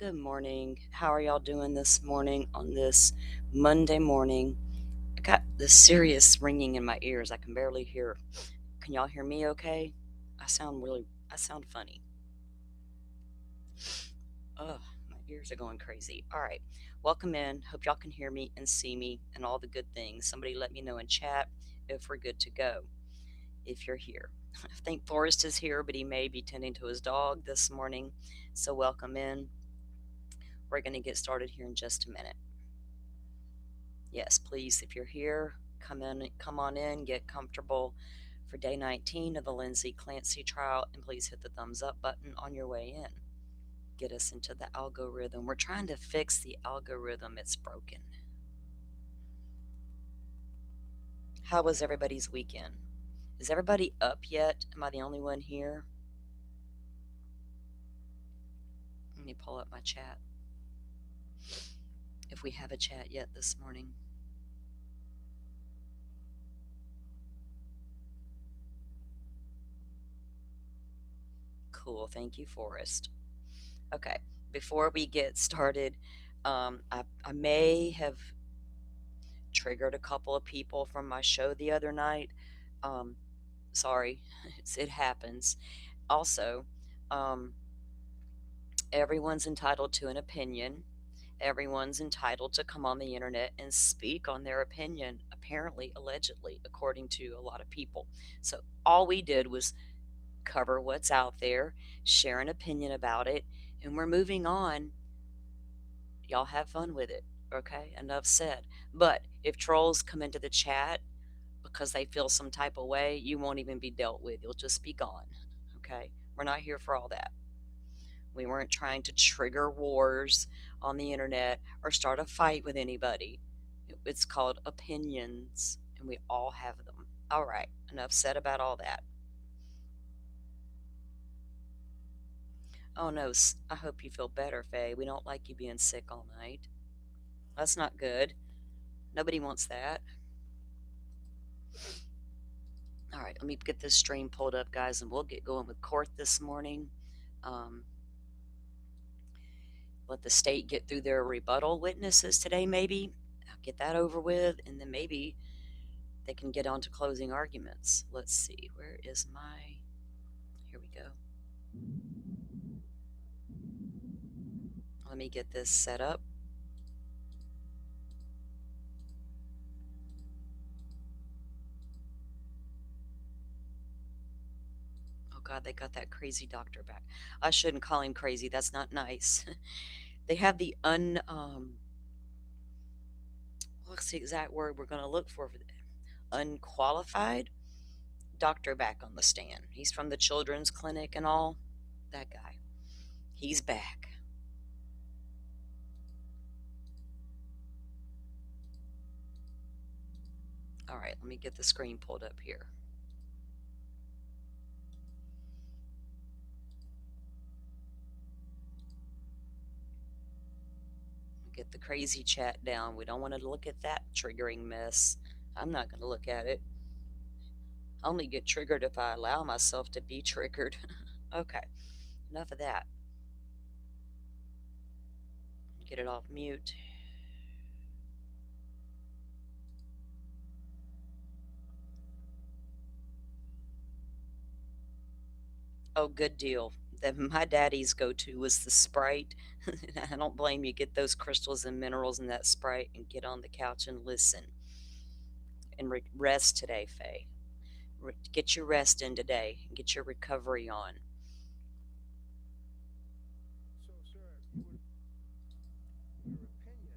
Good morning. How are y'all doing this morning on this Monday morning? I got this serious ringing in my ears. I can barely hear. Can y'all hear me okay? I sound funny. Ugh, my ears are going crazy. All right. Welcome in. Hope y'all can hear me and see me and all the good things. Somebody let me know in chat if we're good to go, if you're here. I think Forrest is here, but he may be tending to his dog this morning. So welcome in. We're going to get started here in just a minute. Yes, please, if you're here, come on in, get comfortable for day 19 of the Lindsay Clancy trial, and please hit the thumbs up button on your way in. Get us into the algorithm. We're trying to fix the algorithm, it's broken. How was everybody's weekend? Is everybody up yet? Am I the only one here? Let me pull up my chat. If we have a chat yet this morning. Cool. Thank you, Forrest. Okay. Before we get started, I may have triggered a couple of people from my show the other night. Um, Sorry, it happens. Also, um, everyone's entitled to an opinion. Everyone's entitled to come on the internet and speak on their opinion, apparently, allegedly, according to a lot of people. So, all we did was cover what's out there, share an opinion about it, and we're moving on. Y'all have fun with it. Okay, enough said. But if trolls come into the chat because they feel some type of way, you won't even be dealt with. You'll just be gone. Okay, we're not here for all that. We weren't trying to trigger wars on the internet or start a fight with anybody. It's called opinions, and we all have them. All right, enough said about all that. Oh no, I hope you feel better, Faye. We don't like you being sick all night. That's not good. Nobody wants that. All right, let me get this stream pulled up, guys, and we'll get going with court this morning. Um, let the state get through their rebuttal witnesses today, maybe. Get that over with, and then maybe they can get on to closing arguments. Let's see, where is my. Here we go. Let me get this set up. Oh, God, they got that crazy doctor back. I shouldn't call him crazy. That's not nice. They have the what's the exact word we're going to look for? Unqualified doctor back on the stand. He's from the children's clinic and all. That guy. He's back. All right, let me get the screen pulled up here. Get the crazy chat down. We don't want to look at that triggering mess. I'm not going to look at it. I only get triggered if I allow myself to be triggered. Okay, enough of that. Get it off mute. Oh, good deal. That my daddy's go-to was the Sprite. I don't blame you. Get those crystals and minerals in that Sprite and get on the couch and listen. And rest today, Faye. Get your rest in today. Get your recovery on. So, sir, your opinion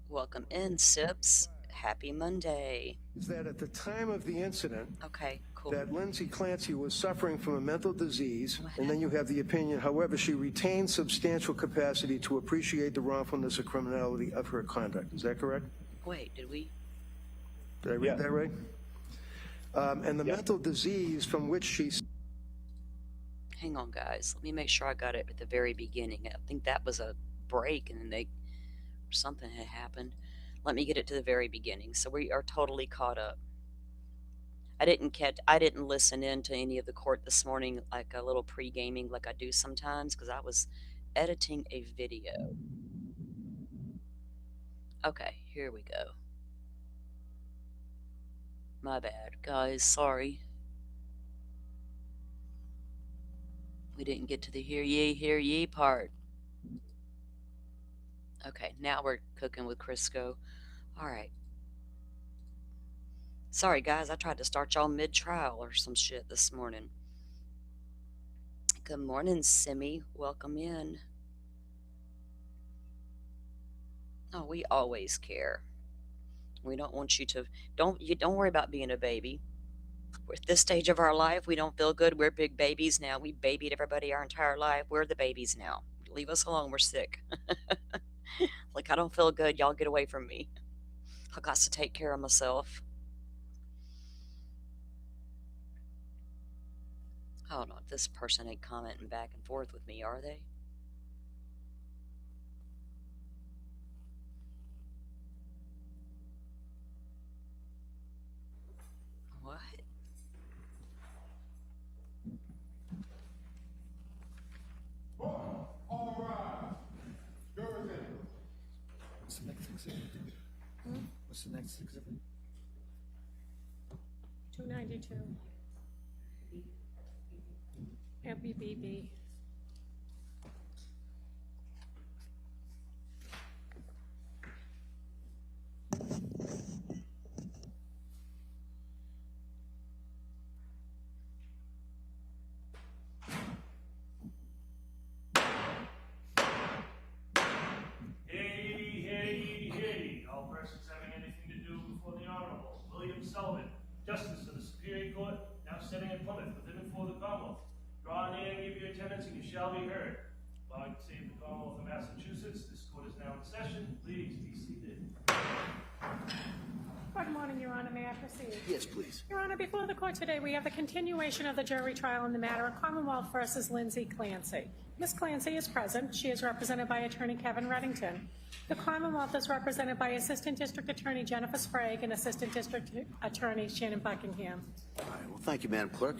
Welcome on in, this very Sips. trial Happy Monday. is that at the time of the incident, Okay, cool. that Lindsay Clancy was suffering from a mental disease, What and then you have the opinion, however, she retained substantial capacity to appreciate the wrongfulness or criminality of her conduct. Is that correct? Wait, did we? Did I read that right? And the mental disease from which she. Hang on, guys. Let me make sure I got it at the very beginning. I think that was a break and then something had happened. Let me get it to the very beginning. So we are totally caught up. I didn't listen in to any of the court this morning, like a little pre-gaming like I do sometimes, because I was editing a video. Okay, here we go. My bad, guys. Sorry. We didn't get to the hear ye part. Okay, now we're cooking with Crisco. All right. Sorry, guys. I tried to start y'all mid-trial or some shit this morning. Good morning, Simi. Welcome in. Oh, we always care. We don't want you to don't worry about being a baby. We're at this stage of our life, we don't feel good. We're big babies now. We babied everybody our entire life. We're the babies now. Leave us alone. We're sick. Like, I don't feel good. Y'all get away from me. I got to take care of myself. Hold on. This person ain't commenting back and forth with me, are they? What? All right. What's the next exhibit? What's the next exhibit? 292. MBBB. Hey. All persons having anything to do before the Honorable William Sullivan, Justice of the Superior Court, now sitting in Plymouth, within and for the Commonwealth. Draw near and give your attendance, and you shall be heard. Allowing to save the Commonwealth of Massachusetts, this court is now in session. Please be seated. Good morning, Your Honor. May I proceed? Yes, please. Your Honor, before the court today, we have the continuation of the jury trial in the matter of Commonwealth versus Lindsay Clancy. Ms. Clancy is present. She is represented by Attorney Kevin Reddington. The Commonwealth is represented by Assistant District Attorney Jennifer Sprague and Assistant District Attorney Shannon Buckingham. All right, well, thank you, Madam Clerk.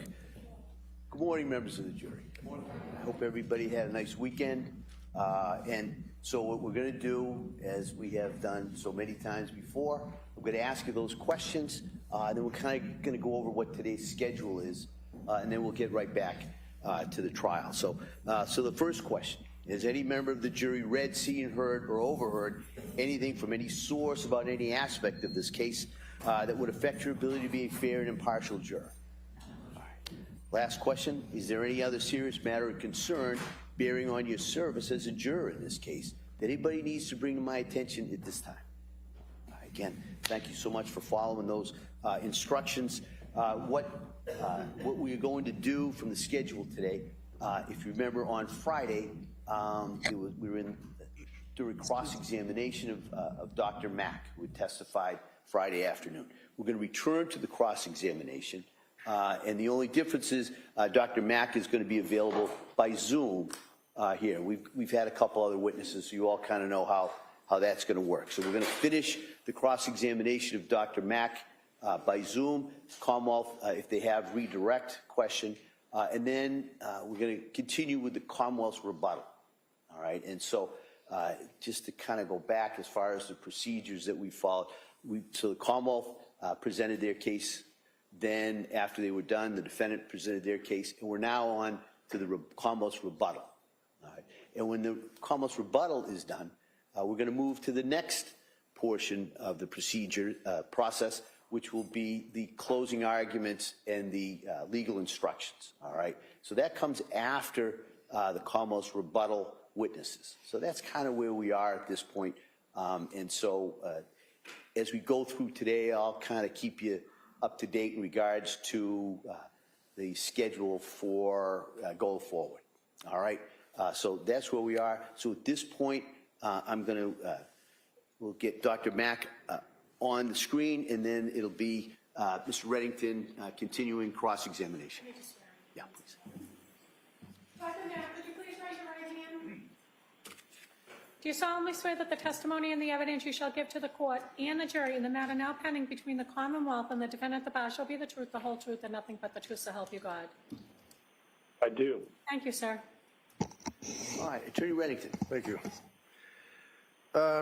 Good morning, members of the jury. Good morning. I hope everybody had a nice weekend. And so what we're going to do, as we have done so many times before, we're going to ask you those questions, and then we're kind of going to go over what today's schedule is, and then we'll get right back to the trial. So the first question, has any member of the jury read, seen, heard, or overheard anything from any source about any aspect of this case that would affect your ability to be a fair and impartial juror? Last question, is there any other serious matter of concern bearing on your service as a juror in this case that anybody needs to bring to my attention at this time? Again, thank you so much for following those instructions. What we are going to do from the schedule today, if you remember on Friday, we were during cross-examination of Dr. Mack, who testified Friday afternoon. We're going to return to the cross-examination. And the only difference is Dr. Mack is going to be available by Zoom here. We've had a couple other witnesses, so you all kind of know how that's going to work. So we're going to finish the cross-examination of Dr. Mack by Zoom. Commonwealth, if they have redirect question, and then we're going to continue with the Commonwealth's rebuttal. All right, and so just to kind of go back as far as the procedures that we followed, so the Commonwealth presented their case. Then, after they were done, the defendant presented their case, and we're now on to the Commonwealth's rebuttal. All right. And when the Commonwealth's rebuttal is done, we're going to move to the next portion of the procedure process, which will be the closing arguments and the legal instructions. All right. So that comes after the Commonwealth's rebuttal witnesses. So that's kind of where we are at this point. And so, as we go through today, I'll kind of keep you up to date in regards to the schedule for going forward. All right, so that's where we are. So at this point, I'm going to, we'll get Dr. Mack on the screen, and then it'll be Mr. Reddington continuing cross-examination. Yeah, please. Dr. Mack, would you please raise your right hand? Do you solemnly swear that the testimony and the evidence you shall give to the court and the jury in the matter now pending between the Commonwealth and the defendant at the bar shall be the truth, the whole truth, and nothing but the truth, so help you God? I do. Thank you, sir. All right, Attorney Reddington. Thank you.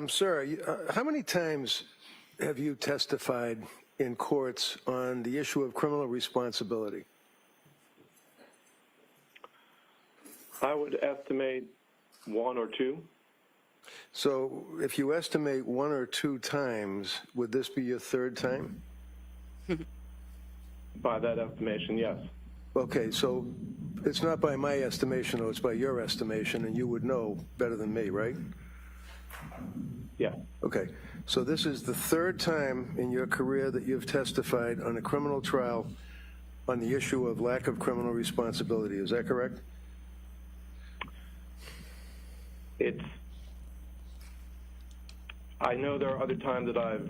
Sir, how many times have you testified in courts on the issue of criminal responsibility? I would estimate 1 or 2. So if you estimate 1 or 2 times, would this be your 3rd time? By that estimation, yes. Okay, so it's not by my estimation, though, it's by your estimation, and you would know better than me, right? Yeah. Okay, so this is the 3rd time in your career that you've testified on a criminal trial on the issue of lack of criminal responsibility. Is that correct? I know there are other times that I've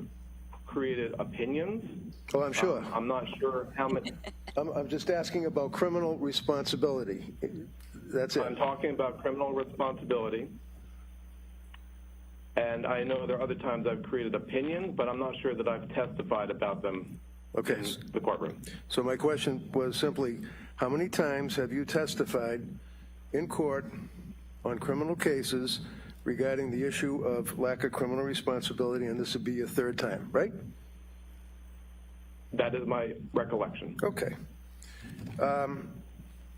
created opinions. Oh, I'm sure. I'm not sure how many. I'm just asking about criminal responsibility. That's it. I'm talking about criminal responsibility. And I know there are other times I've created opinions, but I'm not sure that I've testified about them Okay, in the courtroom. so my question was simply, how many times have you testified in court on criminal cases regarding the issue of lack of criminal responsibility, and this would be your 3rd time, right? That is my recollection. Okay.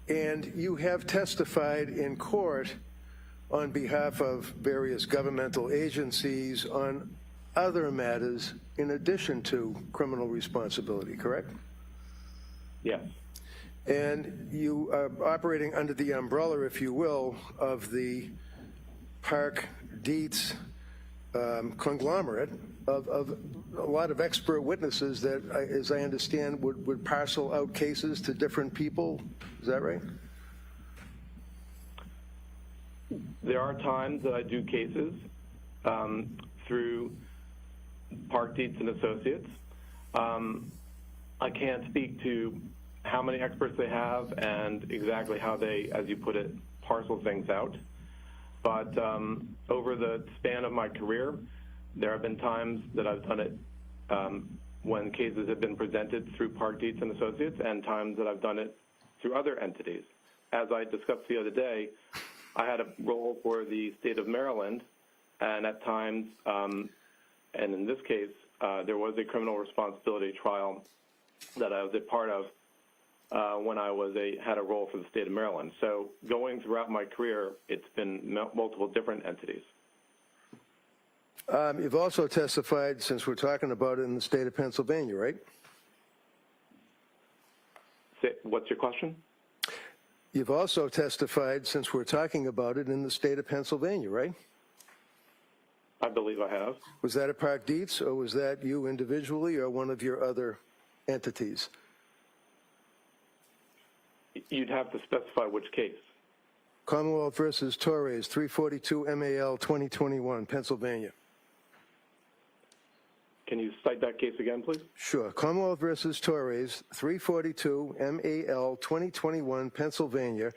And you have testified in court on behalf of various governmental agencies on other matters in addition to criminal responsibility, correct? Yes. And you are operating under the umbrella, if you will, of the Park Dietz conglomerate of a lot of expert witnesses that, as I understand, would parcel out cases to different people. Is that right? There are times that I do cases through Park Dietz and Associates. I can't speak to how many experts they have and exactly how they, as you put it, parcel things out. But over the span of my career, there have been times that I've done it when cases have been presented through Park Dietz and Associates, and times that I've done it through other entities. As I discussed the other day, I had a role for the state of Maryland, and at times, and in this case, there was a criminal responsibility trial that I was a part of when I had a role for the state of Maryland. So going throughout my career, it's been multiple different entities. You've also testified, since we're talking about it, in the state of Pennsylvania, right? What's your question? You've also testified, since we're talking about it, in the state of Pennsylvania, right? I believe I have. Was that at Park Dietz, or was that you individually, or one of your other entities? You'd have to specify which case. Commonwealth versus Torres, 342 MAL 2021, Pennsylvania. Can you cite that case again, please? Sure. Commonwealth versus Torres, 342 MAL 2021, Pennsylvania,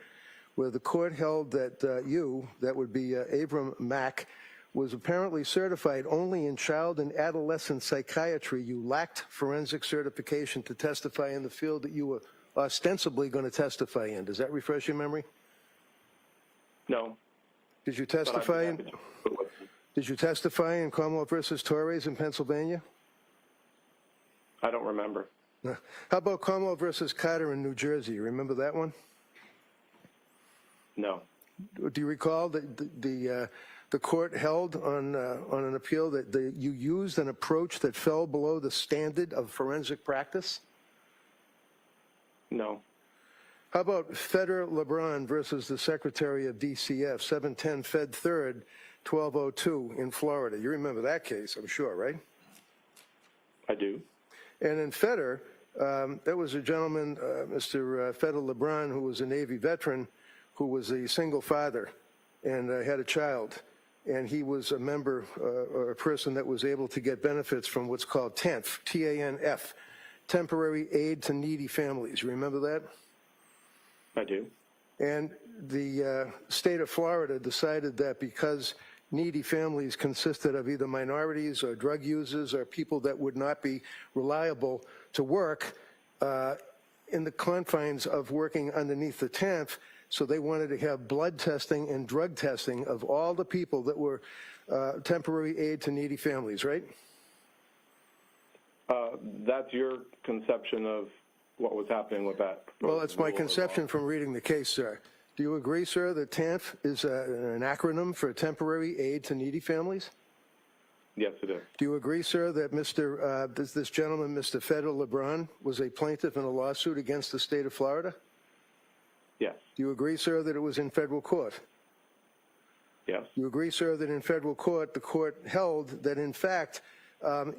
where the court held that that would be Abram Mack, was apparently certified only in child and adolescent psychiatry. You lacked forensic certification to testify in the field that you were ostensibly going to testify in. Does that refresh your memory? No. Did you testify in? Did you testify in Commonwealth versus Torres in Pennsylvania? I don't remember. How about Commonwealth versus Carter in New Jersey? You remember that one? No. Do you recall that the court held on an appeal that you used an approach that fell below the standard of forensic practice? No. How about Feder LeBron versus the Secretary of DCF, 710 Fed 3rd, 1202 in Florida? You remember that case, I'm sure, right? I do. And in Feder, there was a gentleman, Mr. Feder LeBron, who was a Navy veteran, who was a single father and had a child. And he was a member or a person that was able to get benefits from what's called TANF, T-A-N-F, Temporary Aid to Needy Families. You remember that? I do. And the state of Florida decided that because needy families consisted of either minorities or drug users or people that would not be reliable to work in the confines of working underneath the TANF, So they wanted to have blood testing and drug testing of all the people that were temporary aid to needy families, right? That's your conception of what was happening with that. Well, it's my rule or conception law. from reading the case, sir. Do you agree, sir, that TANF is an acronym for temporary aid to needy families? Yes, it is. Do you agree, sir, that this gentleman, Mr. Federal LeBron, was a plaintiff in a lawsuit against the state of Florida? Yes. Do you agree, sir, that it was in federal court? Yes. Do you agree, sir, that in federal court, the court held that, in fact,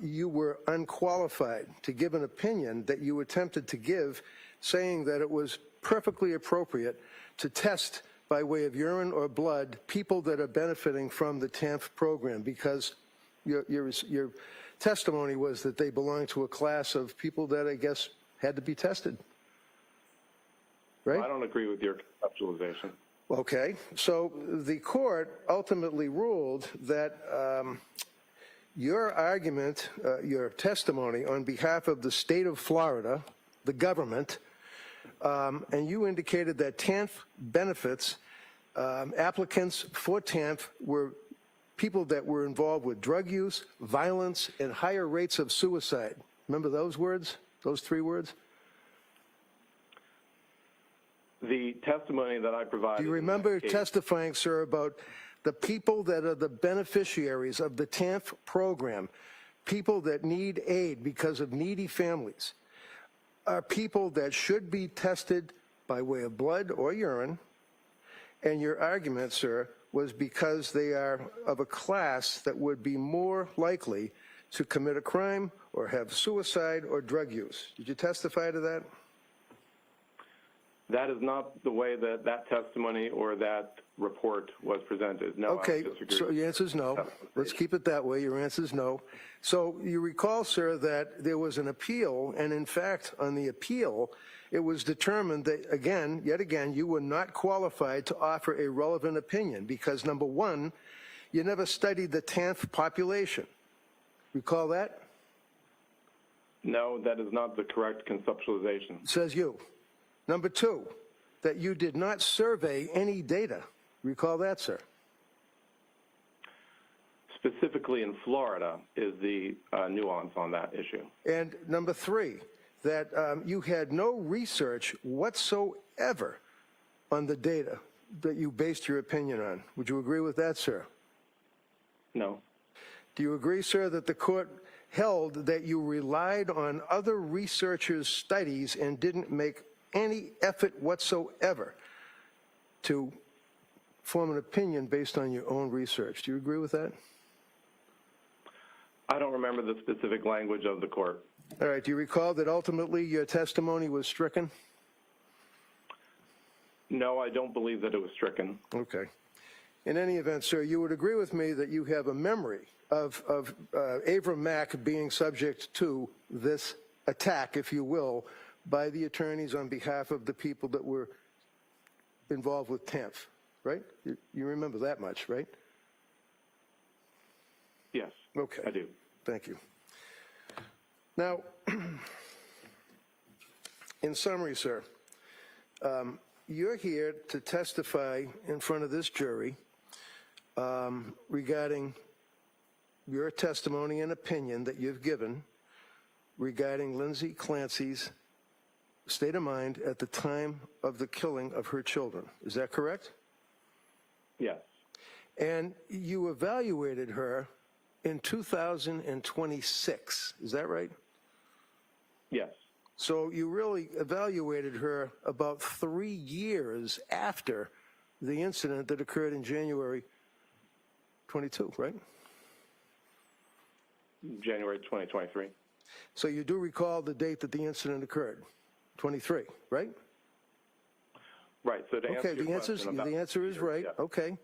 you were unqualified to give an opinion that you attempted to give, saying that it was perfectly appropriate to test by way of urine or blood people that are benefiting from the TANF program, because your testimony was that they belong to a class of people that I guess had to be tested, right? I don't agree with your conceptualization. Okay, so the court ultimately ruled that your argument, your testimony on behalf of the state of Florida, the government, and you indicated that TANF benefits, applicants for TANF were people that were involved with drug use, violence, and higher rates of suicide. Remember those words, those three words? The testimony that I provided. Do you remember testifying, sir, about the people that are the beneficiaries of the TANF program, people that need aid because of needy families, are people that should be tested by way of blood or urine, and your argument, sir, was because they are of a class that would be more likely to commit a crime or have suicide or drug use. Did you testify to that? That is not the way that that testimony or that report was presented. No, Okay, I disagree. so your answer is no. Let's keep it that way. Your answer is no. So you recall, sir, that there was an appeal, and in fact, on the appeal, it was determined that, again, yet again, you were not qualified to offer a relevant opinion because, number one, you never studied the TANF population. Recall that? No, that is not the correct conceptualization. Says you. Number two, that you did not survey any data. Recall that, sir? Specifically in Florida is the nuance on that issue. And number three, that you had no research whatsoever on the data that you based your opinion on. Would you agree with that, sir? No. Do you agree, sir, that the court held that you relied on other researchers' studies and didn't make any effort whatsoever to form an opinion based on your own research? Do you agree with that? I don't remember the specific language of the court. All right. Do you recall that ultimately your testimony was stricken? No, I don't believe that it was stricken. Okay. In any event, sir, you would agree with me that you have a memory of Avram Mack being subject to this attack, if you will, by the attorneys on behalf of the people that were involved with TANF, right? You remember that much, right? Yes, Okay. I do. Thank you. Now, in summary, sir, you're here to testify in front of this jury regarding your testimony and opinion that you've given regarding Lindsay Clancy's state of mind at the time of the killing of her children. Is that correct? Yes. And you evaluated her in 2026. Is that right? Yes. So you really evaluated her about 3 years after the incident that occurred in January 22, right? January 2023. So you do recall the date that the incident occurred, 23, right? Right. So to answer Okay, your the answer is right. Yeah. Okay.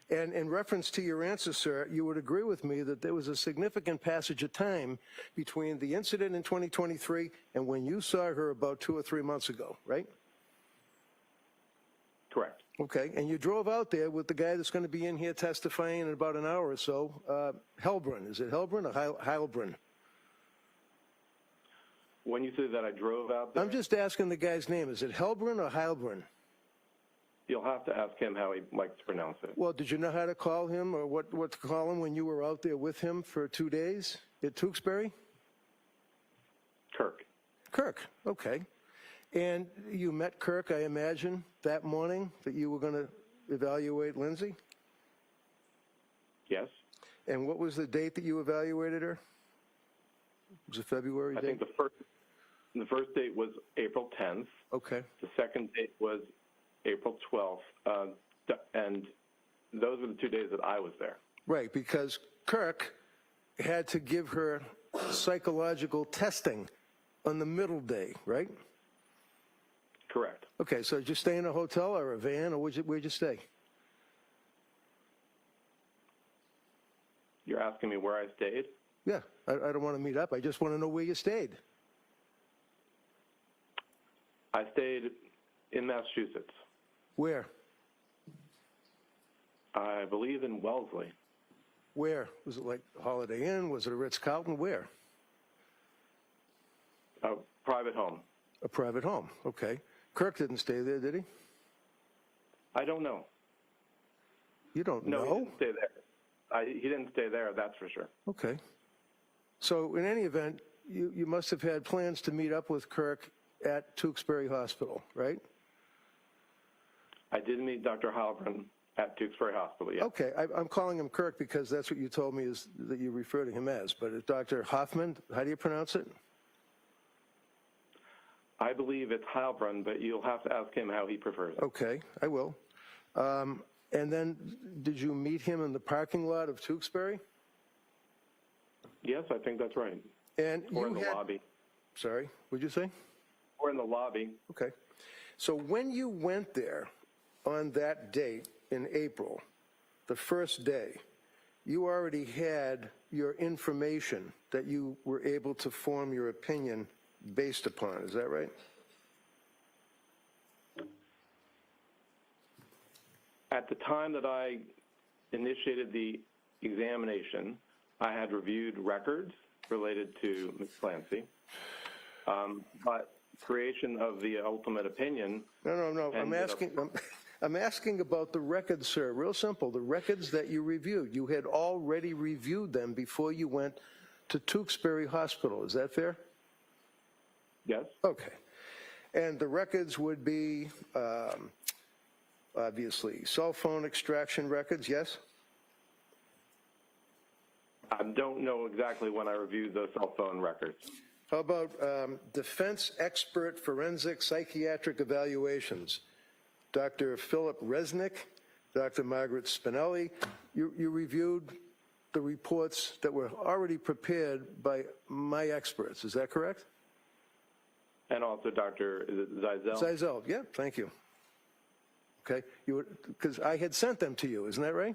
And in reference to your answer, sir, you would agree with me that there was a significant passage of time between the incident in 2023 and when you saw her about 2 or 3 months ago, right? Correct. Okay, and you drove out there with the guy that's going to be in here testifying in about an hour or so, Helbrun. Is it Helbrun or Heilbrun? When you say that I drove out there, I'm just asking the guy's name. Is it Helbrun or Heilbrun? You'll have to ask him how he likes to pronounce it. Well, did you know how to call him or what to call him when you were out there with him for 2 days at Tewksbury? Kirk. Kirk, okay. And you met Kirk, I imagine, that morning that you were going to evaluate Lindsay? Yes. And what was the date that you evaluated her? Was it February I date? think the first date was April 10th. Okay, The second date was April 12th. And those were the 2 days that I was there. right, because Kirk had to give her psychological testing on the middle day, right? Correct. Okay, so did you stay in a hotel or a van, or where'd you stay? You're asking me where I stayed? Yeah, I don't want to meet up. I just want to know where you stayed. I stayed in Massachusetts. Where? I believe in Wellesley. Where? Was it like Holiday Inn? Was it a Ritz-Carlton? Where? A private home. A private home, okay. Kirk didn't stay there, did he? I don't know. You don't No, he know? didn't stay there. He didn't stay there, that's for sure. Okay. So in any event, you must have had plans to meet up with Kirk at Tewksbury Hospital, right? I did meet Dr. Halpern at Tewksbury Hospital, yes. Okay, I'm calling him Kirk because that's what you told me is that you refer to him as. But Dr. Hoffman, how do you pronounce it? I believe it's Halpern, but you'll have to ask him how he prefers it. Okay, I will. And then did you meet him in the parking lot of Tewksbury? Yes, I think that's right. And Or you in the had, lobby. sorry, what'd you say? Or in the lobby. Okay. So when you went there on that date in April, the first day, you already had your information that you were able to form your opinion based upon. Is that right? At the time that I initiated the examination, I had reviewed records related to Ms. Clancy, but creation of the ultimate opinion. No. ended up- I'm asking about the records, sir. Real simple. The records that you reviewed. You had already reviewed them before you went to Tewksbury Hospital. Is that fair? Yes, Okay. And the records would be, obviously, cell phone extraction records, yes? I don't know exactly when I reviewed the cell phone records. How about defense expert forensic psychiatric evaluations? Dr. Philip Resnick, Dr. Margaret Spinelli, you reviewed the reports that were already prepared by my experts, is that correct? And also Dr. Zeisel. Zeisel, yeah, thank you. Okay, because I had sent them to you, isn't that right?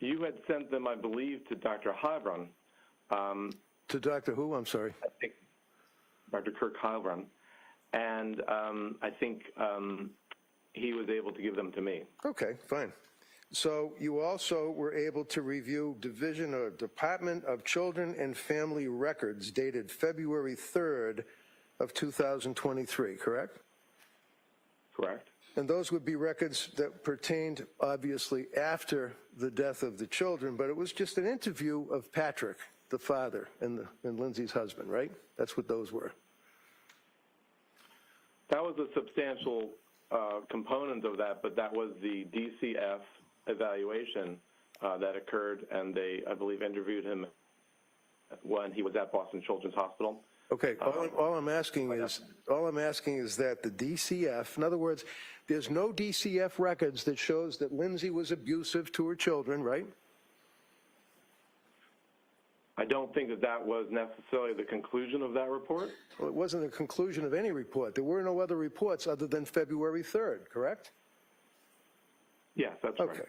You had sent them, I believe, to Dr. Heilbronn. To Dr. who, I'm sorry? I think Dr. Kirk Heilbronn. And I think he was able to give them to me. Okay, fine. So you also were able to review Division or Department of Children and Family Records dated February 3rd of 2023, correct? Correct. And those would be records that pertained, obviously, after the death of the children, but it was just an interview of Patrick, the father, and Lindsay's husband, right? That's what those were. That was a substantial component of that, but that was the DCF evaluation that occurred, and they, I believe, interviewed him when he was at Boston Children's Hospital. Okay, all I'm asking is that the DCF, in other words, there's no DCF records that shows that Lindsay was abusive to her children, right? I don't think that that was necessarily the conclusion of that report. Well, it wasn't a conclusion of any report. There were no other reports other than February 3rd, correct? Yes, that's right. Okay.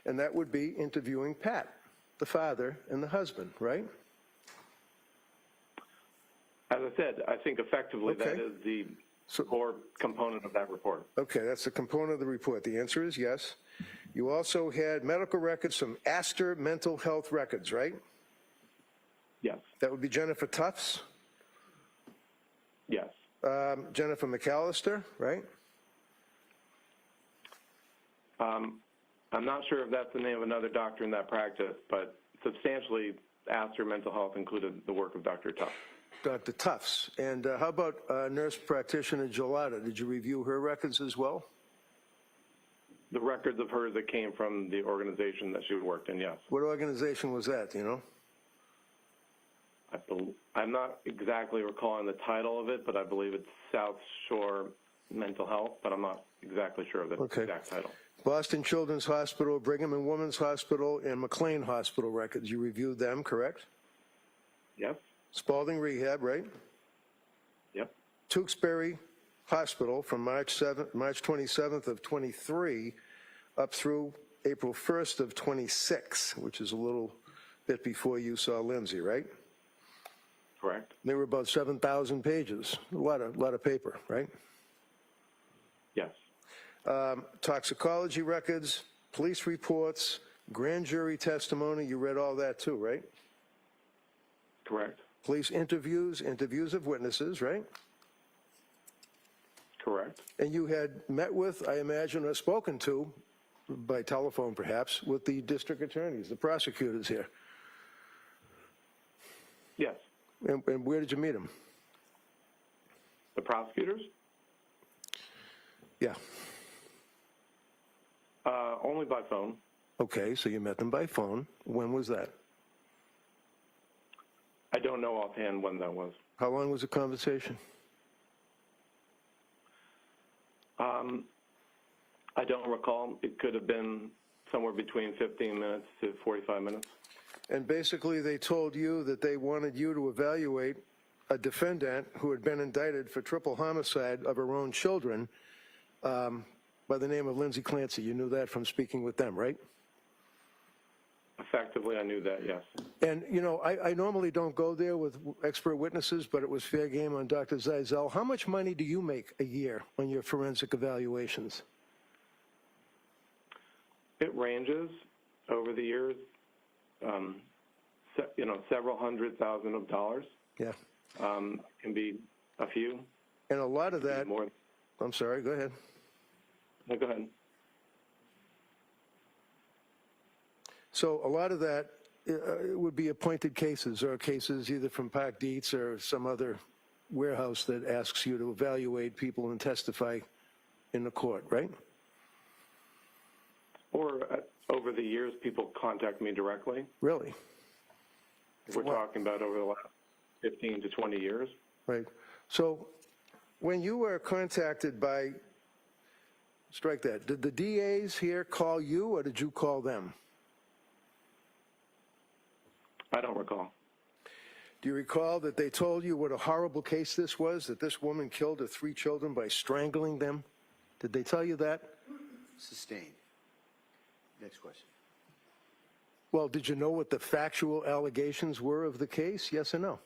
And that would be interviewing Pat, the father and the husband, right? As I said, I think effectively that Okay. is the So- core component of that report. Okay, that's a component of the report. The answer is yes. You also had medical records from Astor Mental Health Records, right? Yes, That would be Jennifer Tufts, yes, Jennifer McAllister, right? I'm not sure if that's the name of another doctor in that practice, but substantially Astor Mental Health included the work of Dr. Tufts. Dr. Tufts. And how about nurse practitioner Gelada? Did you review her records as well? The records of hers that came from the organization that she worked in, yes. What organization was that, do you know? I'm not exactly recalling the title of it, but I believe it's South Shore Mental Health, but I'm not exactly sure of the exact title. Boston Children's Hospital, Brigham and Women's Hospital, and McLean Hospital records. You reviewed them, correct? Yes. Spalding Rehab, right? Yep. Tewksbury Hospital from March 27th of 23 up through April 1st of 26, which is a little bit before you saw Lindsay, right? Correct. They were about 7,000 pages, a lot of paper, right? Yes. Toxicology records, police reports, grand jury testimony, you read all that too, right? Correct. Police interviews of witnesses, right? Correct. And you had met with, I imagine, or spoken to, by telephone perhaps, with the district attorneys, the prosecutors here. Yes. And where did you meet them? The prosecutors? Yeah. Only by phone. Okay, so you met them by phone. When was that? I don't know offhand when that was. How long was the conversation? I don't recall. It could have been somewhere between 15 minutes to 45 minutes. And basically they told you that they wanted you to evaluate a defendant who had been indicted for triple homicide of her own children by the name of Lindsay Clancy. You knew that from speaking with them, right? Effectively, I knew that, yes. And, you know, I normally don't go there with expert witnesses, but it was fair game on Dr. Zeisel. How much money do you make a year on your forensic evaluations? It ranges over the years, several $100,000 of dollars. Yeah. Can be a few. And a lot of that, More. I'm sorry, go ahead. No, go ahead. So a lot of that would be appointed cases or cases either from Park Dietz or some other warehouse that asks you to evaluate people and testify in the court, right? Or over the years, people contact me directly. Really? We're talking about over the last 15 to 20 years. Right. So when you were contacted by, strike that, did the DAs here call you or did you call them? I don't recall. Do you recall that they told you what a horrible case this was, that this woman killed her 3 children by strangling them? Did they tell you that? Sustained. Next question. Well, did you know what the factual allegations were of the case? Yes or no?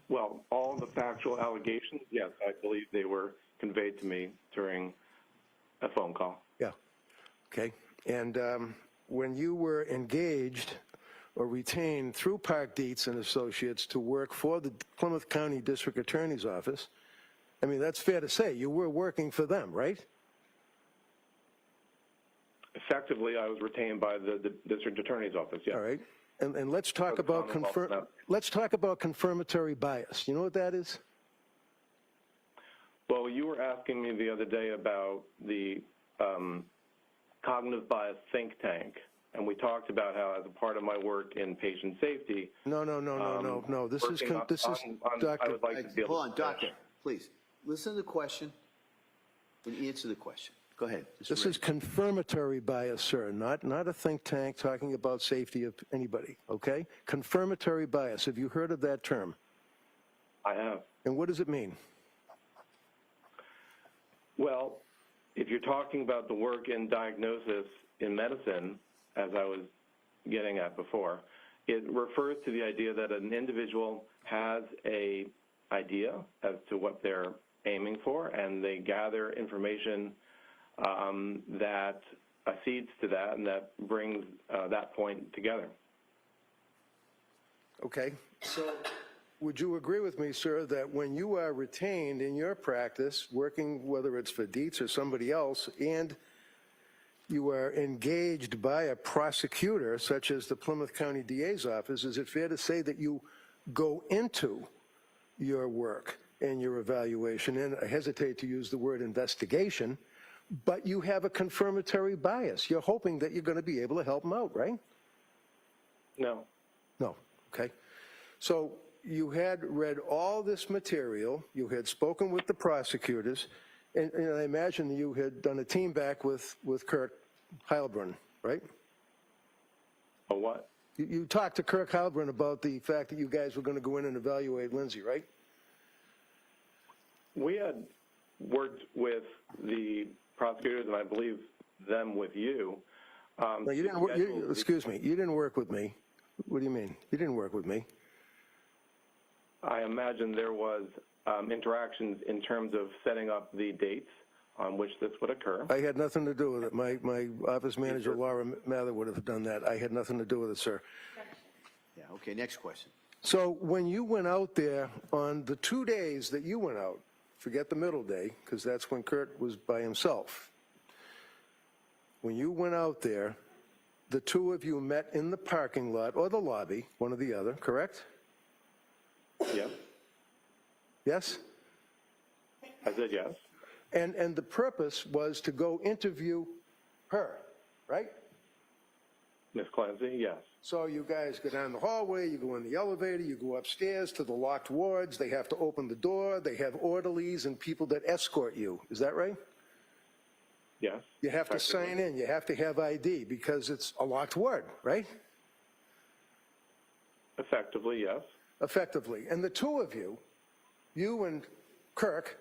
Well, all the factual allegations, yes, I believe they were conveyed to me during a phone call. Yeah. Okay. And when you were engaged or retained through Park Dietz and Associates to work for the Plymouth County District Attorney's Office, I mean, that's fair to say. You were working for them, right? Effectively, I was retained by the district attorney's office, yes. All right. And let's talk about confirmatory bias. You know what that is? Well, you were asking me the other day about the cognitive bias think tank, and we talked about how, as a part of my work in patient safety. No. This is Dr. I would like to be able Hold on, doctor, please. Listen to the question and answer the question. Go ahead. This is confirmatory bias, sir, not a think tank talking about safety of anybody, okay? Confirmatory bias. Have you heard of that term? I have. And what does it mean? Well, if you're talking about the work in diagnosis in medicine, as I was getting at before, it refers to the idea that an individual has an idea as to what they're aiming for, and they gather information that accedes to that and that brings that point together. Okay, so would you agree with me, sir, that when you are retained in your practice, working whether it's for Dietz or somebody else, and you are engaged by a prosecutor, such as the Plymouth County DA's office, is it fair to say that you go into your work and your evaluation, and I hesitate to use the word investigation, but you have a confirmatory bias? You're hoping that you're going to be able to help them out, right? No. No, okay. So you had read all this material, you had spoken with the prosecutors, and I imagine you had done a team back with Kirk Heilbrunn, right? A what? You talked to Kirk Heilbrunn about the fact that you guys were going to go in and evaluate Lindsay, right? We had worked with the prosecutors, and I believe them with you. No, you didn't. Excuse me. You didn't work with me. What do you mean? You didn't work with me. I imagine there was interactions in terms of setting up the dates on which this would occur. I had nothing to do with it. My office manager, Laura Mather, would have done that. I had nothing to do with it, sir. Yeah, okay, next question. So when you went out there on the 2 days that you went out, forget the middle day, because that's when Kurt was by himself. When you went out there, the two of you met in the parking lot or the lobby, one or the other, correct? Yes. Yes? I said yes. And the purpose was to go interview her, right? Ms. Clancy, yes. So you guys go down the hallway, you go in the elevator, you go upstairs to the locked wards, they have to open the door, they have orderlies and people that escort you. Is that right? Yes. You have to sign in, you have to have ID because it's a locked ward, right? Effectively, yes. Effectively. And the two of you, you and Kirk,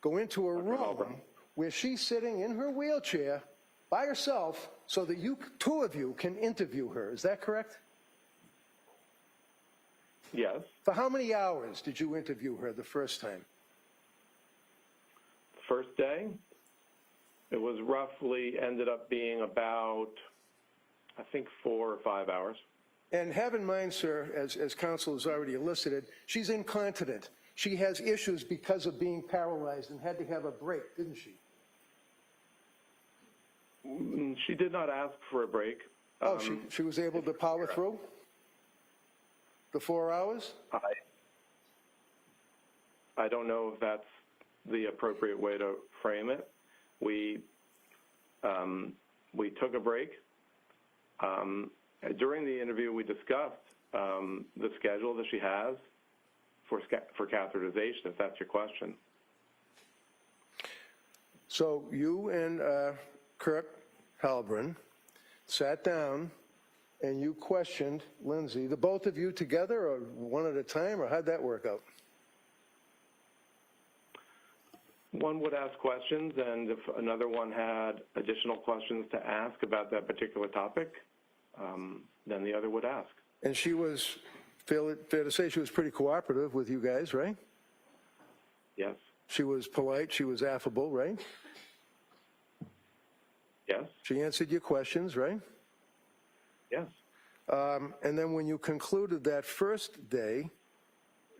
go into a room where she's sitting in her wheelchair by herself so that you two of you can interview her. Is that correct? Yes. For how many hours did you interview her the first time? First day, it was roughly ended up being about, I think, 4 or 5 hours. And have in mind, sir, as counsel has already elicited, she's incontinent. She has issues because of being paralyzed and had to have a break, didn't she? She did not ask for a break. Oh, she was able to power through the 4 hours? I don't know if that's the appropriate way to frame it. We took a break. During the interview, we discussed the schedule that she has for catheterization, if that's your question. So you and Kirk Heilbrunn sat down and you questioned Lindsay, the both of you together or one at a time, or how'd that work out? One would ask questions, and if another one had additional questions to ask about that particular topic, then the other would ask. And she was, fair to say, she was pretty cooperative with you guys, right? Yes. She was polite, she was affable, right? Yes. She answered your questions, right? Yes. And then when you concluded that first day,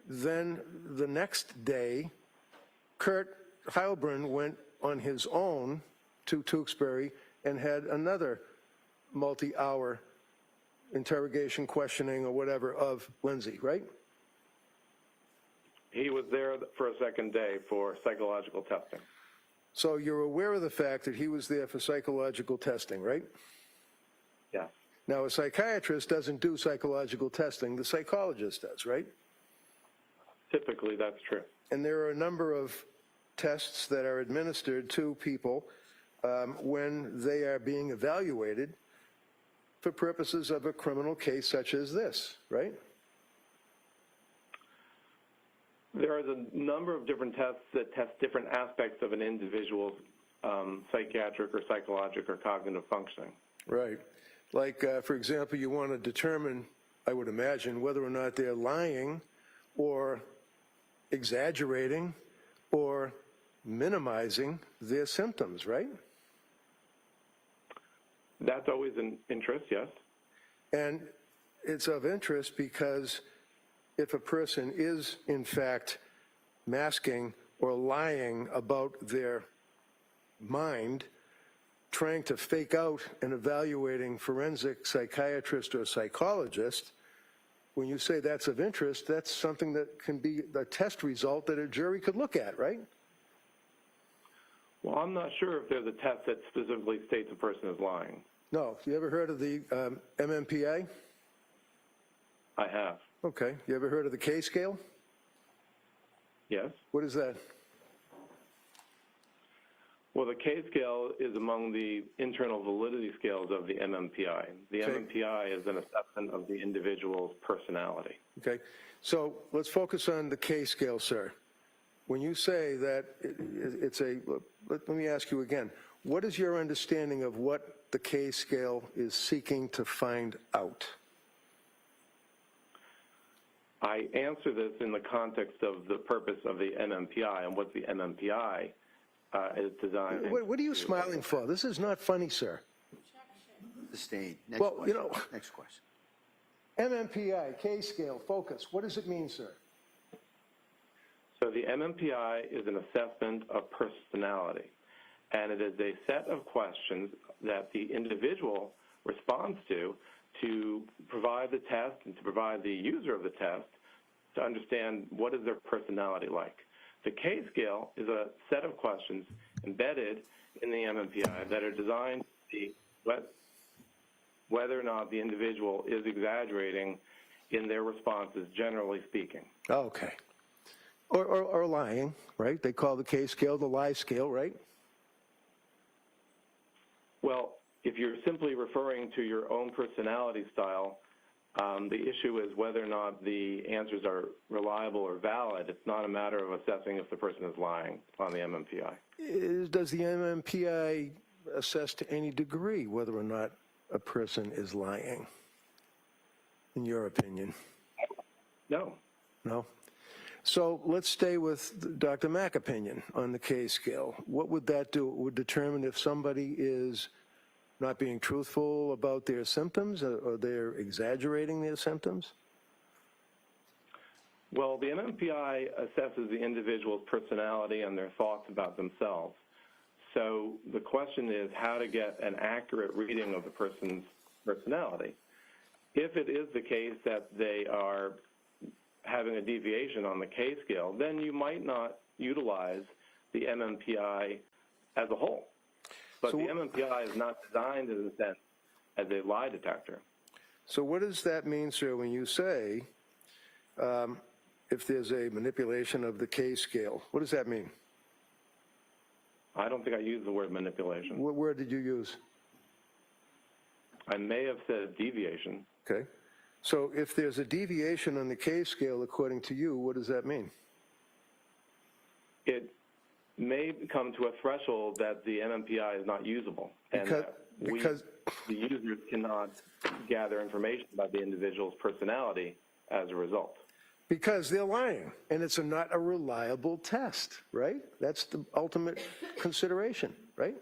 then the next day, Kurt Heilbrunn went on his own to Tewksbury and had another multi-hour interrogation, questioning, or whatever of Lindsay, right? He was there for a second day for psychological testing. So you're aware of the fact that he was there for psychological testing, right? Yes. Now, a psychiatrist doesn't do psychological testing, the psychologist does, right? Typically, that's true. And there are a number of tests that are administered to people when they are being evaluated for purposes of a criminal case such as this, right? There is a number of different tests that test different aspects of an individual's psychiatric or psychologic or cognitive functioning. Right. Like, for example, you want to determine, I would imagine, whether or not they're lying or exaggerating or minimizing their symptoms, right? That's always an interest, yes. And it's of interest because if a person is in fact masking or lying about their mind, trying to fake out an evaluating forensic psychiatrist or psychologist. When you say that's of interest, that's something that can be a test result that a jury could look at, right? Well, I'm not sure if there's a test that specifically states a person is lying. No. You ever heard of the MMPI? I have. Okay. You ever heard of the K-scale? Yes. What is that? Well, the K-scale is among the internal validity scales of the MMPI. The Okay. MMPI is an assessment of the individual's personality. Okay. So let's focus on the K-scale, sir. When you say that it's a, let me ask you again, what is your understanding of what the K-scale is seeking to find out? I answer this in the context of the purpose of the MMPI and what the MMPI is designed. What are you smiling for? This is not funny, sir. Sustained. Next Well, question. you know- Next question. MMPI, K-scale, focus. What does it mean, sir? So the MMPI is an assessment of personality, and it is a set of questions that the individual responds to provide the test and to provide the user of the test to understand what is their personality like. The K-scale is a set of questions embedded in the MMPI that are designed to see whether or not the individual is exaggerating in their responses, generally speaking. Okay. Or lying, right? They call the K-scale the lie scale, right? Well, if you're simply referring to your own personality style, the issue is whether or not the answers are reliable or valid. It's not a matter of assessing if the person is lying on the MMPI. Does the MMPI assess to any degree whether or not a person is lying, in your opinion? No. No? So let's stay with Dr. Mack's opinion on the K-scale. What would that do? It would determine if somebody is not being truthful about their symptoms or they're exaggerating their symptoms? Well, the MMPI assesses the individual's personality and their thoughts about themselves. So the question is how to get an accurate reading of the person's personality. If it is the case that they are having a deviation on the K-scale, then you might not utilize the MMPI as a whole. But So the MMPI is not designed in a sense as a lie detector. So what does that mean, sir, when you say if there's a manipulation of the K-scale? What does that mean? I don't think I used the word manipulation. What word did you use? I may have said deviation. Okay. So if there's a deviation on the K-scale, according to you, what does that mean? It may come to a threshold that the MMPI is not usable, and Because the users cannot gather information about the individual's personality as a result. Because they're lying, and it's not a reliable test, right? That's the ultimate consideration, right?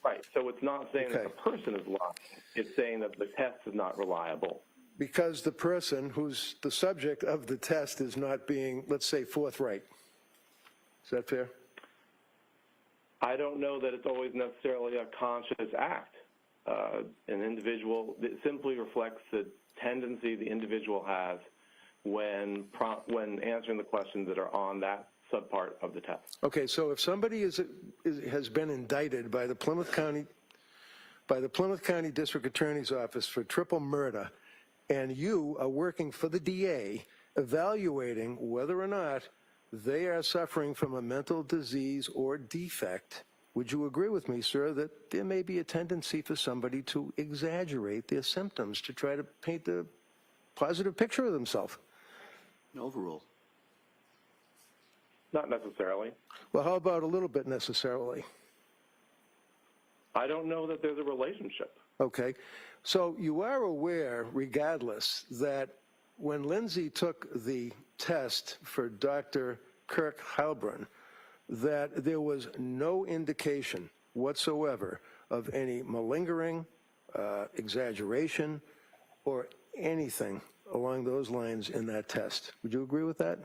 Right. So it's not saying that Okay. the person is lying. It's saying that the test is not reliable. Because the person who's the subject of the test is not being, let's say, forthright. Is that fair? I don't know that it's always necessarily a conscious act. An individual, it simply reflects the tendency the individual has when answering the questions that are on that subpart of the test. Okay, so if somebody has been indicted by the Plymouth County District Attorney's Office for triple murder, and you are working for the DA, evaluating whether or not they are suffering from a mental disease or defect, would you agree with me, sir, that there may be a tendency for somebody to exaggerate their symptoms to try to paint a positive picture of themselves? Overrule. Not necessarily. Well, how about a little bit necessarily? I don't know that there's a relationship. Okay. So you are aware, regardless, that when Lindsay took the test for Dr. Kirk Heilbrunn, that there was no indication whatsoever of any malingering, exaggeration, or anything along those lines in that test. Would you agree with that?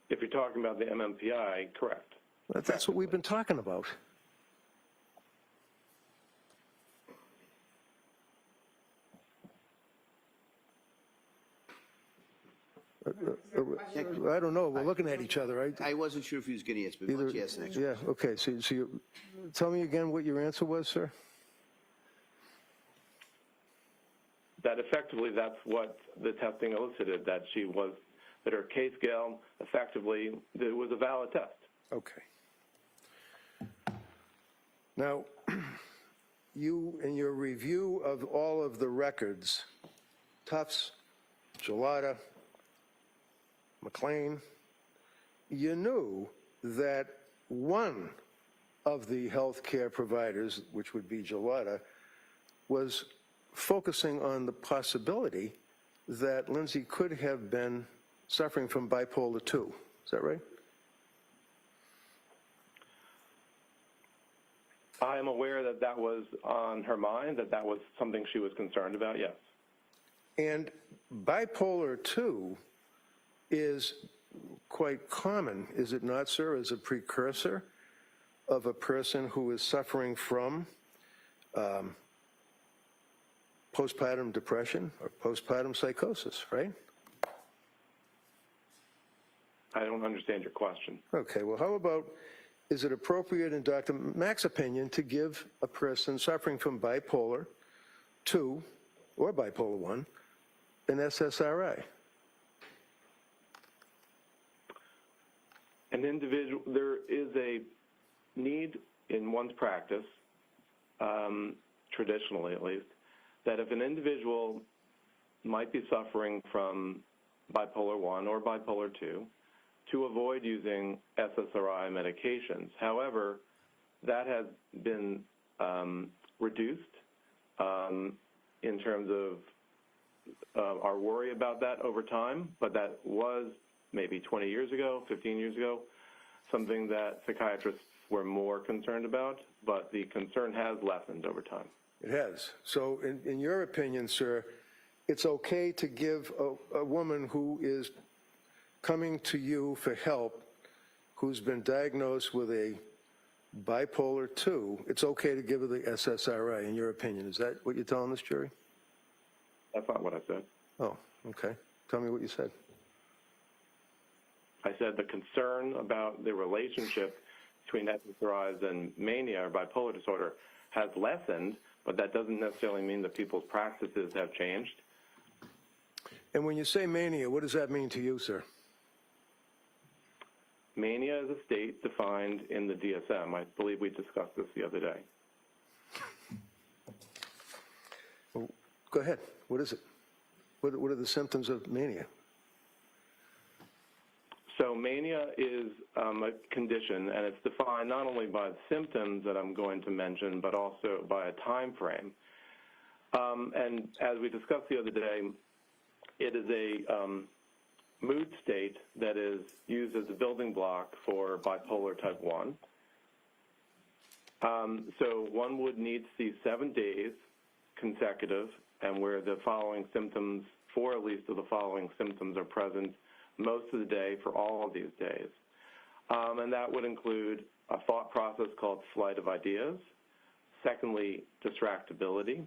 If you're talking about the MMPI, correct. That's what we've been talking about. I don't know. We're looking at each other, right? I wasn't sure if he was going to answer, but why don't you ask the next one? Yeah, okay. So you, tell me again what your answer was, sir? That effectively, that's what the testing elicited, that her K scale, effectively, it was a valid test. Okay. Now, you, in your review of all of the records, Tufts, Gelada, McLean, you knew that one of the health care providers, which would be Gelada, was focusing on the possibility that Lindsay could have been suffering from bipolar 2. Is that right? I am aware that that was on her mind, that was something she was concerned about, yes. And bipolar 2 is quite common, is it not, sir, as a precursor of a person who is suffering from postpartum depression or postpartum psychosis, right? I don't understand your question. Okay, well, how about, is it appropriate in Dr. Mack's opinion to give a person suffering from bipolar 2 or bipolar 1 an SSRI? An individual, there is a need in one's practice, traditionally at least, that if an individual might be suffering from bipolar 1 or bipolar 2, to avoid using SSRI medications. However, that has been reduced in terms of our worry about that over time, but that was maybe 20 years ago, 15 years ago, something that psychiatrists were more concerned about, but the concern has lessened over time. It has. So in your opinion, sir, it's okay to give a woman who is coming to you for help, who's been diagnosed with a bipolar 2, it's okay to give her the SSRI, in your opinion. Is that what you're telling this jury? That's not what I said. Oh, okay. Tell me what you said. I said the concern about the relationship between SSRIs and mania or bipolar disorder has lessened, but that doesn't necessarily mean that people's practices have changed. And when you say mania, what does that mean to you, sir? Mania is a state defined in the DSM. I believe we discussed this the other day. Well, go ahead. What is it? What are the symptoms of mania? So mania is a condition, and it's defined not only by the symptoms that I'm going to mention, but also by a time frame. And as we discussed the other day, it is a mood state that is used as a building block for bipolar type 1. So one would need to see 7 days consecutive and where the following symptoms, 4 at least of the following symptoms are present most of the day for all of these days. And that would include a thought process called flight of ideas. Secondly, distractibility.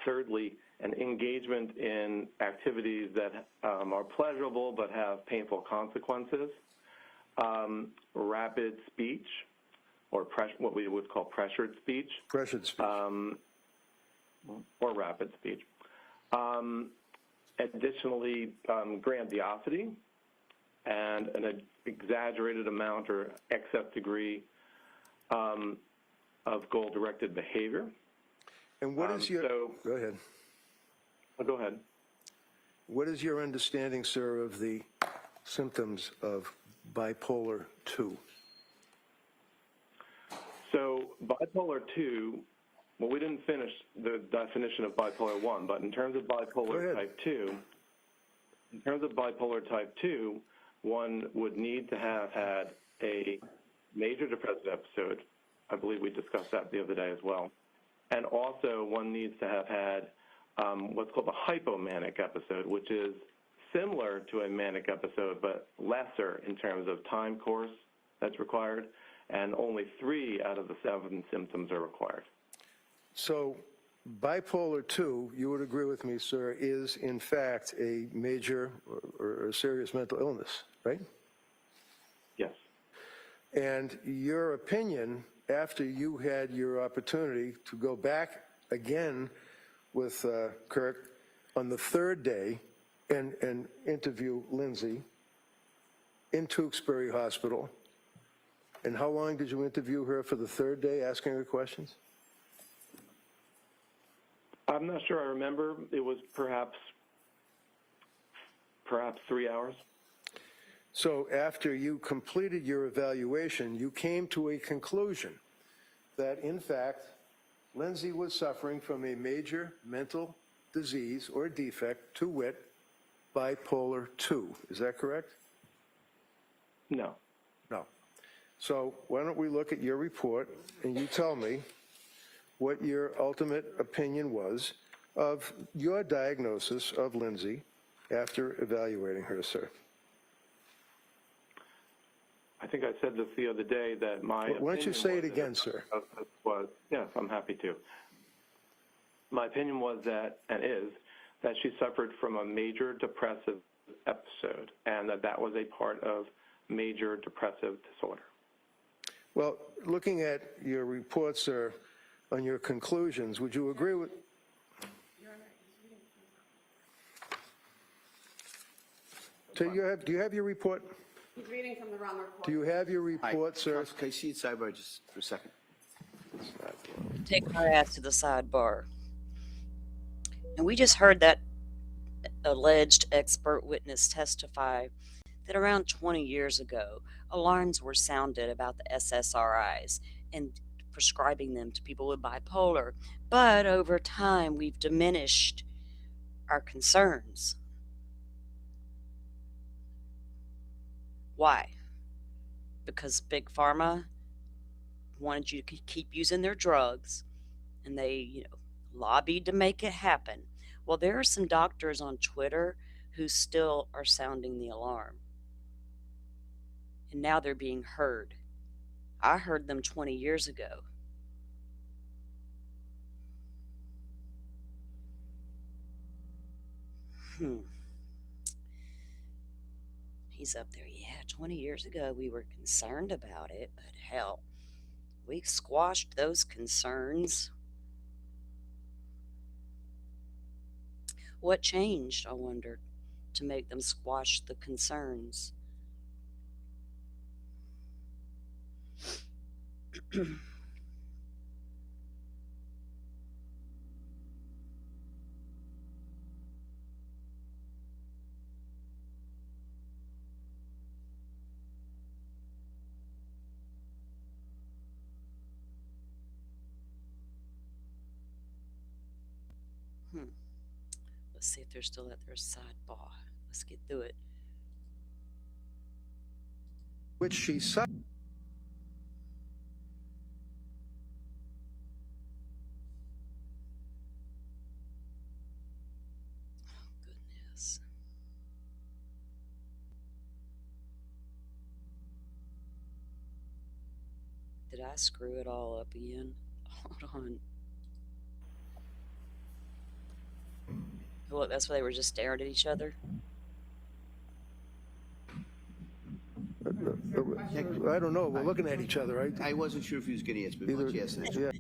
Thirdly, an engagement in activities that are pleasurable but have painful consequences. Rapid speech, or what we would call pressured speech. Pressured speech. Or rapid speech. Additionally, grandiosity and an exaggerated amount or excess degree of goal-directed behavior. And what is your... go ahead. Go ahead. What is your understanding, sir, of the symptoms of bipolar 2? So bipolar 2, well, we didn't finish the definition of bipolar 1, but in terms of bipolar type 2, one would need to have had a major depressive episode. I believe we discussed that the other day as well. And also one needs to have had what's called a hypomanic episode, which is similar to a manic episode, but lesser in terms of time course that's required, and only 3 out of the 7 symptoms are required. So bipolar 2, you would agree with me, sir, is in fact a major or a serious mental illness, right? Yes. And your opinion, after you had your opportunity to go back again with Kirk on the 3rd day and interview Lindsay in Tewksbury Hospital, and how long did you interview her for the 3rd day, asking her questions? I'm not sure I remember. It was perhaps 3 hours. So after you completed your evaluation, you came to a conclusion that, in fact, Lindsay was suffering from a major mental disease or defect, to wit, bipolar 2. Is that correct? No. No. So why don't we look at your report and you tell me what your ultimate opinion was of your diagnosis of Lindsay after evaluating her, sir. I think I said this the other day that my Why don't you opinion say it was again, that sir? Yes, I'm happy to. My opinion was that, and is, that she suffered from a major depressive episode, and that was a part of major depressive disorder. Well, looking at your report, sir, on your conclusions, would you agree with? Do you have your report? He's reading from the wrong report. Do you have your Hi, report, sir? Counsel, can I see it sidebar just for a second? Take our ass to the sidebar. And we just heard that alleged expert witness testify that around 20 years ago, alarms were sounded about the SSRIs and prescribing them to people with bipolar. But over time, we've diminished our concerns. Why? Because Big Pharma wanted you to keep using their drugs, and they, lobbied to make it happen. Well, there are some doctors on Twitter who still are sounding the alarm. And now they're being heard. I heard them 20 years ago. He's up there. Yeah, 20 years ago we were concerned about it, but hell, we've squashed those concerns. What changed, I wondered, to make them squash the concerns? Let's see if they're still at their sidebar. Let's get through it. Which she suffered. Goodness. Did I screw it all up again? Hold on. Look, that's why they were just staring at each other. I don't know. We're looking at each other, right? I wasn't sure if he was going to answer, but let's yes, next. Yeah.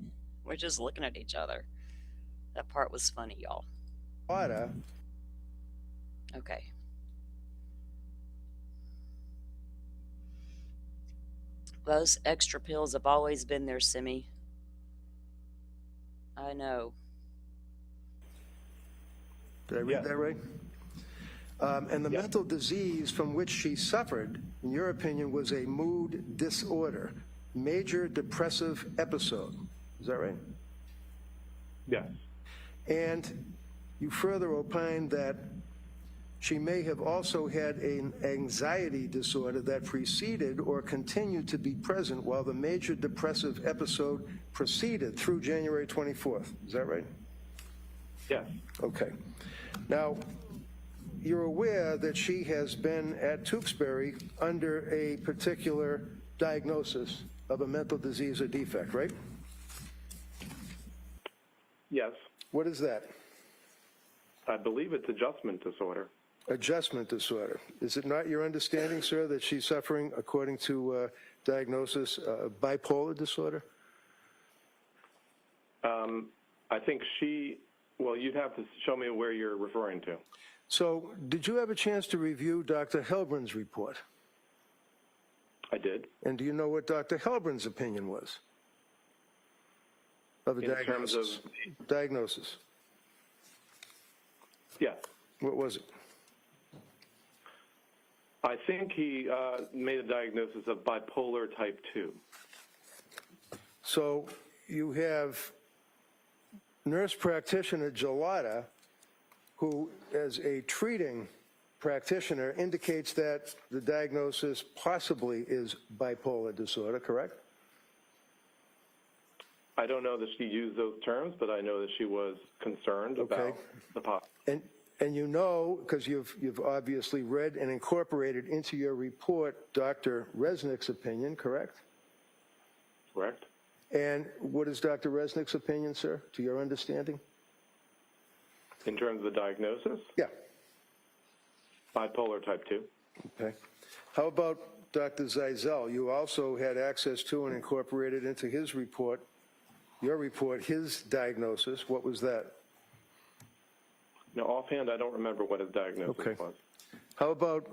We're just looking at each other. That part was funny, y'all. Water. Okay. Those extra pills have always been there, Simi. I know. Did I read that right? And the mental disease from which she suffered, in your opinion, was a mood disorder, major depressive episode. Is that right? Yes. And you further opined that she may have also had an anxiety disorder that preceded or continued to be present while the major depressive episode proceeded through January 24th. Is that right? Yes. Okay. Now, you're aware that she has been at Tewksbury under a particular diagnosis of a mental disease or defect, right? Yes. What is that? I believe it's adjustment disorder. Adjustment disorder. Is it not your understanding, sir, that she's suffering, according to diagnosis, bipolar disorder? I think well, you'd have to show me where you're referring to. So, did you have a chance to review Dr. Helbrin's report? I did. And do you know what Dr. Helbrin's opinion was of a In terms of, diagnosis? yes. What was it? I think he made a diagnosis of bipolar type 2. So you have nurse practitioner Gelada, who, as a treating practitioner, indicates that the diagnosis possibly is bipolar disorder, correct? I don't know that she used those terms, but I know that she was concerned about the possibility. And you know, because you've obviously read and incorporated into your report Dr. Resnick's opinion, correct? Correct. And what is Dr. Resnick's opinion, sir, to your understanding? In terms of the diagnosis, Yeah. bipolar type 2. Okay. How about Dr. Zeisel? You also had access to and incorporated into his report, your report, his diagnosis. What was that? Now, offhand, I don't remember what his diagnosis Okay. was. How about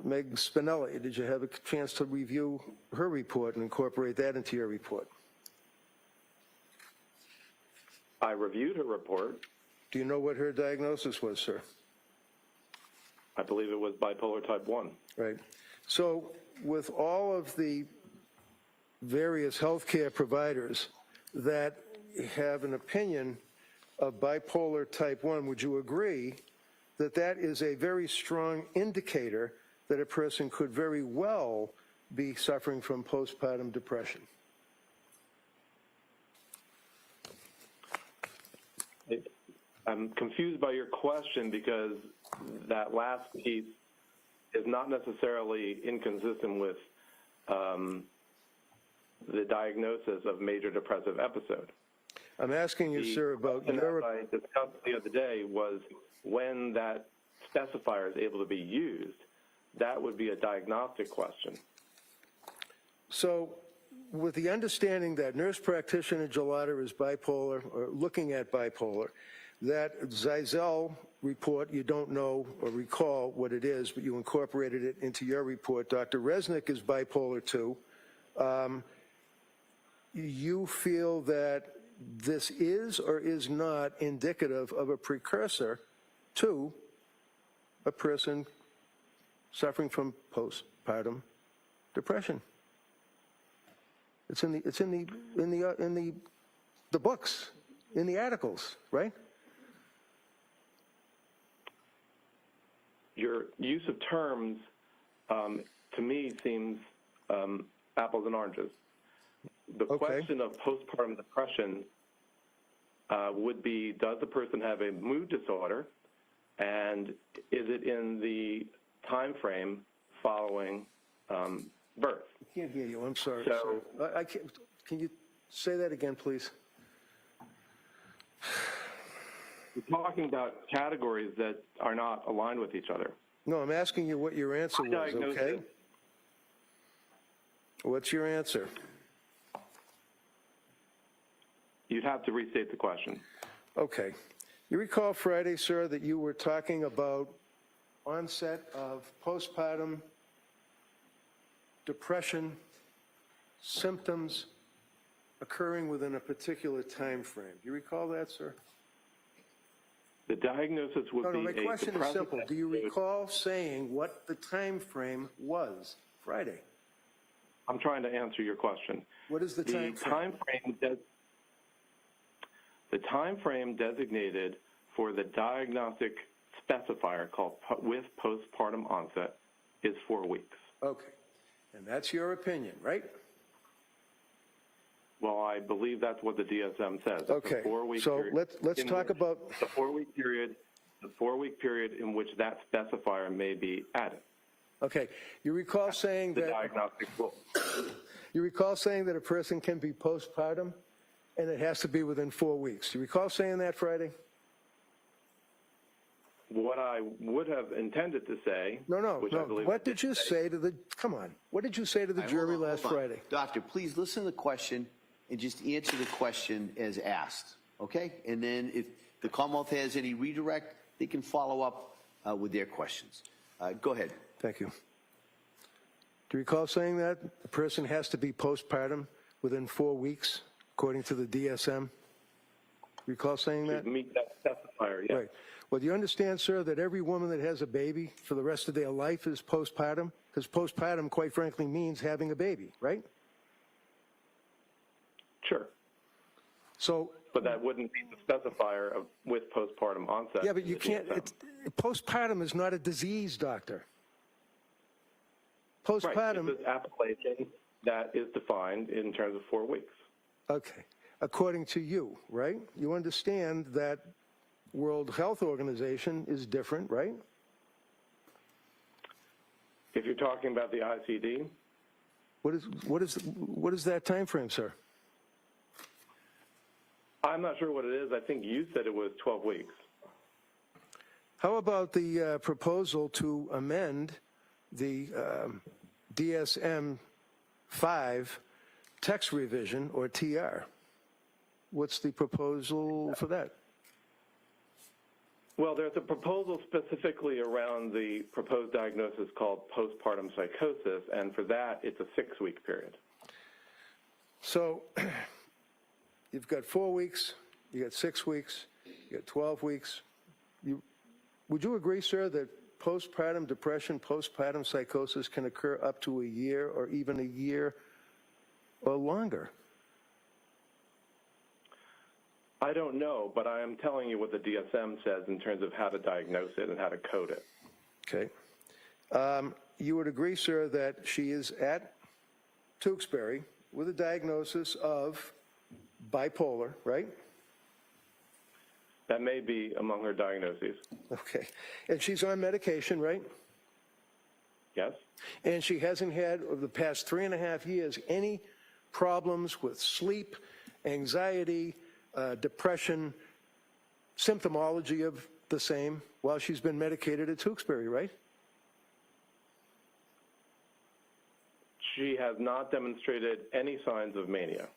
Meg Spinelli? Did you have a chance to review her report and incorporate that into your report? I reviewed her report. Do you know what her diagnosis was, sir? I believe it was bipolar type 1. Right. So with all of the various healthcare providers that have an opinion of bipolar type 1, would you agree that that is a very strong indicator that a person could very well be suffering from postpartum depression? I'm confused by your question because that last piece is not necessarily inconsistent with the diagnosis of major depressive episode. I'm asking you, sir, about The your... question I discussed the other day was when that specifier is able to be used, that would be a diagnostic question. So with the understanding that nurse practitioner Gelada is bipolar, or looking at bipolar, that Zeisel report, you don't know or recall what it is, but you incorporated it into your report. Dr. Resnick is bipolar 2. You feel that this is or is not indicative of a precursor to a person suffering from postpartum depression? It's in the books, in the articles, right? Your use of terms, to me, seems apples and oranges. The question of postpartum depression would be, does the person have a mood disorder, and is it in the time frame following birth? I can't hear you. I'm sorry. So- sir. I can't, can you say that again, please? We're talking about categories that are not aligned with each other. No, I'm asking you what your answer was, Diagnosis. okay? What's your answer? You'd have to restate the question. Okay. You recall Friday, sir, that you were talking about onset of postpartum depression symptoms occurring within a particular time frame. Do you recall that, sir? The diagnosis would No, be my a question is depressive simple. Do you episode. recall saying what the time frame was Friday? I'm trying to answer your question. What is the time frame? The time frame designated for the diagnostic specifier called with postpartum onset is 4 weeks. Okay. And that's your opinion, right? Well, I believe that's what the DSM says. It's a Okay, 4-week so period let's in talk which- about, The 4-week period in which that specifier may be added. okay, you recall saying The that, diagnostic rule. you recall saying that a person can be postpartum and it has to be within 4 weeks. You recall saying that Friday? What I would have intended to say. No, which I believe what did you say to the, come on, what did you say to the jury Hold on, last hold on. Friday? Doctor, please listen to the question and just answer the question as asked, okay? And then if the Commonwealth has any redirect, they can follow up with their questions. Go ahead. Thank you. Do you recall saying that a person has to be postpartum within 4 weeks, according to the DSM? Recall saying that? To meet that specifier, yes. Right. Well, do you understand, sir, that every woman that has a baby for the rest of their life is postpartum? Because postpartum, quite frankly, means having a baby, right? Sure. So, But that wouldn't be the specifier of with postpartum onset. yeah, but you in the can't, DSM. postpartum is not a disease, doctor. Right, Postpartum, it's an appellation that is defined in terms of 4 weeks. okay, according to you, right? You understand that World Health Organization is different, right? If you're talking about the ICD, What is that time frame, sir? I'm not sure what it is. I think you said it was 12 weeks. How about the proposal to amend the DSM-5 text revision, or TR? What's the proposal for that? Well, there's a proposal specifically around the proposed diagnosis called postpartum psychosis, and for that, it's a 6-week period. So you've got 4 weeks, you got 6 weeks, you got 12 weeks. Would you agree, sir, that postpartum depression, postpartum psychosis can occur up to a year or even a year or longer? I don't know, but I am telling you what the DSM says in terms of how to diagnose it and how to code it. Okay. You would agree, sir, that she is at Tewksbury with a diagnosis of bipolar, right? That may be among her diagnoses. Okay. And she's on medication, right? Yes? And she hasn't had, over the past 3.5 years, any problems with sleep, anxiety, depression, symptomology of the same while she's been medicated at Tewksbury, right? She has not demonstrated any signs of mania.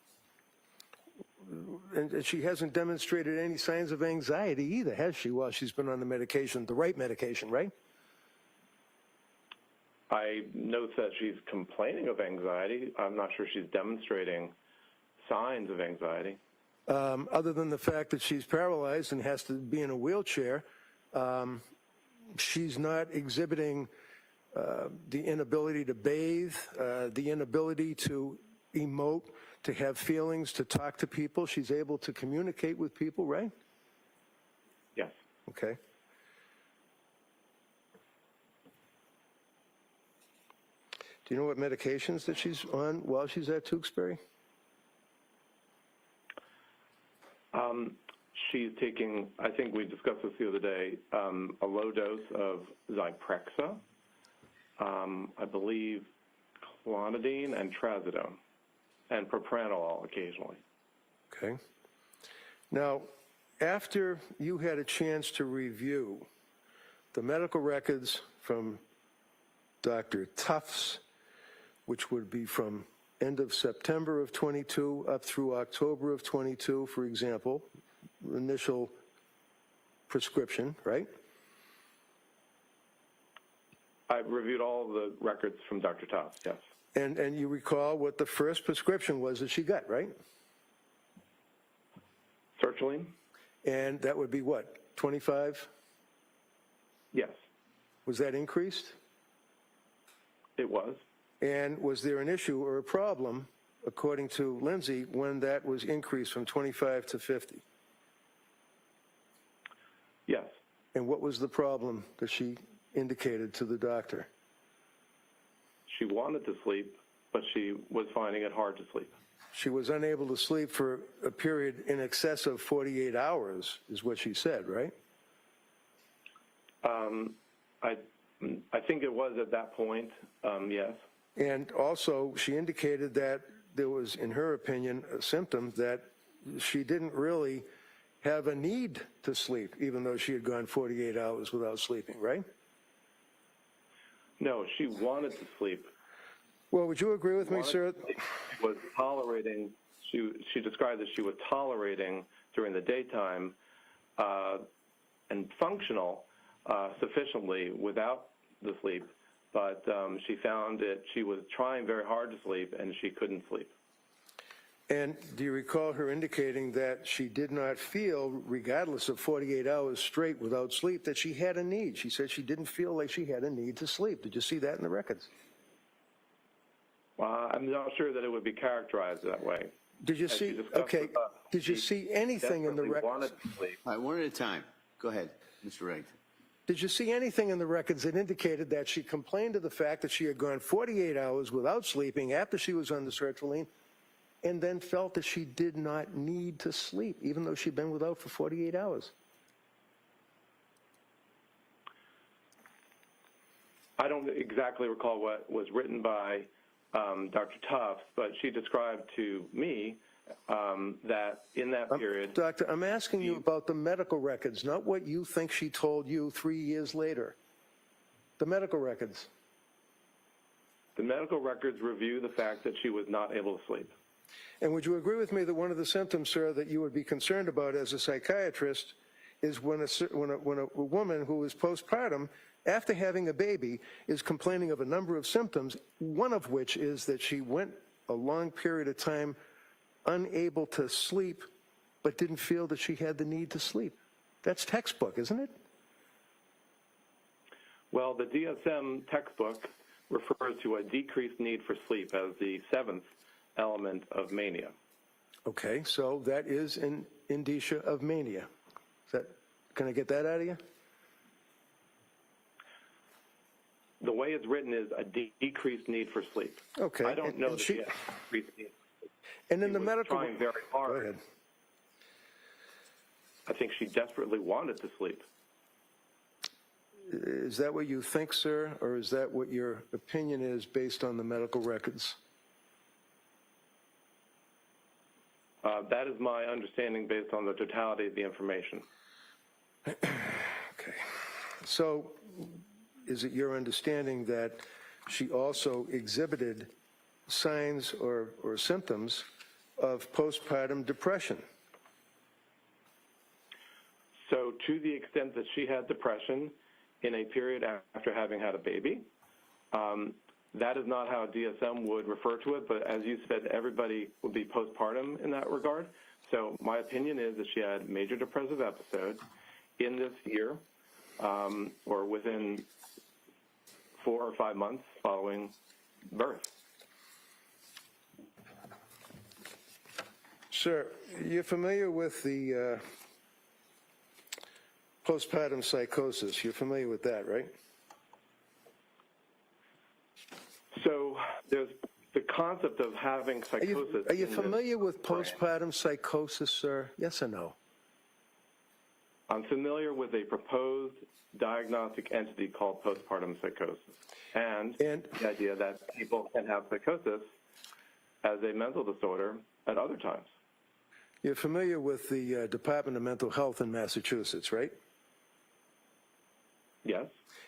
And she hasn't demonstrated any signs of anxiety either, has she, while she's been on the medication, the right medication, right? I note that she's complaining of anxiety. I'm not sure she's demonstrating signs of anxiety. Other than the fact that she's paralyzed and has to be in a wheelchair, she's not exhibiting the inability to bathe, the inability to emote, to have feelings, to talk to people. She's able to communicate with people, right? Yes. Okay. Do you know what medications that she's on while she's at Tewksbury? She's taking, I think we discussed this the other day, a low dose of Zyprexa, I believe clonidine and trazodone, and propranolol occasionally. Okay. Now, after you had a chance to review the medical records from Dr. Tufts, which would be from end of September of 22 up through October of 22, for example, initial prescription, right? I reviewed all the records from Dr. Tufts, yes. And you recall what the first prescription was that she got, right? Sertraline? And that would be what, 25? Yes, Was that increased? it was. And was there an issue or a problem, according to Lindsay, when that was increased from 25 to 50? Yes. And what was the problem that she indicated to the doctor? She wanted to sleep, but she was finding it hard to sleep. she was unable to sleep for a period in excess of 48 hours, is what she said, right? I think it was at that point, yes. And also, she indicated that there was, in her opinion, a symptom that she didn't really have a need to sleep, even though she had gone 48 hours without sleeping, right? No, she wanted to sleep. Well, would you agree with me, sir? She was tolerating, she described that she was tolerating during the daytime and functional sufficiently without the sleep, but she found that she was trying very hard to sleep and she couldn't sleep. And do you recall her indicating that she did not feel, regardless of 48 hours straight without sleep, that she had a need? She said she didn't feel like she had a need to sleep. Did you see that in the records? I'm not sure that it would be characterized that way. Did you see, okay, did you see anything in the records? Wanted to sleep. All right, one at a time. Go ahead, Mr. Reddington. Did you see anything in the records that indicated that she complained of the fact that she had gone 48 hours without sleeping after she was on the sertraline, and then felt that she did not need to sleep, even though she'd been without for 48 hours? I don't exactly recall what was written by Dr. Tufts, but she described to me that in that period... Doctor, I'm asking you about the medical records, not what you think she told you 3 years later. The medical records. The medical records review the fact that she was not able to sleep. And would you agree with me that one of the symptoms, sir, that you would be concerned about as a psychiatrist is when a woman who is postpartum, after having a baby, is complaining of a number of symptoms, one of which is that she went a long period of time unable to sleep, but didn't feel that she had the need to sleep? That's textbook, isn't it? Well, the DSM textbook refers to a decreased need for sleep as the seventh element of mania. Okay, so that is an indicia of mania. Can I get that out of you? The way it's written is a decreased need for sleep. Okay. I don't know that she had decreased need. And in She the was medical... trying very hard. Go ahead. I think she desperately wanted to sleep. Is that what you think, sir, or is that what your opinion is based on the medical records? That is my understanding based on the totality of the information. Okay. So is it your understanding that she also exhibited signs or symptoms of postpartum depression? So to the extent that she had depression in a period after having had a baby, that is not how DSM would refer to it, but as you said, everybody would be postpartum in that regard. So my opinion is that she had major depressive episodes in this year or within 4 or 5 months following birth. Sir, you're familiar with the postpartum psychosis. You're familiar with that, right? So there's the concept of having psychosis. Are you familiar with postpartum psychosis, sir? Yes or no? I'm familiar with a proposed diagnostic entity called postpartum psychosis and the idea that people can have psychosis as a mental disorder at other times. You're familiar with the Department of Mental Health in Massachusetts, right? Yes.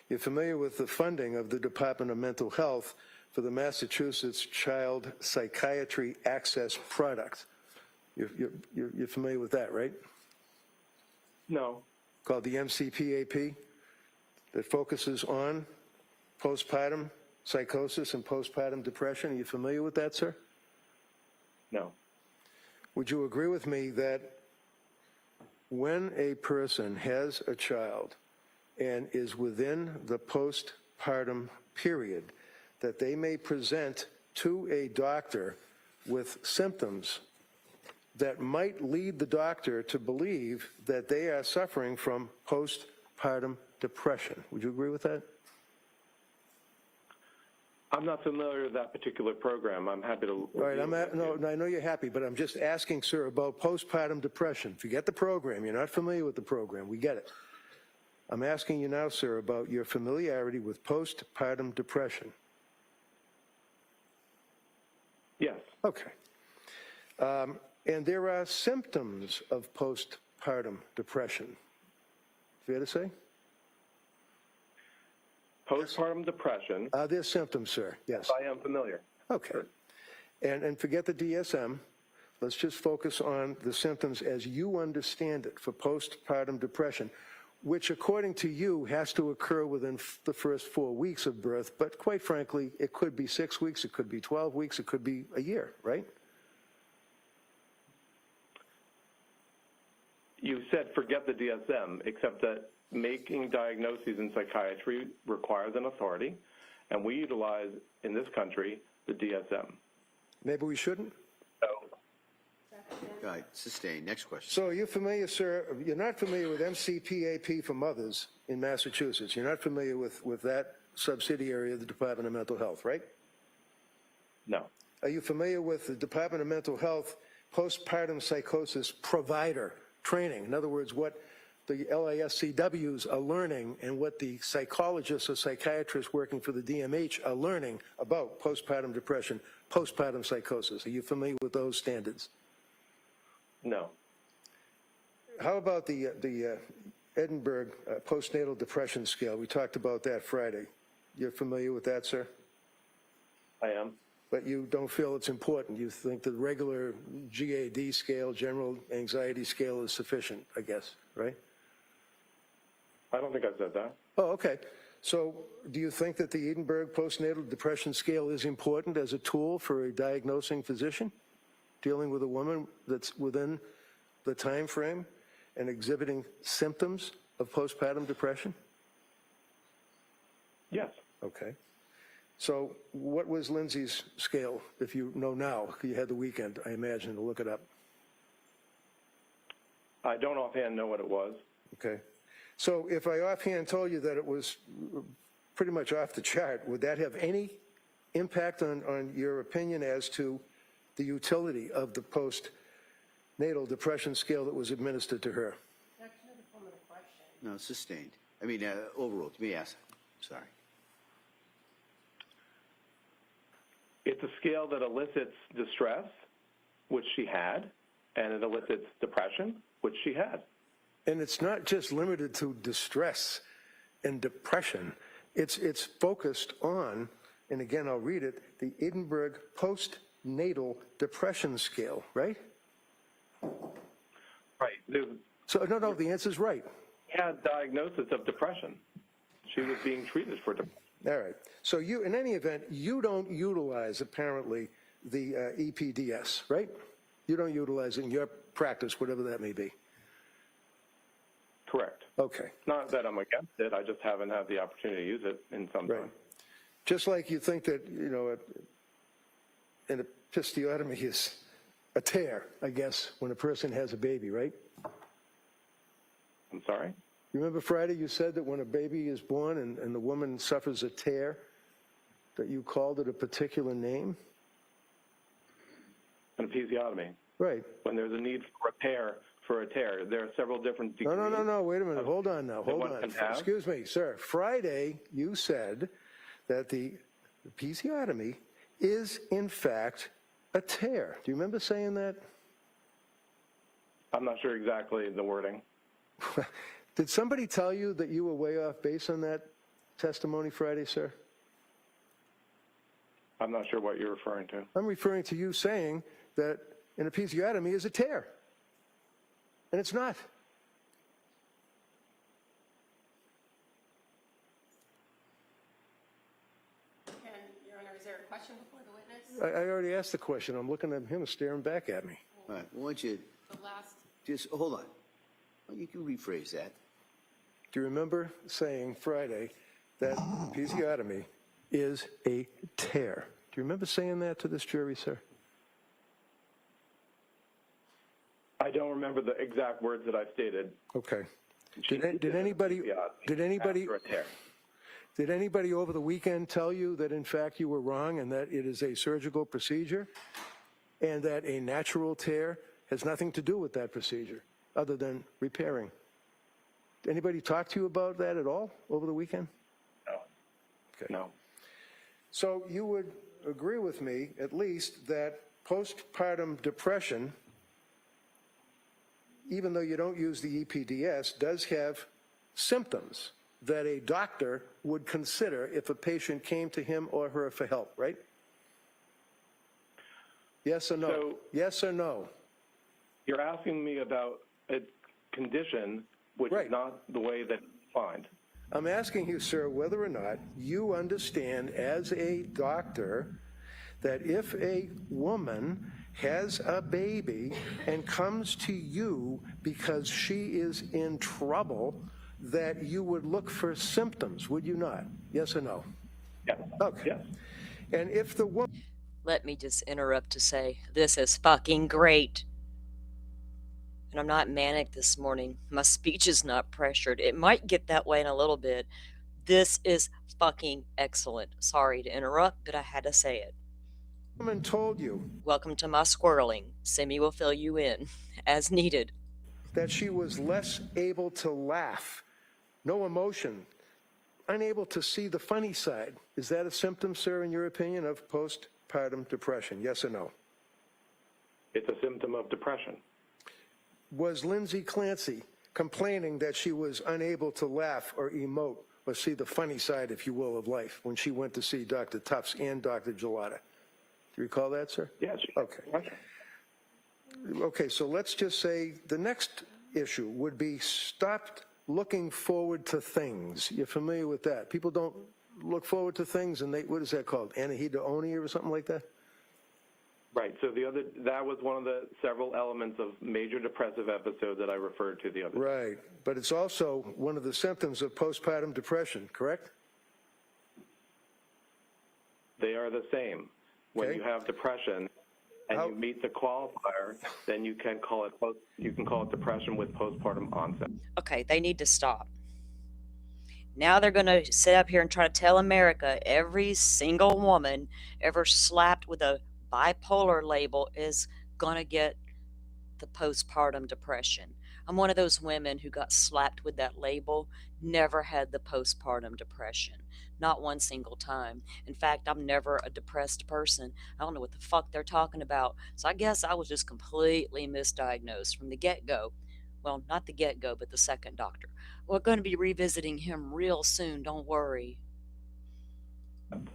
You're familiar with the funding of the Department of Mental Health for the Massachusetts Child Psychiatry Access Product. You're familiar with that, right? No. Called the MCPAP, that focuses on postpartum psychosis and postpartum depression. Are you familiar with that, sir? No. Would you agree with me that when a person has a child and is within the postpartum period, that they may present to a doctor with symptoms that might lead the doctor to believe that they are suffering from postpartum depression? Would you agree with that? I'm not familiar with that particular program. I'm happy to. All right, no, I know you're happy, but I'm just asking, sir, about postpartum depression. Forget the program. You're not familiar with the program. We get it. I'm asking you now, sir, about your familiarity with postpartum depression. Yes. Okay. And there are symptoms of postpartum depression. Fair to say? Postpartum depression. Are there symptoms, sir? Yes. I am familiar. Okay. And forget the DSM. Let's just focus on the symptoms as you understand it for postpartum depression, which, according to you, has to occur within the first 4 weeks of birth. But quite frankly, it could be 6 weeks, it could be 12 weeks, it could be a year, right? You said forget the DSM, except that making diagnoses in psychiatry requires an authority, and we utilize, in this country, the DSM. Maybe we shouldn't? So, All right, sustained. Next question. So are you familiar, sir? You're not familiar with MCPAP for mothers in Massachusetts. You're not familiar with that subsidiary of the Department of Mental Health, right? no. Are you familiar with the Department of Mental Health postpartum psychosis provider training? In other words, what the LASCWs are learning and what the psychologists or psychiatrists working for the DMH are learning about postpartum depression, postpartum psychosis. Are you familiar with those standards? No. How about the Edinburgh postnatal depression scale? We talked about that Friday. You're familiar with that, sir? I am. But you don't feel it's important. You think the regular GAD scale, general anxiety scale, is sufficient, I guess, right? I don't think I said that. Oh, okay. So do you think that the Edinburgh postnatal depression scale is important as a tool for a diagnosing physician dealing with a woman that's within the time frame and exhibiting symptoms of postpartum depression? Yes. Okay. So what was Lindsay's scale, if you know now? You had the weekend, I imagine, to look it up. I don't offhand know what it was. Okay. So if I offhand told you that it was pretty much off the chart, would that have any impact on your opinion as to the utility of the postnatal depression scale that was administered to her? Actually, the form of the question. No, sustained. I mean, overall, to me, yes. Sorry. It's a scale that elicits distress, which she had, and it elicits depression, which she had. And it's not just limited to distress and depression. It's focused on, and again, I'll read it, the Edinburgh postnatal depression scale, right? Right. So, no, the answer's right. She had diagnosis of depression. She was being treated for depression. All right. So you, in any event, you don't utilize, apparently, the EPDS, right? You don't utilize it in your practice, whatever that may be. Correct. Okay. Not that I'm against it. I just haven't had the opportunity to use it in some Right. time. Just like you think that, you know, an episiotomy is a tear, I guess, when a person has a baby, right? I'm sorry? You remember Friday you said that when a baby is born and the woman suffers a tear, that you called it a particular name? An episiotomy. Right. When there's a need for a tear, there are several different degrees. No, wait a minute. Hold on now. Hold one on. can have. Excuse me, sir. Friday you said that the episiotomy is, in fact, a tear. Do you remember saying that? I'm not sure exactly the wording. Did somebody tell you that you were way off base on that testimony Friday, sir? I'm not sure what you're referring to. I'm referring to you saying that an episiotomy is a tear. And it's not. And, Your Honor, is there a question before the witness? I already asked the question. I'm looking at him staring back at me. All right, why don't you The last, just, hold on. Well, you can rephrase that. Do you remember saying Friday that episiotomy is a tear? Do you remember saying that to this jury, sir? I don't remember the exact words that I stated. Okay. She Did anybody episiotomy did anybody after a tear. Did anybody over the weekend tell you that in fact you were wrong and that it is a surgical procedure and that a natural tear has nothing to do with that procedure other than repairing? Did anybody talk to you about that at all over the weekend? No. Okay. No. So you would agree with me, at least, that postpartum depression, even though you don't use the EPDS, does have symptoms that a doctor would consider if a patient came to him or her for help, right? Yes or no? So- Yes or no? You're asking me about a condition which Right. is not the way that it's defined. I'm asking you, sir, whether or not you understand as a doctor that if a woman has a baby and comes to you because she is in trouble, that you would look for symptoms, would you not? Yes or no? Yes. Okay. Yes. And if the woman, Let me just interrupt to say, this is fucking great. And I'm not manic this morning. My speech is not pressured. It might get that way in a little bit. This is fucking excellent. Sorry to interrupt, but I had to say it. told you Welcome to my squirreling. Simi will fill you in as needed. that she was less able to laugh, no emotion, unable to see the funny side, is that a symptom, sir, in your opinion, of postpartum depression? Yes or no? It's a symptom of depression. Was Lindsay Clancy complaining that she was unable to laugh or emote or see the funny side, if you will, of life when she went to see Dr. Tufts and Dr. Gelada? Do you recall that, sir? Yes. Okay. Okay, so let's just say the next issue would be stopped looking forward to things. You're familiar with that? People don't look forward to things, and they, what is that called? Anhedonia or something like that? Right. So that was one of the several elements of major depressive episode that I referred to the other day. Right, but it's also one of the symptoms of postpartum depression, correct? They are the same. When Okay. you have depression and How- you meet the qualifier, then you can call it depression with postpartum onset. Okay, they need to stop. Now they're going to sit up here and try to tell America every single woman ever slapped with a bipolar label is going to get the postpartum depression. I'm one of those women who got slapped with that label, never had the postpartum depression. Not one single time. In fact, I'm never a depressed person. I don't know what the fuck they're talking about. So I guess I was just completely misdiagnosed from the get-go. Well, not the get-go, but the second doctor. We're going to be revisiting him real soon, don't worry.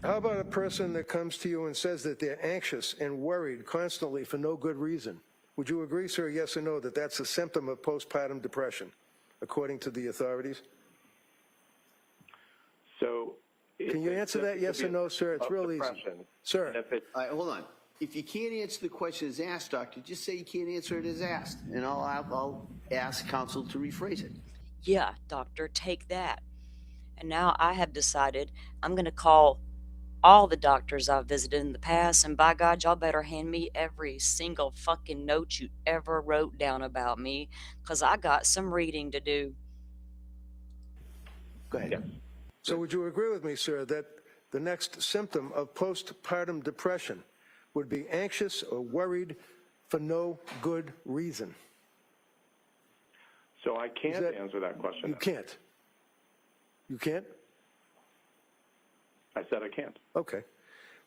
How about a person that comes to you and says that they're anxious and worried constantly for no good reason? Would you agree, sir, yes or no, that that's a symptom of postpartum depression, according to the authorities? So, Can you answer that, yes or no, sir? It's real easy. Sir, If it, All right, hold on. If you can't answer the question as asked, doctor, just say you can't answer it as asked, and I'll ask counsel to rephrase it. Yeah, doctor, take that. And now I have decided I'm going to call all the doctors I've visited in the past, and by God, y'all better hand me every single fucking note you ever wrote down about me, because I got some reading to do. Go ahead. yes. so would you agree with me, sir, that the next symptom of postpartum depression would be anxious or worried for no good reason? So I can't that- answer that question. You can't. You can't? I said I can't. Okay.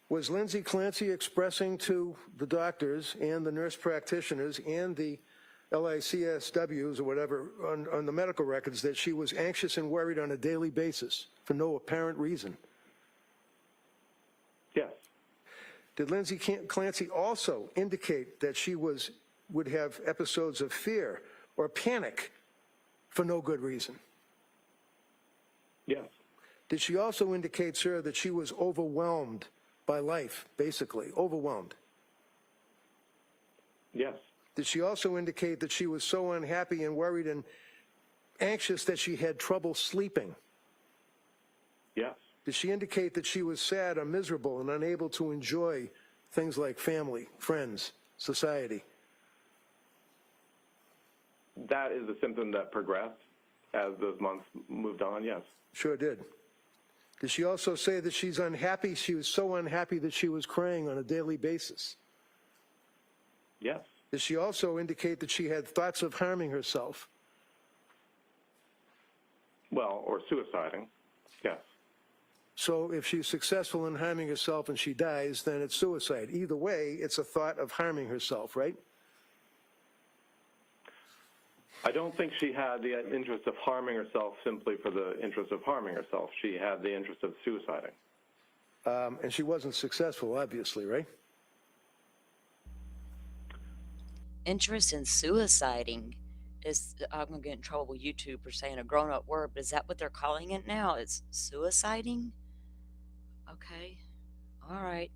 Was Lindsay Clancy expressing to the doctors and the nurse practitioners and the LICSWs or whatever on the medical records that she was anxious and worried on a daily basis for no apparent reason? Yes. Did Lindsay Clancy also indicate that she would have episodes of fear or panic for no good reason? Yes. Did she also indicate, sir, that she was overwhelmed by life, basically, overwhelmed? Yes. Did she also indicate that she was so unhappy and worried and anxious that she had trouble sleeping? Yes. Did she indicate that she was sad or miserable and unable to enjoy things like family, friends, society? That is a symptom that progressed as those months moved on, yes. Sure did. Does she also say that she's unhappy? She was so unhappy that she was crying on a daily basis. Yes. Does she also indicate that she had thoughts of harming herself? Well, or suiciding. Yes. So if she's successful in harming herself and she dies, then it's suicide. Either way, it's a thought of harming herself, right? I don't think she had the interest of harming herself simply for the interest of harming herself. She had the interest of suiciding. And she wasn't successful, obviously, right? Interest in suiciding is, I'm going to get in trouble with YouTube for saying a grown up word, but is that what they're calling it now? It's suiciding? Okay. All right.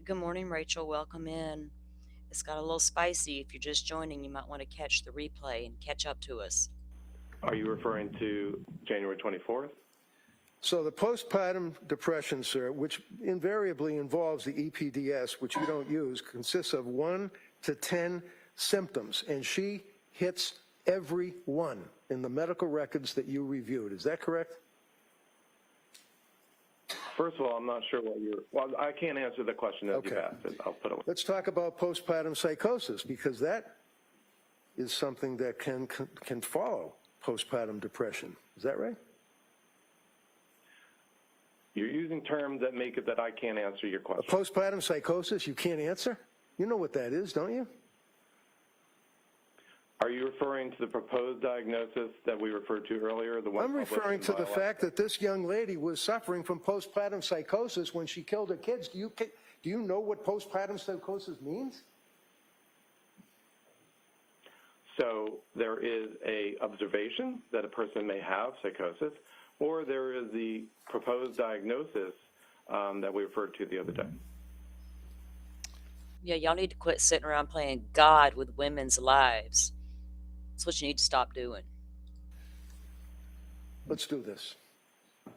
Good morning, Rachel. Welcome in. It's got a little spicy. If you're just joining, you might want to catch the replay and catch up to us. Are you referring to January 24th? So the postpartum depression, sir, which invariably involves the EPDS, which you don't use, consists of 1 to 10 symptoms, and she hits every one in the medical records that you reviewed. Is that correct? First of all, I'm not sure what well, I can't answer the question as you've asked it. I'll put it. Let's talk about postpartum psychosis, because that is something that can follow postpartum depression. Is that right? You're using terms that make it that I can't answer your A question. postpartum psychosis you can't answer? You know what that is, don't you? Are you referring to the proposed diagnosis that we referred to earlier? The one I'm referring to the fact that this young lady was suffering from postpartum psychosis when she killed her kids. Do you know what postpartum psychosis means? So there is a observation that a person may have psychosis, or there is the proposed diagnosis that we referred to the other day. Yeah, y'all need to quit sitting around playing God with women's lives. That's what you need to stop doing. Let's do this.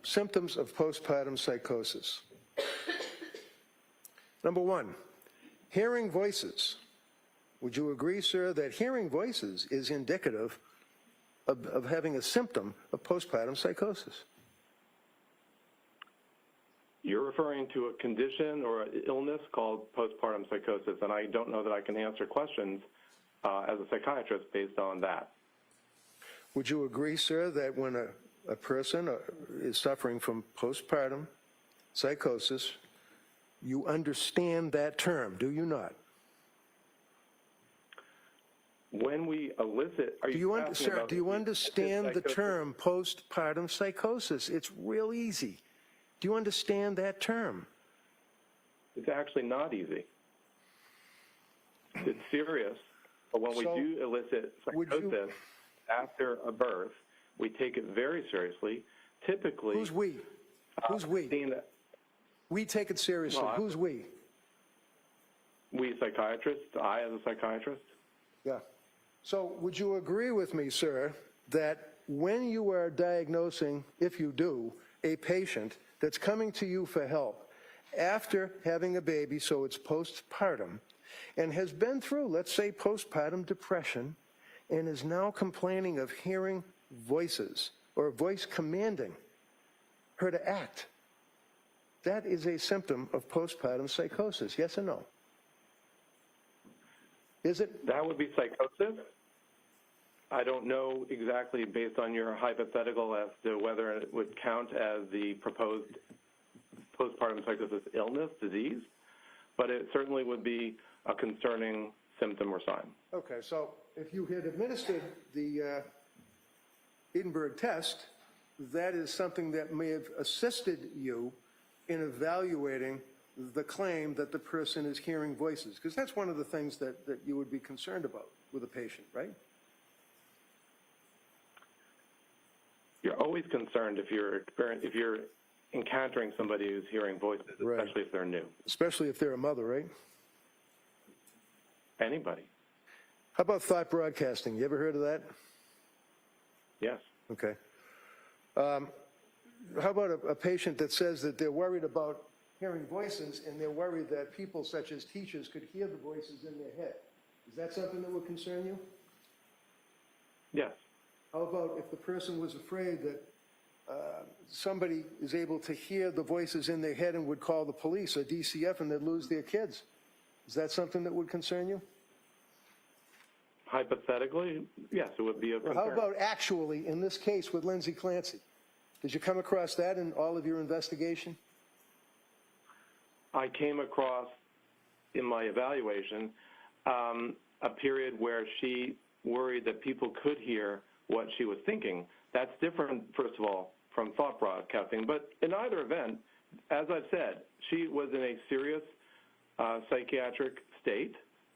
Symptoms of postpartum psychosis. Number 1, hearing voices. Would you agree, sir, that hearing voices is indicative of having a symptom of postpartum psychosis? You're referring to a condition or an illness called postpartum psychosis, and I don't know that I can answer questions as a psychiatrist based on that. Would you agree, sir, that when a person is suffering from postpartum psychosis, you understand that term, do you not? When we elicit, Do you understand the term postpartum psychosis? It's real easy. Do you understand that term? It's actually not easy. It's serious, but when we do elicit psychosis after a birth, we take it very seriously. Typically, Who's we? Who's we? We take it seriously. Well, Who's we? We psychiatrists, I as a psychiatrist. Yeah. So would you agree with me, sir, that when you are diagnosing, if you do, a patient that's coming to you for help after having a baby, so it's postpartum, and has been through, let's say, postpartum depression, and is now complaining of hearing voices or a voice commanding her to act, that is a symptom of postpartum psychosis, yes or no? Is it? That would be psychosis. I don't know exactly, based on your hypothetical, as to whether it would count as the proposed postpartum psychosis illness, disease, but it certainly would be a concerning symptom or sign. Okay, so if you had administered the Edinburgh test, that is something that may have assisted you in evaluating the claim that the person is hearing voices, because that's one of the things that you would be concerned about with a patient, right? You're always concerned if you're encountering somebody who's hearing voices, Right. especially if they're new. Especially if they're a mother, right? Anybody. How about thought broadcasting? You ever heard of that? Yes. Okay. How about a patient that says that they're worried about hearing voices, and they're worried that people such as teachers could hear the voices in their head? Is that something that would concern you? Yes. How about if the person was afraid that somebody is able to hear the voices in their head and would call the police or DCF and they'd lose their kids. Is that something that would concern you? Hypothetically, yes, it would be a Or concern. how about actually in this case with Lindsay Clancy? Did you come across that in all of your investigation? I came across, in my evaluation, a period where she worried that people could hear what she was thinking. That's different, first of all, from thought broadcasting. But in either event, as I've said, she was in a serious psychiatric state,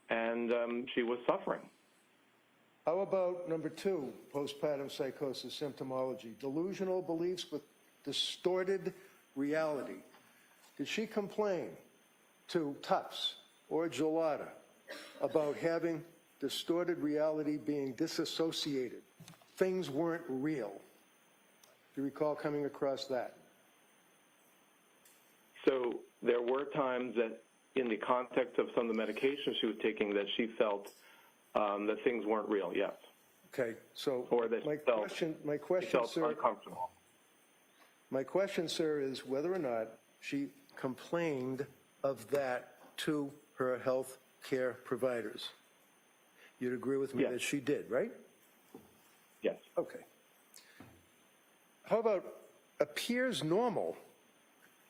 and she was suffering. How about number 2, postpartum psychosis symptomology, delusional beliefs with distorted reality? Did she complain to Tufts or Gelada about having distorted reality, being disassociated? Things weren't real. Do you recall coming across that? So there were times that in the context of some of the medications she was taking that she felt that things weren't real, yes. Okay, so Or that my she felt, question, sir, uncomfortable. my question, sir, is whether or not she complained of that to her health care providers. You'd agree with me Yes. that she did, right? Yes. Okay. How about appears normal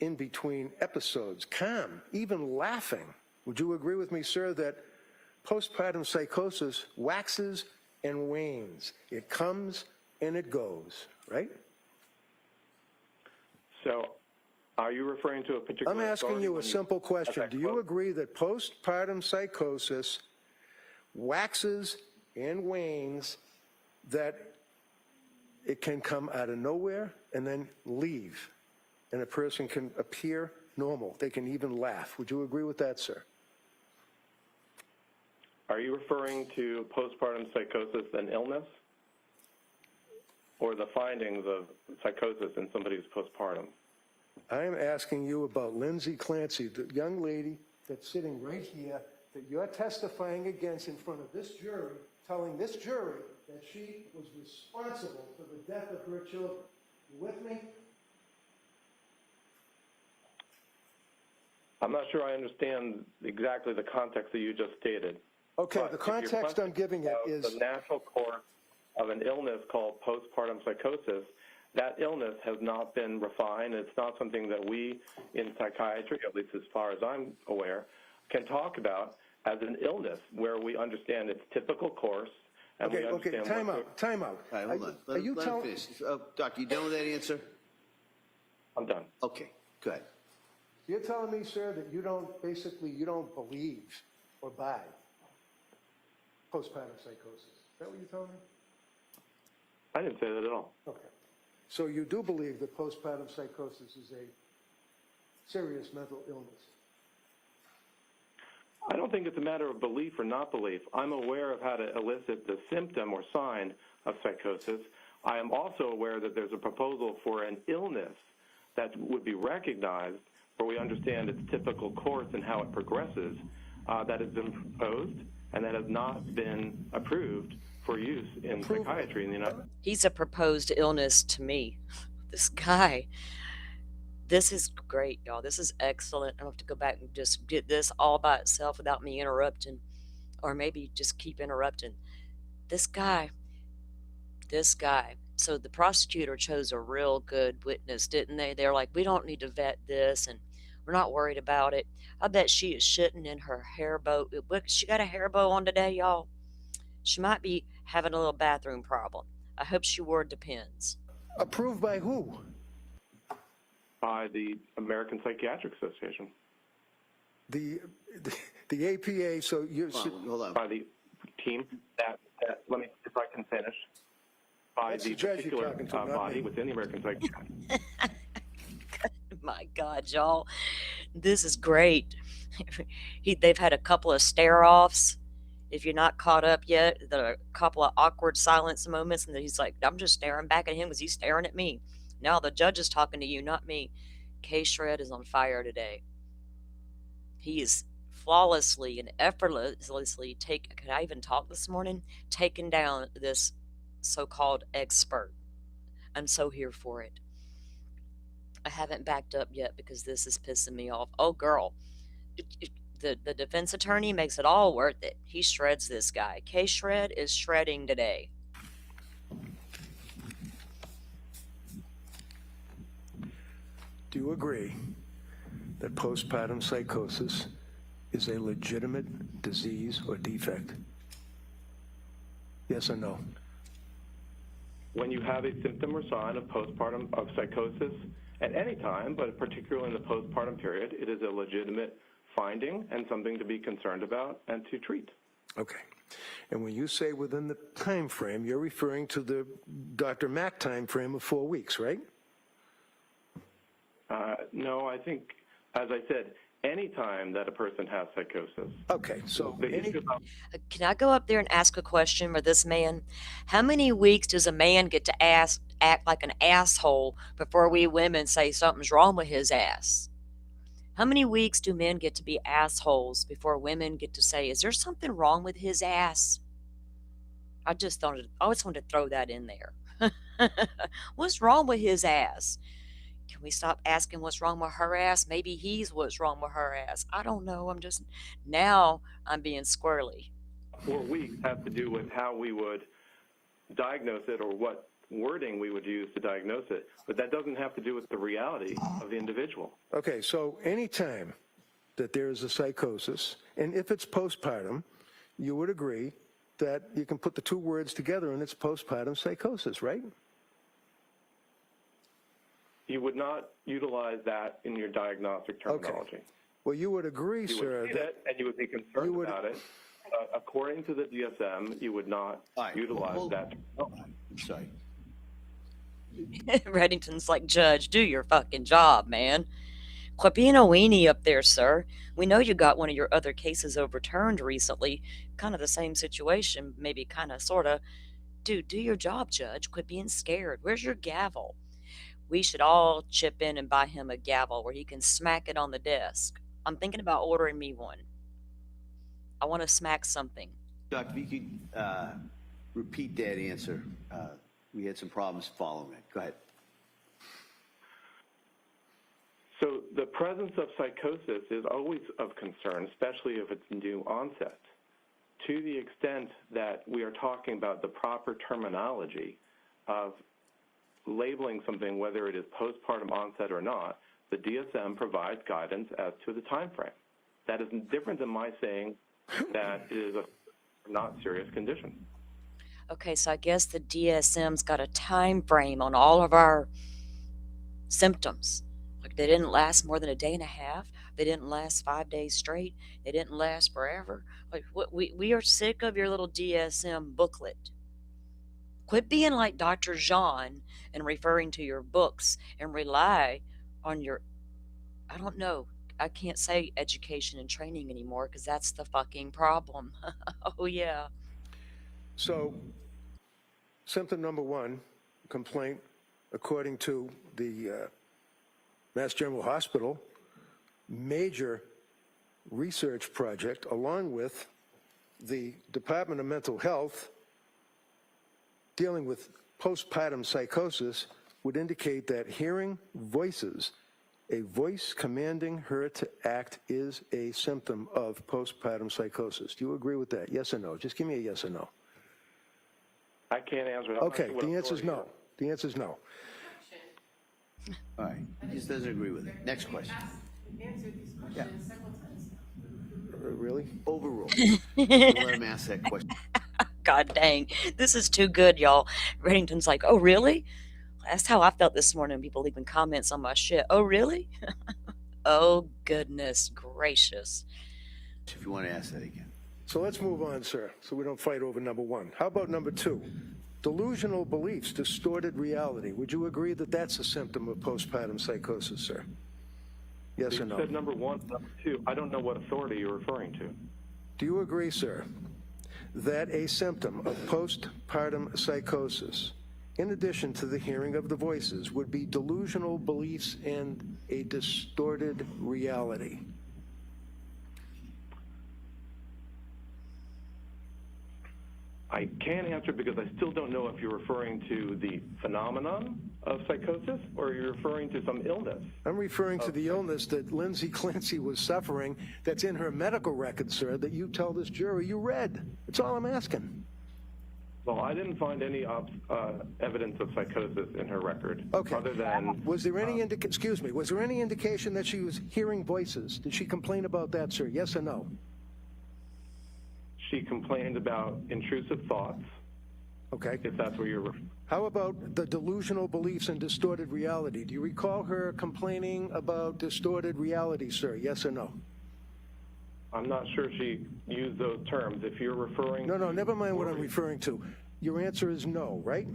in between episodes, calm, even laughing? Would you agree with me, sir, that postpartum psychosis waxes and wanes? It comes and it goes, right? So are you referring to a particular I'm asking authority you a when simple question. Okay, Do you well- agree that postpartum psychosis waxes and wanes, that it can come out of nowhere and then leave, and a person can appear normal? They can even laugh. Would you agree with that, sir? Are you referring to postpartum psychosis and illness, or the findings of psychosis in somebody who's postpartum? I am asking you about Lindsay Clancy, the young lady that's sitting right here that you're testifying against in front of this jury, telling this jury that she was responsible for the death of her children. You with me? I'm not sure I understand exactly the context that you just stated. Okay, But the if your context I'm question giving it about is, the natural course of an illness called postpartum psychosis. That illness has not been refined. It's not something that we in psychiatry, at least as far as I'm aware, can talk about as an illness where we understand its typical course and we okay, understand time what out, time out. All right, hold on. Are you Let him telling, finish. Doctor, you done with that answer? I'm done. Okay, go ahead. you're telling me, sir, that you don't, basically, you don't believe or buy postpartum psychosis? Is that what you're telling me? I didn't say that at all. Okay. So you do believe that postpartum psychosis is a serious mental illness? I don't think it's a matter of belief or not belief. I'm aware of how to elicit the symptom or sign of psychosis. I am also aware that there's a proposal for an illness that would be recognized where we understand its typical course and how it progresses that has been proposed and that has not been approved for use in psychiatry in the United States. He's a proposed illness to me. This guy. This is great, y'all. This is excellent. I have to go back and just get this all by itself without me interrupting, or maybe just keep interrupting. This guy. So the prosecutor chose a real good witness, didn't they? They're like, we don't need to vet this, and we're not worried about it. I bet she is shitting in her hair bow. She got a hair bow on today, y'all. She might be having a little bathroom problem. I hope she wore Depends. Approved by who? By the American Psychiatric Association, The APA, so you, Hold on. by the team that let me, if I can finish, by That's the the judge you're particular talking to, not body me. within the American Psychiatric. My God, y'all. This is great. They've had a couple of stare-offs. If you're not caught up yet, a couple of awkward silence moments, and then he's like, I'm just staring back at him because he's staring at me. Now the judge is talking to you, not me. K-Shred is on fire today. He is flawlessly and effortlessly can I even talk this morning? Taking down this so-called expert. I'm so here for it. I haven't backed up yet because this is pissing me off. Oh, girl. The defense attorney makes it all worth it. He shreds this guy. K Shred is shredding today. Do you agree that postpartum psychosis is a legitimate disease or defect? Yes or no? When you have a symptom or sign of postpartum of psychosis at any time, but particularly in the postpartum period, it is a legitimate finding and something to be concerned about and to treat. Okay. And when you say within the time frame, you're referring to the Dr. Mack time frame of 4 weeks, right? No, I think, as I said, any time that a person has psychosis. Okay, so The issue about Can I go up there and ask a question for this man? How many weeks does a man get to act like an asshole before we women say something's wrong with his ass? How many weeks do men get to be assholes before women get to say, is there something wrong with his ass? I always wanted to throw that in there. What's wrong with his ass? Can we stop asking what's wrong with her ass? Maybe he's what's wrong with her ass. I don't know. Now I'm being squirrely. 4 weeks have to do with how we would diagnose it or what wording we would use to diagnose it, but that doesn't have to do with the reality of the individual. Okay, so any time that there is a psychosis, and if it's postpartum, you would agree that you can put the two words together and it's postpartum psychosis, right? You would not utilize that in your diagnostic terminology. Well, you would agree, You sir, would see that it and you would be concerned would- about it. According to the DSM, you would not All right, utilize hold- that. I'm sorry. Reddington's like, Judge, do your fucking job, man. Quit being a weenie up there, sir. We know you got one of your other cases overturned recently. Kind of the same situation, maybe kind of, sort of. Dude, do your job, Judge. Quit being scared. Where's your gavel? We should all chip in and buy him a gavel where he can smack it on the desk. I'm thinking about ordering me one. I want to smack something. Doctor, if you could repeat that answer. We had some problems following it. Go ahead. So the presence of psychosis is always of concern, especially if it's new onset. To the extent that we are talking about the proper terminology of labeling something, whether it is postpartum onset or not, the DSM provides guidance as to the time frame. That is different than my saying that it is a not serious condition. Okay, so I guess the DSM's got a time frame on all of our symptoms. Like they didn't last more than a day and a half. They didn't last 5 days straight. They didn't last forever. Like we are sick of your little DSM booklet. Quit being like Dr. Jean and referring to your books and rely on your, I don't know, I can't say education and training anymore because that's the fucking problem. Oh, yeah. So, symptom number one, complaint, according to the Mass General Hospital, major research project, along with the Department of Mental Health, dealing with postpartum psychosis, would indicate that hearing voices, a voice commanding her to act, is a symptom of postpartum psychosis. Do you agree with that? Yes or no? Just give me a yes or no. I can't answer that. Okay, the answer is no. The answer is no. All right. He just doesn't agree with it. Next question. You answered these questions several times now. Really? Overruled. We'll let him ask that question. God dang, this is too good, y'all. Reddington's like, oh, really? That's how I felt this morning. People leaving comments on my shit. Oh, really? Oh, goodness gracious. If you want to ask that again. So let's move on, sir, so we don't fight over number one. How about number two? Delusional beliefs, distorted reality. Would you agree that that's a symptom of postpartum psychosis, sir? Yes or You no? said number one, number two. I don't know what authority you're referring to. Do you agree, sir, that a symptom of postpartum psychosis, in addition to the hearing of the voices, would be delusional beliefs and a distorted reality? I can't answer because I still don't know if you're referring to the phenomenon of psychosis or you're referring to some illness. I'm referring to the illness that Lindsay Clancy was suffering that's in her medical record, sir, that you tell this jury you read. That's all I'm asking. Well, I didn't find any evidence of psychosis in her record. Okay. Other than Was there any was there any indication that she was hearing voices? Did she complain about that, sir? Yes or no? she complained about intrusive thoughts, Okay. if that's where you're referring. How about the delusional beliefs and distorted reality? Do you recall her complaining about distorted reality, sir? Yes or no? I'm not sure she used those terms. If you're referring No, to... never mind what I'm referring to. Your answer is no, right?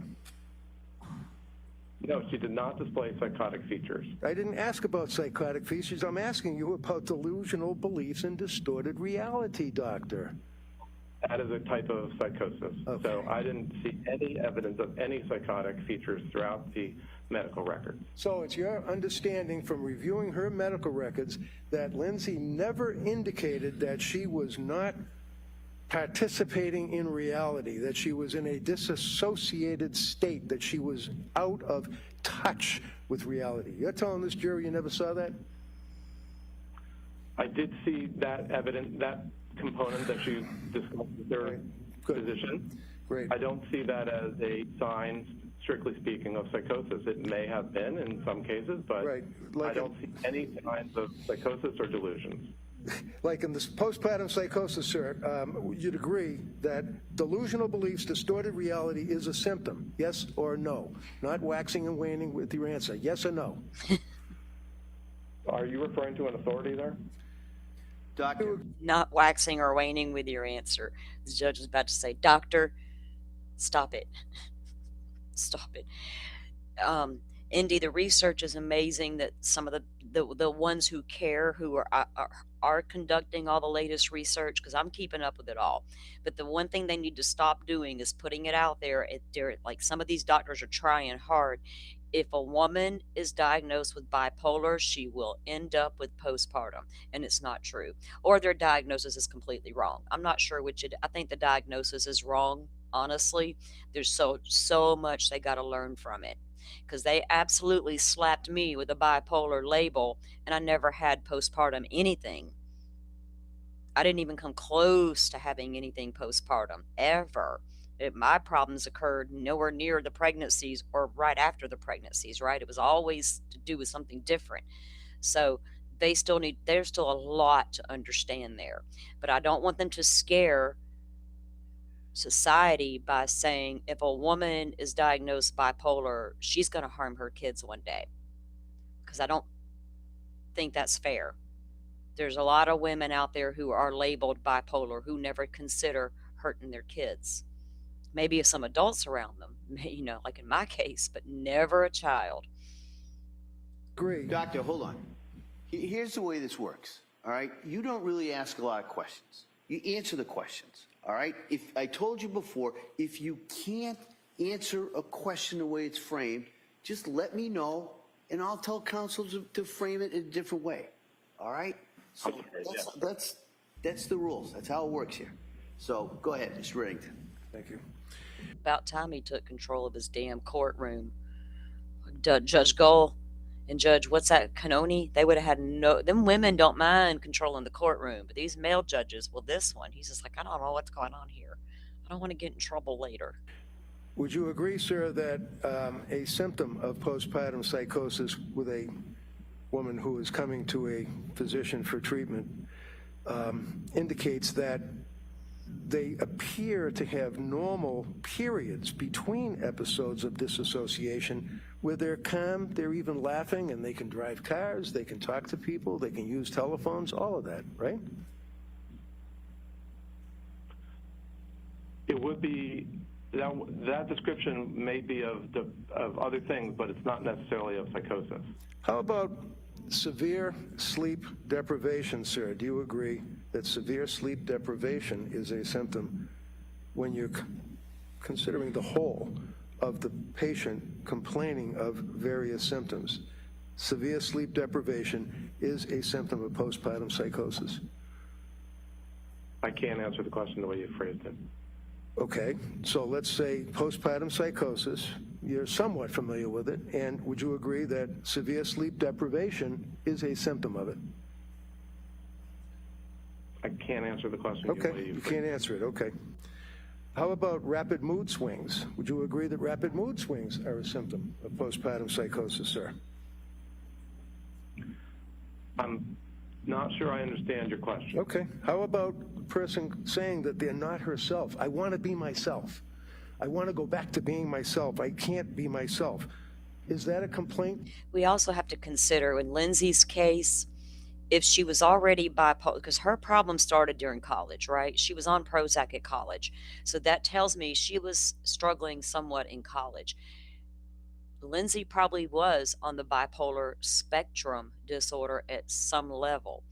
No, she did not display psychotic features. I didn't ask about psychotic features. I'm asking you about delusional beliefs and distorted reality, doctor. That is a type of psychosis. Okay. So I didn't see any evidence of any psychotic features throughout the medical records. So it's your understanding from reviewing her medical records that Lindsay never indicated that she was not participating in reality, that she was in a disassociated state, that she was out of touch with reality. You're telling this jury you never saw that? I did see that evidence, that component that you discussed with their physician. Great. I don't see that as a sign, strictly speaking, of psychosis. It may have been in some cases, but Right. Like I don't see any signs of psychosis or delusions. Like in this postpartum psychosis, sir, you'd agree that delusional beliefs, distorted reality is a symptom, yes or no? Not waxing and waning with your answer, yes or no? Are you referring to an authority there? Doctor, Not waxing or waning with your answer. The judge is about to say, Doctor, stop it. Stop it. Indy, the research is amazing that some of the ones who care, who are conducting all the latest research, because I'm keeping up with it all. But the one thing they need to stop doing is putting it out there. Like some of these doctors are trying hard. If a woman is diagnosed with bipolar, she will end up with postpartum, and it's not true. Or their diagnosis is completely wrong. I'm not sure which I think the diagnosis is wrong, honestly. There's so much they got to learn from it, because they absolutely slapped me with a bipolar label, and I never had postpartum anything. I didn't even come close to having anything postpartum, ever. My problems occurred nowhere near the pregnancies or right after the pregnancies, right? It was always to do with something different. So there's still a lot to understand there. But I don't want them to scare society by saying if a woman is diagnosed bipolar, she's going to harm her kids one day. Because I don't think that's fair. There's a lot of women out there who are labeled bipolar who never consider hurting their kids. Maybe some adults around them, like in my case, but never a child. Agree. Doctor, hold on. Here's the way this works, all right? You don't really ask a lot of questions. You answer the questions, all right? If I told you before, if you can't answer a question the way it's framed, just let me know, and I'll tell counsel to frame it in a different way, all right? So that's the rules. That's how it works here. So go ahead, Mr. Reddington. Thank you. About time he took control of his damn courtroom. Judge Gull and Judge, what's that, Canoni? They would have had them women don't mind controlling the courtroom, but these male judges, well, this one, he's just like, I don't know what's going on here. I don't want to get in trouble later. Would you agree, sir, that a symptom of postpartum psychosis with a woman who is coming to a physician for treatment indicates that they appear to have normal periods between episodes of disassociation where they're calm, they're even laughing, and they can drive cars, they can talk to people, they can use telephones, all of that, right? It would be, that description may be of other things, but it's not necessarily of psychosis. How about severe sleep deprivation, sir? Do you agree that severe sleep deprivation is a symptom when you're considering the whole of the patient complaining of various symptoms? Severe sleep deprivation is a symptom of postpartum psychosis. I can't answer the question the way you phrased it. Okay, so let's say postpartum psychosis, you're somewhat familiar with it, and would you agree that severe sleep deprivation is a symptom of it? I can't answer the question. Okay, you can't answer it, okay. How about rapid mood swings? Would you agree that rapid mood swings are a symptom of postpartum psychosis, sir? I'm not sure I understand your question. Okay, how about a person saying that they're not herself? I want to be myself. I want to go back to being myself. I can't be myself. Is that a complaint? We also have to consider in Lindsay's case, if she was already bipolar, because her problem started during college, right? She was on Prozac at college. So that tells me she was struggling somewhat in college. Lindsay probably was on the bipolar spectrum disorder at some level.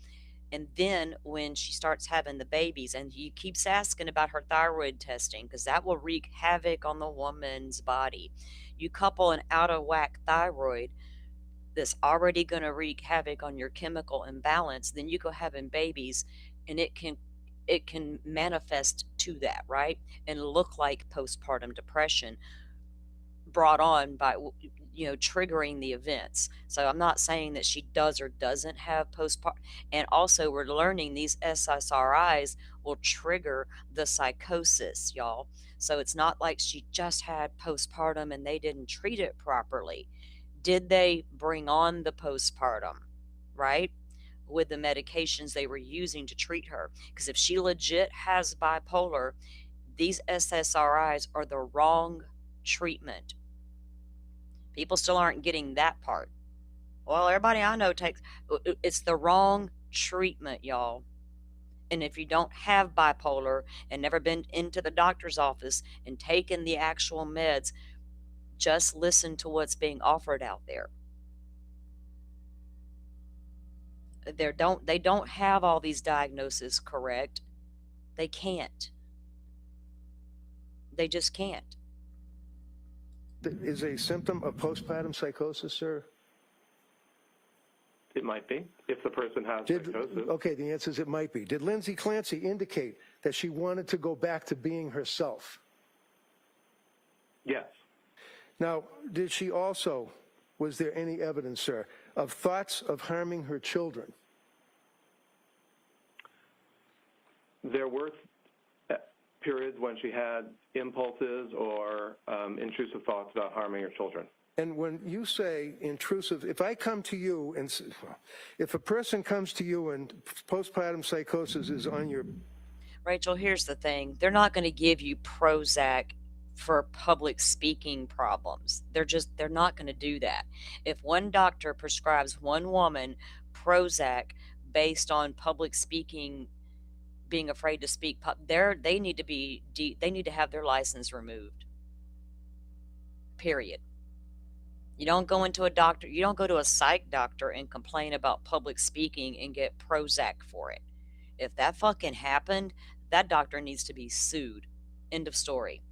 And then when she starts having the babies, and he keeps asking about her thyroid testing, because that will wreak havoc on the woman's body. You couple an out of whack thyroid that's already going to wreak havoc on your chemical imbalance, then you go having babies, and it can manifest to that, right? And look like postpartum depression brought on by triggering the events. So I'm not saying that she does or doesn't have postpartum. And also we're learning these SSRIs will trigger the psychosis, y'all. So it's not like she just had postpartum and they didn't treat it properly. Did they bring on the postpartum, right? With the medications they were using to treat her? Because if she legit has bipolar, these SSRIs are the wrong treatment. People still aren't getting that part. Well, everybody I know it's the wrong treatment, y'all. And if you don't have bipolar and never been into the doctor's office and taken the actual meds, just listen to what's being offered out there. They don't have all these diagnoses correct. They can't. They just can't. Is a symptom of postpartum psychosis, sir? It might be, if the person has psychosis. Okay, the answer is it might be. Did Lindsay Clancy indicate that she wanted to go back to being herself? Yes. Now, did she also, was there any evidence, sir, of thoughts of harming her children? There were periods when she had impulses or intrusive thoughts about harming her children. And when you say intrusive, if I come to you and if a person comes to you and postpartum psychosis is on your... Rachel, here's the thing. They're not going to give you Prozac for public speaking problems. They're not going to do that. If one doctor prescribes one woman Prozac based on public speaking, being afraid to speak, they need to have their license removed. Period. You don't go into a doctor, you don't go to a psych doctor and complain about public speaking and get Prozac for it. If that fucking happened, that doctor needs to be sued. End of story.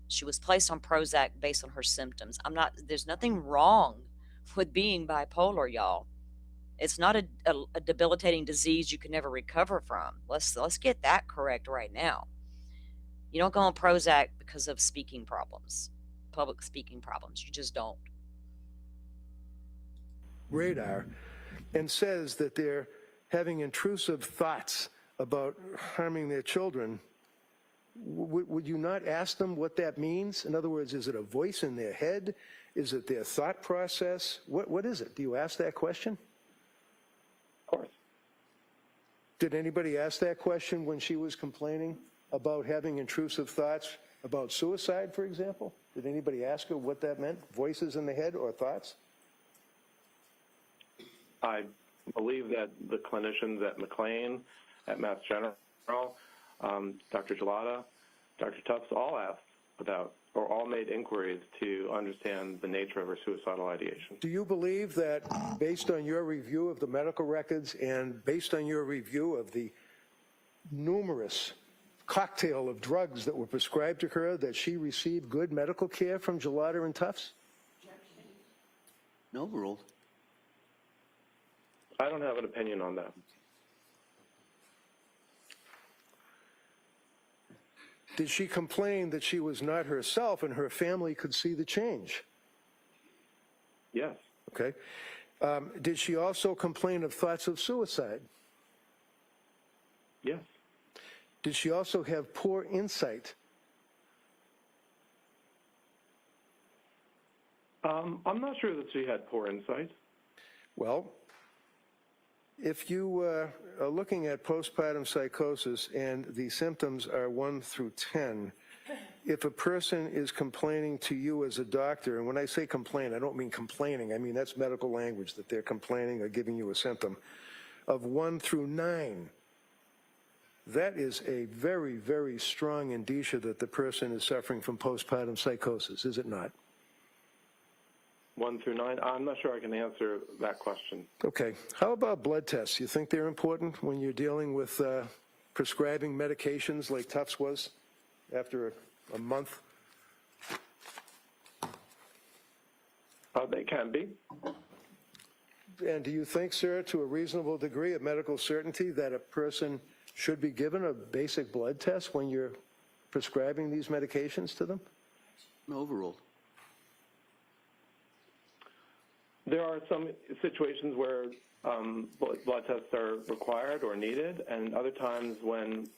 She was placed on Prozac based on her symptoms. There's nothing wrong with being bipolar, y'all. It's not a debilitating disease you can never recover from. Let's get that correct right now. You don't go on Prozac because of speaking problems, public speaking problems. You just don't. Radar and says that they're having intrusive thoughts about harming their children. Would you not ask them what that means? In other words, is it a voice in their head? Is it their thought process? What is it? Do you ask that question? Of course. Did anybody ask that question when she was complaining about having intrusive thoughts about suicide, for example? Did anybody ask her what that meant? Voices in the head or thoughts? I believe that the clinicians at McLean, at Mass General, Dr. Gelada, Dr. Tufts all asked about or all made inquiries to understand the nature of her suicidal ideation. Do you believe that based on your review of the medical records and based on your review of the numerous cocktail of drugs that were prescribed to her that she received good medical care from Gelada and Tufts? No, ruled. I don't have an opinion on that. Did she complain that she was not herself and her family could see the change? Yes. Okay. Did she also complain of thoughts of suicide? Yes. Did she also have poor insight? I'm not sure that she had poor insight. Well, if you are looking at postpartum psychosis and the symptoms are 1 through 10, if a person is complaining to you as a doctor, and when I say complain, I don't mean complaining, I mean that's medical language, that they're complaining or giving you a symptom, of 1 through 9, that is a very, very strong indicia that the person is suffering from postpartum psychosis, is it not? 1 through 9. I'm not sure I can answer that question. Okay. How about blood tests? You think they're important when you're dealing with prescribing medications like Tufts was after a month? They can be. And do you think, sir, to a reasonable degree of medical certainty that a person should be given a basic blood test when you're prescribing these medications to them? Overruled. There are some situations where blood tests are required or needed, and other times when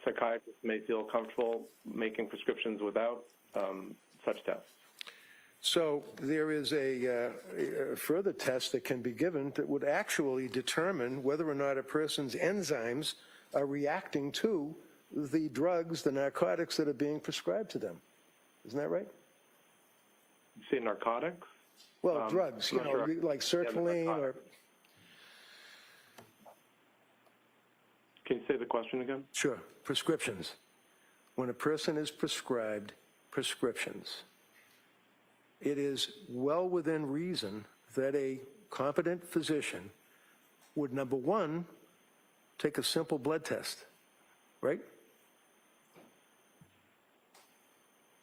psychiatrists may feel comfortable making prescriptions without such tests. So there is a further test that can be given that would actually determine whether or not a person's enzymes are reacting to the drugs, the narcotics that are being prescribed to them. Isn't that right? You say narcotics? Well, drugs, you know, sure. like sertraline or... Can you say the question again? Sure. Prescriptions. When a person is prescribed prescriptions, it is well within reason that a competent physician would, number one, take a simple blood test, right?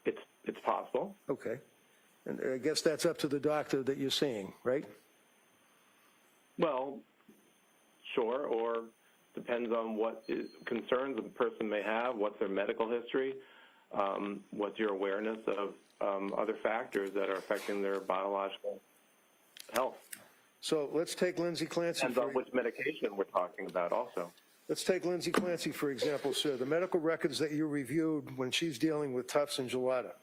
It's possible. Okay. And I guess that's up to the doctor that you're seeing, right? Well, sure, or depends on what concerns a person may have, what's their medical history, what's your awareness of other factors that are affecting their biological health. So let's take Lindsay Clancy. Depends on which medication we're talking about also. Let's take Lindsay Clancy, for example, sir. The medical records that you reviewed when she's dealing with Tufts and Gelada,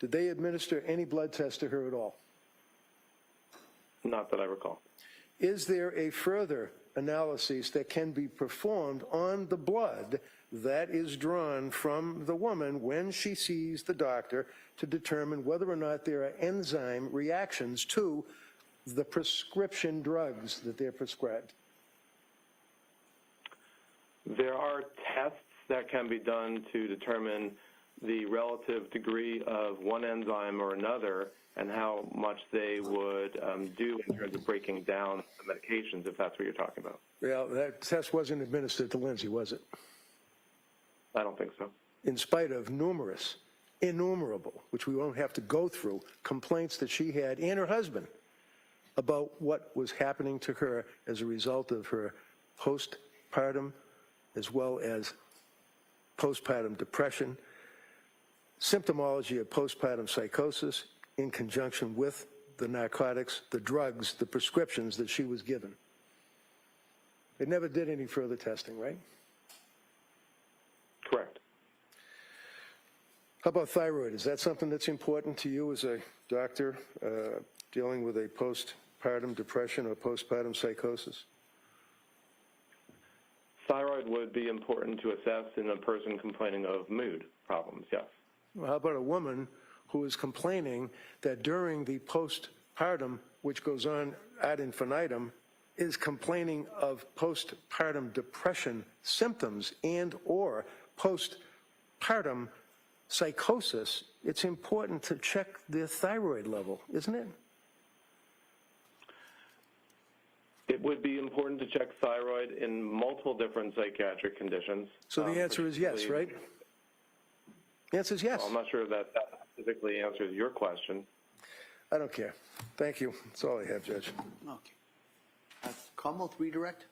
did they administer any blood test to her at all? Not that I recall. Is there a further analysis that can be performed on the blood that is drawn from the woman when she sees the doctor to determine whether or not there are enzyme reactions to the prescription drugs that they're prescribed? There are tests that can be done to determine the relative degree of one enzyme or another and how much they would do in terms of breaking down the medications, if that's what you're talking about. Well, that test wasn't administered to Lindsay, was it? I don't think so. In spite of innumerable, which we won't have to go through, complaints that she had and her husband about what was happening to her as a result of her postpartum as well as postpartum depression, symptomology of postpartum psychosis in conjunction with the narcotics, the drugs, the prescriptions that she was given. They never did any further testing, right? Correct. How about thyroid? Is that something that's important to you as a doctor dealing with a postpartum depression or postpartum psychosis? Thyroid would be important to assess in a person complaining of mood problems, yes. Well, how about a woman who is complaining that during the postpartum, which goes on ad infinitum, is complaining of postpartum depression symptoms and or postpartum psychosis? It's important to check their thyroid level, isn't it? It would be important to check thyroid in multiple different psychiatric conditions. So the answer is yes, right? The answer is yes. Well, I'm not sure that specifically answers your question. I don't care. Thank you. That's all I have, Judge. Okay. Commonwealth redirect?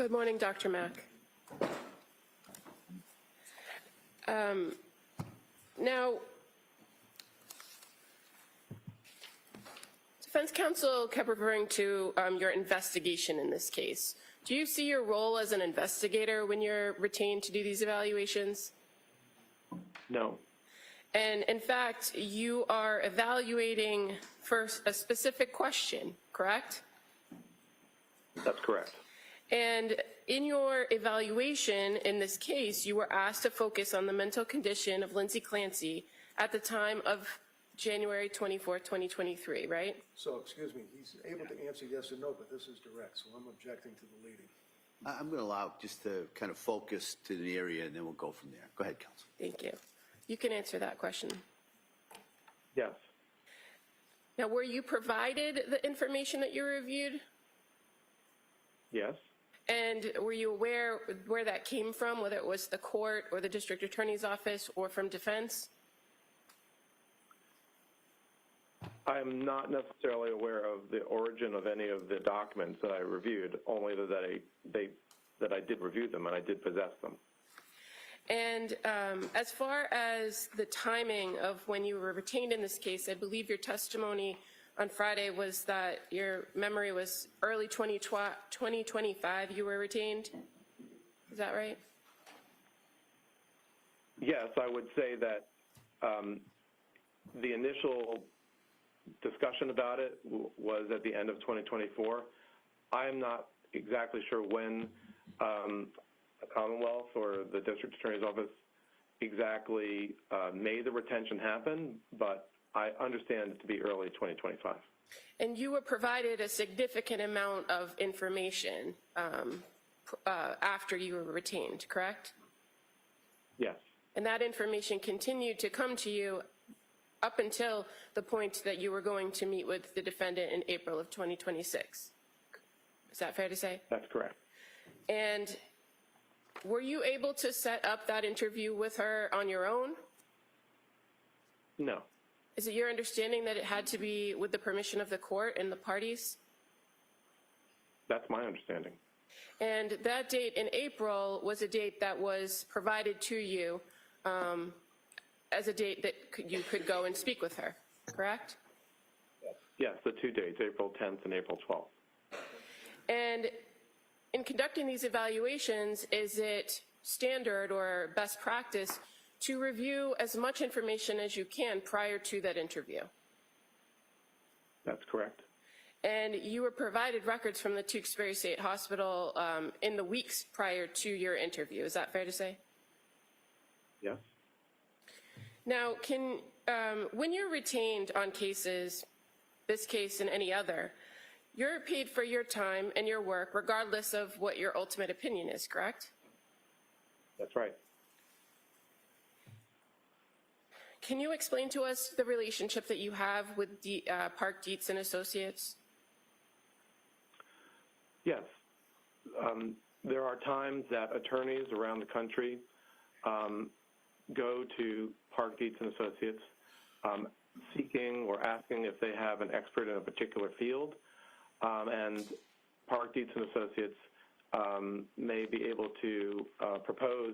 Good morning, Dr. Mack. Now, defense counsel kept referring to your investigation in this case. Do you see your role as an investigator when you're retained to do these evaluations? No. And in fact, you are evaluating for a specific question, correct? That's correct. And in your evaluation in this case, you were asked to focus on the mental condition of Lindsay Clancy at the time of January 24, 2023, right? So, excuse me, he's able to answer yes or no, but this is direct, so I'm objecting to the leading. I'm going to allow just to kind of focus to the area, and then we'll go from there. Go ahead, counsel. Thank you. You can answer that question. Yes. Now, were you provided the information that you reviewed? Yes. And were you aware where that came from, whether it was the court or the district attorney's office or from defense? I am not necessarily aware of the origin of any of the documents that I reviewed, only that I did review them and I did possess them. And as far as the timing of when you were retained in this case, I believe your testimony on Friday was that your memory was early 2025 you were retained. Is that right? Yes, I would say that the initial discussion about it was at the end of 2024. I am not exactly sure when the Commonwealth or the District Attorney's Office exactly made the retention happen, but I understand it to be early 2025. And you were provided a significant amount of information after you were retained, correct? Yes. And that information continued to come to you up until the point that you were going to meet with the defendant in April of 2026. Is that fair to say? That's correct. And were you able to set up that interview with her on your own? No. Is it your understanding that it had to be with the permission of the court and the parties? That's my understanding. And that date in April was a date that was provided to you as a date that you could go and speak with her, correct? Yes, the 2 dates, April 10th and April 12th. And in conducting these evaluations, is it standard or best practice to review as much information as you can prior to that interview? That's correct. And you were provided records from the Tewksbury State Hospital in the weeks prior to your interview. Is that fair to say? Yes. Now, when you're retained on cases, this case and any other, you're paid for your time and your work regardless of what your ultimate opinion is, correct? That's right. Can you explain to us the relationship that you have with Park Dietz and Associates? Yes. There are times that attorneys around the country go to Park Dietz and Associates seeking or asking if they have an expert in a particular field, and Park Dietz and Associates may be able to propose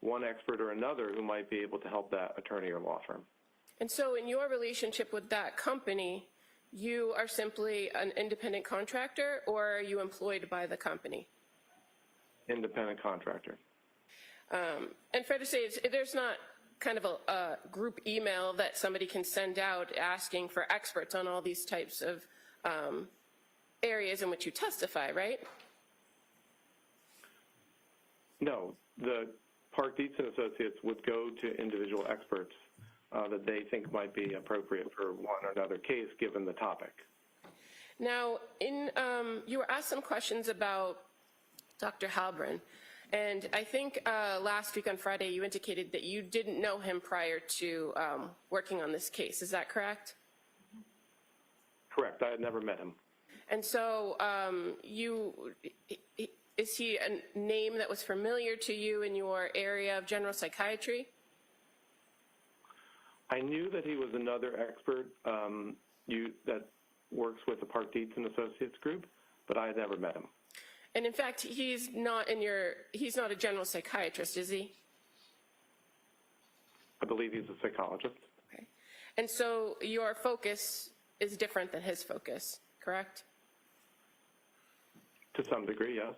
one expert or another who might be able to help that attorney or law firm. And so in your relationship with that company, you are simply an independent contractor, or are you employed by the company? Independent contractor. And fair to say, there's not kind of a group email that somebody can send out asking for experts on all these types of areas in which you testify, right? No, the Park Dietz and Associates would go to individual experts that they think might be appropriate for one or another case given the topic. Now, you were asked some questions about Dr. Halbrin, and I think last week on Friday you indicated that you didn't know him prior to working on this case. Is that correct? Correct. I had never met him. And so is he a name that was familiar to you in your area of general psychiatry? I knew that he was another expert that works with the Park Dietz and Associates group, but I had never met him. And in fact, he's not a general psychiatrist, is he? I believe he's a psychologist. Okay. And so your focus is different than his focus, correct? To some degree, yes.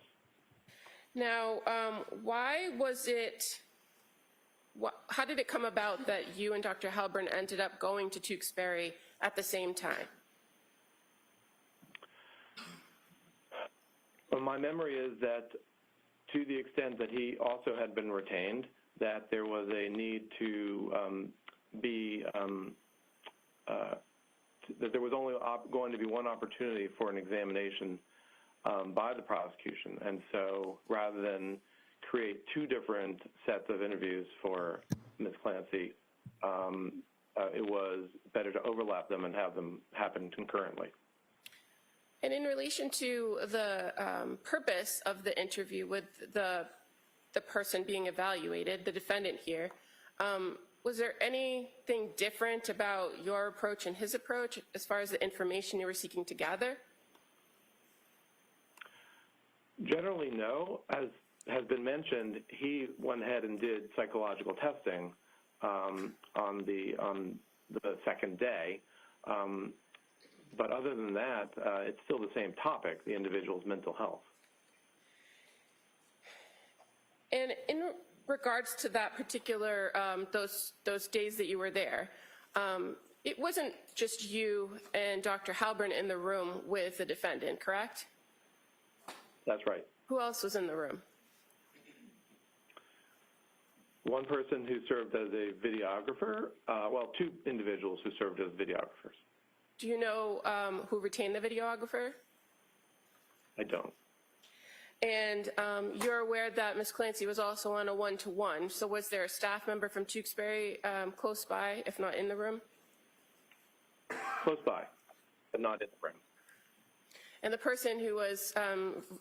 Now, how did it come about that you and Dr. Halburn ended up going to Tewksbury at the same time? Well, my memory is that to the extent that he also had been retained, that there was a need to that there was only going to be one opportunity for an examination by the prosecution. And so rather than create two different sets of interviews for Ms. Clancy, it was better to overlap them and have them happen concurrently. And in relation to the purpose of the interview with the person being evaluated, the defendant here, was there anything different about your approach and his approach as far as the information you were seeking to gather? Generally, no. As has been mentioned, he went ahead and did psychological testing on the second day. But other than that, it's still the same topic, the individual's mental health. And in regards to that particular, those days that you were there, it wasn't just you and Dr. Halburn in the room with the defendant, correct? That's right. Who else was in the room? One person who served as a videographer, well, two individuals who served as videographers. Do you know who retained the videographer? I don't. And you're aware that Ms. Clancy was also on a one-to-one, so was there a staff member from Tewksbury close by, if not in the room? Close by, but not in the room. And the person who was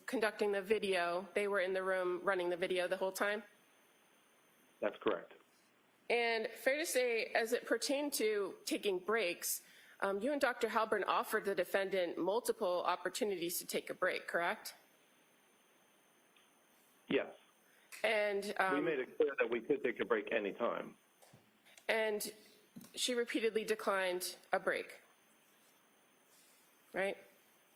conducting the video, they were in the room running the video the whole time? That's correct. And fair to say, as it pertained to taking breaks, you and Dr. Halburn offered the defendant multiple opportunities to take a break, correct? Yes. And We made it clear that we could take a break anytime. and she repeatedly declined a break, right?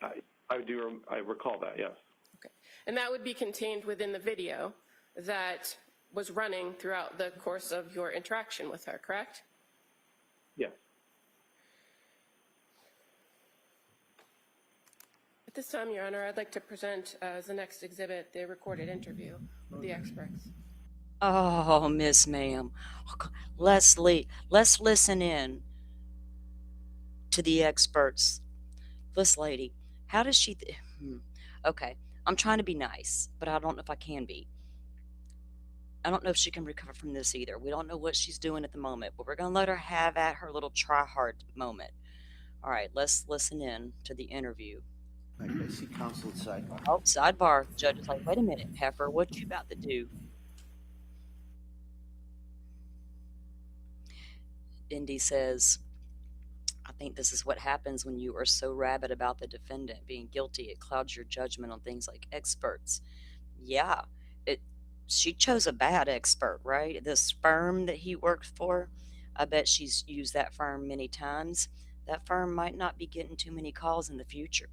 I recall that, yes. Okay. And that would be contained within the video that was running throughout the course of your interaction with her, correct? Yes. At this time, Your Honor, I'd like to present as the next exhibit the recorded interview with the experts. Oh, Miss Ma'am. Leslie, let's listen in to the experts. This lady, how does she... Okay, I'm trying to be nice, but I don't know if I can be. I don't know if she can recover from this either. We don't know what she's doing at the moment, but we're going to let her have at her little try-hard moment. All right, let's listen in to the interview. All right, I see counsel at sidebar. Oh, sidebar. Judge is like, wait a minute, Heifer, what you about to do? Indy says, I think this is what happens when you are so rabid about the defendant being guilty. It clouds your judgment on things like experts. Yeah, she chose a bad expert, right? This firm that he worked for, I bet she's used that firm many times. That firm might not be getting too many calls in the future.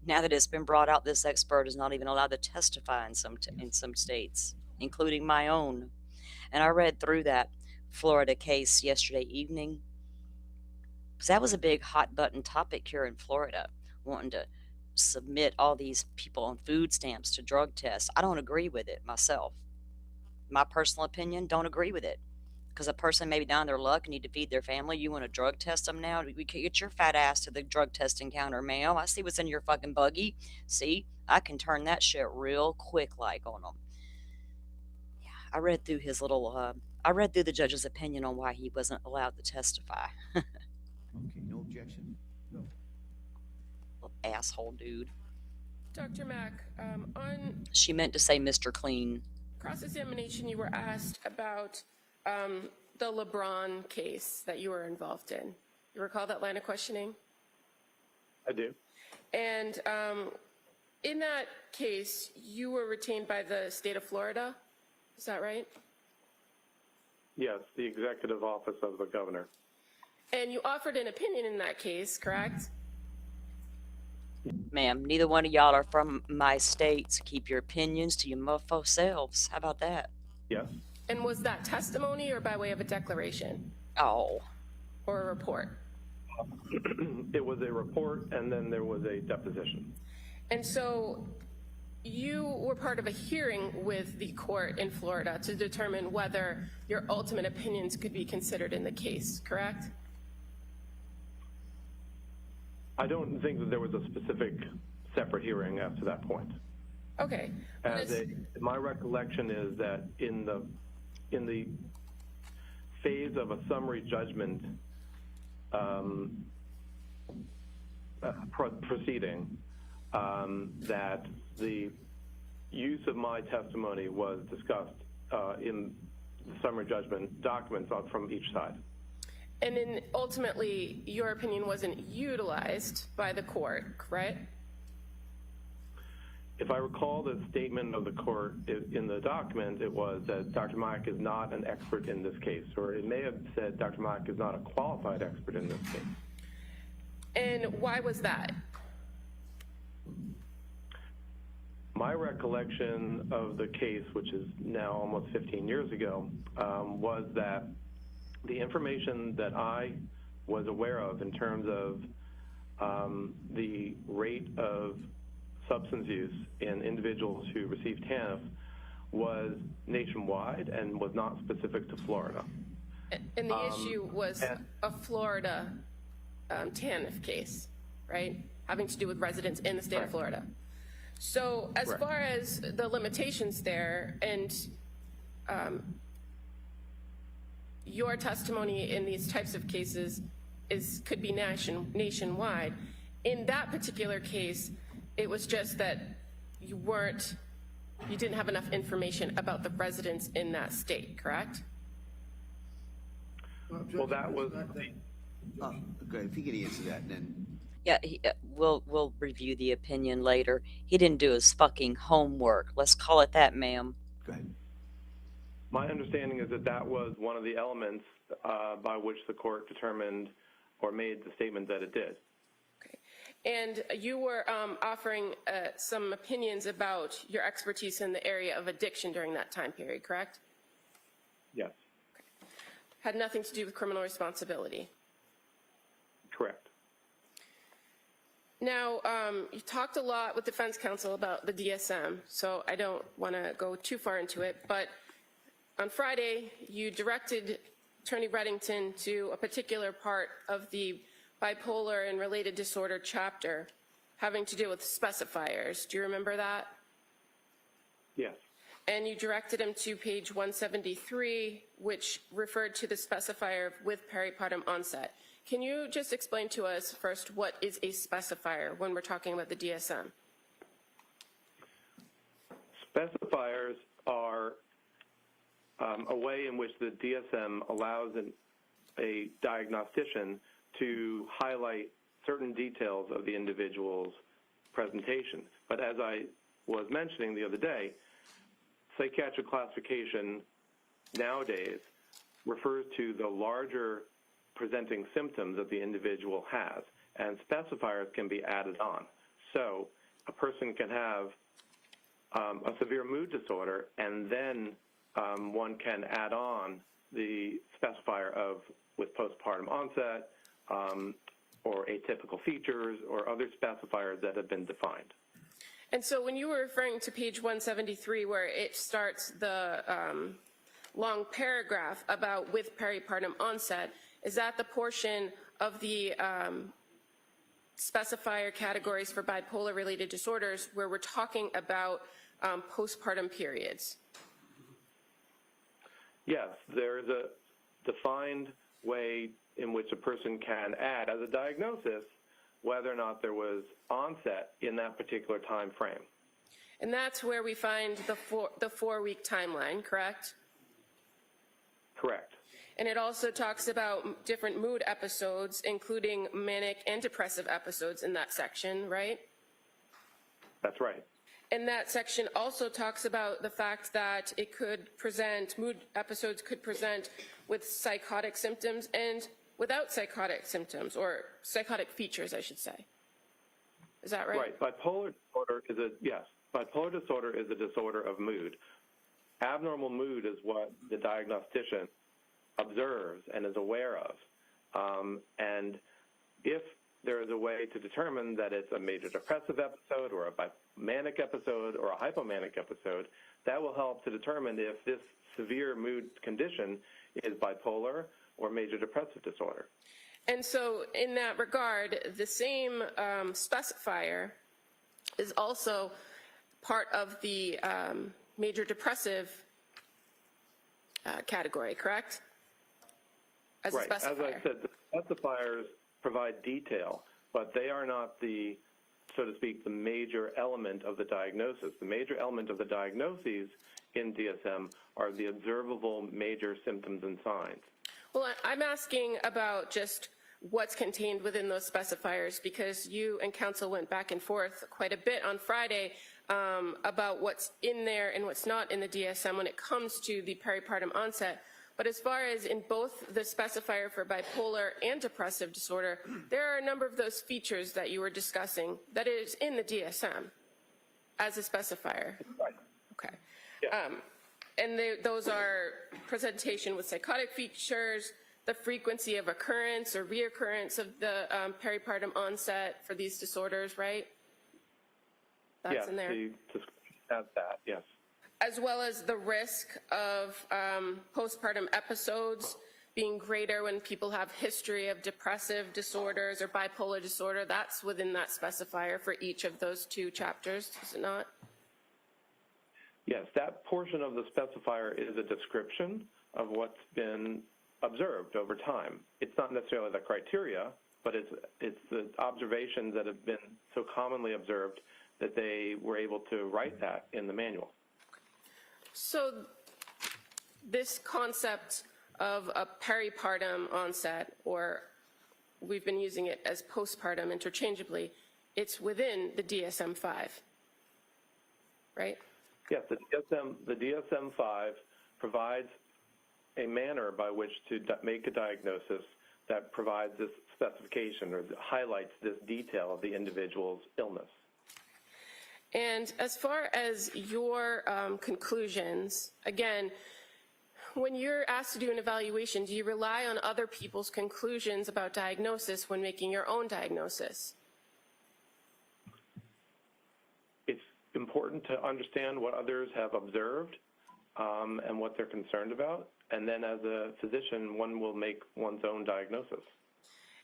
Now that it's been brought out, this expert is not even allowed to testify in some states, including my own. And I read through that Florida case yesterday evening, because that was a big hot button topic here in Florida, wanting to submit all these people on food stamps to drug tests. I don't agree with it myself. My personal opinion, don't agree with it. Because a person may be down their luck and need to feed their family. You want to drug test them now? We can get your fat ass to the drug testing counter, ma'am. I see what's in your fucking buggy. See, I can turn that shit real quick like on them. Yeah, I read through his little, I read through the judge's opinion on why he wasn't allowed to testify. Okay, no objection? Little asshole dude. Dr. Mack, on She meant to say Mr. Clean. cross-examination, you were asked about the LeBron case that you were involved in. You recall that line of questioning? I do. And in that case, you were retained by the state of Florida, is that right? Yes, the executive office of the governor. And you offered an opinion in that case, correct? Ma'am, neither one of y'all are from my states. Keep your opinions to your mofo selves. How about that? Yes. And was that testimony or by way of a declaration Oh, or a report? It was a report, and then there was a deposition. And so you were part of a hearing with the court in Florida to determine whether your ultimate opinions could be considered in the case, correct? I don't think that there was a specific separate hearing after that point. Okay. But My recollection is that in the phase of a summary judgment proceeding, that the use of my testimony was discussed in the summary judgment documents from each side. And then ultimately, your opinion wasn't utilized by the court, correct? If I recall the statement of the court in the document, it was that Dr. Mack is not an expert in this case, or it may have said Dr. Mack is not a qualified expert in this case. And why was that? My recollection of the case, which is now almost 15 years ago, was that the information that I was aware of in terms of the rate of substance use in individuals who received TANF was nationwide and was not specific to Florida. And the issue was a Florida TANF case, right? Having to do with residents in the state of Florida. So as far as the limitations there and your testimony in these types of cases could be nationwide. In that particular case, it was just that you didn't have enough information about the residents in that state, correct? Well, that was Good, if you could answer that, then. yeah, we'll review the opinion later. He didn't do his fucking homework. Let's call it that, ma'am. Go ahead. my understanding is that that was one of the elements by which the court determined or made the statement that it did. Okay. And you were offering some opinions about your expertise in the area of addiction during that time period, correct? Yes. Okay. Had nothing to do with criminal responsibility. Correct. Now, you talked a lot with defense counsel about the DSM, so I don't want to go too far into it, but on Friday, you directed Attorney Reddington to a particular part of the bipolar and related disorder chapter having to do with specifiers. Do you remember that? Yes. And you directed him to page 173, which referred to the specifier with peripartum onset. Can you just explain to us first what is a specifier when we're talking about the DSM? Specifiers are a way in which the DSM allows a diagnostician to highlight certain details of the individual's presentation. But as I was mentioning the other day, psychiatric classification nowadays refers to the larger presenting symptoms that the individual has, and specifiers can be added on. So a person can have a severe mood disorder, and then one can add on the specifier of with postpartum onset or atypical features or other specifiers that have been defined. And so when you were referring to page 173, where it starts the long paragraph about with peripartum onset, is that the portion of the specifier categories for bipolar-related disorders where we're talking about postpartum periods? Yes, there is a defined way in which a person can add as a diagnosis whether or not there was onset in that particular time frame. And that's where we find the four-week timeline, correct? Correct. And it also talks about different mood episodes, including manic and depressive episodes in that section, right? That's right. And that section also talks about the fact that it could present, mood episodes could present with psychotic symptoms and without psychotic symptoms, or psychotic features, I should say. Is that right? Right. Bipolar disorder is bipolar disorder is a disorder of mood. Abnormal mood is what the diagnostician observes and is aware of. And if there is a way to determine that it's a major depressive episode or a manic episode or a hypomanic episode, that will help to determine if this severe mood condition is bipolar or major depressive disorder. And so in that regard, the same specifier is also part of the major depressive category, correct? As a right. specifier. As I said, the specifiers provide detail, but they are not the, so to speak, the major element of the diagnosis. The major element of the diagnoses in DSM are the observable major symptoms and signs. Well, I'm asking about just what's contained within those specifiers, because you and counsel went back and forth quite a bit on Friday about what's in there and what's not in the DSM when it comes to the peripartum onset. But as far as in both the specifier for bipolar and depressive disorder, there are a number of those features that you were discussing that is in the DSM as a specifier. Right. Okay. Yeah. And those are presentation with psychotic features, the frequency of occurrence or reoccurrence of the peripartum onset for these disorders, right? That's yes, in there. the description has that, yes. As well as the risk of postpartum episodes being greater when people have history of depressive disorders or bipolar disorder. That's within that specifier for each of those two chapters, is it not? Yes, that portion of the specifier is a description of what's been observed over time. It's not necessarily the criteria, but it's the observations that have been so commonly observed that they were able to write that in the manual. So this concept of a peripartum onset, or we've been using it as postpartum interchangeably, it's within the DSM-5, right? Yes, the DSM-5 provides a manner by which to make a diagnosis that provides this specification or highlights this detail of the individual's illness. And as far as your conclusions, again, when you're asked to do an evaluation, do you rely on other people's conclusions about diagnosis when making your own diagnosis? It's important to understand what others have observed and what they're concerned about, and then as a physician, one will make one's own diagnosis.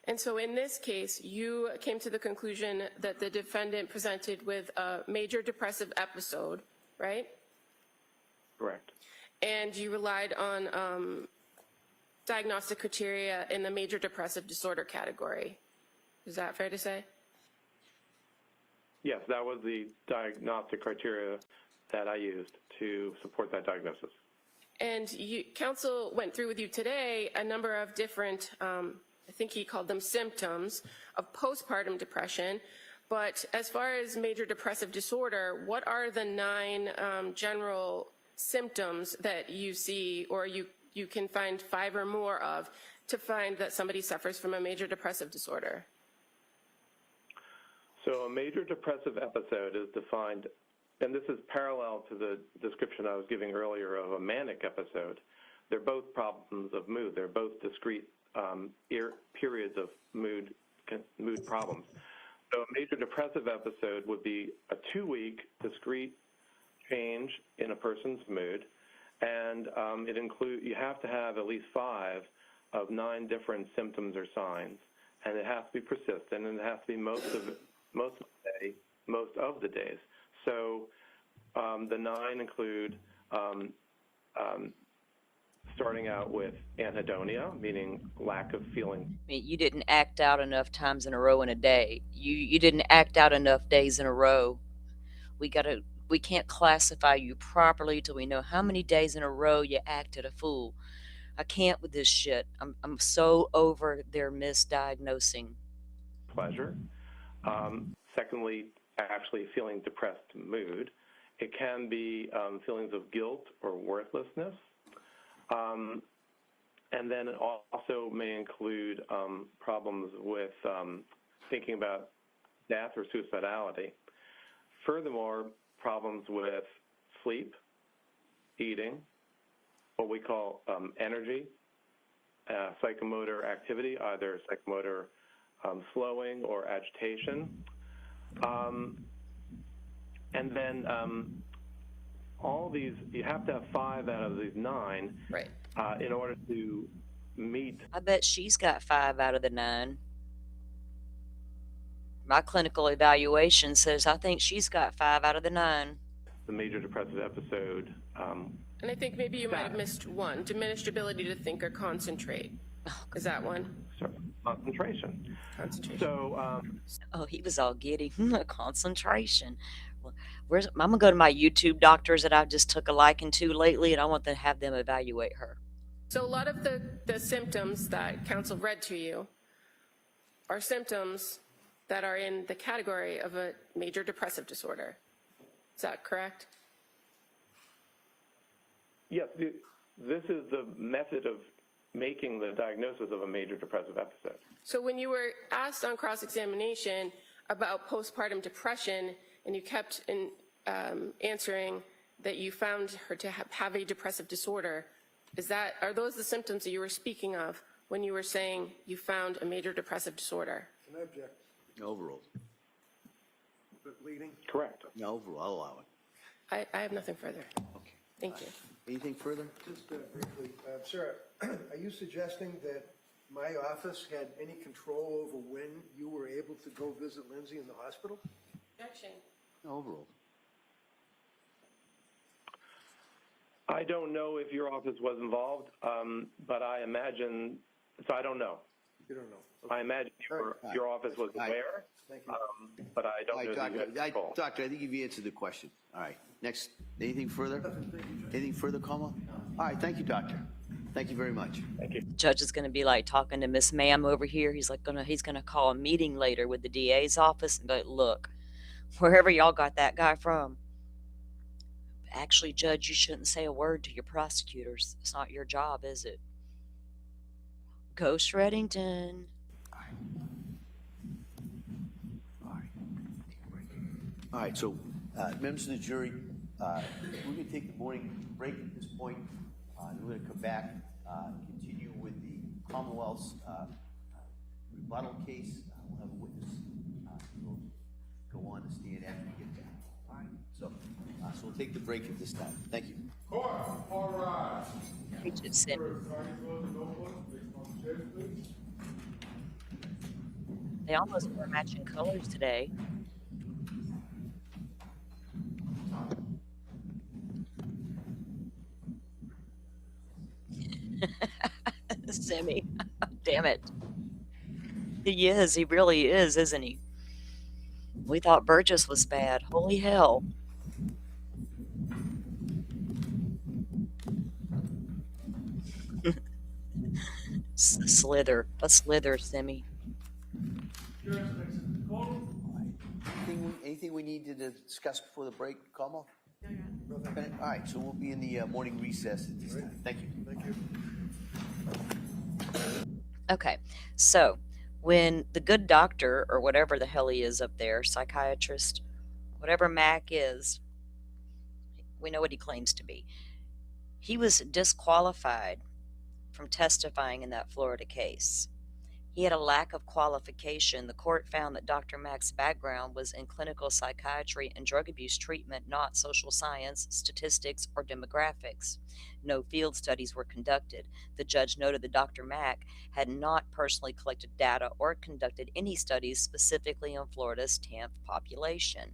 And so in this case, you came to the conclusion that the defendant presented with a major depressive episode, right? Correct. And you relied on diagnostic criteria in the major depressive disorder category. Is that fair to say? Yes, that was the diagnostic criteria that I used to support that diagnosis. And counsel went through with you today a number of different I think he called them symptoms of postpartum depression. But as far as major depressive disorder, what are the 9 general symptoms that you see, or you can find 5 or more of, to find that somebody suffers from a major depressive disorder? So a major depressive episode is defined, and this is parallel to the description I was giving earlier of a manic episode. They're both problems of mood. They're both discrete periods of mood problems. So a major depressive episode would be a 2-week discrete change in a person's mood, and you have to have at least 5 of 9 different symptoms or signs, and it has to be persistent, and it has to be most of the days. So the 9 include starting out with anhedonia, meaning lack of feeling. I mean, you didn't act out enough times in a row in a day. You didn't act out enough days in a row. We can't classify you properly till we know how many days in a row you acted a fool. I can't with this shit. I'm so over their misdiagnosing. Pleasure. Secondly, actually feeling depressed mood. It can be feelings of guilt or worthlessness. And then it also may include problems with thinking about death or suicidality. Furthermore, problems with sleep, eating, what we call energy, psychomotor activity, either psychomotor slowing or agitation. And then all these, you have to have 5 out of these 9 Right. in order to meet. I bet she's got 5 out of the 9. My clinical evaluation says I think she's got 5 out of the 9. The major depressive episode. And I think maybe you might have missed one, diminished ability to think or concentrate. Is that one? Concentration. Concentration. So, Oh, he was all giddy. Concentration. Well, I'm gonna go to my YouTube doctors that I just took a liking to lately, and I want to have them evaluate her. So a lot of the symptoms that counsel read to you are symptoms that are in the category of a major depressive disorder. Is that correct? yes, this is the method of making the diagnosis of a major depressive episode. So when you were asked on cross-examination about postpartum depression, and you kept answering that you found her to have a depressive disorder, are those the symptoms that you were speaking of when you were saying you found a major depressive disorder? Can I object? No, overruled. Leading? Correct. No, overruled. I'll allow it. I have nothing further. Okay. Thank you. Anything further? Just briefly, sir, are you suggesting that my office had any control over when you were able to go visit Lindsay in the hospital? Objection. No, overruled. I don't know if your office was involved, but I imagine, so I don't know. You don't know. I imagine your office was aware, Thank you. but I don't know if you had control. Doctor, I think you've answered the question. All right, next, anything further? Anything further, Como? All right, thank you, doctor. Thank you very much. Thank you. Judge is gonna be like talking to Miss Ma'am over here. He's gonna call a meeting later with the DA's office and be like, look, wherever y'all got that guy from. Actually, Judge, you shouldn't say a word to your prosecutors. It's not your job, is it? Ghost Reddington. All right, so members of the jury, we're going to take the morning break at this point. And we're going to come back and continue with the Commonwealth's rebuttal case. We'll have a witness who will go on to stand after we get back. All right, so we'll take the break at this time. Thank you. Court, all rise. He just said they almost were matching colors today. Semi. Damn it. He is. He really is, isn't he? We thought Burgess was bad. Holy hell. Slither. A slither, Semi. Anything we need to discuss before the break, Como? No. All right, so we'll be in the morning recess at this time. Thank you. Thank you. Okay, so when the good doctor, or whatever the hell he is up there, psychiatrist, whatever Mac is, we know what he claims to be, he was disqualified from testifying in that Florida case. He had a lack of qualification. The court found that Dr. Mack's background was in clinical psychiatry and drug abuse treatment, not social science, statistics, or demographics. No field studies were conducted. The judge noted that Dr. Mack had not personally collected data or conducted any studies specifically on Florida's TAMP population.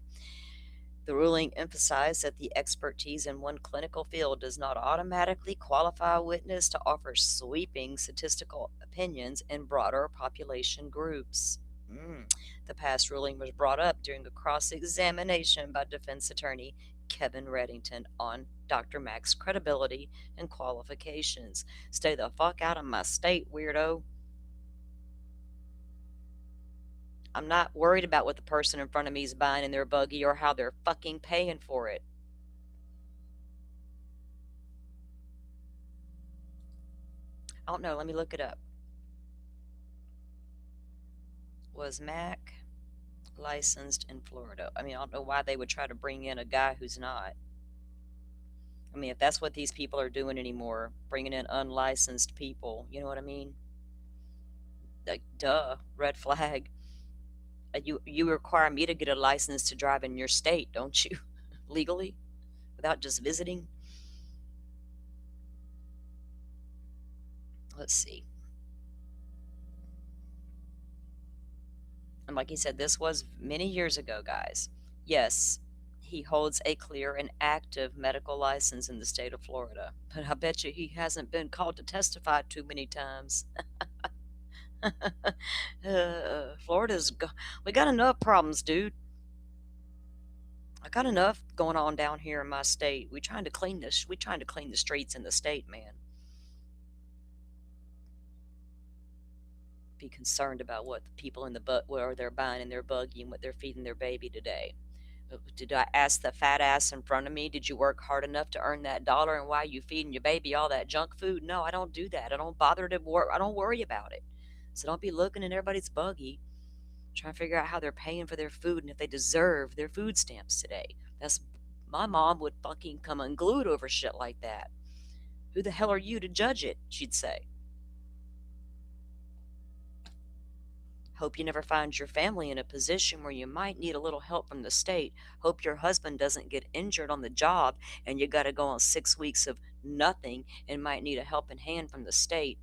The ruling emphasized that the expertise in one clinical field does not automatically qualify a witness to offer sweeping statistical opinions in broader population groups. The past ruling was brought up during a cross-examination by defense attorney Kevin Reddington on Dr. Mack's credibility and qualifications. Stay the fuck out of my state, weirdo. I'm not worried about what the person in front of me is buying in their buggy or how they're fucking paying for it. I don't know. Let me look it up. Was Mac licensed in Florida? I mean, I don't know why they would try to bring in a guy who's not. I mean, if that's what these people are doing anymore, bringing in unlicensed people, you know what I mean? Like, duh, red flag. You require me to get a license to drive in your state, don't you? Legally, without just visiting. Let's see. And like he said, this was many years ago, guys. Yes, he holds a clear and active medical license in the state of Florida, but I bet you he hasn't been called to testify too many times. We got enough problems, dude. I got enough going on down here in my state. We trying to clean the streets in the state, man. Be concerned about what the people in the where they're buying in their buggy and what they're feeding their baby today. Did I ask the fat ass in front of me, did you work hard enough to earn that dollar, and why are you feeding your baby all that junk food? No, I don't do that. I don't bother to work. I don't worry about it. So don't be looking in everybody's buggy trying to figure out how they're paying for their food and if they deserve their food stamps today. That's my mom would fucking come unglued over shit like that. Who the hell are you to judge it? She'd say. Hope you never find your family in a position where you might need a little help from the state. Hope your husband doesn't get injured on the job and you got to go on 6 weeks of nothing and might need a helping hand from the state.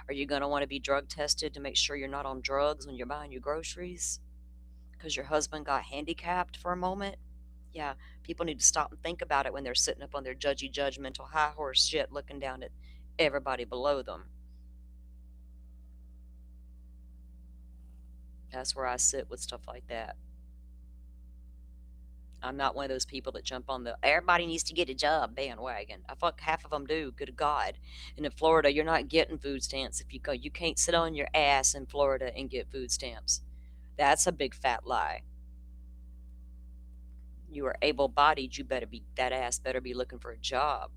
Are you going to want to be drug tested to make sure you're not on drugs when you're buying your groceries? Because your husband got handicapped for a moment? Yeah, people need to stop and think about it when they're sitting up on their judgmental high horse shit looking down at everybody below them. That's where I sit with stuff like that. I'm not one of those people that jump on the everybody needs to get a job bandwagon. I fuck half of them do, good God. And in Florida, you're not getting food stamps if you go. You can't sit on your ass in Florida and get food stamps. That's a big fat lie. You are able-bodied, that ass better be looking for a job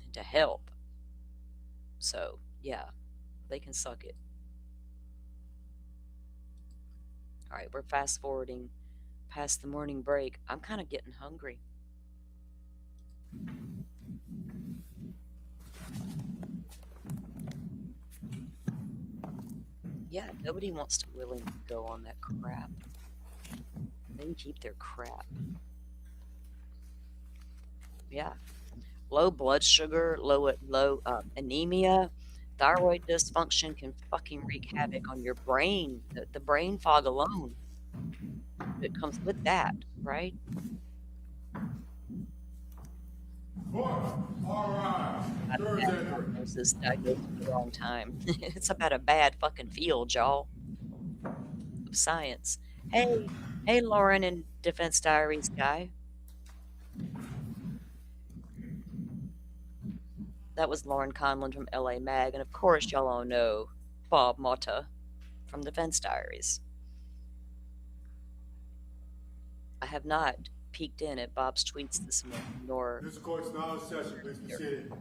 and to help. So, yeah, they can suck it. All right, we're fast forwarding past the morning break. I'm kind of getting hungry. Yeah, nobody wants to willingly go on that crap. They can keep their crap. Yeah. Low blood sugar, low anemia, thyroid dysfunction can fucking wreak havoc on your brain. The brain fog alone, it comes with that, right? Diagnosis diagnosed at the wrong time. It's about a bad fucking field, y'all. Of science. Hey, Lauren and Defense Diaries guy. That was Lauren Conlon from LA Mag, and of course y'all all know Bob Motta from Defense Diaries. I have not peeked in at Bob's tweets this morning, nor... This court's now in session. Please proceed.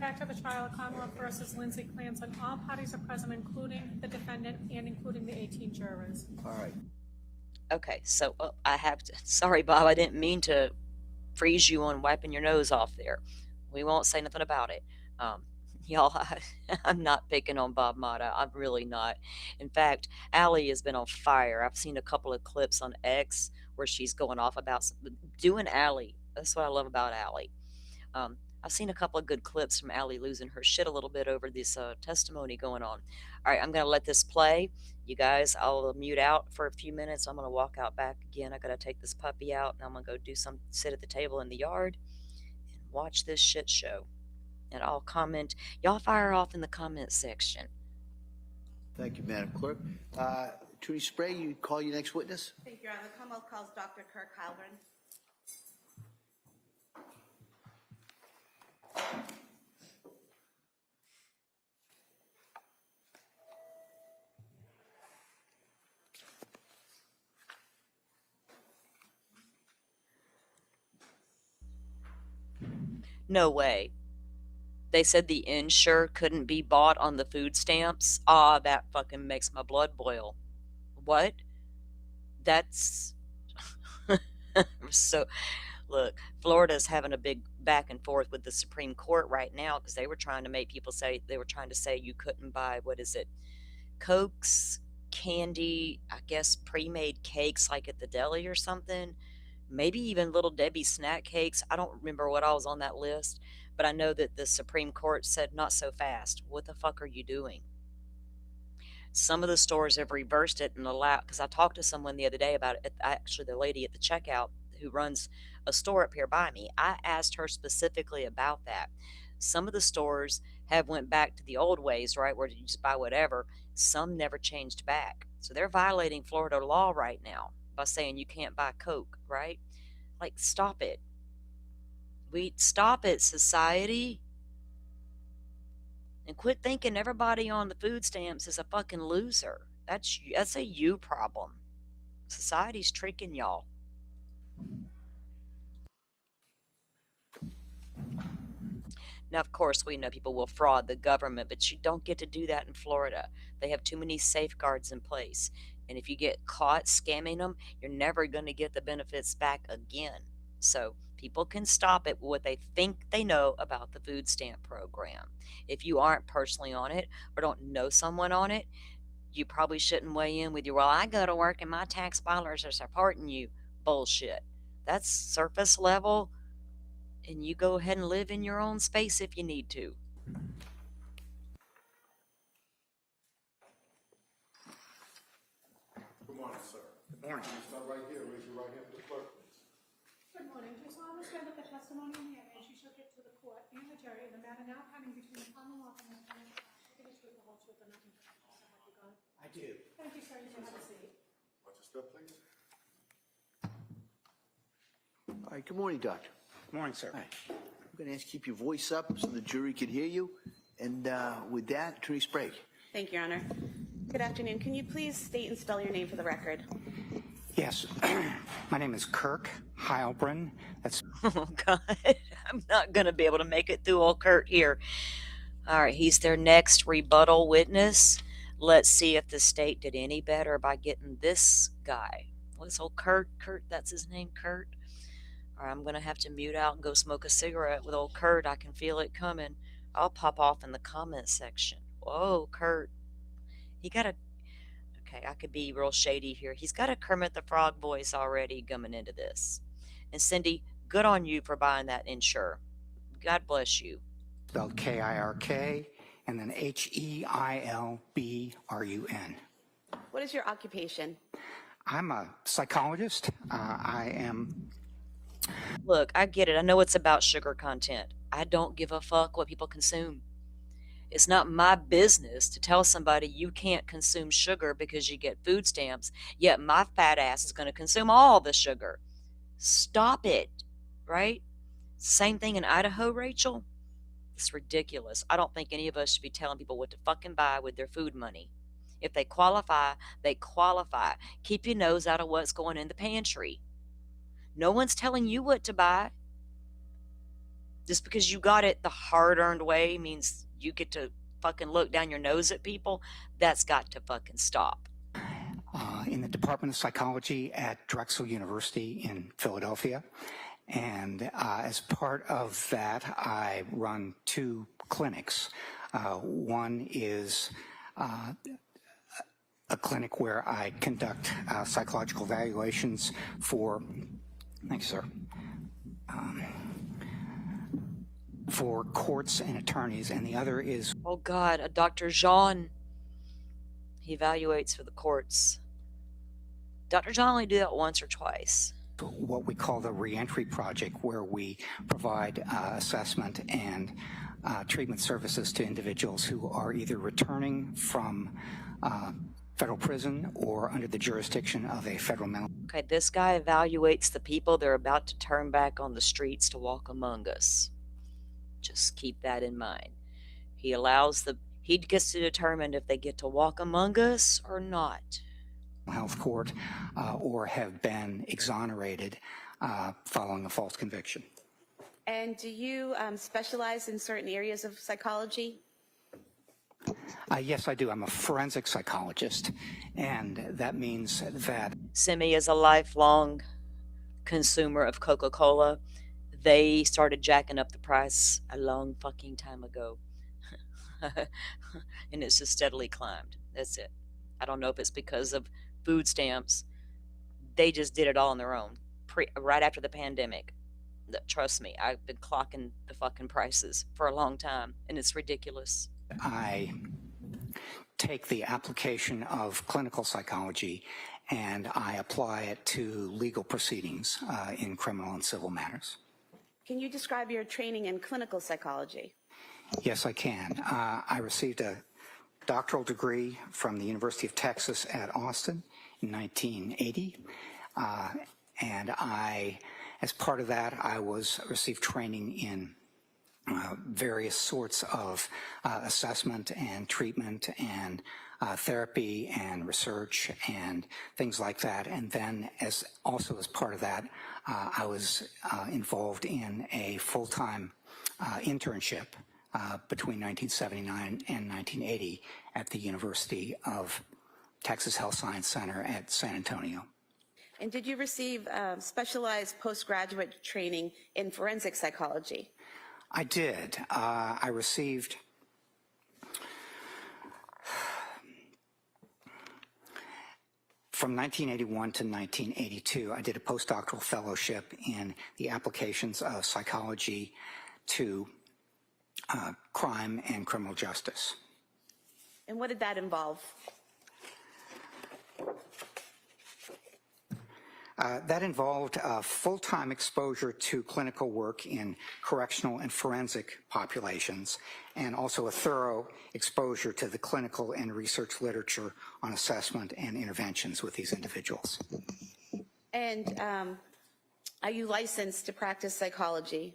Back to the trial of Commonwealth versus Lindsay Clancy. All parties are present, including the defendant and including the 18 jurors. All right. Okay, so I have to... Sorry, Bob, I didn't mean to freeze you on wiping your nose off there. We won't say nothing about it. Y'all, I'm not picking on Bob Motta. I'm really not. In fact, Allie has been on fire. I've seen a couple of clips on X where she's going off about doing Allie. That's what I love about Allie. I've seen a couple of good clips from Allie losing her shit a little bit over this testimony going on. All right, I'm going to let this play. You guys, I'll mute out for a few minutes. I'm going to walk out back again. I got to take this puppy out, and I'm going to go sit at the table in the yard and watch this shit show. And I'll comment. Y'all fire off in the comment section. Thank you, Madam Clerk. Trudy Spray, you call your next witness? Thank you, Your Honor. The Commonwealth calls Dr. Kirk Halvern. No way. They said the insure couldn't be bought on the food stamps. Ah, that fucking makes my blood boil. What? That's so. Look, Florida's having a big back and forth with the Supreme Court right now because they were trying to make people say you couldn't buy, what is it, Cokes, candy, I guess pre-made cakes like at the deli or something. Maybe even Little Debbie snack cakes. I don't remember what all was on that list, but I know that the Supreme Court said not so fast. What the fuck are you doing? Some of the stores have reversed it and allowed, because I talked to someone the other day about it, actually the lady at the checkout who runs a store up here by me. I asked her specifically about that. Some of the stores have went back to the old ways, right, where you just buy whatever. Some never changed back. So they're violating Florida law right now by saying you can't buy Coke, right? Like, stop it. Stop it, society. And quit thinking everybody on the food stamps is a fucking loser. That's a you problem. Society's tricking y'all. Now, of course, we know people will fraud the government, but you don't get to do that in Florida. They have too many safeguards in place. And if you get caught scamming them, you're never going to get the benefits back again. So people can stop it with what they think they know about the food stamp program. If you aren't personally on it or don't know someone on it, you probably shouldn't weigh in with your, well, I go to work and my tax filers are supporting you. Bullshit. That's surface level, and you go ahead and live in your own space if you need to. Good morning, sir. Good morning. Start right here, raise your right hand to the clerk, please. Good morning. Do you solemnly swear that the testimony in the evidence you shall give to the court and the jury in the matter now pending between the Commonwealth and the defendant will be the truth, the whole truth, and nothing but the truth? So help you God. I do. Thank you, sir. You may have a seat. Watch your step, please. All right, good morning, Doctor. Good morning, sir. All right. I'm going to ask you to keep your voice up so the jury can hear you. And with that, Attorney Sprague. Thank you, Your Honor. Good afternoon. Can you please state and spell your name for the record? Yes. My name is Kirk Heilbrunn. That's Oh, God. I'm not going to be able to make it through old Kurt here. All right, he's their next rebuttal witness. Let's see if the state did any better by getting this guy. What's old Kurt? Kurt, that's his name, Kurt? All right, I'm going to have to mute out and go smoke a cigarette with old Kurt. I can feel it coming. I'll pop off in the comment section. Whoa, Kurt. He got a... Okay, I could be real shady here. He's got a Kermit the Frog voice already coming into this. And Cindy, good on you for buying that insure. God bless you. spelled K-I-R-K and then Heilbrun. What is your occupation? I'm a psychologist. I am... Look, I get it. I know it's about sugar content. I don't give a fuck what people consume. It's not my business to tell somebody you can't consume sugar because you get food stamps, yet my fat ass is going to consume all the sugar. Stop it, right? Same thing in Idaho, Rachel. It's ridiculous. I don't think any of us should be telling people what to fucking buy with their food money. If they qualify, they qualify. Keep your nose out of what's going in the pantry. No one's telling you what to buy. Just because you got it the hard-earned way means you get to fucking look down your nose at people. That's got to fucking stop. in the Department of Psychology at Drexel University in Philadelphia. And as part of that, I run two clinics. One is a clinic where I conduct psychological evaluations for, thank you, sir, for courts and attorneys, and the other is... Oh God, a Dr. Jean. He evaluates for the courts. Dr. John only do that once or twice. What we call the reentry project, where we provide assessment and treatment services to individuals who are either returning from federal prison or under the jurisdiction of a federal mental. Okay, this guy evaluates the people they're about to turn back on the streets to walk among us. Just keep that in mind. He gets to determine if they get to walk among us or not. Health court or have been exonerated following a false conviction. And do you specialize in certain areas of psychology? Yes, I do. I'm a forensic psychologist, and that means that Simi is a lifelong consumer of Coca-Cola. They started jacking up the price a long fucking time ago. And it's just steadily climbed. That's it. I don't know if it's because of food stamps. They just did it all on their own. Right after the pandemic. Trust me, I've been clocking the fucking prices for a long time, and it's ridiculous. I take the application of clinical psychology and I apply it to legal proceedings in criminal and civil matters. Can you describe your training in clinical psychology? Yes, I can. I received a doctoral degree from the University of Texas at Austin in 1980. And as part of that, I received training in various sorts of assessment and treatment and therapy and research and things like that. And then also as part of that, I was involved in a full-time internship between 1979 and 1980 at the University of Texas Health Science Center at San Antonio. And did you receive specialized postgraduate training in forensic psychology? I did. I received from 1981 to 1982, I did a postdoctoral fellowship in the applications of psychology to crime and criminal justice. And what did that involve? That involved full-time exposure to clinical work in correctional and forensic populations, and also a thorough exposure to the clinical and research literature on assessment and interventions with these individuals. And are you licensed to practice psychology?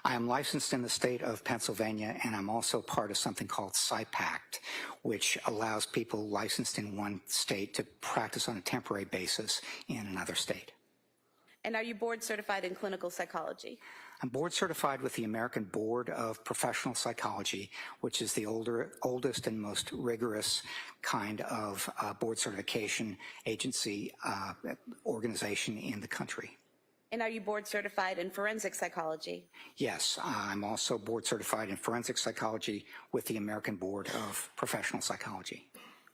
I am licensed in the state of Pennsylvania, and I'm also part of something called PsyPact, which allows people licensed in one state to practice on a temporary basis in another state. And are you board certified in clinical psychology? I'm board certified with the American Board of Professional Psychology, which is the oldest and most rigorous kind of board certification agency organization in the country. And are you board certified in forensic psychology? Yes, I'm also board certified in forensic psychology with the American Board of Professional Psychology.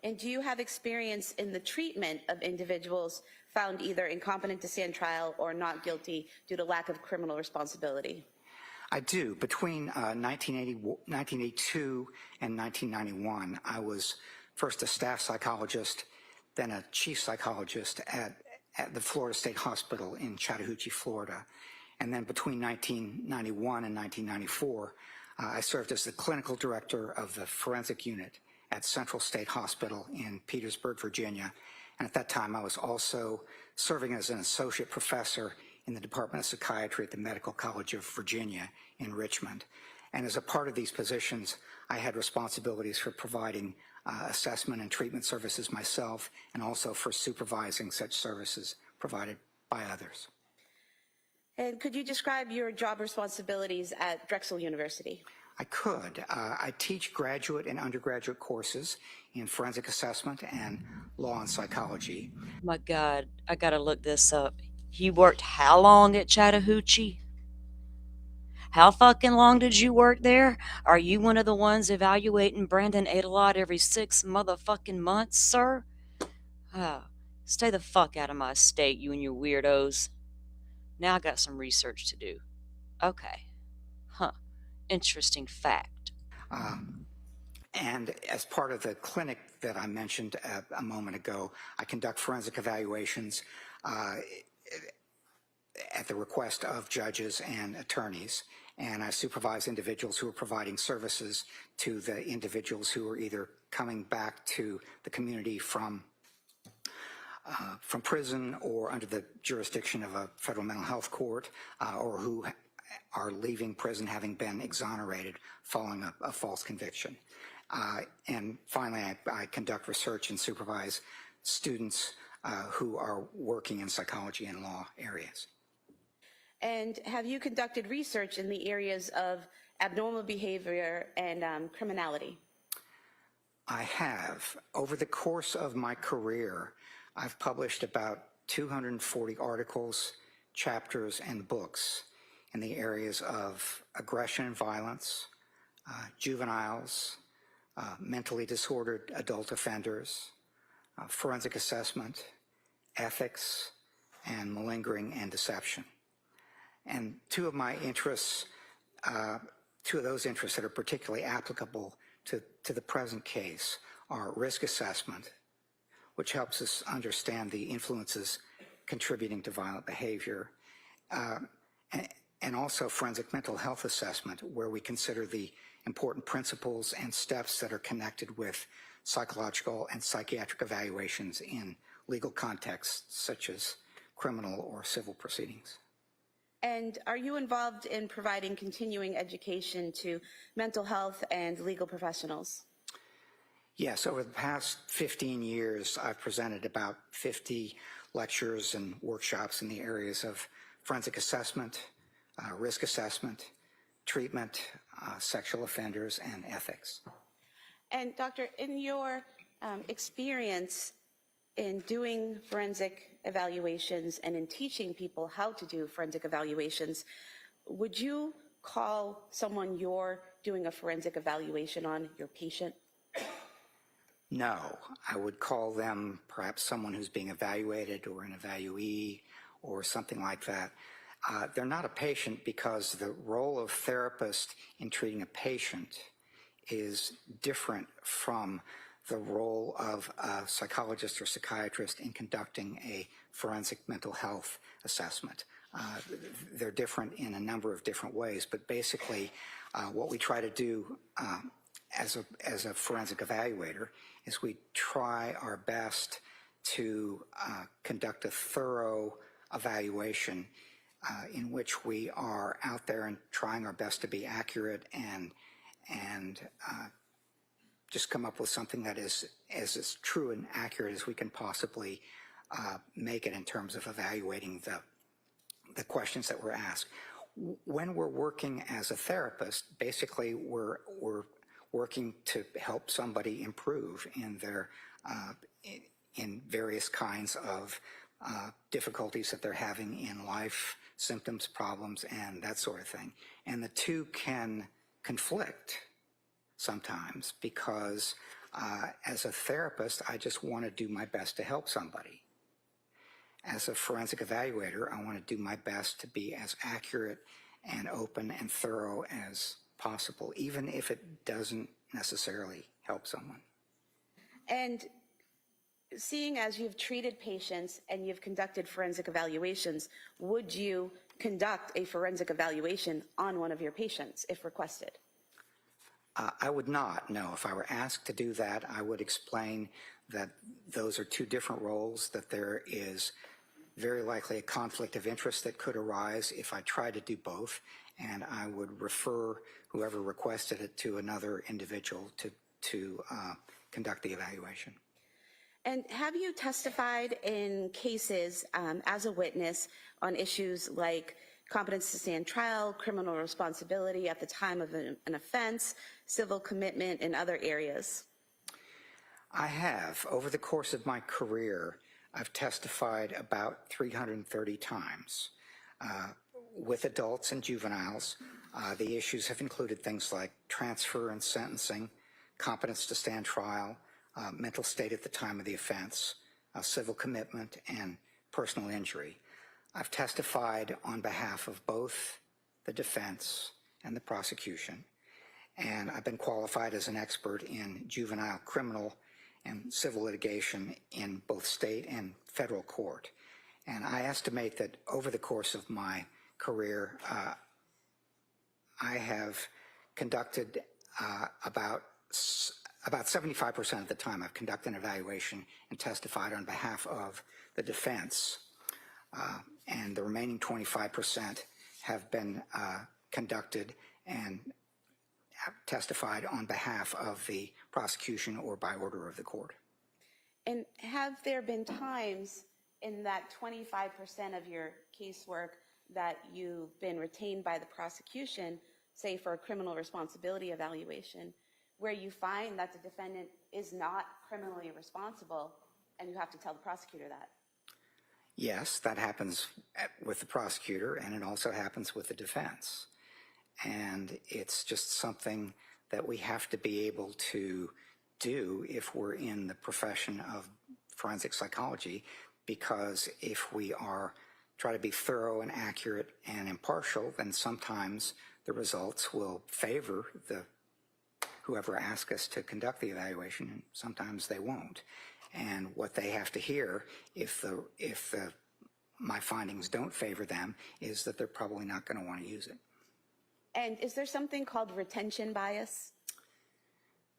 And do you have experience in the treatment of individuals found either incompetent to stand trial or not guilty due to lack of criminal responsibility? I do. Between 1982 and 1991, I was first a staff psychologist, then a chief psychologist at the Florida State Hospital in Chattahoochee, Florida. And then between 1991 and 1994, I served as the clinical director of the forensic unit at Central State Hospital in Petersburg, Virginia. And at that time, I was also serving as an associate professor in the Department of Psychiatry at the Medical College of Virginia in Richmond. And as a part of these positions, I had responsibilities for providing assessment and treatment services myself, and also for supervising such services provided by others. And could you describe your job responsibilities at Drexel University? I could. I teach graduate and undergraduate courses in forensic assessment and law and psychology. My God, I gotta look this up. You worked how long at Chattahoochee? How fucking long did you work there? Are you one of the ones evaluating Brandon Adelot every 6 motherfucking months, sir? Stay the fuck out of my state, you and your weirdos. Now I got some research to do. Okay. Huh. Interesting fact. And as part of the clinic that I mentioned a moment ago, I conduct forensic evaluations at the request of judges and attorneys. And I supervise individuals who are providing services to the individuals who are either coming back to the community from prison or under the jurisdiction of a federal mental health court, or who are leaving prison having been exonerated following a false conviction. And finally, I conduct research and supervise students who are working in psychology and law areas. And have you conducted research in the areas of abnormal behavior and criminality? I have. Over the course of my career, I've published about 240 articles, chapters, and books in the areas of aggression and violence, juveniles, mentally disordered adult offenders, forensic assessment, ethics, and malingering and deception. And two of those interests that are particularly applicable to the present case are risk assessment, which helps us understand the influences contributing to violent behavior, and also forensic mental health assessment, where we consider the important principles and steps that are connected with psychological and psychiatric evaluations in legal contexts such as criminal or civil proceedings. And are you involved in providing continuing education to mental health and legal professionals? Yes, over the past 15 years, I've presented about 50 lectures and workshops in the areas of forensic assessment, risk assessment, treatment, sexual offenders, and ethics. And Doctor, in your experience in doing forensic evaluations and in teaching people how to do forensic evaluations, would you call someone you're doing a forensic evaluation on your patient? No, I would call them perhaps someone who's being evaluated or an evaluee or something like that. They're not a patient because the role of therapist in treating a patient is different from the role of a psychologist or psychiatrist in conducting a forensic mental health assessment. They're different in a number of different ways, but basically what we try to do as a forensic evaluator is we try our best to conduct a thorough evaluation in which we are out there and trying our best to be accurate and just come up with something that is as true and accurate as we can possibly make it in terms of evaluating the questions that were asked. When we're working as a therapist, basically we're working to help somebody improve in their in various kinds of difficulties that they're having in life, symptoms, problems, and that sort of thing. And the two can conflict sometimes because as a therapist, I just want to do my best to help somebody. As a forensic evaluator, I want to do my best to be as accurate and open and thorough as possible, even if it doesn't necessarily help someone. And seeing as you've treated patients and you've conducted forensic evaluations, would you conduct a forensic evaluation on one of your patients if requested? I would not, no. If I were asked to do that, I would explain that those are two different roles, that there is very likely a conflict of interest that could arise if I tried to do both, and I would refer whoever requested it to another individual to conduct the evaluation. And have you testified in cases as a witness on issues like competence to stand trial, criminal responsibility at the time of an offense, civil commitment, and other areas? I have. Over the course of my career, I've testified about 330 times with adults and juveniles. The issues have included things like transfer and sentencing, competence to stand trial, mental state at the time of the offense, civil commitment, and personal injury. I've testified on behalf of both the defense and the prosecution, and I've been qualified as an expert in juvenile criminal and civil litigation in both state and federal court. And I estimate that over the course of my career, I have conducted about 75% of the time I've conducted an evaluation and testified on behalf of the defense. And the remaining 25% have been conducted and testified on behalf of the prosecution or by order of the court. And have there been times in that 25% of your casework that you've been retained by the prosecution, say for a criminal responsibility evaluation, where you find that the defendant is not criminally responsible and you have to tell the prosecutor that? Yes, that happens with the prosecutor, and it also happens with the defense. And it's just something that we have to be able to do if we're in the profession of forensic psychology, because if we try to be thorough and accurate and impartial, then sometimes the results will favor whoever asks us to conduct the evaluation, and sometimes they won't. And what they have to hear, if my findings don't favor them, is that they're probably not going to want to use it. And is there something called retention bias?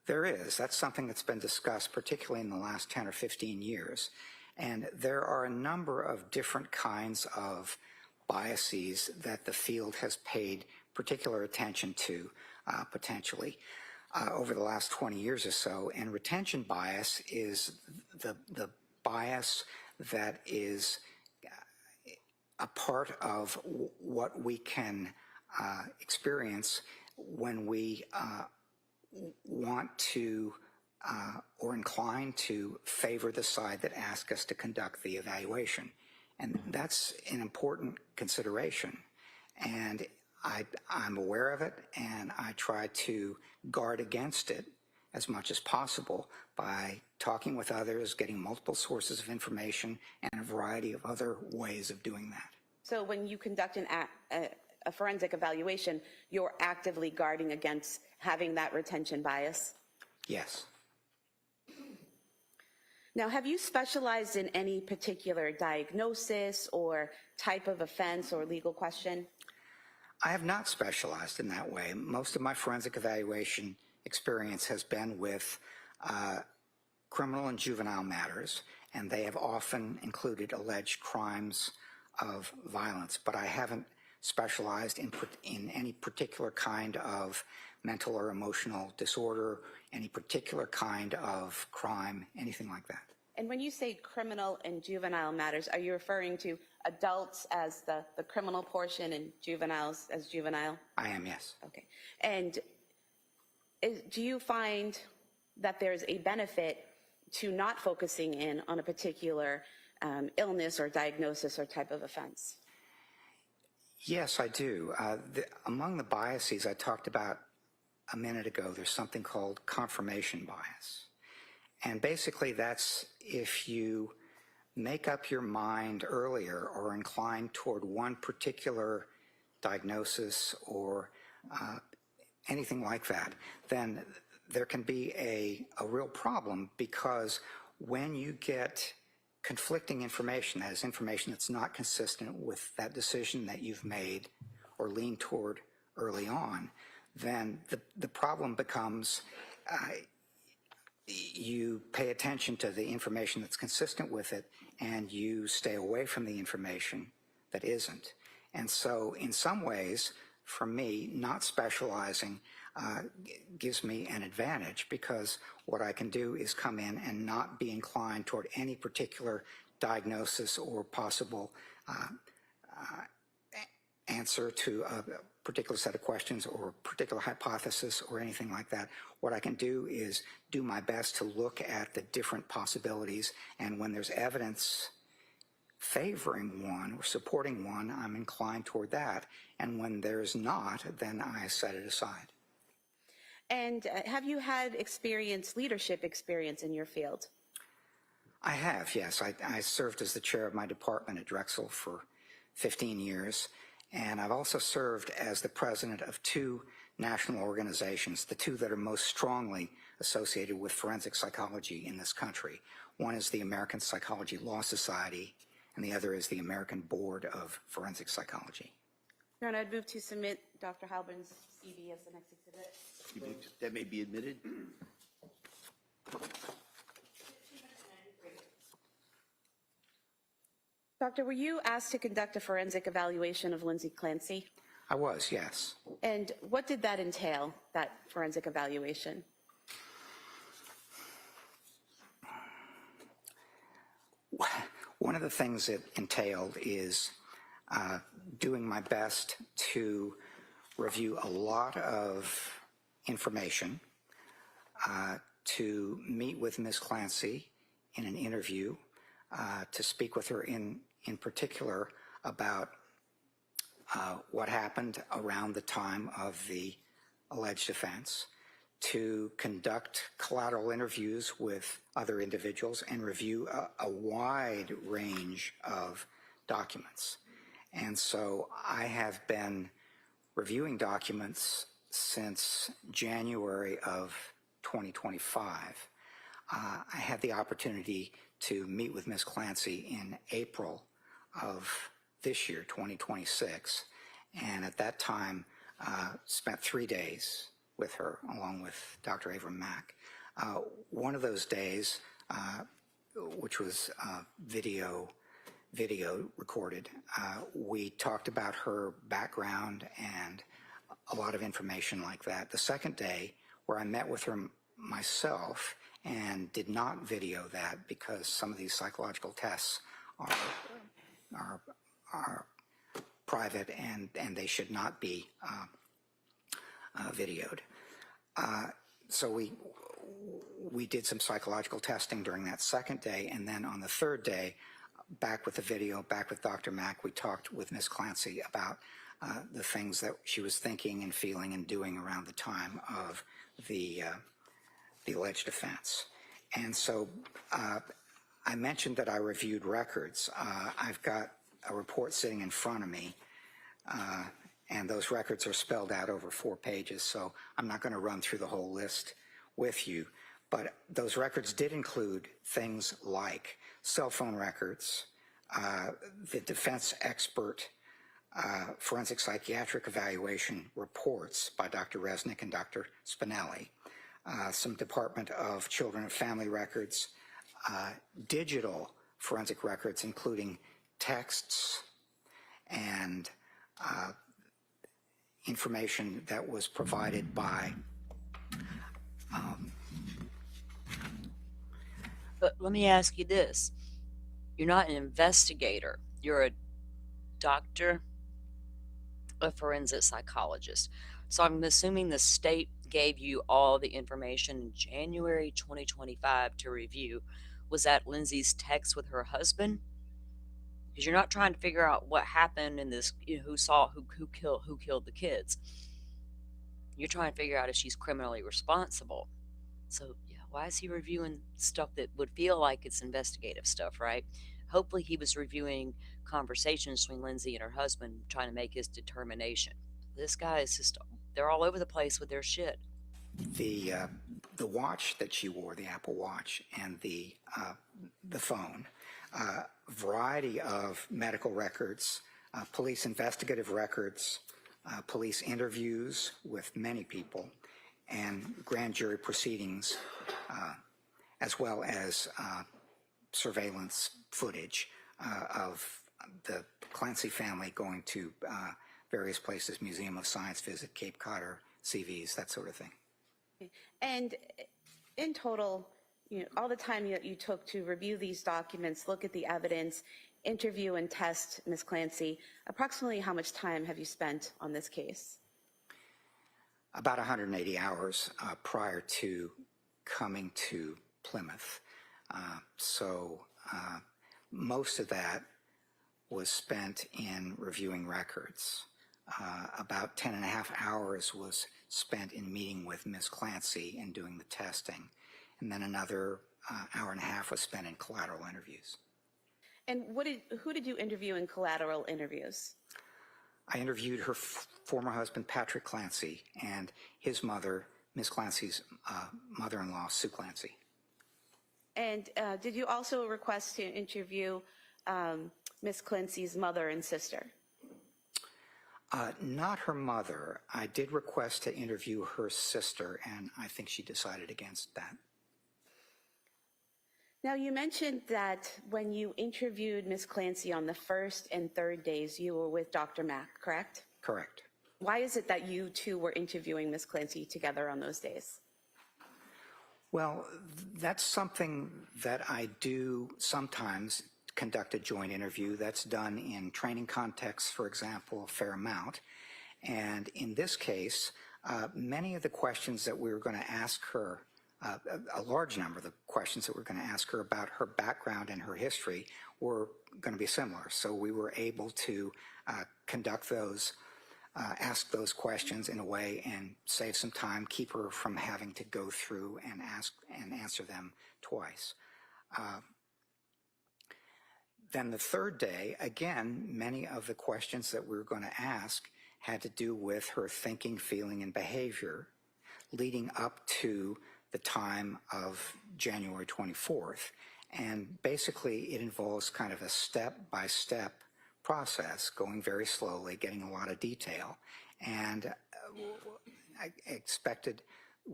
There is. That's something that's been discussed, particularly in the last 10 or 15 years. And there are a number of different kinds of biases that the field has paid particular attention to, potentially, over the last 20 years or so. And retention bias is the bias that is a part of what we can experience when we want to or inclined to favor the side that asks us to conduct the evaluation. And that's an important consideration. And I'm aware of it, and I try to guard against it as much as possible by talking with others, getting multiple sources of information, and a variety of other ways of doing that. So when you conduct a forensic evaluation, you're actively guarding against having that retention bias? Yes. Now, have you specialized in any particular diagnosis or type of offense or legal question? I have not specialized in that way. Most of my forensic evaluation experience has been with criminal and juvenile matters, and they have often included alleged crimes of violence, but I haven't specialized in any particular kind of mental or emotional disorder, any particular kind of crime, anything like that. And when you say criminal and juvenile matters, are you referring to adults as the criminal portion and juveniles as juvenile? I am, yes. Okay. And do you find that there's a benefit to not focusing in on a particular illness or diagnosis or type of offense? Yes, I do. Among the biases I talked about a minute ago, there's something called confirmation bias. And basically that's if you make up your mind earlier or incline toward one particular diagnosis or anything like that, then there can be a real problem, because when you get conflicting information, that is information that's not consistent with that decision that you've made or leaned toward early on, then the problem becomes you pay attention to the information that's consistent with it, and you stay away from the information that isn't. And so in some ways, for me, not specializing gives me an advantage, because what I can do is come in and not be inclined toward any particular diagnosis or possible answer to a particular set of questions or a particular hypothesis or anything like that. What I can do is do my best to look at the different possibilities, and when there's evidence favoring one or supporting one, I'm inclined toward that. And when there's not, then I set it aside. And have you had leadership experience in your field? I have, yes. I served as the chair of my department at Drexel for 15 years, and I've also served as the president of two national organizations, the two that are most strongly associated with forensic psychology in this country. One is the American Psychology Law Society, and the other is the American Board of Forensic Psychology. Your Honor, I'd move to submit Dr. Halbern's CV as the next exhibit. That may be admitted. Doctor, were you asked to conduct a forensic evaluation of Lindsay Clancy? I was, yes. And what did that entail, that forensic evaluation? One of the things it entailed is doing my best to review a lot of information, to meet with Ms. Clancy in an interview, to speak with her in particular about what happened around the time of the alleged offense, to conduct collateral interviews with other individuals and review a wide range of documents. And so I have been reviewing documents since January of 2025. I had the opportunity to meet with Ms. Clancy in April of this year, 2026, and at that time spent 3 days with her along with Dr. Avram Mack. One of those days, which was video recorded, we talked about her background and a lot of information like that. The second day, where I met with her myself and did not video that because some of these psychological tests are private and they should not be videoed. So we did some psychological testing during that second day, and then on the third day, back with the video, back with Dr. Mack, we talked with Ms. Clancy about the things that she was thinking and feeling and doing around the time of the alleged offense. And so I mentioned that I reviewed records. I've got a report sitting in front of me, and those records are spelled out over 4 pages, so I'm not going to run through the whole list with you. But those records did include things like cell phone records, the defense expert forensic psychiatric evaluation reports by Dr. Resnick and Dr. Spinelli, some Department of Children and Family records, digital forensic records, including texts and information that was provided by But let me ask you this. You're not an investigator. You're a doctor, a forensic psychologist. So I'm assuming the state gave you all the information in January 2025 to review. Was that Lindsay's text with her husband? Because you're not trying to figure out what happened in this, who killed the kids. You're trying to figure out if she's criminally responsible. So yeah, why is he reviewing stuff that would feel like it's investigative stuff, right? Hopefully he was reviewing conversations between Lindsay and her husband, trying to make his determination. This guy is just, they're all over the place with their shit. the watch that she wore, the Apple Watch, and the phone. Variety of medical records, police investigative records, police interviews with many people, and grand jury proceedings, as well as surveillance footage of the Clancy family going to various places, Museum of Science visit, Cape Cod, CVs, that sort of thing. And in total, all the time that you took to review these documents, look at the evidence, interview and test Ms. Clancy, approximately how much time have you spent on this case? About 180 hours prior to coming to Plymouth. So most of that was spent in reviewing records. About 10 and a half hours was spent in meeting with Ms. Clancy and doing the testing. And then another hour and a half was spent in collateral interviews. And who did you interview in collateral interviews? I interviewed her former husband, Patrick Clancy, and his mother, Ms. Clancy's mother-in-law, Sue Clancy. And did you also request to interview Ms. Clancy's mother and sister? Not her mother. I did request to interview her sister, and I think she decided against that. Now, you mentioned that when you interviewed Ms. Clancy on the first and third days, you were with Dr. Mack, correct? Correct. Why is it that you two were interviewing Ms. Clancy together on those days? Well, that's something that I do sometimes conduct a joint interview. That's done in training contexts, for example, a fair amount. And in this case, many of the questions that we were going to ask her, a large number of the questions that we were going to ask her about her background and her history were going to be similar. So we were able to conduct those, ask those questions in a way and save some time, keep her from having to go through and ask and answer them twice. Then the third day, again, many of the questions that we were going to ask had to do with her thinking, feeling, and behavior leading up to the time of January 24th. And basically, it involves kind of a step-by-step process, going very slowly, getting a lot of detail. And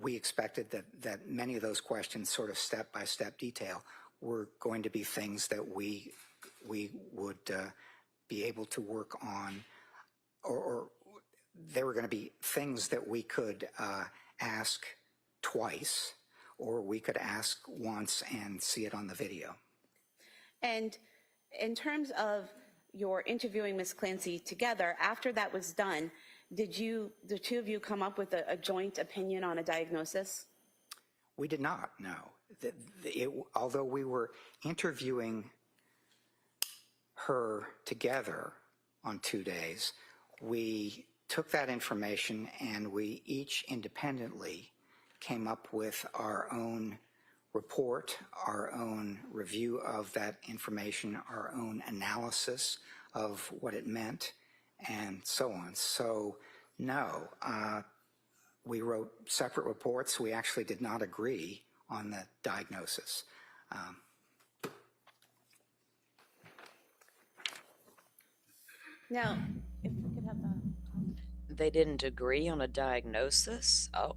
we expected that many of those questions, sort of step-by-step detail, were going to be things that we would be able to work on, or they were going to be things that we could ask twice, or we could ask once and see it on the video. And in terms of your interviewing Ms. Clancy together, after that was done, did the two of you come up with a joint opinion on a diagnosis? We did not, no. Although we were interviewing her together on 2 days, we took that information and we each independently came up with our own report, our own review of that information, our own analysis of what it meant, and so on. So, no, we wrote separate reports. We actually did not agree on the diagnosis. Now, if we could have the... They didn't agree on a diagnosis? Oh,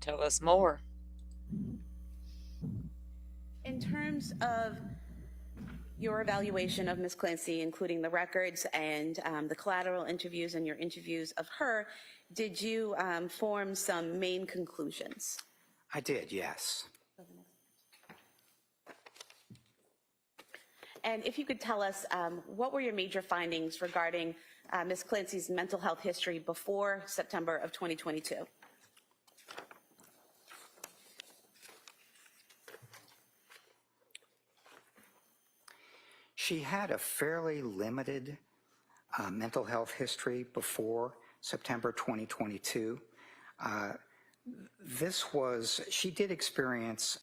tell us more. In terms of your evaluation of Ms. Clancy, including the records and the collateral interviews and your interviews of her, did you form some main conclusions? I did, yes. And if you could tell us, what were your major findings regarding Ms. Clancy's mental health history before September of 2022? She had a fairly limited mental health history before September 2022. She did experience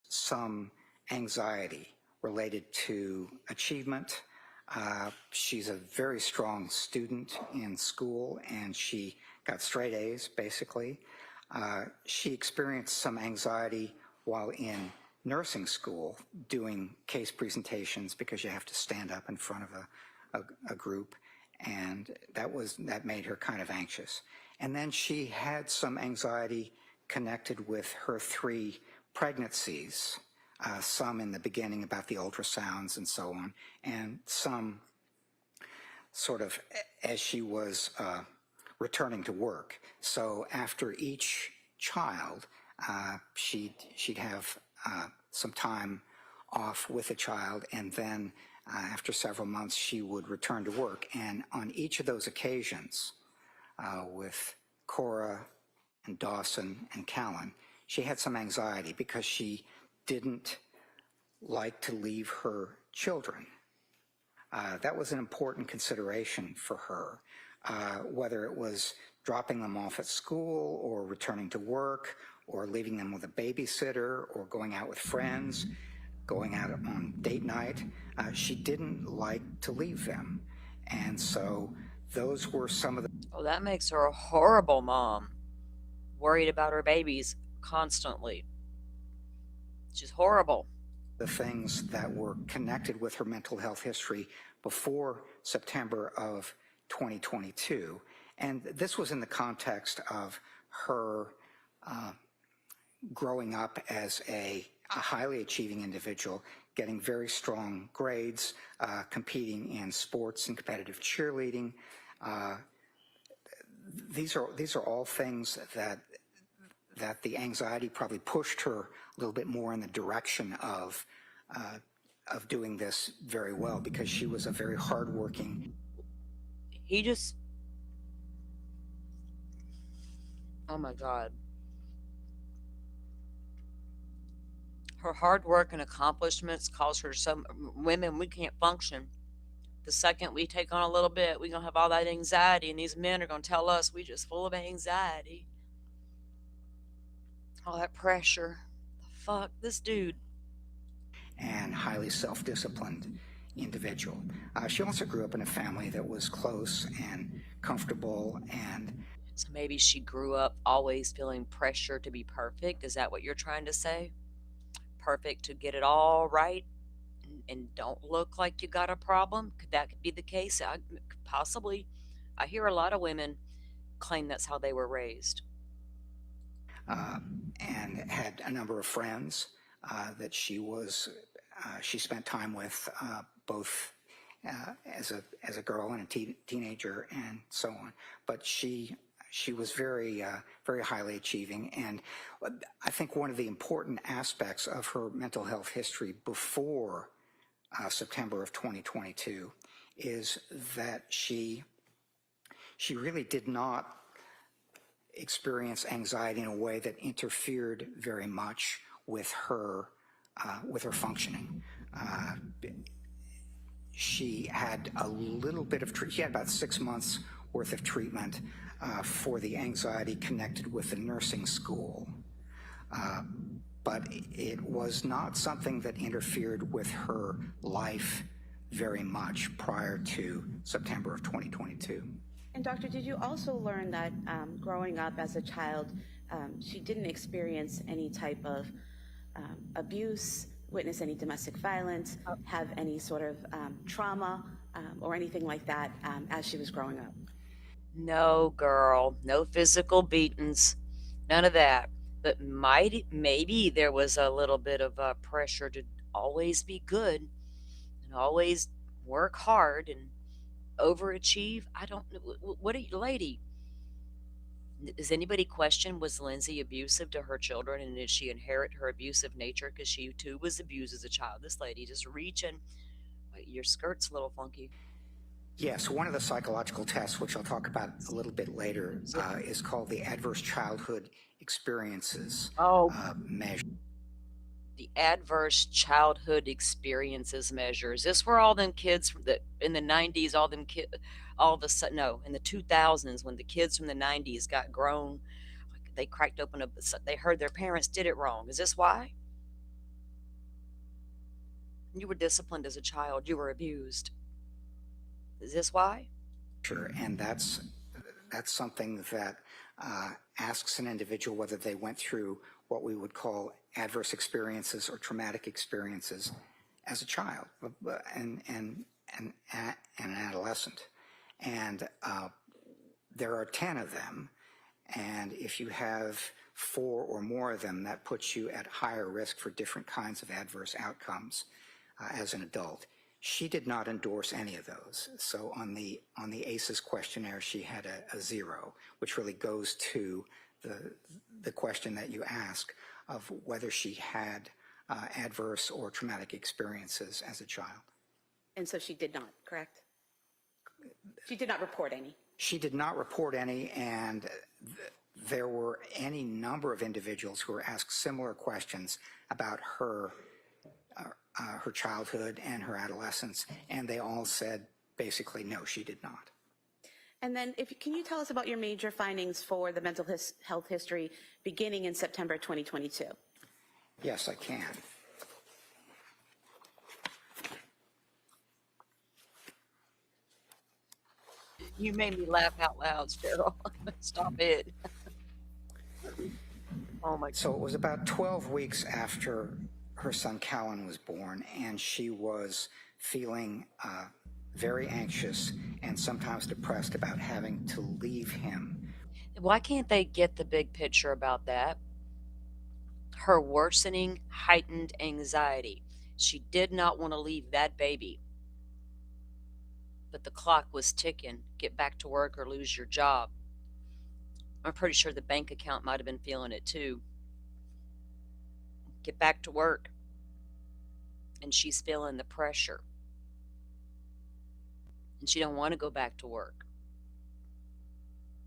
some anxiety related to achievement. She's a very strong student in school, and she got straight A's, basically. She experienced some anxiety while in nursing school doing case presentations because you have to stand up in front of a group, and that made her kind of anxious. And then she had some anxiety connected with her 3 pregnancies, some in the beginning about the ultrasounds and so on, and some sort of as she was returning to work. So after each child, she'd have some time off with the child, and then after several months she would return to work. And on each of those occasions, with Cora and Dawson and Callan, she had some anxiety because she didn't like to leave her children. That was an important consideration for her, whether it was dropping them off at school or returning to work or leaving them with a babysitter or going out with friends, going out on date night. She didn't like to leave them. And so those were some of the... Oh, that makes her a horrible mom. Worried about her babies constantly. She's horrible. The things that were connected with her mental health history before September of 2022. And this was in the context of her growing up as a highly achieving individual, getting very strong grades, competing in sports and competitive cheerleading. These are all things that the anxiety probably pushed her a little bit more in the direction of doing this very well, because she was a very hardworking. He just, oh my God. Her hard work and accomplishments cause her some women, we can't function. The second we take on a little bit, we're going to have all that anxiety, and these men are going to tell us we just full of anxiety. All that pressure. The fuck, this dude. And highly self-disciplined individual. She also grew up in a family that was close and comfortable, and So maybe she grew up always feeling pressure to be perfect. Is that what you're trying to say? Perfect to get it all right and don't look like you got a problem? Could that be the case? Possibly. I hear a lot of women claim that's how they were raised. and had a number of friends that she spent time with, both as a girl and a teenager and so on. But she was very highly achieving, and I think one of the important aspects of her mental health history before September of 2022 is that she really did not experience anxiety in a way that interfered very much with her functioning. She had a little bit of she had about 6 months worth of treatment for the anxiety connected with the nursing school. But it was not something that interfered with her life very much prior to September of 2022. And doctor, did you also learn that growing up as a child, she didn't experience any type of abuse, witness any domestic violence, have any sort of trauma or anything like that as she was growing up? No, girl, no physical beatings, none of that. But maybe there was a little bit of pressure to always be good and always work hard and overachieve. I don't know. What are you, lady? Does anybody question, was Lindsay abusive to her children, and did she inherit her abusive nature? Because she too was abused as a child. This lady just reaching. Your skirt's a little funky. Yes, one of the psychological tests, which I'll talk about a little bit later, is called the Adverse Childhood Experiences measure. The Adverse Childhood Experiences measure. Is this where all them kids from in the 90s, all of a sudden, no, in the 2000s, when the kids from the 90s got grown, they cracked open they heard their parents did it wrong. Is this why? You were disciplined as a child. You were abused. Is this why? Sure, and that's something that asks an individual whether they went through what we would call adverse experiences or traumatic experiences as a child and an adolescent. And there are 10 of them, and if you have 4 or more of them, that puts you at higher risk for different kinds of adverse outcomes as an adult. She did not endorse any of those. So on the ACEs questionnaire, she had a 0, which really goes to the question that you ask of whether she had adverse or traumatic experiences as a child. And so she did not, correct? She did not report any. She did not report any, and there were any number of individuals who were asked similar questions about her childhood and her adolescence, and they all said basically no, she did not. And then can you tell us about your major findings for the mental health history beginning in September 2022? Yes, I can. You made me laugh out loud, Cheryl. Stop it. Oh my God. So it was about 12 weeks after her son Callan was born, and she was feeling very anxious and sometimes depressed about having to leave him. Why can't they get the big picture about that? Her worsening, heightened anxiety. She did not want to leave that baby. But the clock was ticking. Get back to work or lose your job. I'm pretty sure the bank account might have been feeling it too. Get back to work. And she's feeling the pressure. And she don't want to go back to work.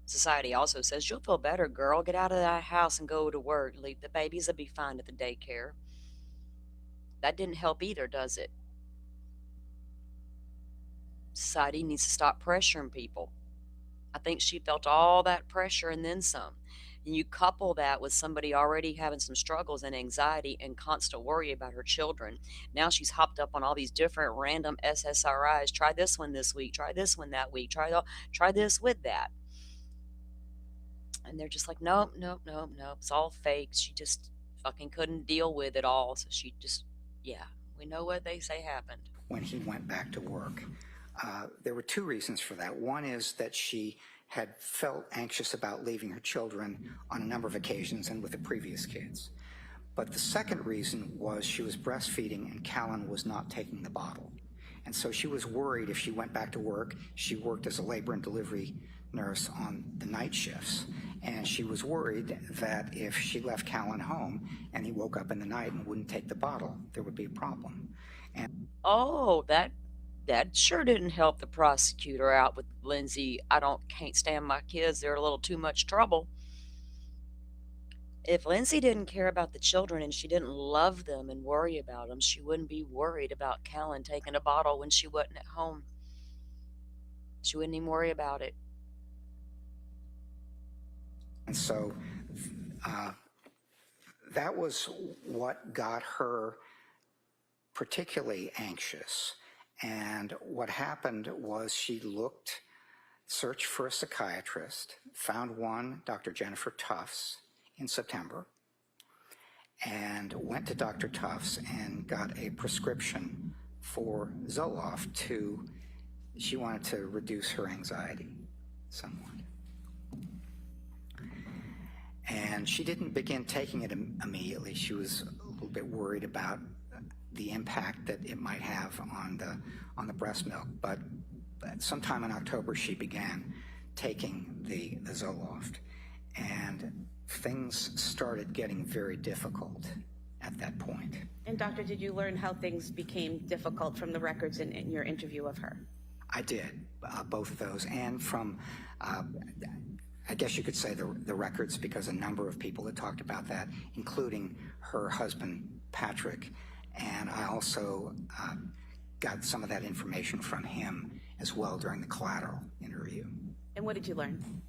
Society also says, you'll feel better, girl. Get out of that house and go to work. Leave the babies will be fine at the daycare. That didn't help either, does it? Society needs to stop pressuring people. I think she felt all that pressure and then some. And you couple that with somebody already having some struggles and anxiety and constant worry about her children. Now she's hopped up on all these different random SSRIs. Try this one this week. Try this one that week. Try this with that. And they're just like, nope, nope, nope, nope. It's all fake. She just fucking couldn't deal with it all. So she just, yeah, we know what they say happened. When he went back to work, there were two reasons for that. One is that she had felt anxious about leaving her children on a number of occasions and with the previous kids. But the second reason was she was breastfeeding and Callan was not taking the bottle. And so she was worried if she went back to work. She worked as a labor and delivery nurse on the night shifts. And she was worried that if she left Callan home and he woke up in the night and wouldn't take the bottle, there would be a problem. And oh, that sure didn't help the prosecutor out with Lindsay. Can't stand my kids. They're a little too much trouble. If Lindsay didn't care about the children and she didn't love them and worry about them, she wouldn't be worried about Callan taking a bottle when she wasn't at home. She wouldn't even worry about it. And so that was what got her particularly anxious. And what happened was she searched for a psychiatrist, found one, Dr. Jennifer Tufts, in September, and went to Dr. Tufts and got a prescription for Zoloft she wanted to reduce her anxiety somewhat. And she didn't begin taking it immediately. She was a little bit worried about the impact that it might have on the breast milk. But sometime in October, she began taking the Zoloft. And things started getting very difficult at that point. And doctor, did you learn how things became difficult from the records in your interview of her? I did, both of those, and from, I guess you could say the records, because a number of people had talked about that, including her husband, Patrick. And I also got some of that information from him as well during the collateral interview. And what did you learn?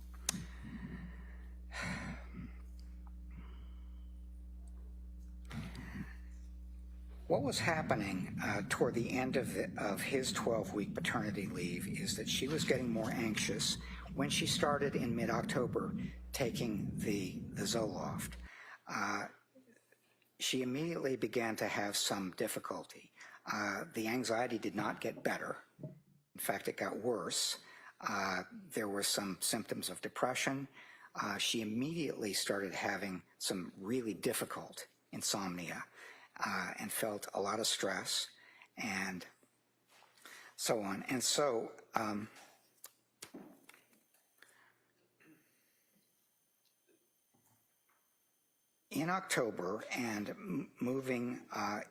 What was happening toward the end of his 12-week paternity leave is that she was getting more anxious when she started in mid-October taking the Zoloft. She immediately began to have some difficulty. The anxiety did not get better. In fact, it got worse. There were some symptoms of depression. She immediately started having some really difficult insomnia and felt a lot of stress and so on. And so in October and moving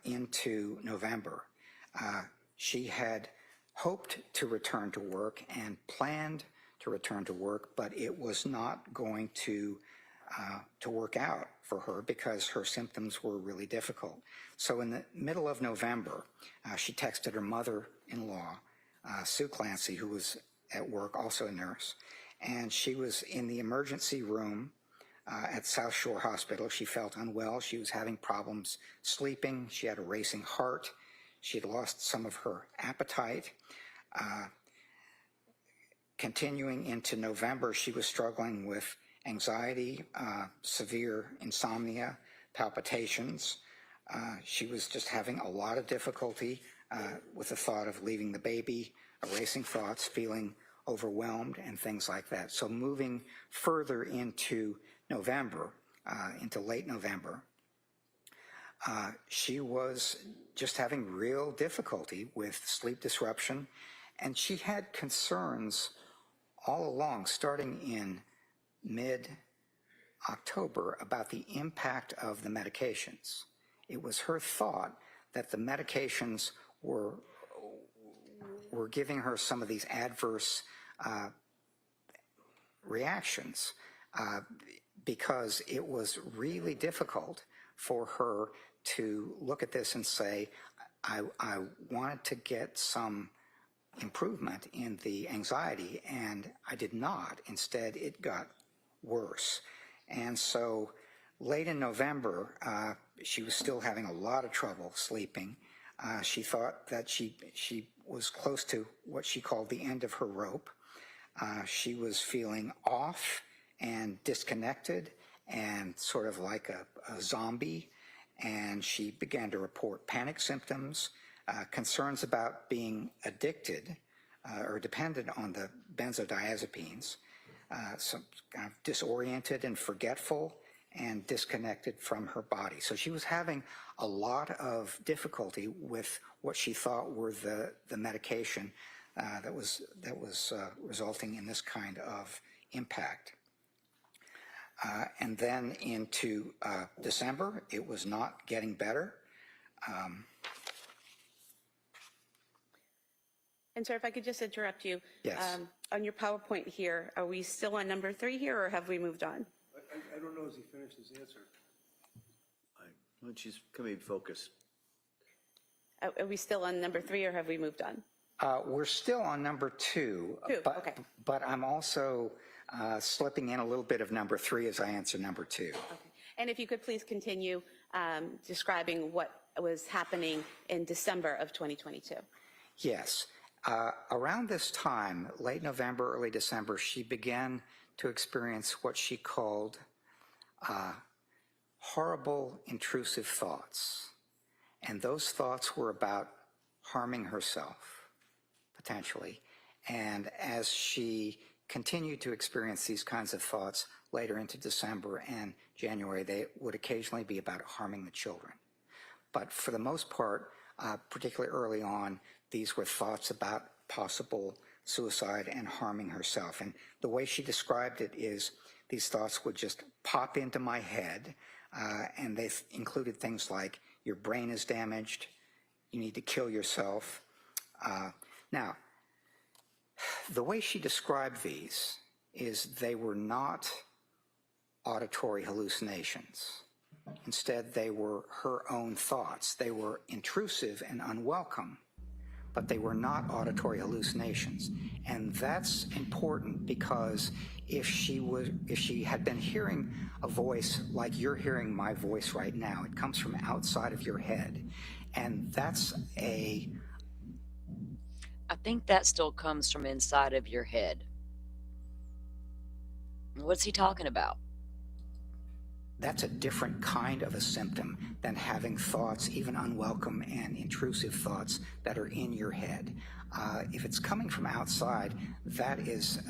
into November, she had hoped to return to work and planned to return to work, but it was not going to work out for her because her symptoms were really difficult. So in the middle of November, she texted her mother-in-law, Sue Clancy, who was at work, also a nurse, and she was in the emergency room at South Shore Hospital. She felt unwell. She was having problems sleeping. She had a racing heart. She had lost some of her appetite. Continuing into November, she was struggling with anxiety, severe insomnia, palpitations. She was just having a lot of difficulty with the thought of leaving the baby, racing thoughts, feeling overwhelmed, and things like that. So moving further into November, into late November, she was just having real difficulty with sleep disruption, and she had concerns all along, starting in October about the impact of the medications. It was her thought that the medications were giving her some of these adverse reactions because it was really difficult for her to look at this and say, I wanted to get some improvement in the anxiety, and I did not. Instead, it got worse. And so late in November, she was still having a lot of trouble sleeping. She thought that she was close to what she called the end of her rope. She was feeling off and disconnected and sort of like a zombie. And she began to report panic symptoms, concerns about being addicted or dependent on the benzodiazepines, some kind of disoriented and forgetful and disconnected from her body. So she was having a lot of difficulty with what she thought were the medication that was resulting in this kind of impact. And then into December, it was not getting better. And sir, if I could just interrupt you. Yes. On your PowerPoint here, are we still on number 3 here, or have we moved on? I don't know as he finished his answer. Why don't you come in focus? Are we still on number 3, or have we moved on? We're still on number 2, okay. but I'm also slipping in a little bit of number 3 as I answer number 2. Okay. And if you could please continue describing what was happening in December of 2022. Yes. Around this time, late November, early December, she began to experience what she called horrible, intrusive thoughts. And those thoughts were about harming herself, potentially. And as she continued to experience these kinds of thoughts later into December and January, they would occasionally be about harming the children. But for the most part, particularly early on, these were thoughts about possible suicide and harming herself. And the way she described it is these thoughts would just pop into my head, and they included things like, your brain is damaged, you need to kill yourself. Now, the way she described these is they were not auditory hallucinations. Instead, they were her own thoughts. They were intrusive and unwelcome, but they were not auditory hallucinations. And that's important because if she had been hearing a voice like you're hearing my voice right now, it comes from outside of your head. And that's I think that still comes from inside of your head. What's he talking about? That's a different kind of a symptom than having thoughts, even unwelcome and intrusive thoughts that are in your head. If it's coming from outside, that is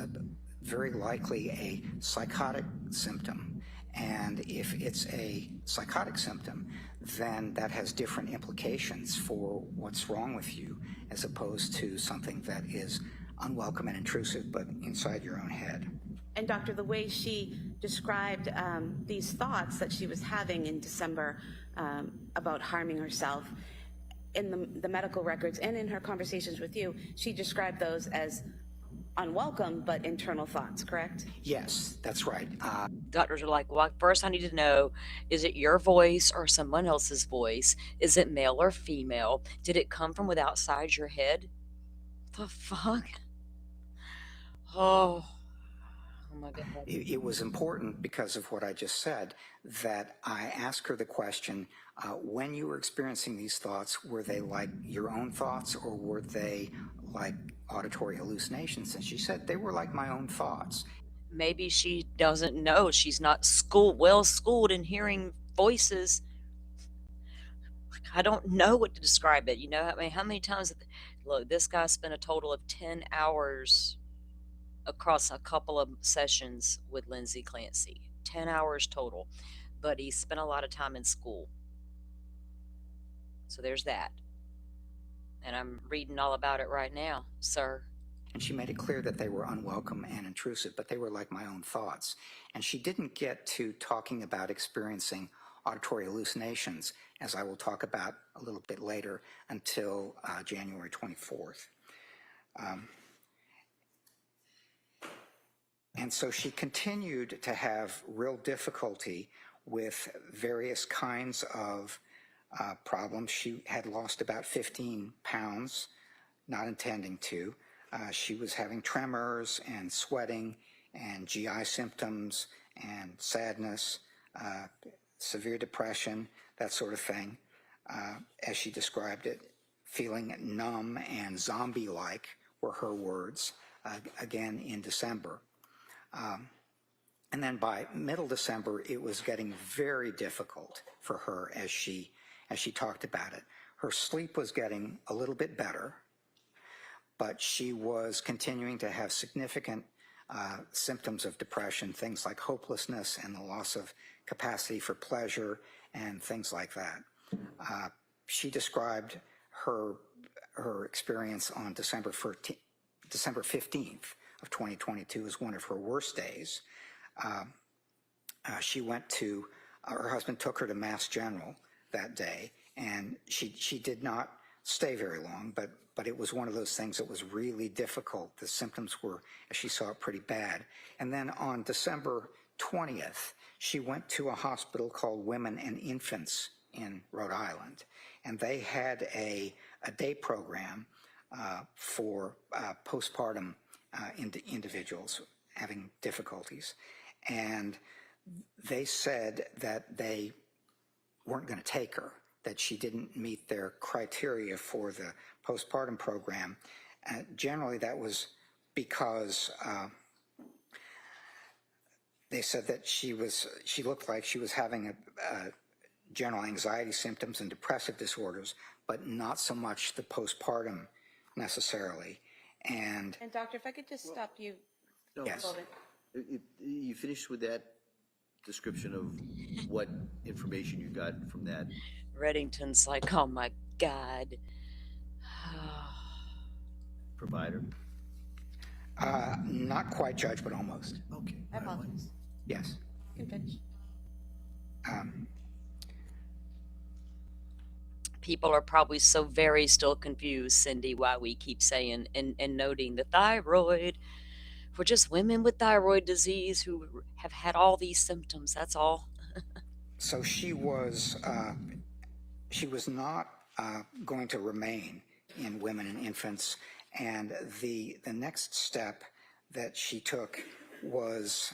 very likely a psychotic symptom. And if it's a psychotic symptom, then that has different implications for what's wrong with you, as opposed to something that is unwelcome and intrusive, but inside your own head. And doctor, the way she described these thoughts that she was having in December about harming herself, in the medical records and in her conversations with you, she described those as unwelcome but internal thoughts, correct? Yes, that's right. Doctors are like, well, first I need to know, is it your voice or someone else's voice? Is it male or female? Did it come from with outside your head? The fuck? Oh my God. It was important because of what I just said that I asked her the question, when you were experiencing these thoughts, were they like your own thoughts or were they like auditory hallucinations? And she said they were like my own thoughts. Maybe she doesn't know. She's not well schooled in hearing voices. I don't know what to describe it. You know, I mean, how many times, look, this guy spent a total of 10 hours across a couple of sessions with Lindsay Clancy, 10 hours total, but he spent a lot of time in school. So there's that. And I'm reading all about it right now, sir. And she made it clear that they were unwelcome and intrusive, but they were like my own thoughts. And she didn't get to talking about experiencing auditory hallucinations, as I will talk about a little bit later, until January 24th. And so she continued to have real difficulty with various kinds of problems. She had lost about 15 pounds, not intending to. She was having tremors and sweating and GI symptoms and sadness, severe depression, that sort of thing, as she described it. Feeling numb and zombie-like were her words, again in December. And then by middle December, it was getting very difficult for her as she talked about it. Her sleep was getting a little bit better, but she was continuing to have significant symptoms of depression, things like hopelessness and the loss of capacity for pleasure and things like that. She described her experience on December 15th of 2022 as one of her worst days. She went to, her husband took her to Mass General that day, and she did not stay very long, but it was one of those things that was really difficult. The symptoms were, as she saw it, pretty bad. And then on December 20th, she went to a hospital called Women and Infants in Rhode Island, and they had a day program for postpartum individuals having difficulties. And they said that they weren't going to take her, that she didn't meet their criteria for the postpartum program. Generally, that was because they said that she looked like she was having general anxiety symptoms and depressive disorders, but not so much the postpartum necessarily. And doctor, if I could just stop you. No, yes. You finished with that description of what information you got from that? Reddington's like, oh my God. Provider? Not quite, Judge, but almost. Okay. I apologize. Yes. You can finish. People are probably so very still confused, Cindy, why we keep saying and noting the thyroid. We're just women with thyroid disease who have had all these symptoms. That's all. So she was not going to remain in Women and Infants, and the next step that she took was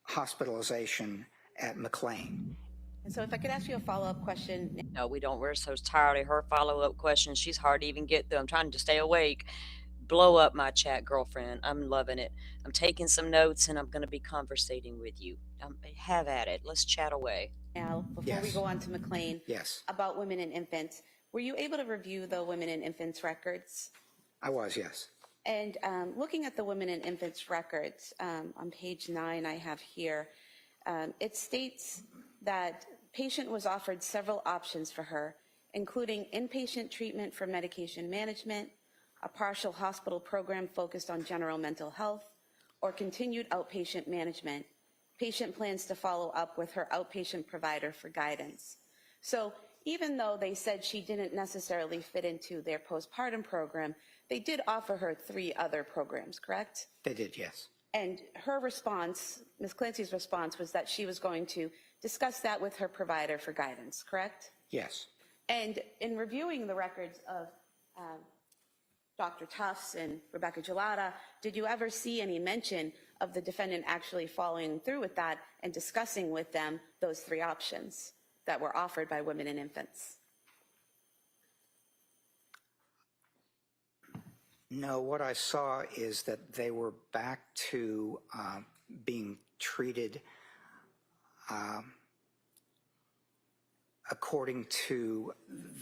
hospitalization at McLean. And so if I could ask you a follow-up question. No, we don't. We're so tired of her follow-up questions. She's hard to even get through. I'm trying to stay awake. Blow up my chat, girlfriend. I'm loving it. I'm taking some notes, and I'm going to be conversating with you. Have at it. Let's chat away. Now, before we go on to McLean, Yes, about women and infants, were you able to review the women and infants records? I was, yes. And looking at the women and infants records, on page 9 I have here, it states that patient was offered several options for her, including inpatient treatment for medication management, a partial hospital program focused on general mental health, or continued outpatient management. Patient plans to follow up with her outpatient provider for guidance. So even though they said she didn't necessarily fit into their postpartum program, they did offer her 3 other programs, correct? They did, yes. And her response, Ms. Clancy's response, was that she was going to discuss that with her provider for guidance, correct? Yes. And in reviewing the records of Dr. Tufts and Rebecca Gelada, did you ever see any mention of the defendant actually following through with that and discussing with them those 3 options that were offered by Women and Infants? No, what I saw is that they were back to being treated according to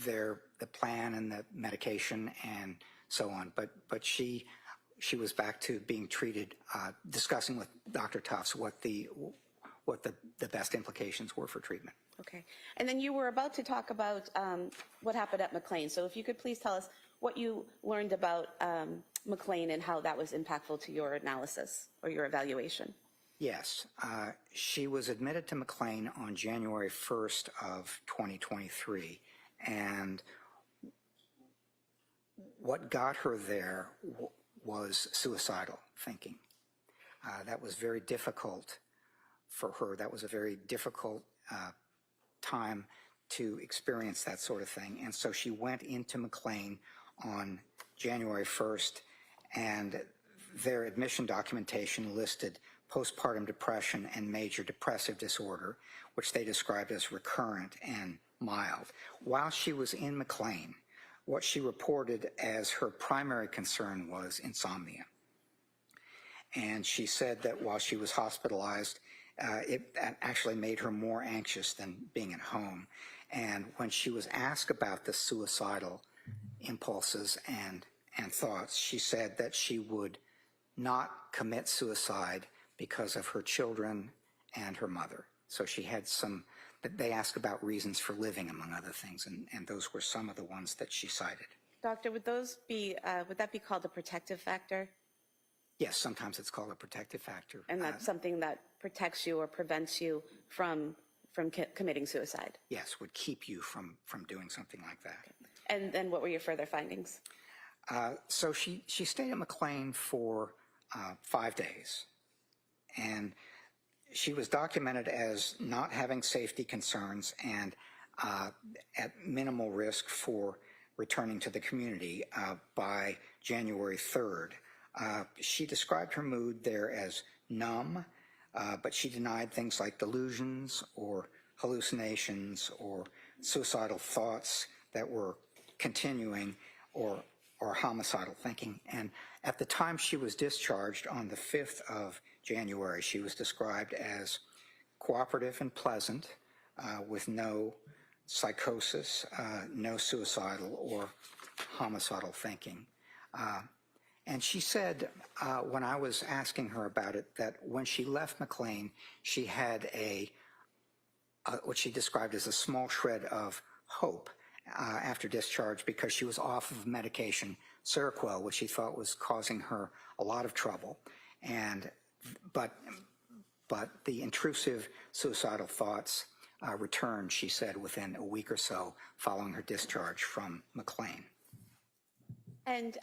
the plan and the medication and so on. But she was back to being treated, discussing with Dr. Tufts what the what the best implications were for treatment. Okay. And then you were about to talk about what happened at McLean. So if you could please tell us what you learned about McLean and how that was impactful to your analysis or your evaluation. Yes, she was admitted to McLean on January 1st of 2023, and what got her there was suicidal thinking. That was very difficult for her. That was a very difficult time to experience that sort of thing. And so she went into McLean on January 1st, and their admission documentation listed postpartum depression and major depressive disorder, which they described as recurrent and mild. While she was in McLean, what she reported as her primary concern was insomnia. And she said that while she was hospitalized, it actually made her more anxious than being at home. And when she was asked about the suicidal impulses and thoughts, she said that she would not commit suicide because of her children and her mother. So she had some, but they asked about reasons for living, among other things, and those were some of the ones that she cited. Doctor, would that be called a protective factor? Yes, sometimes it's called a protective factor. And that's something that protects you or prevents you from committing suicide? Yes, would keep you from doing something like that. And then what were your further findings? So she stayed at McLean for 5 days, and she was documented as not having safety concerns and at minimal risk for returning to the community by January 3rd. She described her mood there as numb, but she denied things like delusions or hallucinations or suicidal thoughts that were continuing or homicidal thinking. And at the time she was discharged on the 5th of January, she was described as cooperative and pleasant, with no psychosis, no suicidal or homicidal thinking. And she said, when I was asking her about it, that when she left McLean, she had what she described as a small shred of hope after discharge, because she was off of medication, Seroquel, which she thought was causing her a lot of trouble. But the intrusive suicidal thoughts returned, she said, within a week or so following her discharge from McLean. And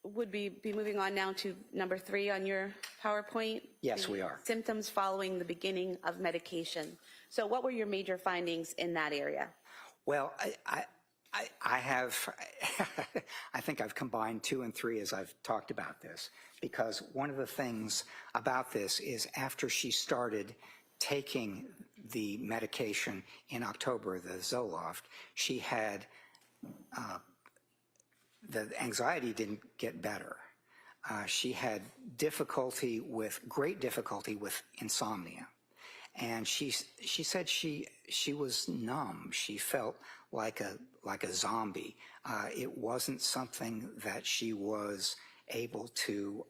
would we be moving on now to number 3 on your PowerPoint? Yes, we are. Symptoms following the beginning of medication. So what were your major findings in that area? Well, I have, I think I've combined 2 and 3 as I've talked about this, because one of the things about this is after she started taking the medication in October, the Zoloft, she had, the anxiety didn't get better. She had great difficulty with insomnia. And she said she was numb. She felt like a zombie. It wasn't something that she was able to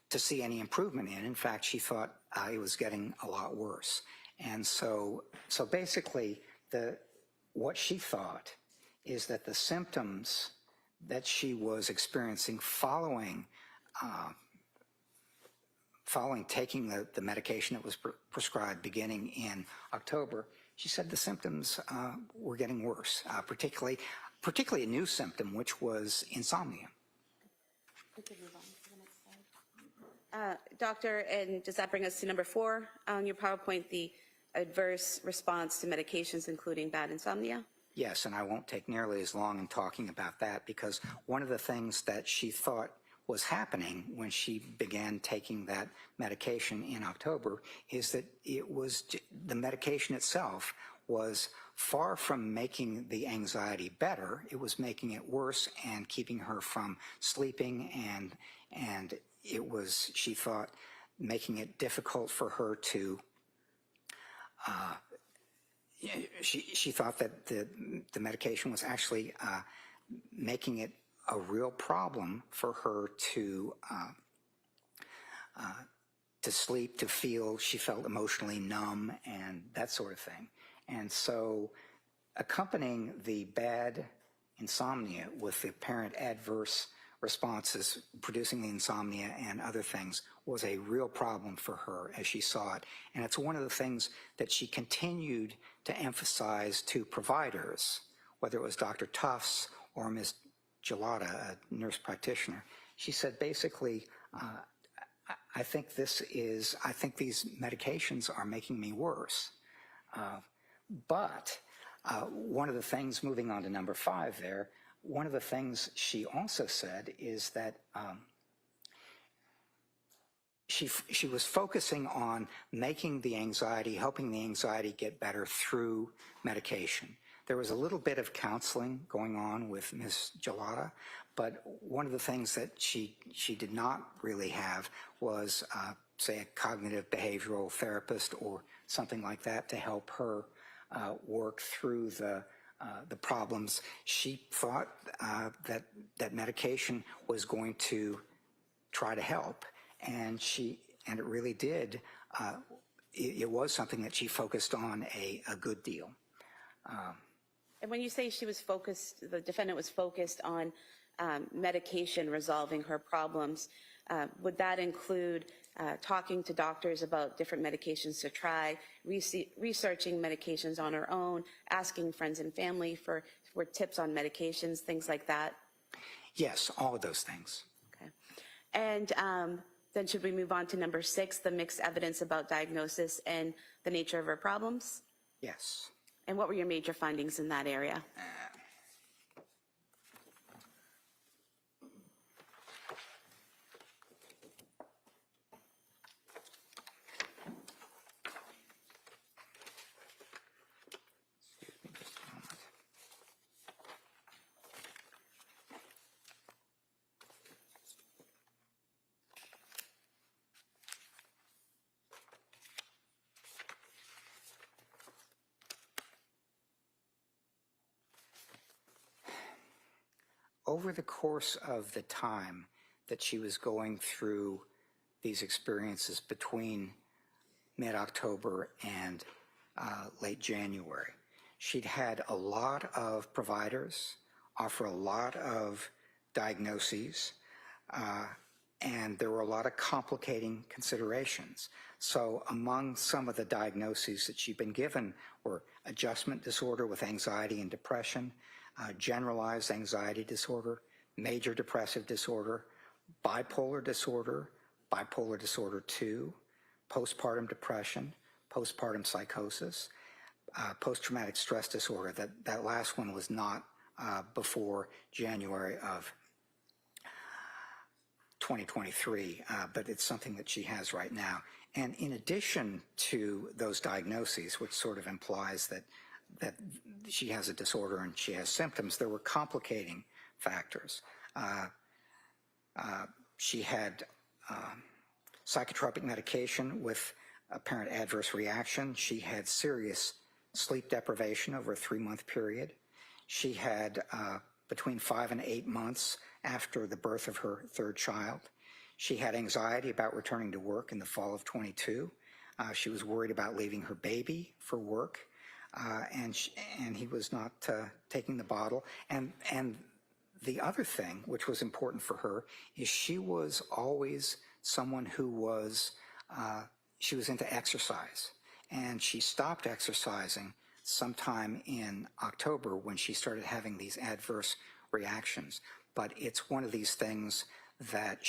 see any improvement in. In fact, she thought it was getting a lot worse. And so basically, what she thought is that the symptoms that she was experiencing following taking the medication that was prescribed beginning in October, she said the symptoms were getting worse, particularly a new symptom, which was insomnia. We could move on to the next slide. Doctor, and does that bring us to number 4 on your PowerPoint, the adverse response to medications, including bad insomnia? Yes, and I won't take nearly as long in talking about that, because one of the things that she thought was happening when she began taking that medication in October is that the medication itself was far from making the anxiety better. It was making it worse and keeping her from sleeping, and it was, she thought, making it difficult for her to she thought that the medication was actually making it a real problem for her to to sleep, to feel. She felt emotionally numb and that sort of thing. And so accompanying the bad insomnia with the apparent adverse responses, producing the insomnia and other things, was a real problem for her as she saw it. And it's one of the things that she continued to emphasize to providers, whether it was Dr. Tufts or Ms. Gelada, a nurse practitioner. She said basically, I think these medications are making me worse. But one of the things, moving on to number 5 there, one of the things she also said is that she was focusing on making the anxiety, helping the anxiety get better through medication. There was a little bit of counseling going on with Ms. Gelada, but one of the things that she did not really have was, say, a cognitive behavioral therapist or something like that to help her work through the problems. She thought that medication was going to try to help, and it really did. It was something that she focused on a good deal. And when you say she was focused, the defendant was focused on medication resolving her problems, would that include talking to doctors about different medications to try, researching medications on her own, asking friends and family for tips on medications, things like that? Yes, all of those things. Okay. And then should we move on to number 6, the mixed evidence about diagnosis and the nature of her problems? Yes. And what were your major findings in that area? Over the course of the time that she was going through these experiences between mid-October and late January, she'd had a lot of providers offer a lot of diagnoses, and there were a lot of complicating considerations. So among some of the diagnoses that she'd been given were adjustment disorder with anxiety and depression, generalized anxiety disorder, major depressive disorder, bipolar disorder 2, postpartum depression, postpartum psychosis, post-traumatic stress disorder. That last one was not before January of 2023, but it's something that she has right now. And in addition to those diagnoses, which sort of implies that she has a disorder and she has symptoms, there were complicating factors. She had psychotropic medication with apparent adverse reaction. She had serious sleep deprivation over a 3-month period. She had between 5 and 8 months after the birth of her 3rd child. She had anxiety about returning to work in the fall of 22. She was worried about leaving her baby for work. And he was not taking the bottle. And the other thing, which was important for her, is she was always someone who was, she was into exercise. And she stopped exercising sometime in October when she started having these adverse reactions. But it's one of these things that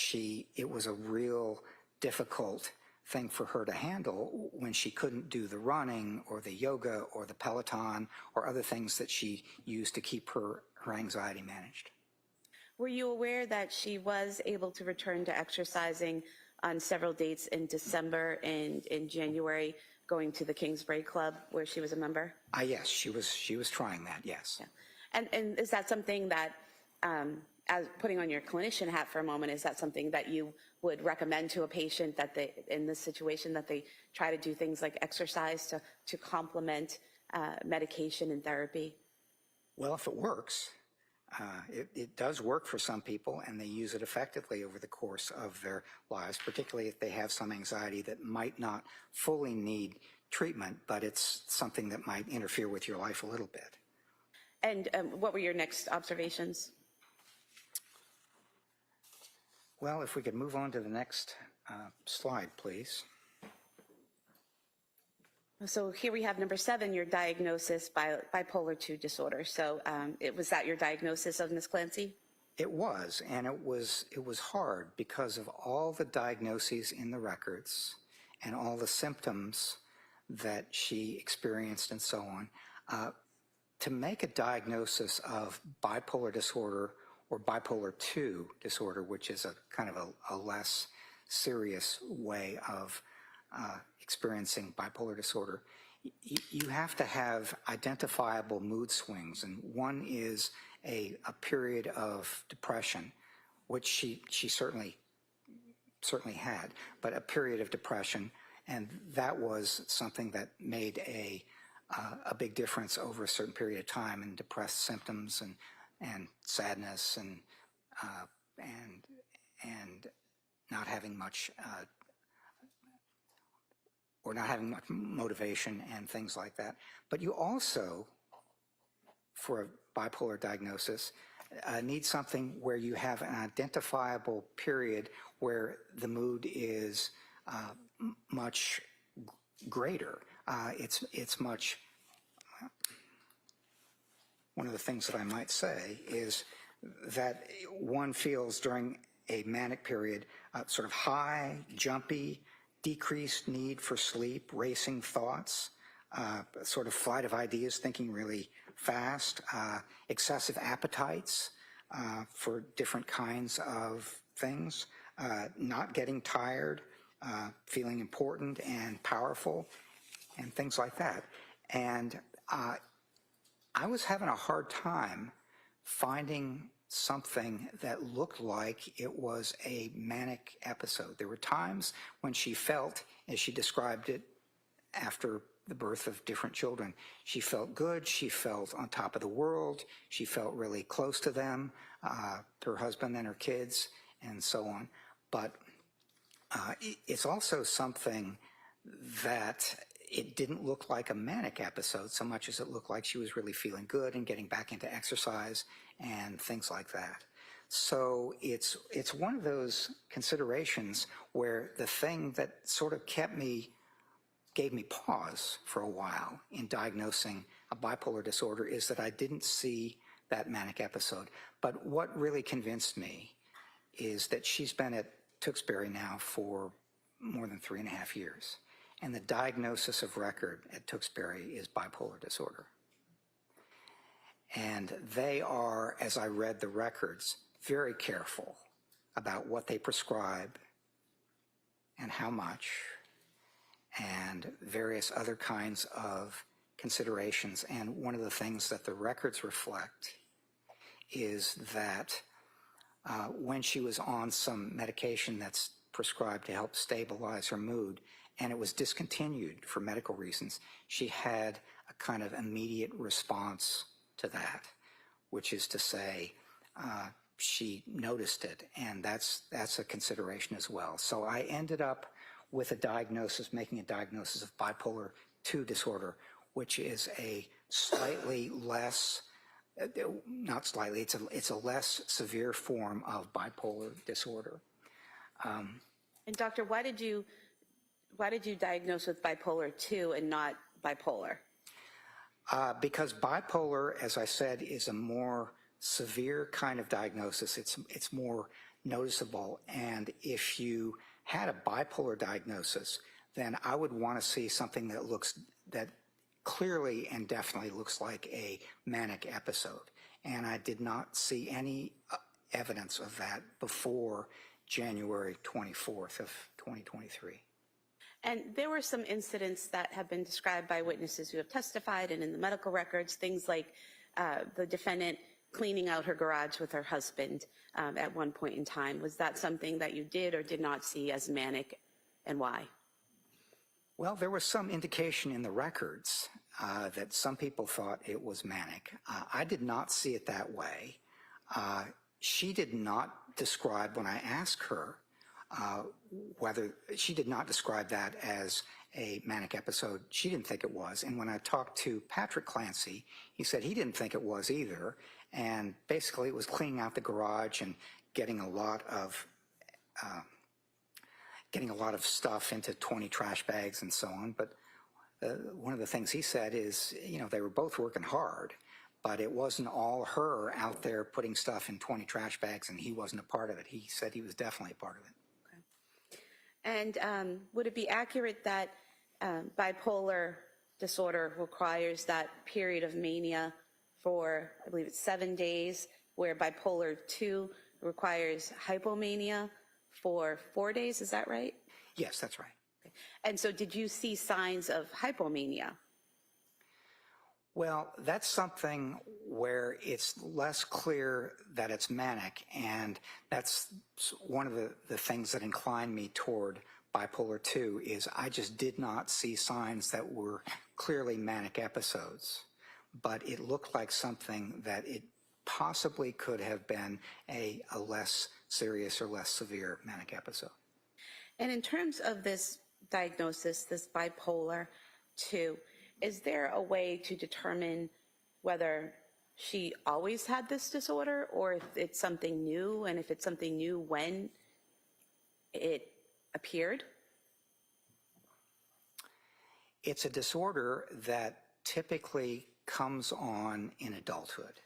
it was a real difficult thing for her to handle when she couldn't do the running or the yoga or the Peloton or other things that she used to keep her anxiety managed. Were you aware that she was able to return to exercising on several dates in December and in January, going to the Kingsbury Club where she was a member? Yes, she was trying that, yes. Yeah. And is that something that, as putting on your clinician hat for a moment, is that something that you would recommend to a patient that they, in this situation, that they try to do things like exercise to complement medication and therapy? Well, if it works, It does work for some people, and they use it effectively over the course of their lives, particularly if they have some anxiety that might not fully need treatment, but it's something that might interfere with your life a little bit. And what were your next observations? Well, if we could move on to the next slide, please. So here we have number 7, your diagnosis, bipolar II disorder. So was that your diagnosis of Ms. Clancy? It was, and it was hard because of all the diagnoses in the records and all the symptoms that she experienced and so on. To make a diagnosis of bipolar disorder or bipolar II disorder, which is a kind of a less serious way of experiencing bipolar disorder, you have to have identifiable mood swings, and one is a period of depression, which she certainly had, but a period of depression, and that was something that made a big difference over a certain period of time in depressed symptoms and sadness and not having much or not having much motivation and things like that. But you also, for a bipolar diagnosis, need something where you have an identifiable period where the mood is much greater. It's much, one of the things that I might say is that one feels during a manic period sort of high, jumpy, decreased need for sleep, racing thoughts, sort of flight of ideas, thinking really fast, excessive appetites for different kinds of things, not getting tired, feeling important and powerful, and things like that. And I was having a hard time finding something that looked like it was a manic episode. There were times when she felt, as she described it after the birth of different children, she felt good, she felt on top of the world, she felt really close to them, her husband and her kids, and so on. But it's also something that it didn't look like a manic episode so much as it looked like she was really feeling good and getting back into exercise and things like that. So it's one of those considerations where the thing that sort of gave me pause for a while in diagnosing a bipolar disorder is that I didn't see that manic episode. But what really convinced me is that she's been at Tewksbury now for more than 3.5 years. And the diagnosis of record at Tewksbury is bipolar disorder. And they are, as I read the records, very careful about what they prescribe and how much, and various other kinds of considerations. And one of the things that the records reflect is that when she was on some medication that's prescribed to help stabilize her mood, and it was discontinued for medical reasons, she had a kind of immediate response to that, which is to say, she noticed it, and that's a consideration as well. So I ended up with making a diagnosis of bipolar II disorder, which is a slightly less, not slightly, it's a less severe form of bipolar disorder. And doctor, why did you diagnose with bipolar II and not bipolar? Because bipolar, as I said, is a more severe kind of diagnosis. It's more noticeable. And if you had a bipolar diagnosis, then I would want to see something that clearly and definitely looks like a manic episode. And I did not see any evidence of that before January 24th of 2023. And there were some incidents that have been described by witnesses who have testified and in the medical records, things like the defendant cleaning out her garage with her husband at one point in time. Was that something that you did or did not see as manic, and why? Well, there was some indication in the records that some people thought it was manic. I did not see it that way. She did not describe, when I asked her whether, she did not describe that as a manic episode. She didn't think it was. And when I talked to Patrick Clancy, he said he didn't think it was either. And basically it was cleaning out the garage and getting a lot of stuff into 20 trash bags and so on. But one of the things he said is, they were both working hard, but it wasn't all her out there putting stuff in 20 trash bags, and he wasn't a part of it. He said he was definitely a part of it. And would it be accurate that bipolar disorder requires that period of mania for, I believe it's 7 days, where bipolar 2 requires hypomania for 4 days? Is that right? Yes, that's right. Okay. And so did you see signs of hypomania? Well, that's something where it's less clear that it's manic, and that's one of the things that inclined me toward bipolar 2 is I just did not see signs that were clearly manic episodes, but it looked like something that it possibly could have been a less serious or less severe manic episode. And in terms of this diagnosis, this bipolar 2, is there a way to determine whether she always had this disorder or if it's something new, and if it's something new, when it appeared? It's a disorder that typically comes on in adulthood.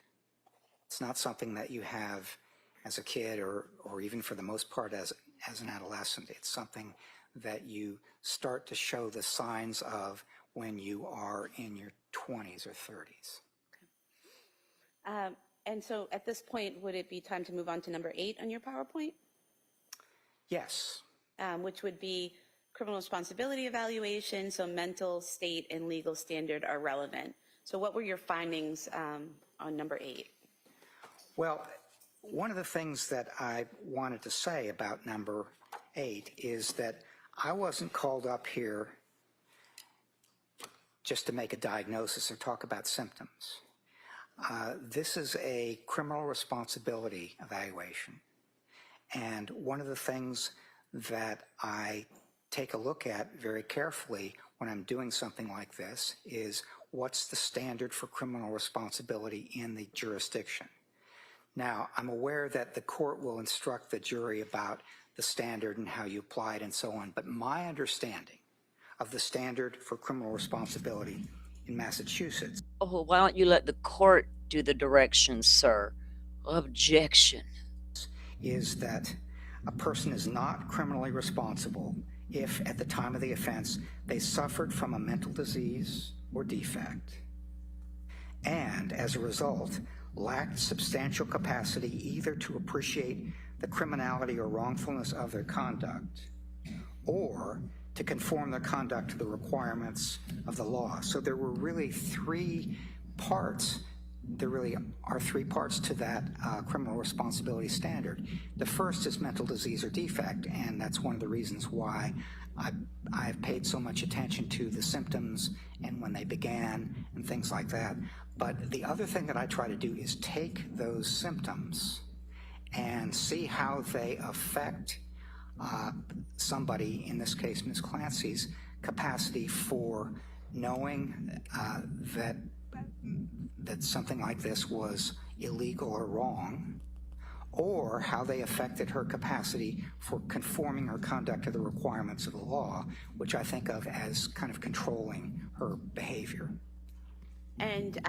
It's not something that you have as a kid or even for the most part as an adolescent. It's something that you start to show the signs of when you are in your 20s or 30s. Okay. And so at this point, would it be time to move on to number 8 on your PowerPoint? Yes. Which would be criminal responsibility evaluation, so mental state and legal standard are relevant. So what were your findings on number 8? Well, one of the things that I wanted to say about number 8 is that I wasn't called up here just to make a diagnosis or talk about symptoms. This is a criminal responsibility evaluation. And one of the things that I take a look at very carefully when I'm doing something like this is what's the standard for criminal responsibility in the jurisdiction. Now, I'm aware that the court will instruct the jury about the standard and how you apply it and so on, but my understanding of the standard for criminal responsibility in Massachusetts. Oh, why don't you let the court do the directions, sir? Objection. Is that a person is not criminally responsible if at the time of the offense they suffered from a mental disease or defect and as a result lacked substantial capacity either to appreciate the criminality or wrongfulness of their conduct or to conform their conduct to the requirements of the law. So there were really 3 parts. There really are 3 parts to that criminal responsibility standard. The first is mental disease or defect, and that's one of the reasons why I've paid so much attention to the symptoms and when they began and things like that. But the other thing that I try to do is take those symptoms and see how they affect somebody, in this case Ms. Clancy's, capacity for knowing that something like this was illegal or wrong, or how they affected her capacity for conforming her conduct to the requirements of the law, which I think of as kind of controlling her behavior. And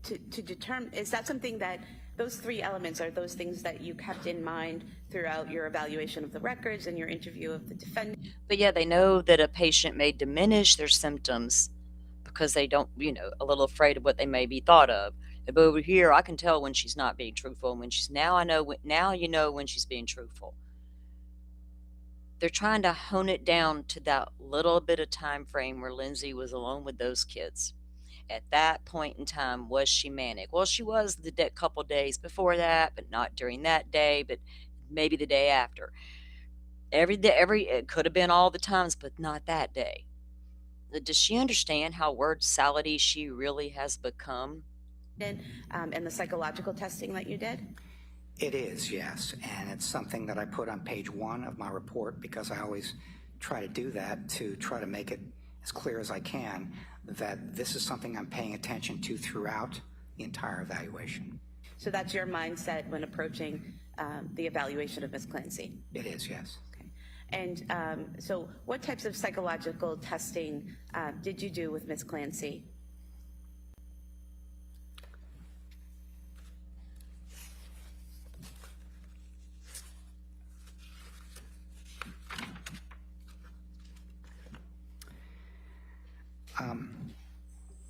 to determine, is that something that those 3 elements are those things that you kept in mind throughout your evaluation of the records and your interview of the defendant? But yeah, they know that a patient may diminish their symptoms because they don't, a little afraid of what they may be thought of. But over here, I can tell when she's not being truthful, and when she's now you know when she's being truthful. They're trying to hone it down to that little bit of time frame where Lindsay was alone with those kids. At that point in time, was she manic? Well, she was the couple days before that, but not during that day, but maybe the day after. Every day, it could have been all the times, but not that day. Does she understand how word salady she really has become? and the psychological testing that you did? It is, yes, and it's something that I put on page 1 of my report because I always try to do that to try to make it as clear as I can that this is something I'm paying attention to throughout the entire evaluation. So that's your mindset when approaching the evaluation of Ms. Clancy? It is, yes. Okay. And so what types of psychological testing did you do with Ms. Clancy?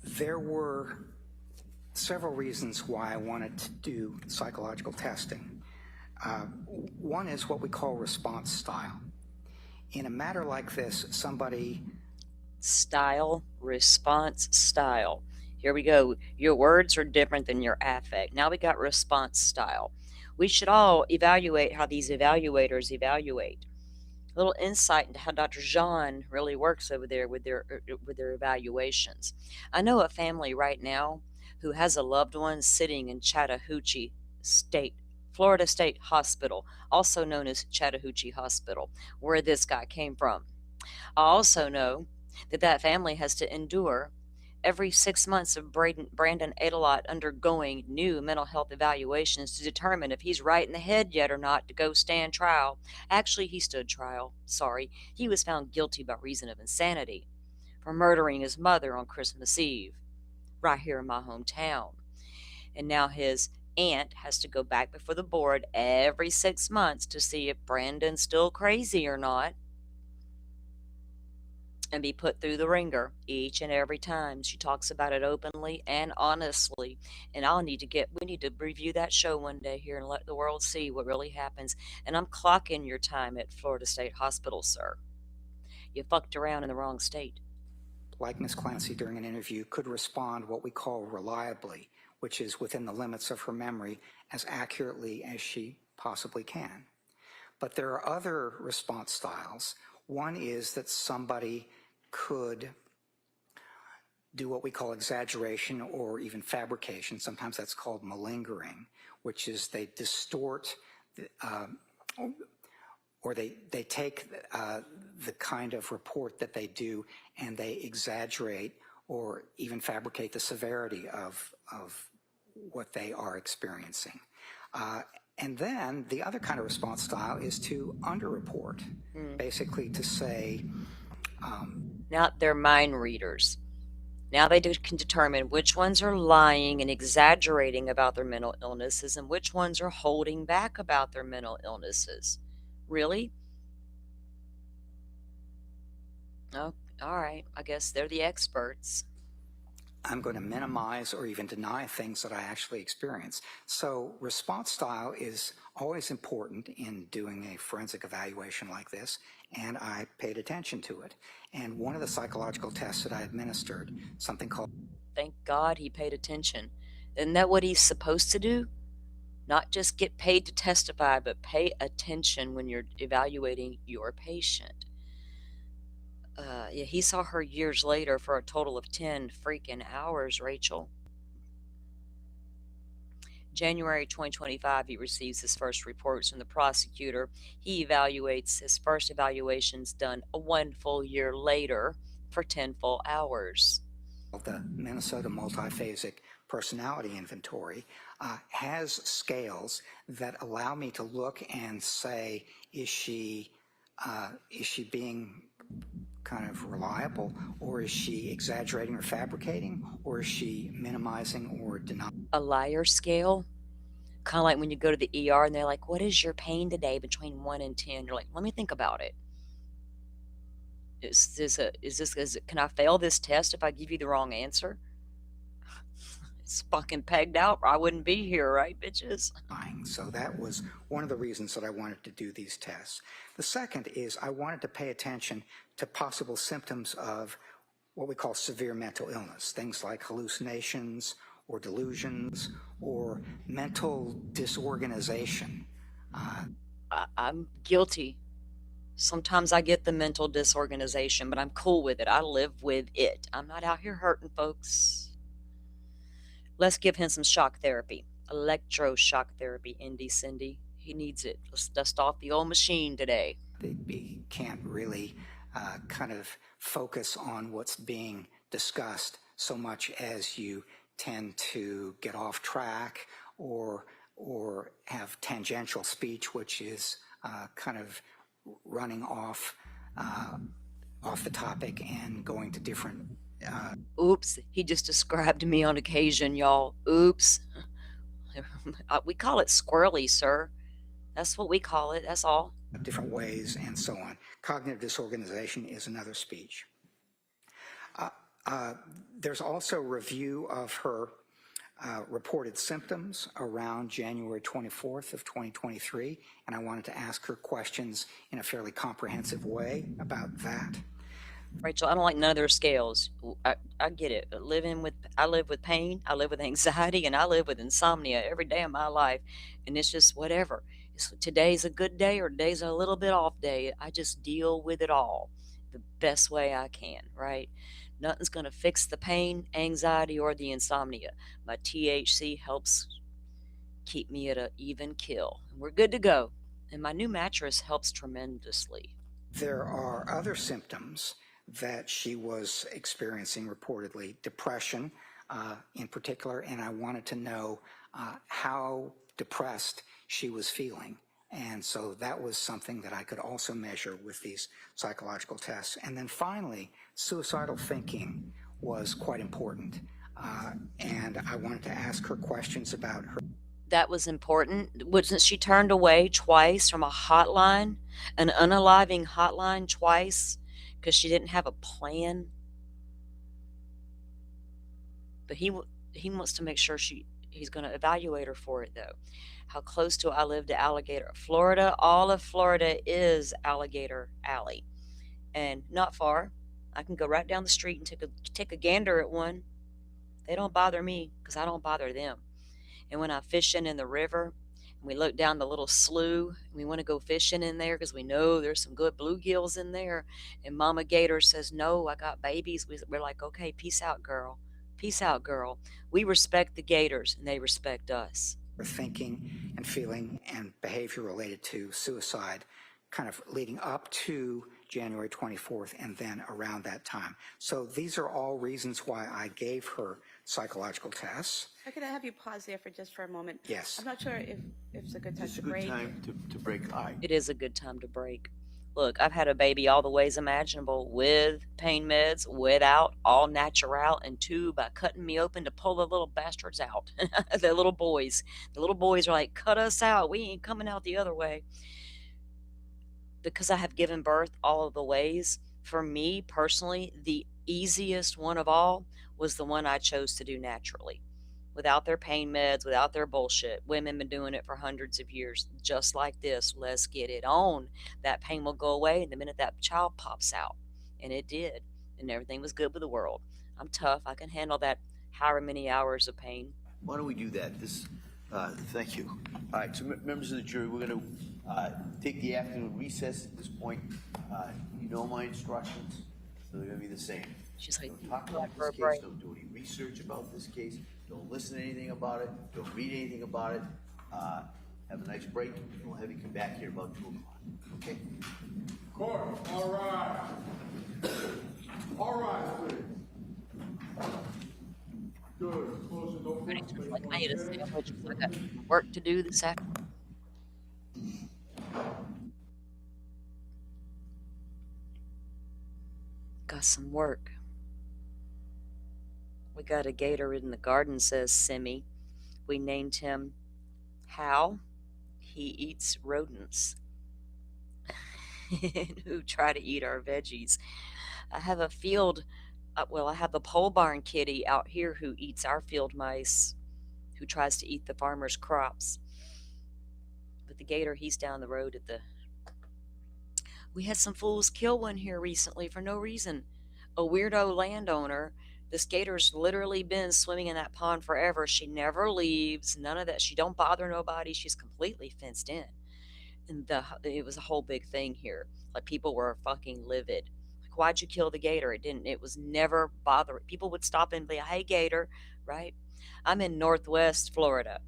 There were several reasons why I wanted to do psychological testing. One is what we call response style. In a matter like this, somebody... Style, response style. Here we go. Your words are different than your affect. Now we got response style. We should all evaluate how these evaluators evaluate. A little insight into how Dr. Jean really works over there with their evaluations. I know a family right now who has a loved one sitting in Chattahoochee State, Florida State Hospital, also known as Chattahoochee Hospital, where this guy came from. I also know that family has to endure every 6 months of Brandon Adelot undergoing new mental health evaluations to determine if he's right in the head yet or not to go stand trial. Actually, he stood trial. Sorry. He was found guilty by reason of insanity for murdering his mother on Christmas Eve, right here in my hometown. And now his aunt has to go back before the board every 6 months to see if Brandon's still crazy or not, and be put through the ringer each and every time. She talks about it openly and honestly. And we need to review that show one day here and let the world see what really happens. And I'm clocking your time at Florida State Hospital, sir. You fucked around in the wrong state. Like Ms. Clancy during an interview, could respond what we call reliably, which is within the limits of her memory, as accurately as she possibly can. But there are other response styles. One is that somebody could do what we call exaggeration or even fabrication. Sometimes that's called malingering, which is they distort or they take the kind of report that they do and they exaggerate or even fabricate the severity of what they are experiencing. And then the other kind of response style is to underreport, basically to say... now they're mind readers. Now they can determine which ones are lying and exaggerating about their mental illnesses and which ones are holding back about their mental illnesses. Really? Oh, all right. I guess they're the experts. I'm going to minimize or even deny things that I actually experience. So response style is always important in doing a forensic evaluation like this, and I paid attention to it. And one of the psychological tests that I administered, something called... Thank God he paid attention. Isn't that what he's supposed to do? Not just get paid to testify, but pay attention when you're evaluating your patient. Yeah, he saw her years later for a total of 10 freaking hours, Rachel. January 2025, he receives his first reports from the prosecutor. He evaluates his first evaluations done 1 full year later for 10 full hours. The Minnesota Multiphasic Personality Inventory has scales that allow me to look and say, is she being kind of reliable, or is she exaggerating or fabricating, or is she minimizing or denying? A liar scale, kind of like when you go to the ER and they're like, what is your pain today between 1 and 10? You're like, let me think about it. Can I fail this test if I give you the wrong answer? It's fucking pegged out, or I wouldn't be here, right, bitches? So that was one of the reasons that I wanted to do these tests. The second is I wanted to pay attention to possible symptoms of what we call severe mental illness, things like hallucinations or delusions or mental disorganization. I'm guilty. Sometimes I get the mental disorganization, but I'm cool with it. I live with it. I'm not out here hurting folks. Let's give him some shock therapy, electroshock therapy. Indy Cindy, he needs it. Let's dust off the old machine today. They can't really kind of focus on what's being discussed so much as you tend to get off track or have tangential speech, which is kind of running off the topic and going to different. Oops, he just described me on occasion, y'all. Oops. We call it squirrely, sir. That's what we call it. That's all. Different ways and so on. Cognitive disorganization is another speech. There's also review of her reported symptoms around January 24th of 2023, and I wanted to ask her questions in a fairly comprehensive way about that. Rachel, I don't like none of their scales. I get it. I live with pain, I live with anxiety, and I live with insomnia every day of my life. And it's just whatever. Today's a good day or today's a little bit off day. I just deal with it all the best way I can, right? Nothing's going to fix the pain, anxiety, or the insomnia. My THC helps keep me at an even kill. We're good to go. And my new mattress helps tremendously. There are other symptoms that she was experiencing, reportedly depression in particular, and I wanted to know how depressed she was feeling. And so that was something that I could also measure with these psychological tests. And then finally, suicidal thinking was quite important. And I wanted to ask her questions about her. That was important. Wasn't she turned away twice from a hotline, an unaliving hotline twice, because she didn't have a plan? But he wants to make sure he's going to evaluate her for it, though. How close do I live to Alligator? Florida, all of Florida is Alligator Alley. And not far. I can go right down the street and take a gander at one. They don't bother me because I don't bother them. And when I'm fishing in the river, and we look down the little slough, and we want to go fishing in there because we know there's some good bluegills in there, and Mama Gator says, no, I got babies. We're like, okay, peace out, girl. Peace out, girl. We respect the gators, and they respect us. Thinking and feeling and behavior related to suicide kind of leading up to January 24th and then around that time. So these are all reasons why I gave her psychological tests. Could I have you pause there for a moment? Yes. I'm not sure if it's a good time It's a to good break. time to break. All right. It is a good time to break. Look, I've had a baby all the ways imaginable, with pain meds, without, all natural, and two by cutting me open to pull the little bastards out. The little boys. The little boys are like, cut us out. We ain't coming out the other way. Because I have given birth all of the ways, for me personally, the easiest one of all was the one I chose to do naturally. Without their pain meds, without their bullshit. Women been doing it for hundreds of years, just like this. Let's get it on. That pain will go away the minute that child pops out. And it did. And everything was good with the world. I'm tough. I can handle that however many hours of pain. Why don't we do that? Thank you. All right, so members of the jury, we're going to take the afternoon recess at this point. You know my instructions, so they're going to be the same. She's like, Don't talk about this case, don't do any research about this case, don't listen to anything about it, don't read anything about it. Have a nice break, and we'll have you come back here about 2 o'clock. Okay? Court, all right. All right, please. Good. Close the door. like I ate a sandwich because I got work to do this afternoon. Got some work. We got a gator in the garden, says Simi. We named him Hal. He eats rodents who try to eat our veggies. I have a field, I have the pole barn kitty out here who eats our field mice, who tries to eat the farmer's crops. But the gator, he's down the road at the... We had some fools kill one here recently for no reason. A weirdo landowner. This gator's literally been swimming in that pond forever. She never leaves, none of that. She don't bother nobody. She's completely fenced in. And it was a whole big thing here. Like, people were fucking livid. Like, why'd you kill the gator? It was never bothering. People would stop and be like, hey, gator, right? I'm in Northwest Florida.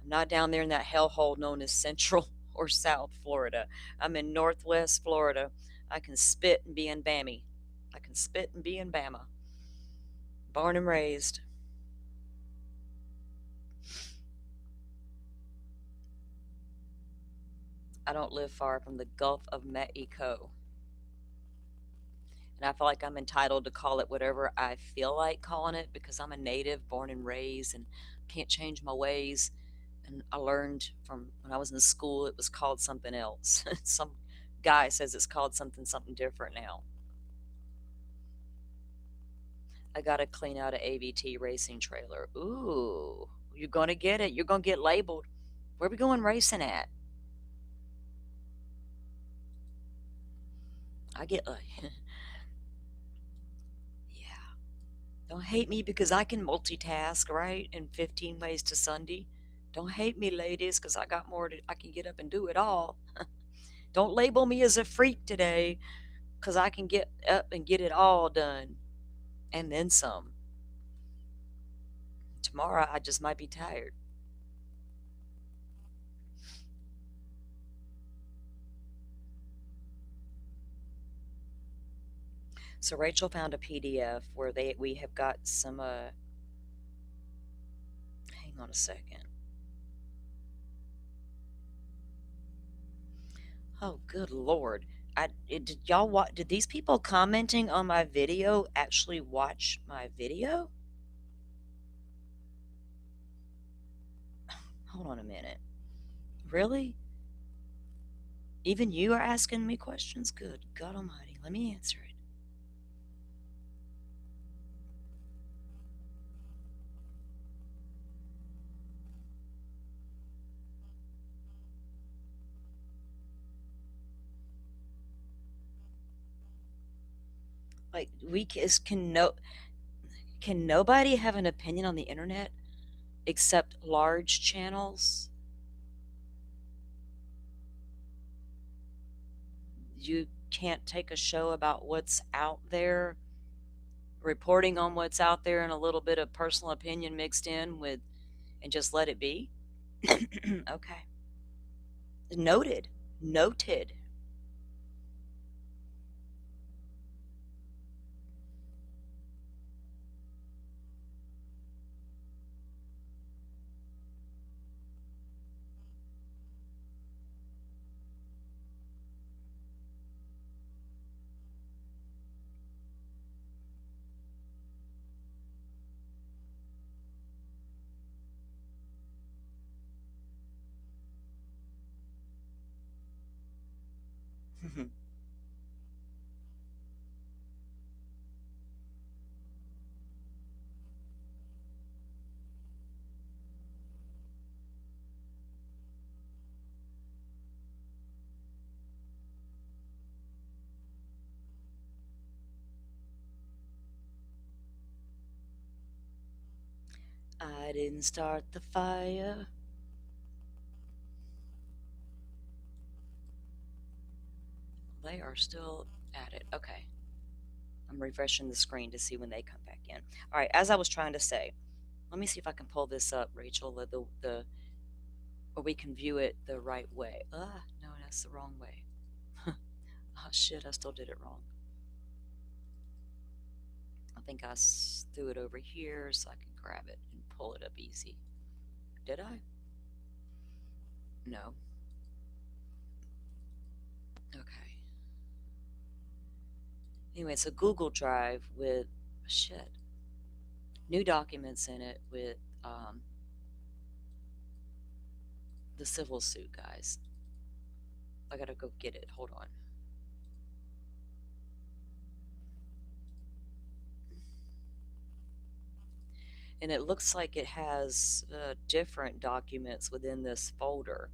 I'm not down there in that hellhole known as Central or South Florida. I'm in Northwest Florida. I can spit and be in Bammy. I can spit and be in Bama. Born and raised. I don't live far from the Gulf of Mexico. And I feel like I'm entitled to call it whatever I feel like calling it because I'm a native, born and raised, and can't change my ways. And I learned from when I was in school, it was called something else. Some guy says it's called something different now. I got to clean out an AVT racing trailer. Ooh, you're going to get it. You're going to get labeled. Where are we going racing at? I get yeah. Don't hate me because I can multitask, right? In 15 ways to Sunday. Don't hate me, ladies, because I got more I can get up and do it all. Don't label me as a freak today because I can get up and get it all done. And then some. Tomorrow, I just might be tired. So Rachel found a PDF where we have got some, hang on a second. Oh, good Lord. Did y'all watch, did these people commenting on my video actually watch my video? Hold on a minute. Really? Even you are asking me questions? Good God Almighty. Let me answer it. Like, can nobody have an opinion on the internet except large channels? You can't take a show about what's out there, reporting on what's out there and a little bit of personal opinion mixed in with, and just let it be? Okay. Noted. Noted. I didn't start the fire. They are still at it. Okay. I'm refreshing the screen to see when they come back in. All right, as I was trying to say, let me see if I can pull this up, Rachel, or we can view it the right way. No, that's the wrong way. Oh, shit, I still did it wrong. I think I threw it over here so I can grab it and pull it up easy. Did I? No. Okay. Anyway, it's a Google Drive with, new documents in it with the civil suit, guys. I gotta go get it. Hold on. And it looks like it has different documents within this folder.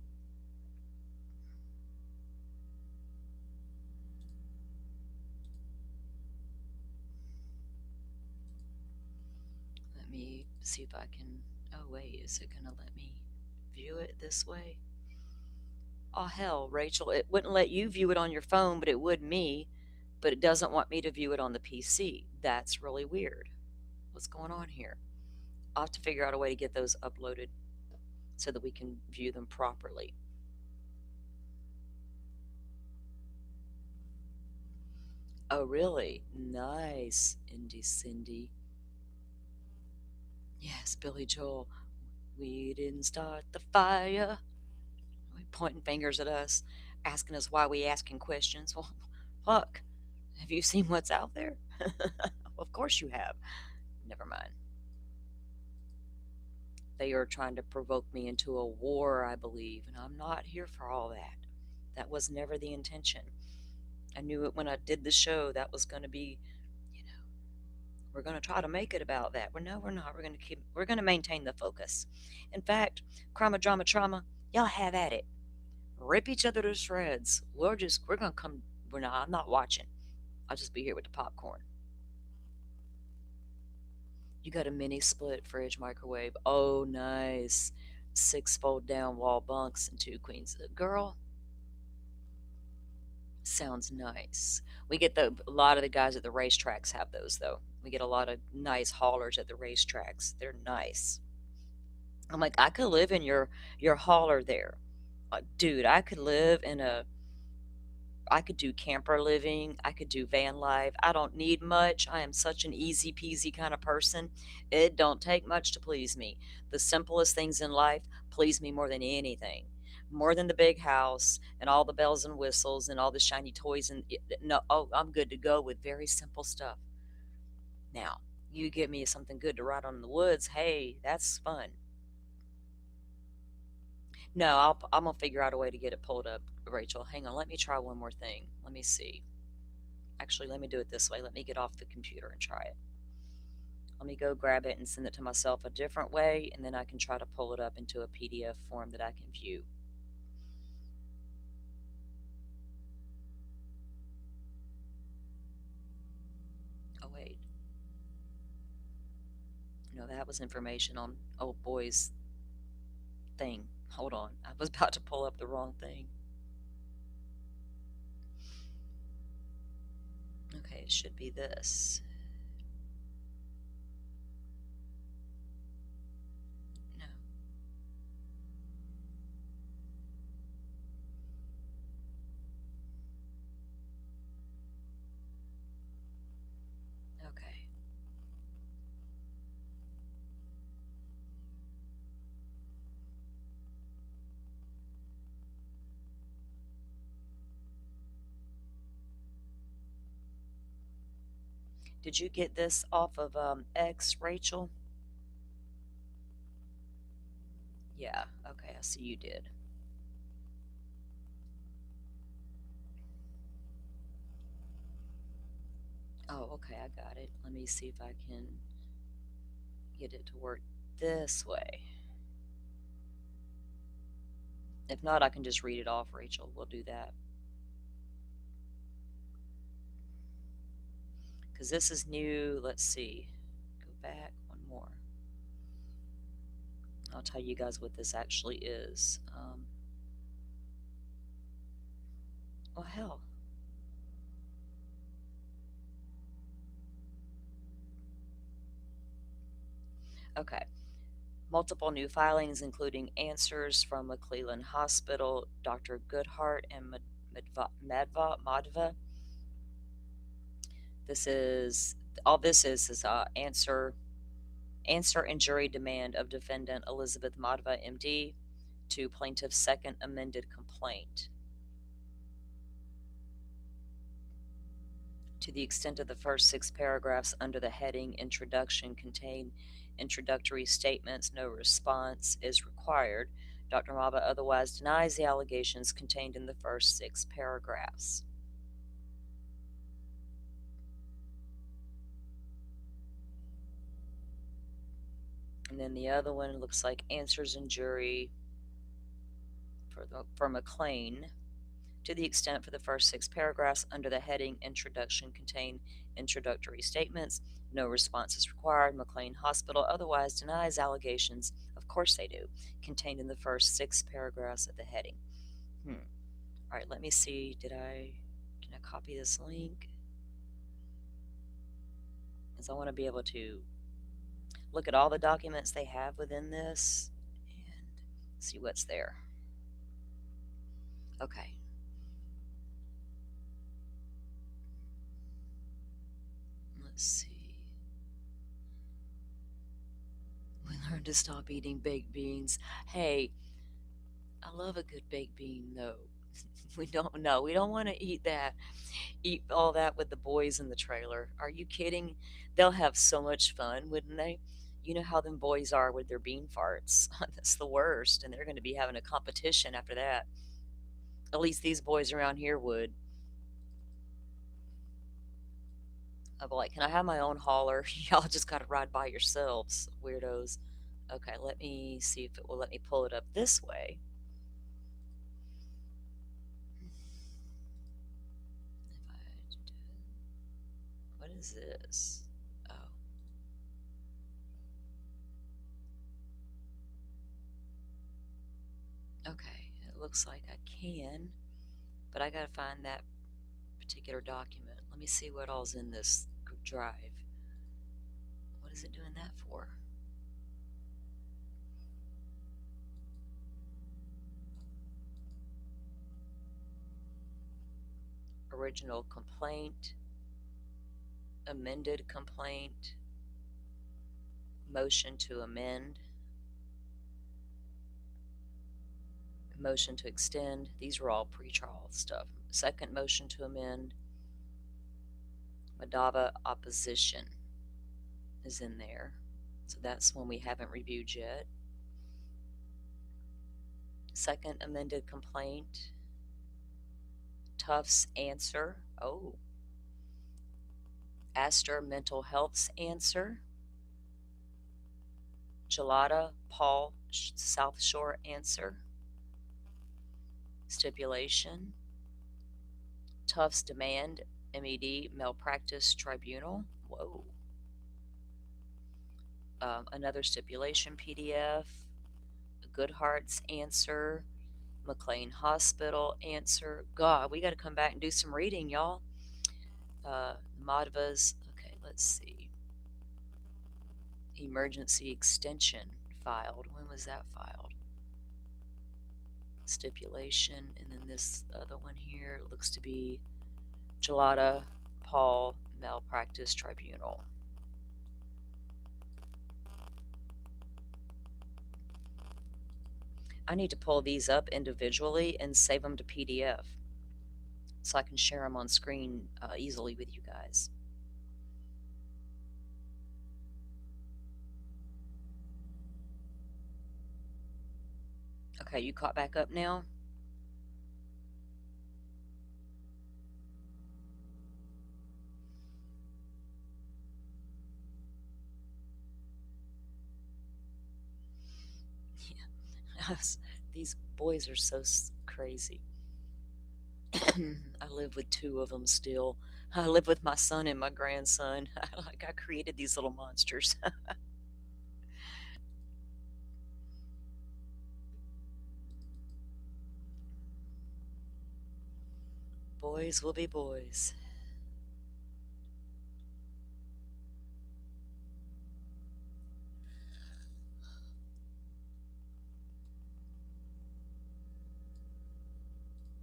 Let me see if I can, oh wait, is it gonna let me view it this way? Oh hell, Rachel, it wouldn't let you view it on your phone, but it would me, but it doesn't want me to view it on the PC. That's really weird. What's going on here? I'll have to figure out a way to get those uploaded so that we can view them properly. Oh, really? Nice, Indy Cindy. Yes, Billy Joel. We didn't start the fire. Pointing fingers at us, asking us why we asking questions. Well, fuck. Have you seen what's out there? Of course you have. Never mind. They are trying to provoke me into a war, I believe, and I'm not here for all that. That was never the intention. I knew it when I did the show. That was going to be, we're going to try to make it about that. We're not. We're going to maintain the focus. In fact, crime, drama, trauma, y'all have at it. Rip each other to shreds. We're going to come. I'm not watching. I'll just be here with the popcorn. You got a mini split fridge microwave. Oh, nice. 6 fold down wall bunks and 2 queens. Girl, sounds nice. We get a lot of the guys at the racetracks have those, though. We get a lot of nice haulers at the racetracks. They're nice. I'm like, I could live in your hauler there. Dude, I could live in I could do camper living. I could do van life. I don't need much. I am such an easy peasy kind of person. It don't take much to please me. The simplest things in life please me more than anything. More than the big house and all the bells and whistles and all the shiny toys. And no, oh, I'm good to go with very simple stuff. Now, you give me something good to ride on in the woods. Hey, that's fun. No, I'm going to figure out a way to get it pulled up, Rachel. Hang on, let me try one more thing. Let me see. Actually, let me do it this way. Let me get off the computer and try it. Let me go grab it and send it to myself a different way, and then I can try to pull it up into a PDF form that I can view. Oh, wait. No, that was information on old boy's thing. Hold on. I was about to pull up the wrong thing. Okay, it should be this. No. Okay. Did you get this off of X, Rachel? Yeah, okay, I see you did. Oh, okay, I got it. Let me see if I can get it to work this way. If not, I can just read it off, Rachel. We'll do that. Because this is new. Let's see. Go back one more. I'll tell you guys what this actually is. Oh, hell. Okay. Multiple new filings, including answers from a Cleveland hospital, Dr. Goodhart and Madva. This is answer and jury demand of defendant Elizabeth Madva, MD, to plaintiff's second amended complaint. To the extent of the first 6 paragraphs under the heading Introduction contain introductory statements, no response is required. Dr. Madva otherwise denies the allegations contained in the first 6 paragraphs. And then the other one looks like answers and jury for McLean. To the extent for the first 6 paragraphs under the heading Introduction contain introductory statements, no response is required. McLean Hospital otherwise denies allegations, of course they do, contained in the first 6 paragraphs of the heading. All right, let me see. Can I copy this link? Because I want to be able to look at all the documents they have within this and see what's there. Okay. Let's see. We learned to stop eating baked beans. Hey, I love a good baked bean though. We don't know. We don't want to eat that. Eat all that with the boys in the trailer. Are you kidding? They'll have so much fun, wouldn't they? You know how them boys are with their bean farts. That's the worst. And they're going to be having a competition after that. At least these boys around here would. I'll be like, can I have my own hauler? Y'all just got to ride by yourselves, weirdos. Okay, let me see if it will let me pull it up this way. What is this? Oh. Okay, it looks like I can, but I gotta find that particular document. Let me see what all's in this drive. What is it doing that for? Original complaint, amended complaint, motion to amend, motion to extend. These are all pretrial stuff. Second motion to amend, Madava opposition is in there. So that's one we haven't reviewed yet. Second amended complaint, Tufts answer. Oh. Astor Mental Health's answer. Gelada Paul South Shore answer. Stipulation. Tufts demand MED malpractice tribunal. Whoa. Another stipulation PDF. Goodhart's answer. McLean Hospital answer. God, we got to come back and do some reading, y'all. Madava's, okay, let's see. Emergency extension filed. When was that filed? Stipulation, and then this other one here looks to be Gelada Paul Malpractice Tribunal. I need to pull these up individually and save them to PDF so I can share them on screen easily with you guys. Okay, you caught back up now? Yeah, these boys are so crazy. I live with two of them still. I live with my son and my grandson. Like I created these little monsters. Boys will be boys.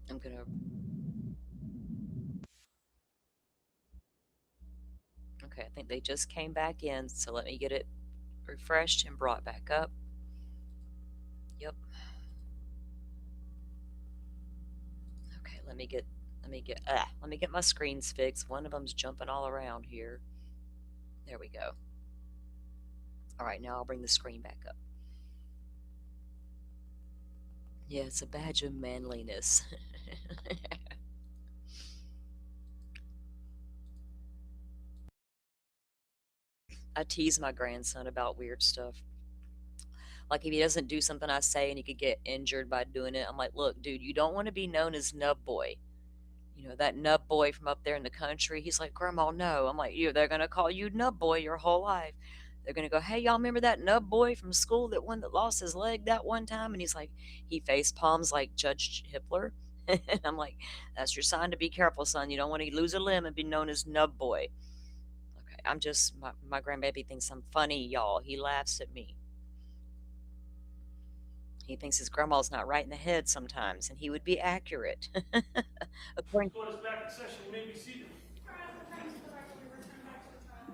I'm gonna. Okay, I think they just came back in, so let me get it refreshed and brought back up. Yep. Okay, let me get my screens fixed. One of them's jumping all around here. There we go. All right, now I'll bring the screen back up. Yeah, it's a badge of manliness. I tease my grandson about weird stuff. Like if he doesn't do something I say and he could get injured by doing it, I'm like, look, dude, you don't want to be known as Nub Boy. You know, that Nub Boy from up there in the country. He's like, Grandma, no. I'm like, they're going to call you Nub Boy your whole life. They're going to go, hey, y'all remember that Nub Boy from school, that one that lost his leg that one time? And he's like, he face palms like Judge Hitler. And I'm like, that's your sign to be careful, son. You don't want to lose a limb and be known as Nub Boy. Okay, I'm just, my grandbaby thinks I'm funny, y'all. He laughs at me. He thinks his grandma's not right in the head sometimes, and he would be accurate. According Court is back in session. You may be seated.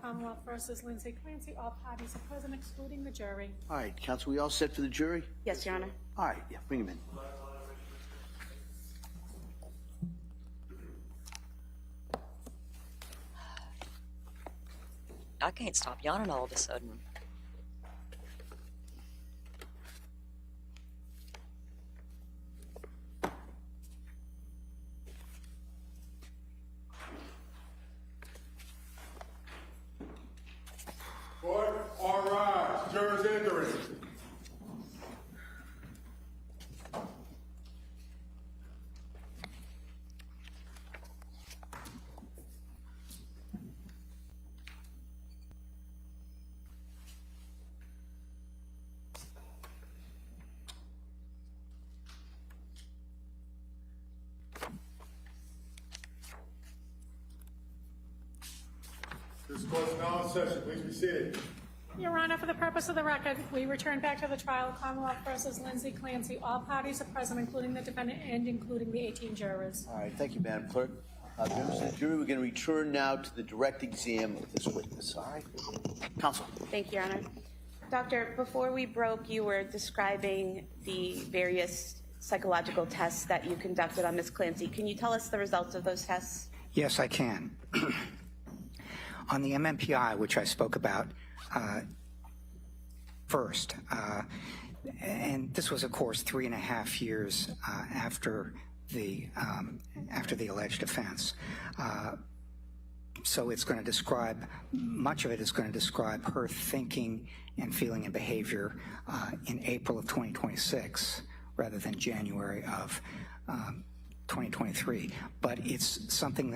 Commonwealth versus Lindsay Clancy, all parties are present excluding the jury. All right, counsel, we all set for the jury? Yes, Your Honor. All right, yeah, bring him in. I can't stop yawning all of a sudden. Court, all rise. Jurors entering. This court is now in session. Please be seated. Your Honor, for the purpose of the record, we return back to the trial of Commonwealth versus Lindsay Clancy. All parties are present, including the defendant and including the 18 jurors. All right, thank you, Madam Clerk. Members of the jury, we're going to return now to the direct exam of this witness, all right? Counsel. Thank you, Your Honor. Doctor, before we broke, you were describing the various psychological tests that you conducted on Ms. Clancy. Can you tell us the results of those tests? Yes, I can. On the MMPI, which I spoke about first, and this was, of course, 3.5 years after the alleged offense. So it's going to describe, much of it is going to describe her thinking and feeling and behavior in April of 2026 rather than January of 2023. But it's something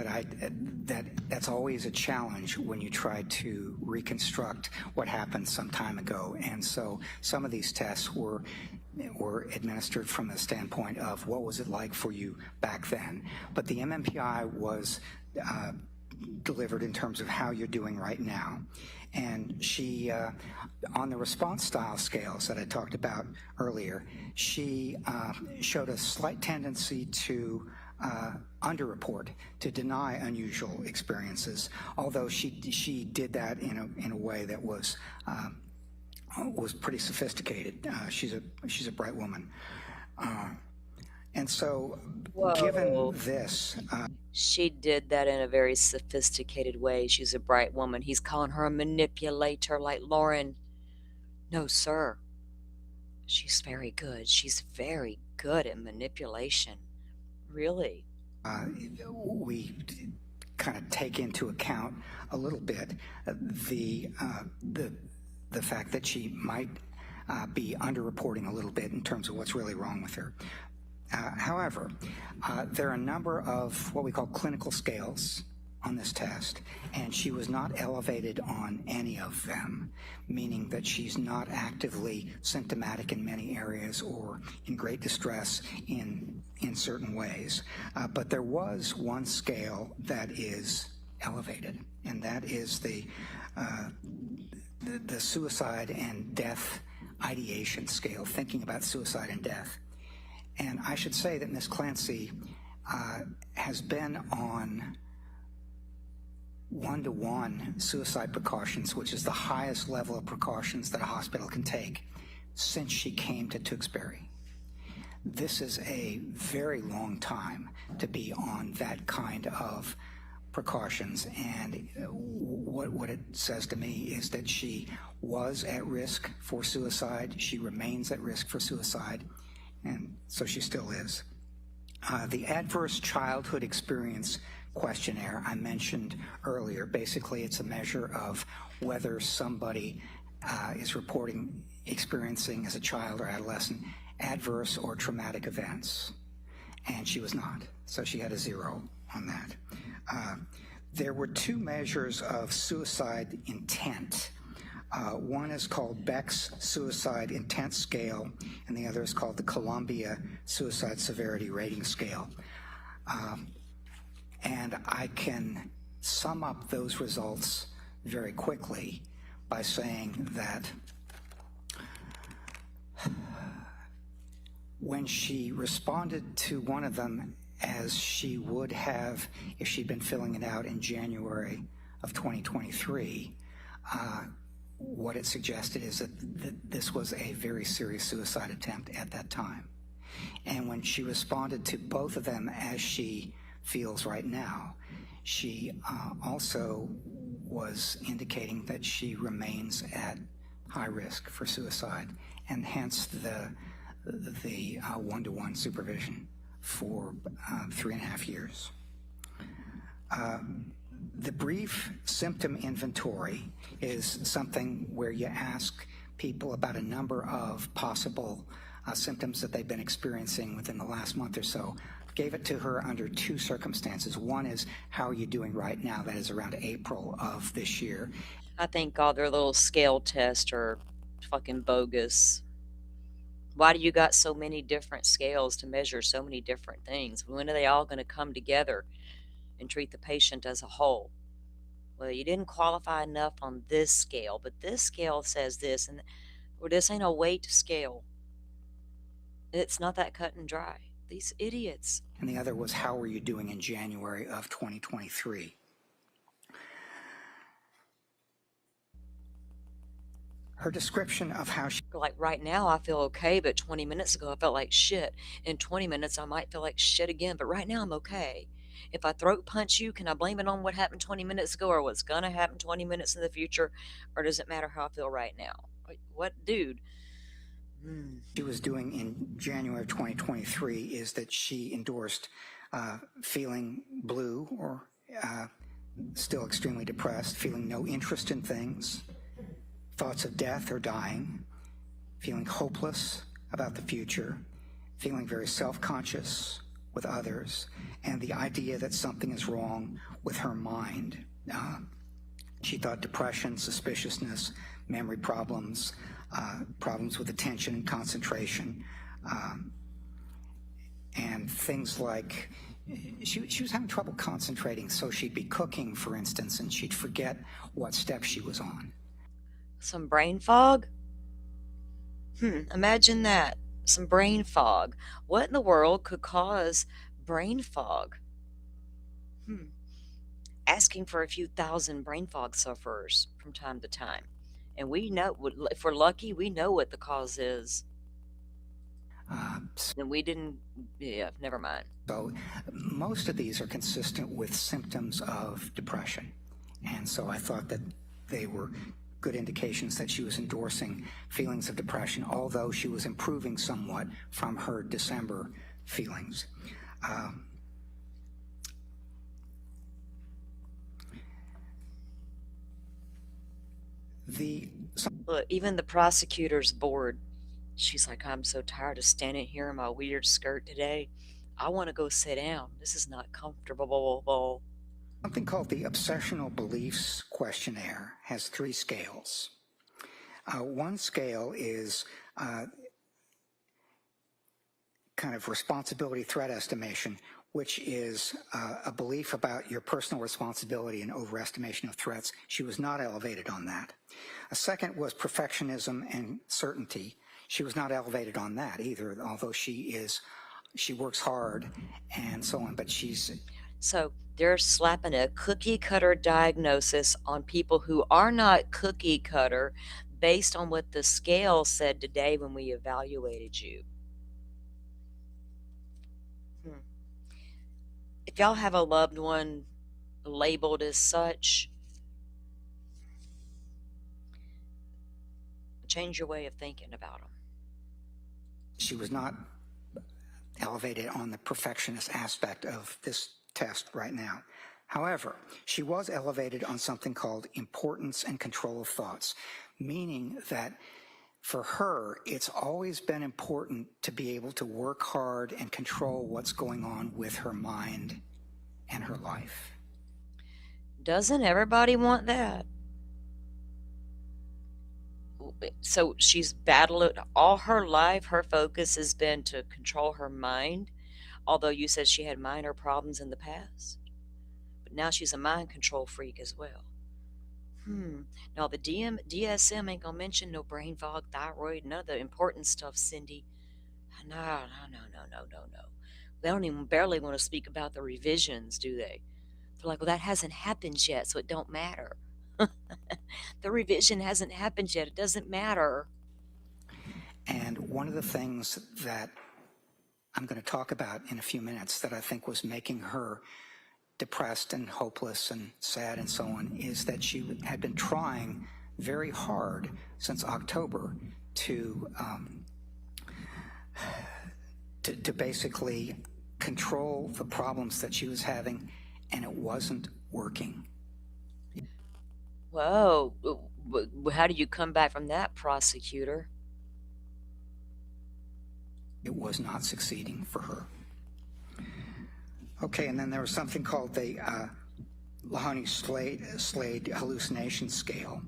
that's always a challenge when you try to reconstruct what happened some time ago. And so some of these tests were administered from the standpoint of what was it like for you back then. But the MMPI was delivered in terms of how you're doing right now. And she, on the response style scales that I talked about earlier, she showed a slight tendency to underreport, to deny unusual experiences, although she did that in a way that was pretty sophisticated. She's a bright woman. And so, given this... She did that in a very sophisticated way. She's a bright woman. He's calling her a manipulator like Lauren. No, sir. She's very good. She's very good at manipulation. Really. We kind of take into account a little bit the fact that she might be underreporting a little bit in terms of what's really wrong with her. However, there are a number of what we call clinical scales on this test, and she was not elevated on any of them, meaning that she's not actively symptomatic in many areas or in great distress in certain ways. But there was one scale that is elevated, and that is the suicide and death ideation scale, thinking about suicide and death. And I should say that Ms. Clancy has been on 1-to-1 suicide precautions, which is the highest level of precautions that a hospital can take, since she came to Tewksbury. This is a very long time to be on that kind of precautions, and what it says to me is that she was at risk for suicide, she remains at risk for suicide, and so she still is. The Adverse Childhood Experience Questionnaire I mentioned earlier, basically it's a measure of whether somebody is reporting experiencing as a child or adolescent adverse or traumatic events, and she was not, so she had a 0 on that. There were 2 measures of suicide intent. One is called Beck's Suicide Intent Scale, and the other is called the Columbia Suicide Severity Rating Scale. And I can sum up those results very quickly by saying that when she responded to one of them as she would have if she'd been filling it out in January of 2023, what it suggested is that this was a very serious suicide attempt at that time. And when she responded to both of them as she feels right now, she also was indicating that she remains at high risk for suicide, and hence the one-to-one supervision for 3.5 years. The brief symptom inventory is something where you ask people about a number of possible symptoms that they've been experiencing within the last month or so. Gave it to her under two circumstances. One is, how are you doing right now? That is around April of this year. I think all their little scale tests are fucking bogus. Why do you got so many different scales to measure so many different things? When are they all going to come together and treat the patient as a whole? Well, you didn't qualify enough on this scale, but this scale says this, and well, this ain't a weight scale. It's not that cut and dry. These idiots. And the other was, how were you doing in January of 2023? Her description of how she... Like right now I feel okay, but 20 minutes ago I felt like shit. In 20 minutes I might feel like shit again, but right now I'm okay. If I throat punch you, can I blame it on what happened 20 minutes ago or what's going to happen 20 minutes in the future? Or does it matter how I feel right now? Like, what, dude? She was doing in January of 2023 is that she endorsed feeling blue or still extremely depressed, feeling no interest in things, thoughts of death or dying, feeling hopeless about the future, feeling very self-conscious with others, and the idea that something is wrong with her mind. She thought depression, suspiciousness, memory problems, problems with attention and concentration, and things like she was having trouble concentrating, so she'd be cooking, for instance, and she'd forget what step she was on. Some brain fog? Imagine that. Some brain fog. What in the world could cause brain fog? Asking for a few thousand brain fog sufferers from time to time. And we know, if we're lucky, we know what the cause is. And we didn't, never mind. So most of these are consistent with symptoms of depression. And so I thought that they were good indications that she was endorsing feelings of depression, although she was improving somewhat from her December feelings. Look, even the prosecutor's bored. She's like, I'm so tired of standing here in my weird skirt today. I want to go sit down. This is not comfortable. Something called the Obsessional Beliefs Questionnaire has 3 scales. One scale is kind of responsibility threat estimation, which is a belief about your personal responsibility and overestimation of threats. She was not elevated on that. A second was perfectionism and certainty. She was not elevated on that either, although she works hard and so on, but she's... So they're slapping a cookie cutter diagnosis on people who are not cookie cutter based on what the scale said today when we evaluated you. If y'all have a loved one labeled as such, change your way of thinking about them. She was not elevated on the perfectionist aspect of this test right now. However, she was elevated on something called importance and control of thoughts, meaning that for her, it's always been important to be able to work hard and control what's going on with her mind and her life. Doesn't everybody want that? So she's battled it all her life. Her focus has been to control her mind, although you said she had minor problems in the past. But now she's a mind control freak as well. No, the DSM ain't gonna mention no brain fog, thyroid, none of the important stuff, Cindy. No, no, no, no, no, no, no. They don't even barely want to speak about the revisions, do they? They're like, well, that hasn't happened yet, so it don't matter. The revision hasn't happened yet. It doesn't matter. And one of the things that I'm going to talk about in a few minutes that I think was making her depressed and hopeless and sad and so on is that she had been trying very hard since October to basically control the problems that she was having, and it wasn't working. Whoa. How do you come back from that, prosecutor? It was not succeeding for her. Okay, and then there was something called the Mahoney-Slade hallucination scale.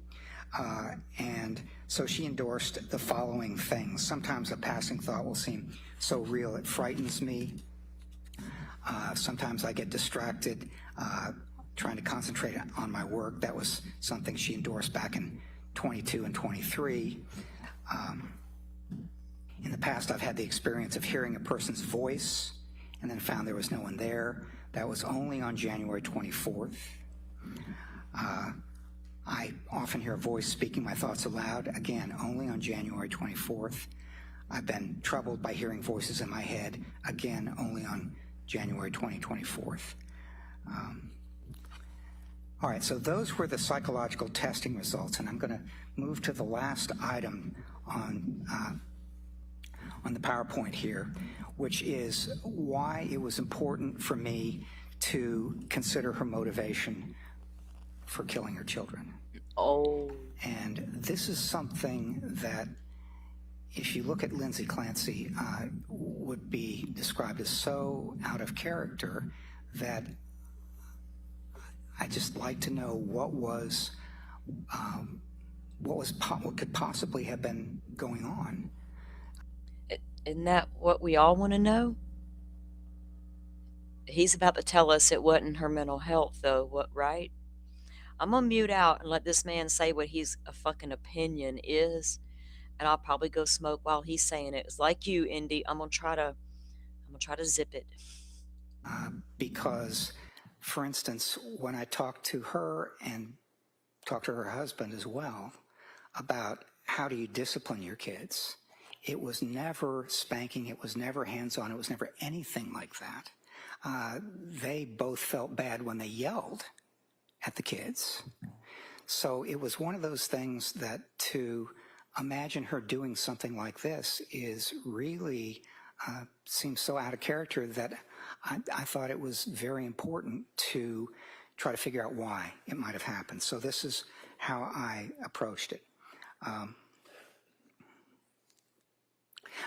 And so she endorsed the following things. Sometimes a passing thought will seem so real it frightens me. Sometimes I get distracted trying to concentrate on my work. That was something she endorsed back in 22 and 23. In the past, I've had the experience of hearing a person's voice and then found there was no one there. That was only on January 24th. I often hear a voice speaking my thoughts aloud, again, only on January 24th. I've been troubled by hearing voices in my head, again, only on January 24th. All right, so those were the psychological testing results, and I'm going to move to the last item on the PowerPoint here, which is why it was important for me to consider her motivation for killing her children. Oh. And this is something that, if you look at Lindsay Clancy, would be described as so out of character that I just like to know what could possibly have been going on. Isn't that what we all want to know? He's about to tell us it wasn't her mental health, though, what, right? I'm going to mute out and let this man say what his a fucking opinion is, and I'll probably go smoke while he's saying it. It's like you, Indy. I'm gonna try to zip it. Because, for instance, when I talked to her and talked to her husband as well about how do you discipline your kids, it was never spanking, it was never hands-on, it was never anything like that. They both felt bad when they yelled at the kids. So it was one of those things that to imagine her doing something like this is really seems so out of character that I thought it was very important to try to figure out why it might have happened. So this is how I approached it.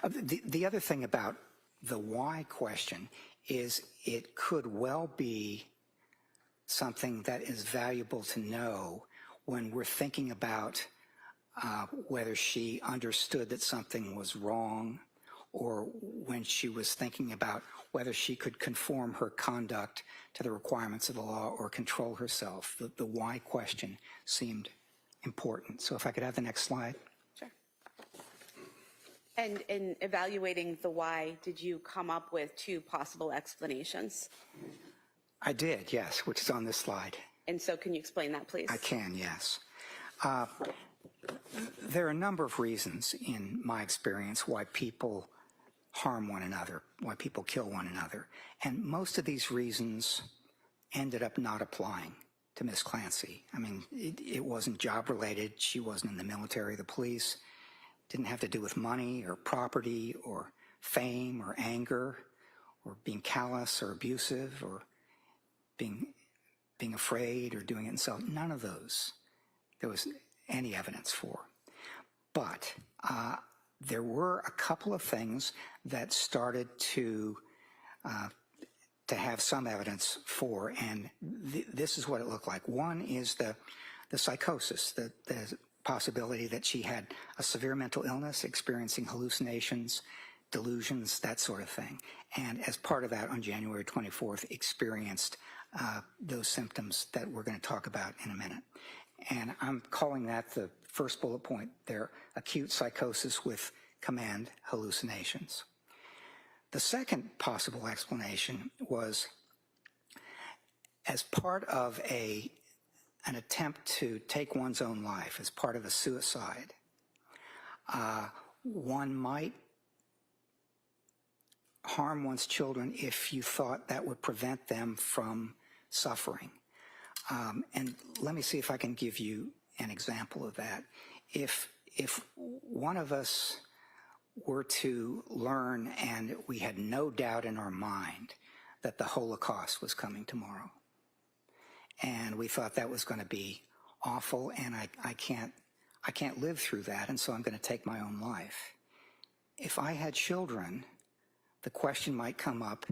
The other thing about the why question is it could well be something that is valuable to know when we're thinking about whether she understood that something was wrong, or when she was thinking about whether she could conform her conduct to the requirements of the law or control herself. The why question seemed important. So if I could have the next slide. Sure. And in evaluating the why, did you come up with two possible explanations? I did, yes, which is on this slide. And so can you explain that, please? I can, yes. There are a number of reasons in my experience why people harm one another, why people kill one another. And most of these reasons ended up not applying to Ms. Clancy. I mean, it wasn't job related. She wasn't in the military or the police. Didn't have to do with money or property or fame or anger or being callous or abusive or being afraid or doing it himself. None of those there was any evidence for. But there were a couple of things that started to have some evidence for, and this is what it looked like. One is the psychosis, the possibility that she had a severe mental illness, experiencing hallucinations, delusions, that sort of thing. And as part of that, on January 24th, experienced those symptoms that we're going to talk about in a minute. And I'm calling that the first bullet point there, acute psychosis with command hallucinations. The second possible explanation was as part of an attempt to take one's own life, as part of a suicide, one might harm one's children if you thought that would prevent them from suffering. And let me see if I can give you an example of that. If one of us were to learn, and we had no doubt in our mind that the Holocaust was coming tomorrow, and we thought that was going to be awful, and I can't live through that, and so I'm going to take my own life. If I had children, the question might come up,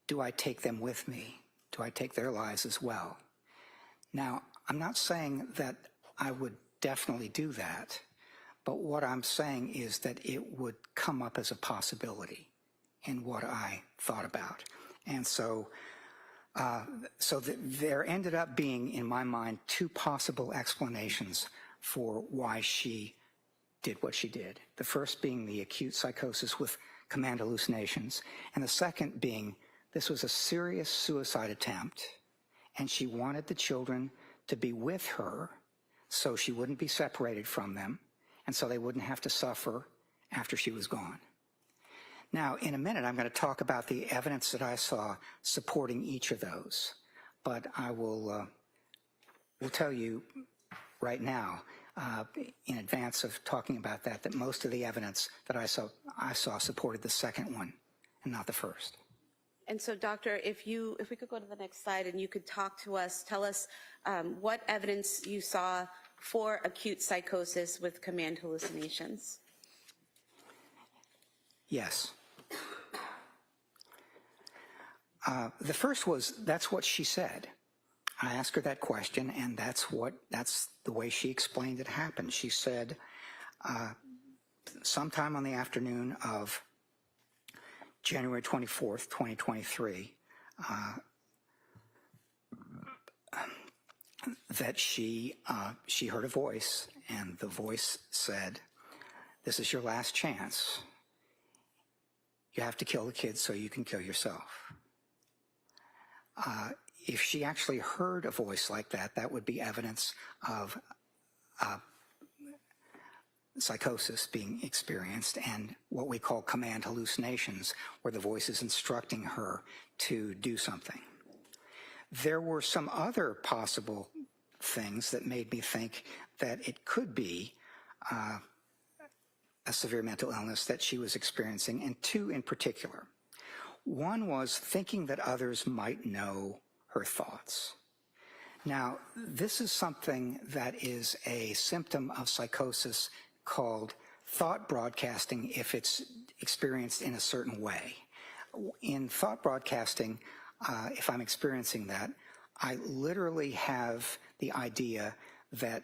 do I take them with me? Do I take their lives as well? Now, I'm not saying that I would definitely do that, but what I'm saying is that it would come up as a possibility in what I thought about. And so, there ended up being, in my mind, two possible explanations for why she did what she did. The first being the acute psychosis with command hallucinations, and the second being this was a serious suicide attempt, and she wanted the children to be with her so she wouldn't be separated from them, and so they wouldn't have to suffer after she was gone. Now, in a minute, I'm going to talk about the evidence that I saw supporting each of those, but I will tell you right now, in advance of talking about that most of the evidence that I saw supported the second one and not the first. And so, Doctor, if we could go to the next slide and you could talk to us, tell us what evidence you saw for acute psychosis with command hallucinations. Yes. The first was, that's what she said. I asked her that question, and that's the way she explained it happened. She said, sometime on the afternoon of January 24th, 2023, that she heard a voice, and the voice said, "This is your last chance. You have to kill the kids so you can kill yourself." If she actually heard a voice like that, that would be evidence of psychosis being experienced and what we call command hallucinations, where the voice is instructing her to do something. There were some other possible things that made me think that it could be a severe mental illness that she was experiencing, and two in particular. One was thinking that others might know her thoughts. Now, this is something that is a symptom of psychosis called thought broadcasting if it's experienced in a certain way. In thought broadcasting, if I'm experiencing that, I literally have the idea that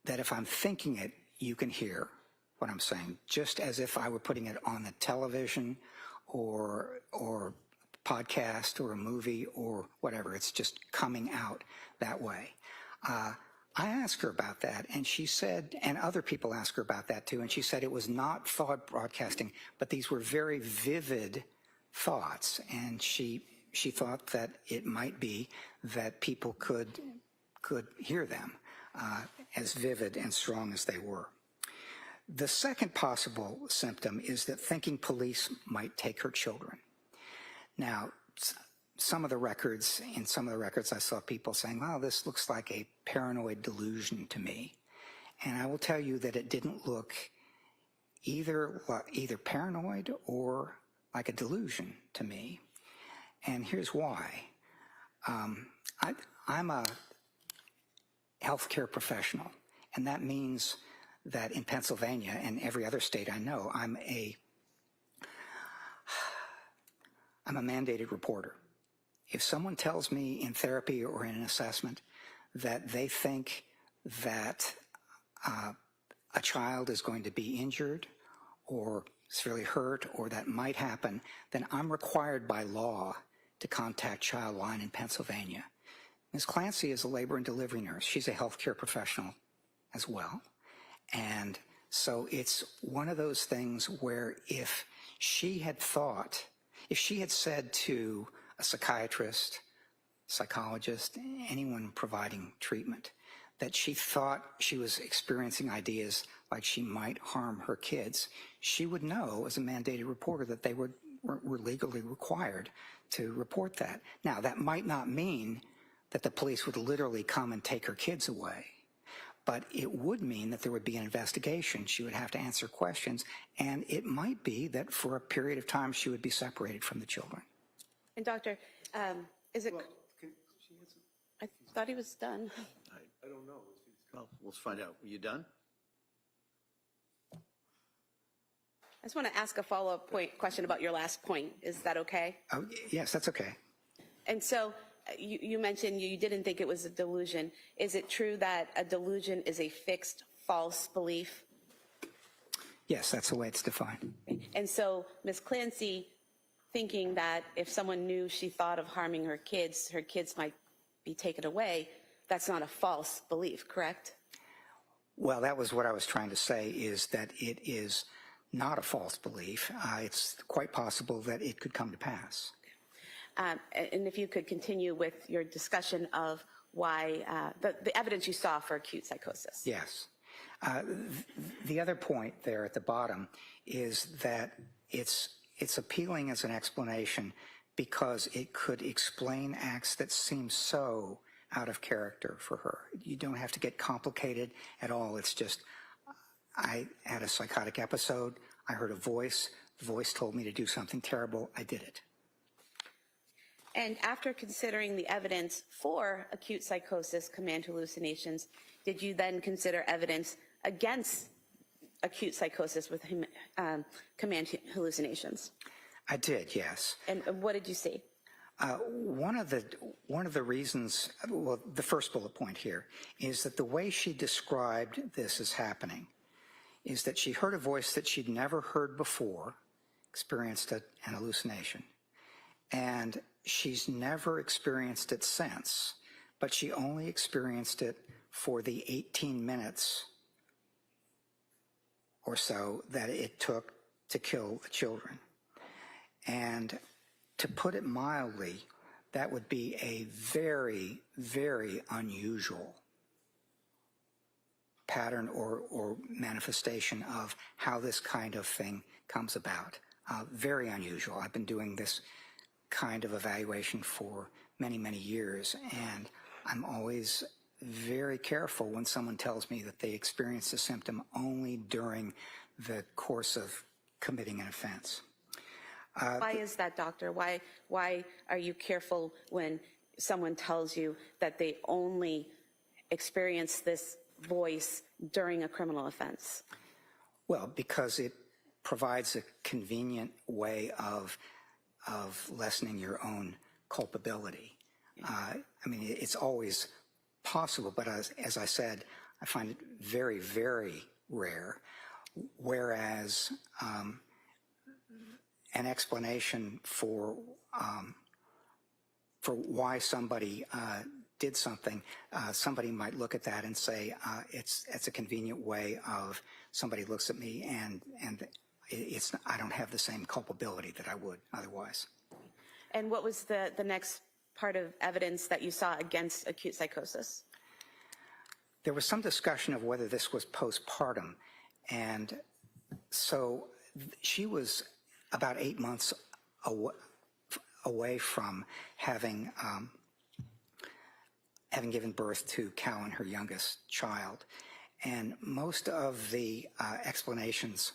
if I'm thinking it, you can hear what I'm saying, just as if I were putting it on the television or podcast or a movie or whatever. It's just coming out that way. I asked her about that, and she said, and other people asked her about that too, and she said it was not thought broadcasting, but these were very vivid thoughts, and she thought that it might be that people could hear them as vivid and strong as they were. The second possible symptom is that thinking police might take her children. Now, in some of the records I saw people saying, "Wow, this looks like a paranoid delusion to me." And I will tell you that it didn't look either paranoid or like a delusion to me. And here's why. I'm a healthcare professional, and that means that in Pennsylvania and every other state I know, I'm a mandated reporter. If someone tells me in therapy or in an assessment that they think that a child is going to be injured or severely hurt or that might happen, then I'm required by law to contact Childline in Pennsylvania. Ms. Clancy is a labor and delivery nurse. She's a healthcare professional as well. And so it's one of those things where if she had said to a psychiatrist, psychologist, anyone providing treatment, that she thought she was experiencing ideas like she might harm her kids, she would know as a mandated reporter that they were legally required to report that. Now, that might not mean that the police would literally come and take her kids away, but it would mean that there would be an investigation. She would have to answer questions, and it might be that for a period of time she would be separated from the children. And Doctor, is it? I thought he was done. I don't know. Well, we'll find out. Were you done? I just want to ask a follow-up question about your last point. Is that okay? Oh, yes, that's okay. And so you mentioned you didn't think it was a delusion. Is it true that a delusion is a fixed false belief? Yes, that's the way it's defined. And so Ms. Clancy thinking that if someone knew she thought of harming her kids might be taken away, that's not a false belief, correct? Well, that was what I was trying to say, is that it is not a false belief. It's quite possible that it could come to pass. And if you could continue with your discussion of why, the evidence you saw for acute psychosis. Yes. The other point there at the bottom is that it's appealing as an explanation because it could explain acts that seem so out of character for her. You don't have to get complicated at all. It's just, I had a psychotic episode. I heard a voice. The voice told me to do something terrible. I did it. And after considering the evidence for acute psychosis, command hallucinations, did you then consider evidence against acute psychosis with command hallucinations? I did, yes. And what did you see? One of the reasons, well, the first bullet point here is that the way she described this as happening is that she heard a voice that she'd never heard before, experienced an hallucination, and she's never experienced it since, but she only experienced it for the 18 minutes or so that it took to kill the children. And to put it mildly, that would be a very, very unusual pattern or manifestation of how this kind of thing comes about. Very unusual. I've been doing this kind of evaluation for many, many years, and I'm always very careful when someone tells me that they experienced a symptom only during the course of committing an offense. Why is that, doctor? Why are you careful when someone tells you that they only experience this voice during a criminal offense? Well, because it provides a convenient way of lessening your own culpability. I mean, it's always possible, but as I said, I find it very, very rare, whereas an explanation for why somebody did something, somebody might look at that and say, it's a convenient way of somebody looks at me and I don't have the same culpability that I would otherwise. And what was the next part of evidence that you saw against acute psychosis? There was some discussion of whether this was postpartum, and so she was about 8 months away from having given birth to Callan, her youngest child. And most of the explanations,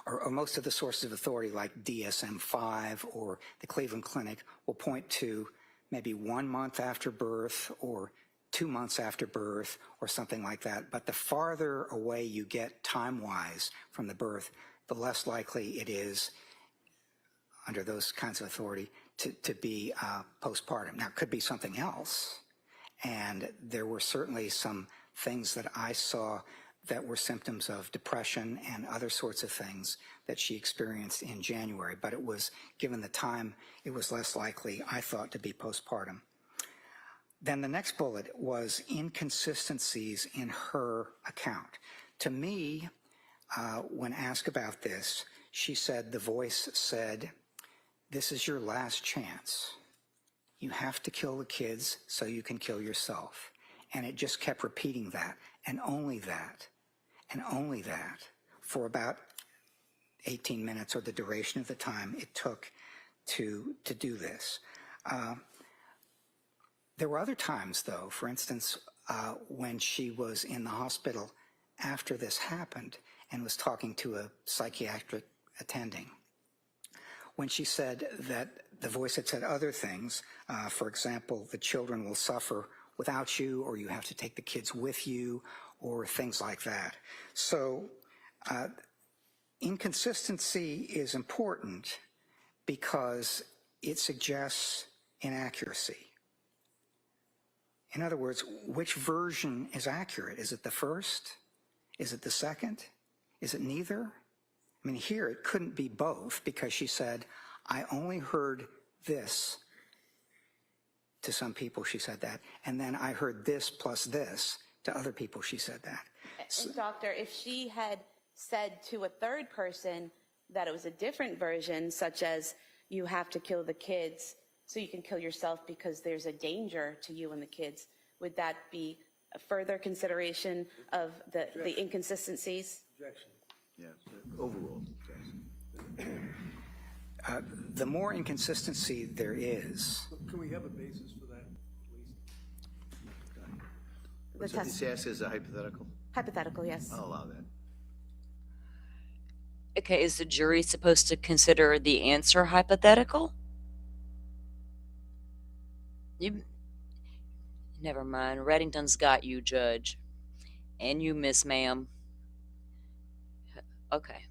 or most of the sources of authority like DSM-5 or the Cleveland Clinic will point to maybe 1 month after birth or 2 months after birth or something like that. But the farther away you get time-wise from the birth, the less likely it is, under those kinds of authority, to be postpartum. Now, it could be something else. And there were certainly some things that I saw that were symptoms of depression and other sorts of things that she experienced in January. But it was, given the time, it was less likely, I thought, to be postpartum. Then the next bullet was inconsistencies in her account. To me, when asked about this, she said the voice said, "This is your last chance. You have to kill the kids so you can kill yourself." And it just kept repeating that, and only that, for about 18 minutes, or the duration of the time it took to do this. There were other times, though, for instance, when she was in the hospital after this happened and was talking to a psychiatric attending, when she said that the voice had said other things, for example, the children will suffer without you, or you have to take the kids with you, or things like that. So inconsistency is important because it suggests inaccuracy. In other words, which version is accurate? Is it the first? Is it the second? Is it neither? I mean, here it couldn't be both, because she said, "I only heard this." To some people she said that, and then "I heard this plus this." To other people she said that. And doctor, if she had said to a third person that it was a different version, such as "you have to kill the kids so you can kill yourself because there's a danger to you and the kids," would that be a further consideration of the inconsistencies? Objection. Yeah, overall. The more inconsistency there is, Can we have a basis for that, please? So this asks as a hypothetical? Hypothetical, yes. I'll allow that. Okay, is the jury supposed to consider the answer hypothetical? Never mind. Reddington's got you, Judge. And you, Miss Ma'am. Okay.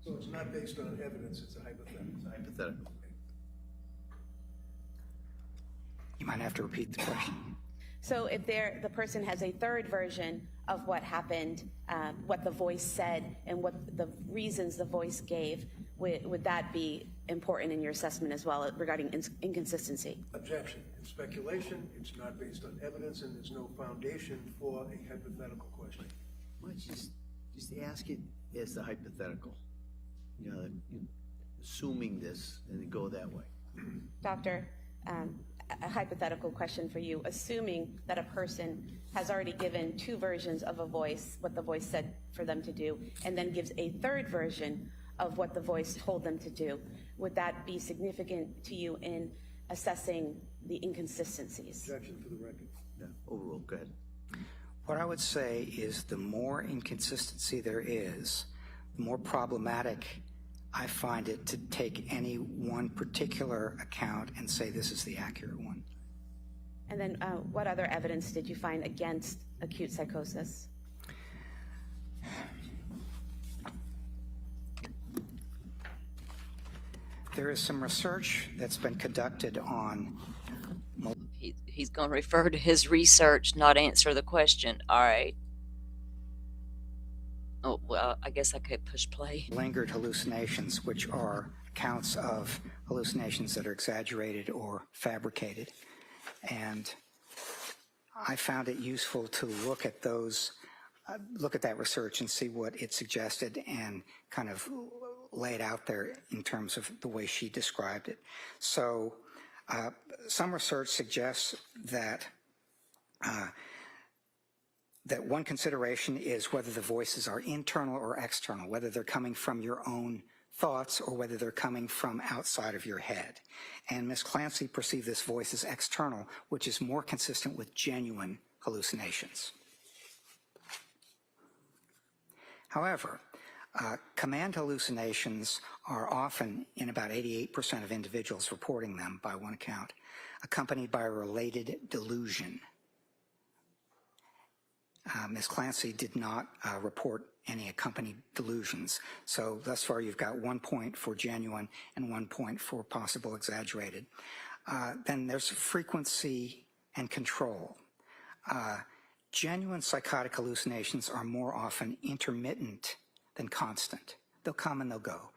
So it's not based on evidence, it's a hypothetical. It's a hypothetical. you might have to repeat the question. So if the person has a third version of what happened, what the voice said, and what the reasons the voice gave, would that be important in your assessment as well regarding inconsistency? Objection. It's speculation, it's not based on evidence, and there's no foundation for a hypothetical question. Why don't you just ask it as the hypothetical? You know, assuming this, and then go that way. Doctor, a hypothetical question for you. Assuming that a person has already given two versions of a voice, what the voice said for them to do, and then gives a third version of what the voice told them to do, would that be significant to you in assessing the inconsistencies? Objection for the record. Yeah, overall, go ahead. What I would say is the more inconsistency there is, the more problematic I find it to take any one particular account and say this is the accurate one. And then what other evidence did you find against acute psychosis? There is some research that's been conducted on... He's going to refer to his research, not answer the question. All right. Oh, well, I guess I could push play. Lingered hallucinations, which are accounts of hallucinations that are exaggerated or fabricated. And I found it useful to look at those, look at that research and see what it suggested and kind of lay it out there in terms of the way she described it. So some research suggests that that one consideration is whether the voices are internal or external, whether they're coming from your own thoughts or whether they're coming from outside of your head. And Ms. Clancy perceived this voice as external, which is more consistent with genuine hallucinations. However, command hallucinations are often, in about 88% of individuals reporting them by one account, accompanied by a related delusion. Ms. Clancy did not report any accompanied delusions. So thus far you've got 1 point for genuine and 1 point for possible exaggerated. Then there's frequency and control. Genuine psychotic hallucinations are more often intermittent than constant. They'll come and they'll go.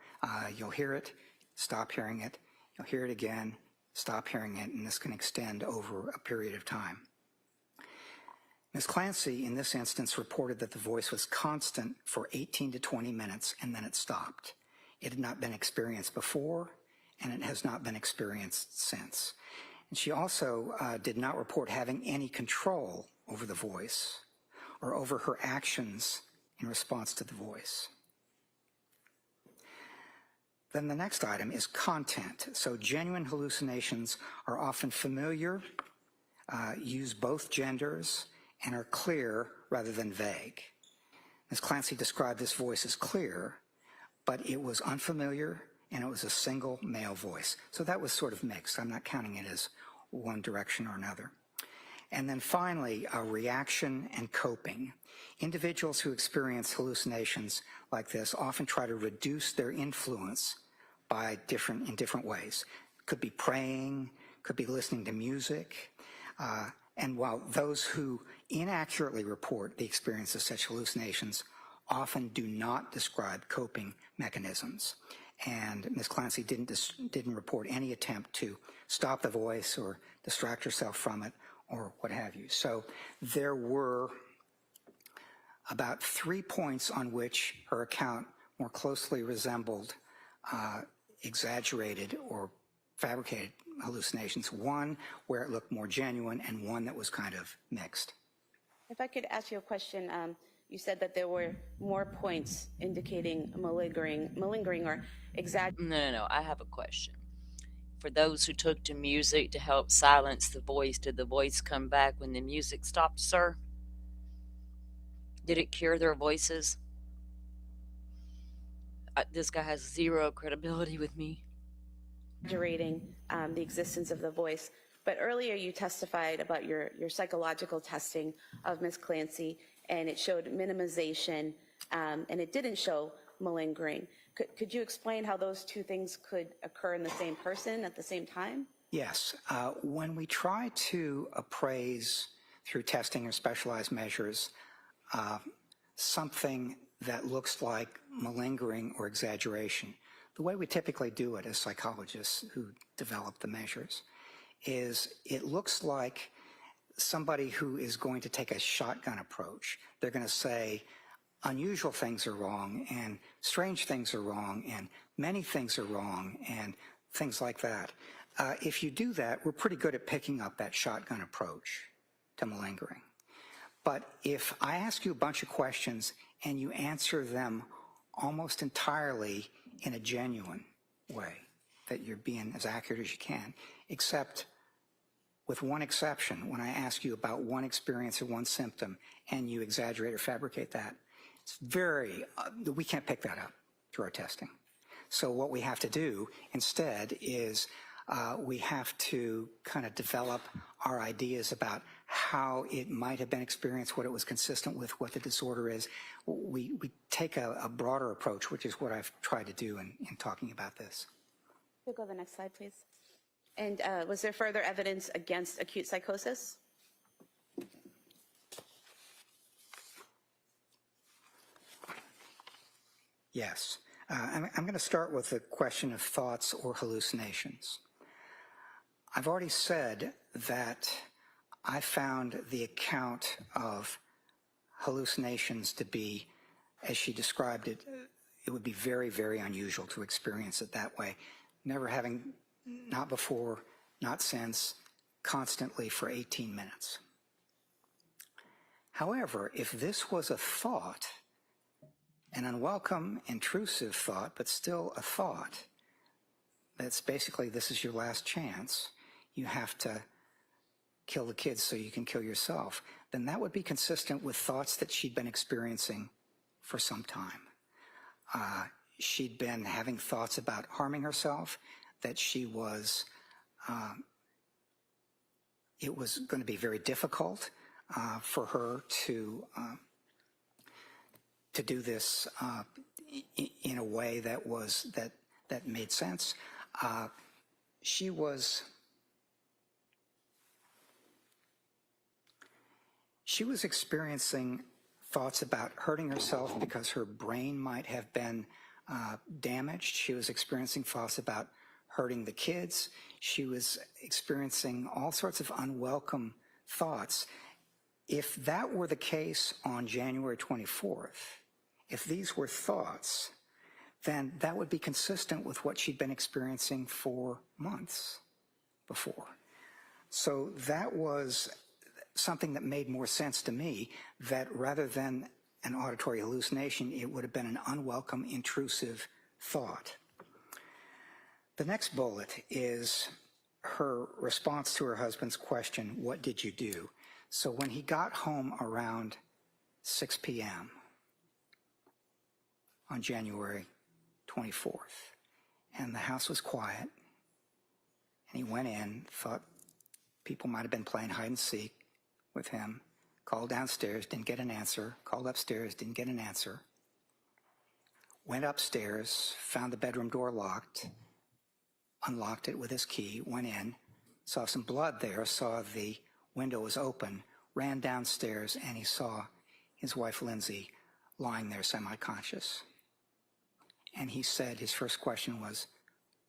You'll hear it, stop hearing it. You'll hear it again, stop hearing it, and this can extend over a period of time. Ms. Clancy, in this instance, reported that the voice was constant for 18 to 20 minutes, and then it stopped. It had not been experienced before, and it has not been experienced since. And she also did not report having any control over the voice or over her actions in response to the voice. Then the next item is content. So genuine hallucinations are often familiar, use both genders, and are clear rather than vague. Ms. Clancy described this voice as clear, but it was unfamiliar and it was a single male voice. So that was sort of mixed. I'm not counting it as one direction or another. And then finally, reaction and coping. Individuals who experience hallucinations like this often try to reduce their influence in different ways. Could be praying, could be listening to music. And while those who inaccurately report the experience of such hallucinations often do not describe coping mechanisms. And Ms. Clancy didn't report any attempt to stop the voice or distract herself from it or what have you. So there were about 3 points on which her account more closely resembled exaggerated or fabricated hallucinations. One where it looked more genuine and one that was kind of mixed. If I could ask you a question, you said that there were more points indicating malingering or exaggerating. No. I have a question. For those who took to music to help silence the voice, did the voice come back when the music stopped, sir? Did it cure their voices? This guy has zero credibility with me. Exaggerating the existence of the voice. But earlier you testified about your psychological testing of Ms. Clancy, and it showed minimization, and it didn't show malingering. Could you explain how those two things could occur in the same person at the same time? Yes. When we try to appraise through testing or specialized measures something that looks like malingering or exaggeration, the way we typically do it as psychologists who develop the measures is it looks like somebody who is going to take a shotgun approach. They're going to say unusual things are wrong and strange things are wrong and many things are wrong and things like that. If you do that, we're pretty good at picking up that shotgun approach to malingering. But if I ask you a bunch of questions and you answer them almost entirely in a genuine way, that you're being as accurate as you can, except with one exception, when I ask you about one experience or one symptom and you exaggerate or fabricate that, it's we can't pick that up through our testing. So what we have to do instead is we have to kind of develop our ideas about how it might have been experienced, what it was consistent with, what the disorder is. We take a broader approach, which is what I've tried to do in talking about this. We'll go to the next slide, please. And was there further evidence against acute psychosis? Yes. I'm going to start with the question of thoughts or hallucinations. I've already said that I found the account of hallucinations to be, as she described it, it would be very, very unusual to experience it that way. Never having, not before, not since, constantly for 18 minutes. However, if this was a thought, an unwelcome, intrusive thought, but still a thought, that's basically this is your last chance, you have to kill the kids so you can kill yourself, then that would be consistent with thoughts that she'd been experiencing for some time. She'd been having thoughts about harming herself, that she was, it was going to be very difficult for her to do this in a way that was, that made sense. She was experiencing thoughts about hurting herself because her brain might have been damaged. She was experiencing thoughts about hurting the kids. She was experiencing all sorts of unwelcome thoughts. If that were the case on January 24th, if these were thoughts, then that would be consistent with what she'd been experiencing for months before. So that was something that made more sense to me, that rather than an auditory hallucination, it would have been an unwelcome, intrusive thought. The next bullet is her response to her husband's question, "What did you do?" So when he got home around 6 p.m. on January 24th, and the house was quiet, and he went in, thought people might have been playing hide and seek with him, called downstairs, didn't get an answer, called upstairs, didn't get an answer, went upstairs, found the bedroom door locked, unlocked it with his key, went in, saw some blood there, saw the window was open, ran downstairs, and he saw his wife Lindsay lying there semi-conscious. And he said his first question was,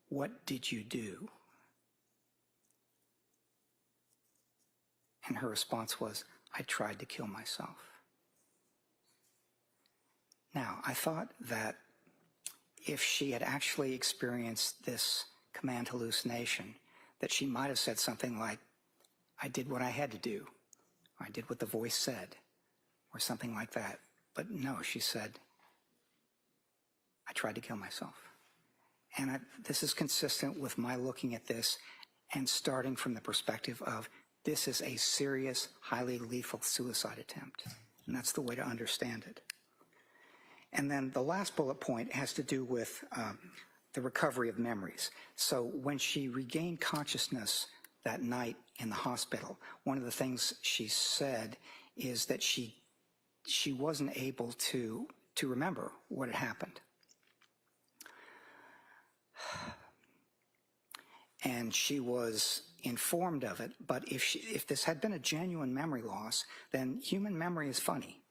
"What did you do?" And her response was, "I tried to kill myself." Now, I thought that if she had actually experienced this command hallucination, that she might have said something like, "I did what I had to do," or "I did what the voice said," or something like that. But no, she said, "I tried to kill myself." And this is consistent with my looking at this and starting from the perspective of this is a serious, highly lethal suicide attempt. And that's the way to understand it. And then the last bullet point has to do with the recovery of memories. So when she regained consciousness that night in the hospital, one of the things she said is that she wasn't able to remember what had happened. And she was informed of it, but if this had been a genuine memory loss, then human memory is funny.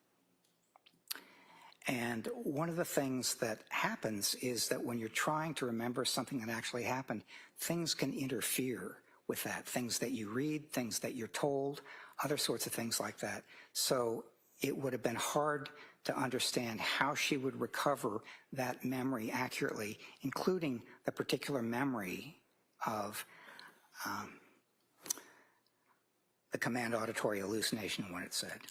And one of the things that happens is that when you're trying to remember something that actually happened, things can interfere with that. Things that you read, things that you're told, other sorts of things like that. So it would have been hard to understand how she would recover that memory accurately, including the particular memory of the command auditory hallucination and what it said.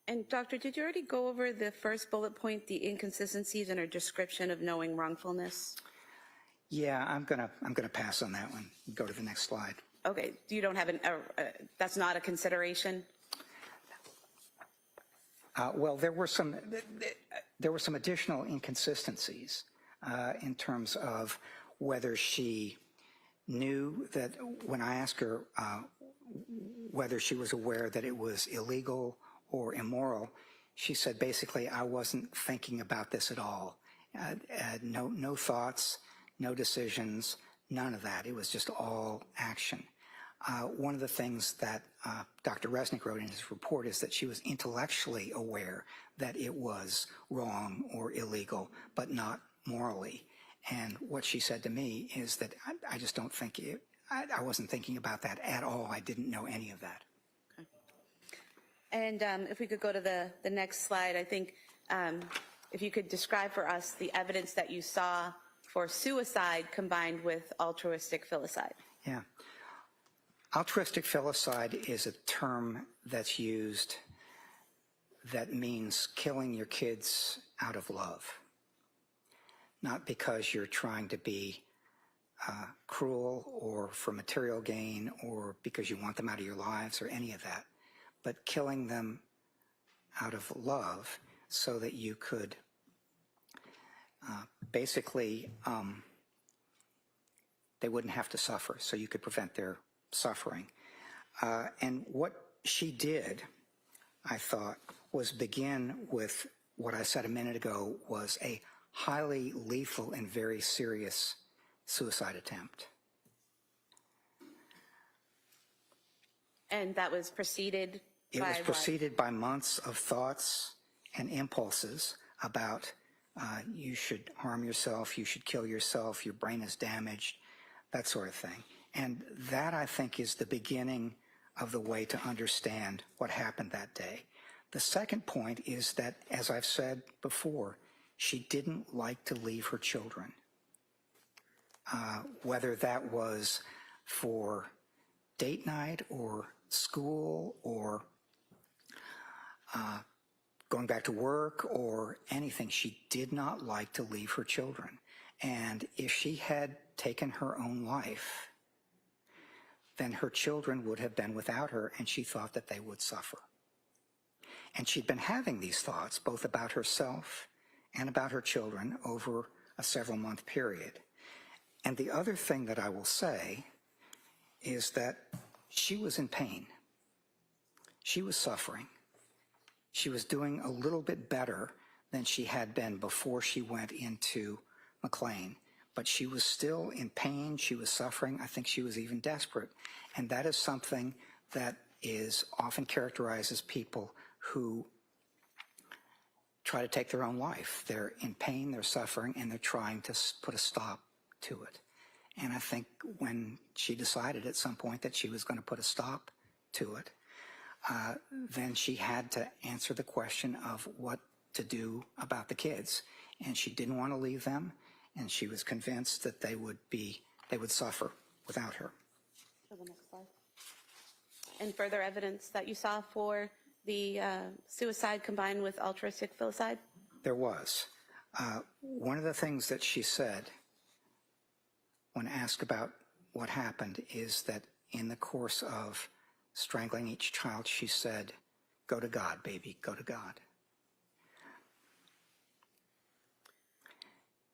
And doctor, did you already go over the first bullet point, the inconsistencies in her description of knowing wrongfulness? Yeah, I'm gonna pass on that one. Go to the next slide. Okay, you don't have that's not a consideration? Well, there were some additional inconsistencies in terms of whether she knew that, when I asked her whether she was aware that it was illegal or immoral, she said basically, "I wasn't thinking about this at all. No thoughts, no decisions, none of that. It was just all action." One of the things that Dr. Resnick wrote in his report is that she was intellectually aware that it was wrong or illegal, but not morally. And what she said to me is that I just don't think I wasn't thinking about that at all. I didn't know any of that. Okay. And if we could go to the next slide, I think if you could describe for us the evidence that you saw for suicide combined with altruistic filicide. Yeah. Altruistic filicide is a term that's used that means killing your kids out of love. Not because you're trying to be cruel or for material gain or because you want them out of your lives or any of that, but killing them out of love so that you could basically, they wouldn't have to suffer, so you could prevent their suffering. And what she did, I thought, was begin with what I said a minute ago was a highly lethal and very serious suicide attempt. And that was preceded It was preceded by months of thoughts and impulses about you should harm yourself, you should kill yourself, your brain is damaged, that sort of thing. And that, I think, is the beginning of the way to understand what happened that day. The second point is that, as I've said before, she didn't like to leave her children. Whether that was for date night or school or going back to work or anything, she did not like to leave her children. And if she had taken her own life, then her children would have been without her, and she thought that they would suffer. And she'd been having these thoughts both about herself and about her children over a several-month period. And the other thing that I will say is that she was in pain. She was suffering. She was doing a little bit better than she had been before she went into McLean, but she was still in pain. She was suffering. I think she was even desperate. And that is something that is often characterized as people who try to take their own life. They're in pain, they're suffering, and they're trying to put a stop to it. And I think when she decided at some point that she was going to put a stop to it, then she had to answer the question of what to do about the kids. And she didn't want to leave them, and she was convinced that they would suffer without her. For the next slide. And further evidence that you saw for the suicide combined with altruistic filicide? There was. One of the things that she said when asked about what happened is that in the course of strangling each child, she said, "Go to God, baby, go to God."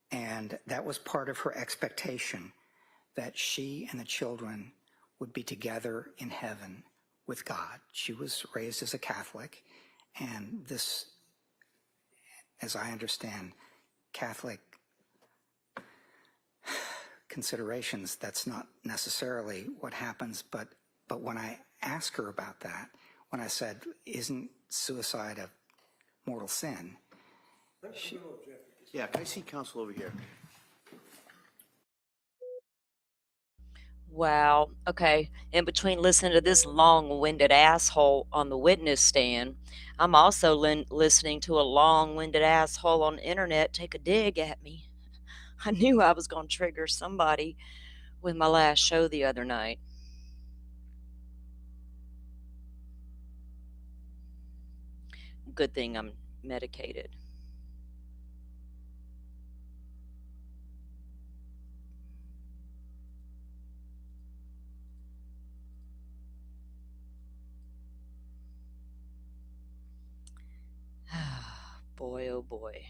And that was part of her expectation, that she and the children would be together in heaven with God. She was raised as a Catholic, and this, as I understand Catholic considerations, that's not necessarily what happens, but when I asked her about that, when I said, "Isn't suicide a mortal sin?" Yeah, can I see counsel over here? Wow. Okay. In between listening to this long-winded asshole on the witness stand, I'm also listening to a long-winded asshole on the internet take a dig at me. I knew I was going to trigger somebody with my last show the other night. Good thing I'm medicated. Boy, oh boy.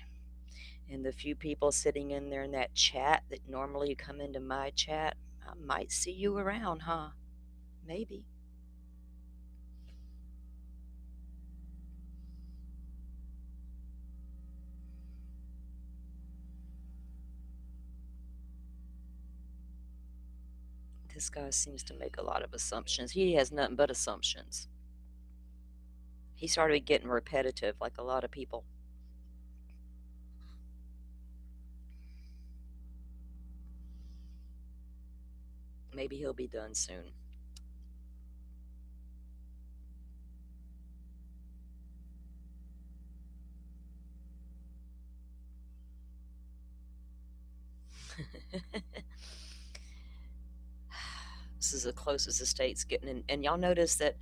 And the few people sitting in there in that chat that normally come into my chat, I might see you around, huh? Maybe. This guy seems to make a lot of assumptions. He has nothing but assumptions. He started getting repetitive like a lot of people. Maybe he'll be done soon. This is the closest the state's getting. And y'all notice that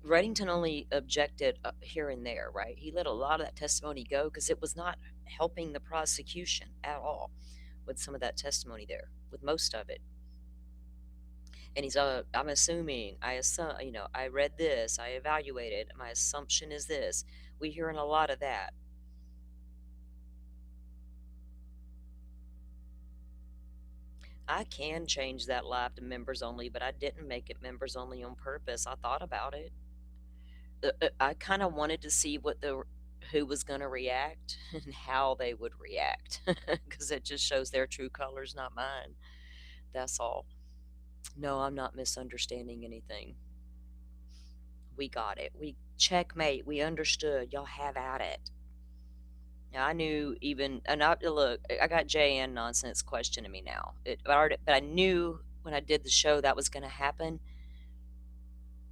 Reddington only objected here and there, right? He let a lot of that testimony go because it was not helping the prosecution at all with some of that testimony there, with most of it. And he's, I'm assuming, I read this, I evaluated, my assumption is this. We're hearing a lot of that. I can change that live to members only, but I didn't make it members only on purpose. I thought about it. I kind of wanted to see who was going to react and how they would react, because it just shows their true colors, not mine. That's all. No, I'm not misunderstanding anything. We got it. We checkmate. We understood. Y'all have at it. I knew even, and I look, I got Jay and Nonsense questioning me now. But I knew when I did the show that was going to happen.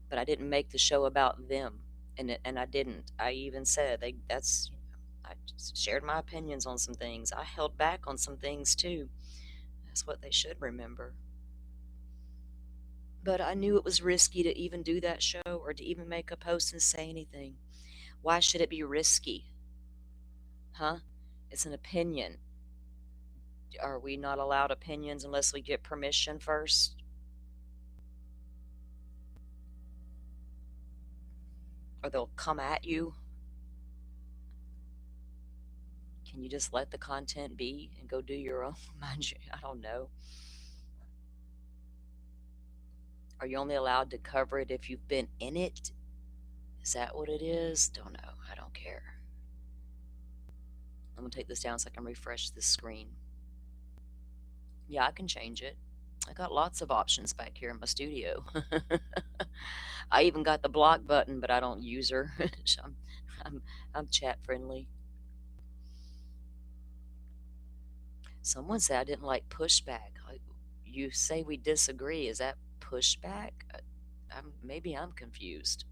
But I didn't make the show about them, and I didn't. I even said that's. I just shared my opinions on some things. I held back on some things too. That's what they should remember. But I knew it was risky to even do that show or to even make a post and say anything. Why should it be risky? Huh? It's an opinion. Are we not allowed opinions unless we get permission first? Or they'll come at you? Can you just let the content be and go do your own? Mind you, I don't know. Are you only allowed to cover it if you've been in it? Is that what it is? Don't know. I don't care. I'm going to take this down so I can refresh this screen. Yeah, I can change it. I got lots of options back here in my studio. I even got the block button, but I don't use her. I'm chat friendly. Someone said I didn't like pushback. You say we disagree. Is that pushback? Maybe I'm confused.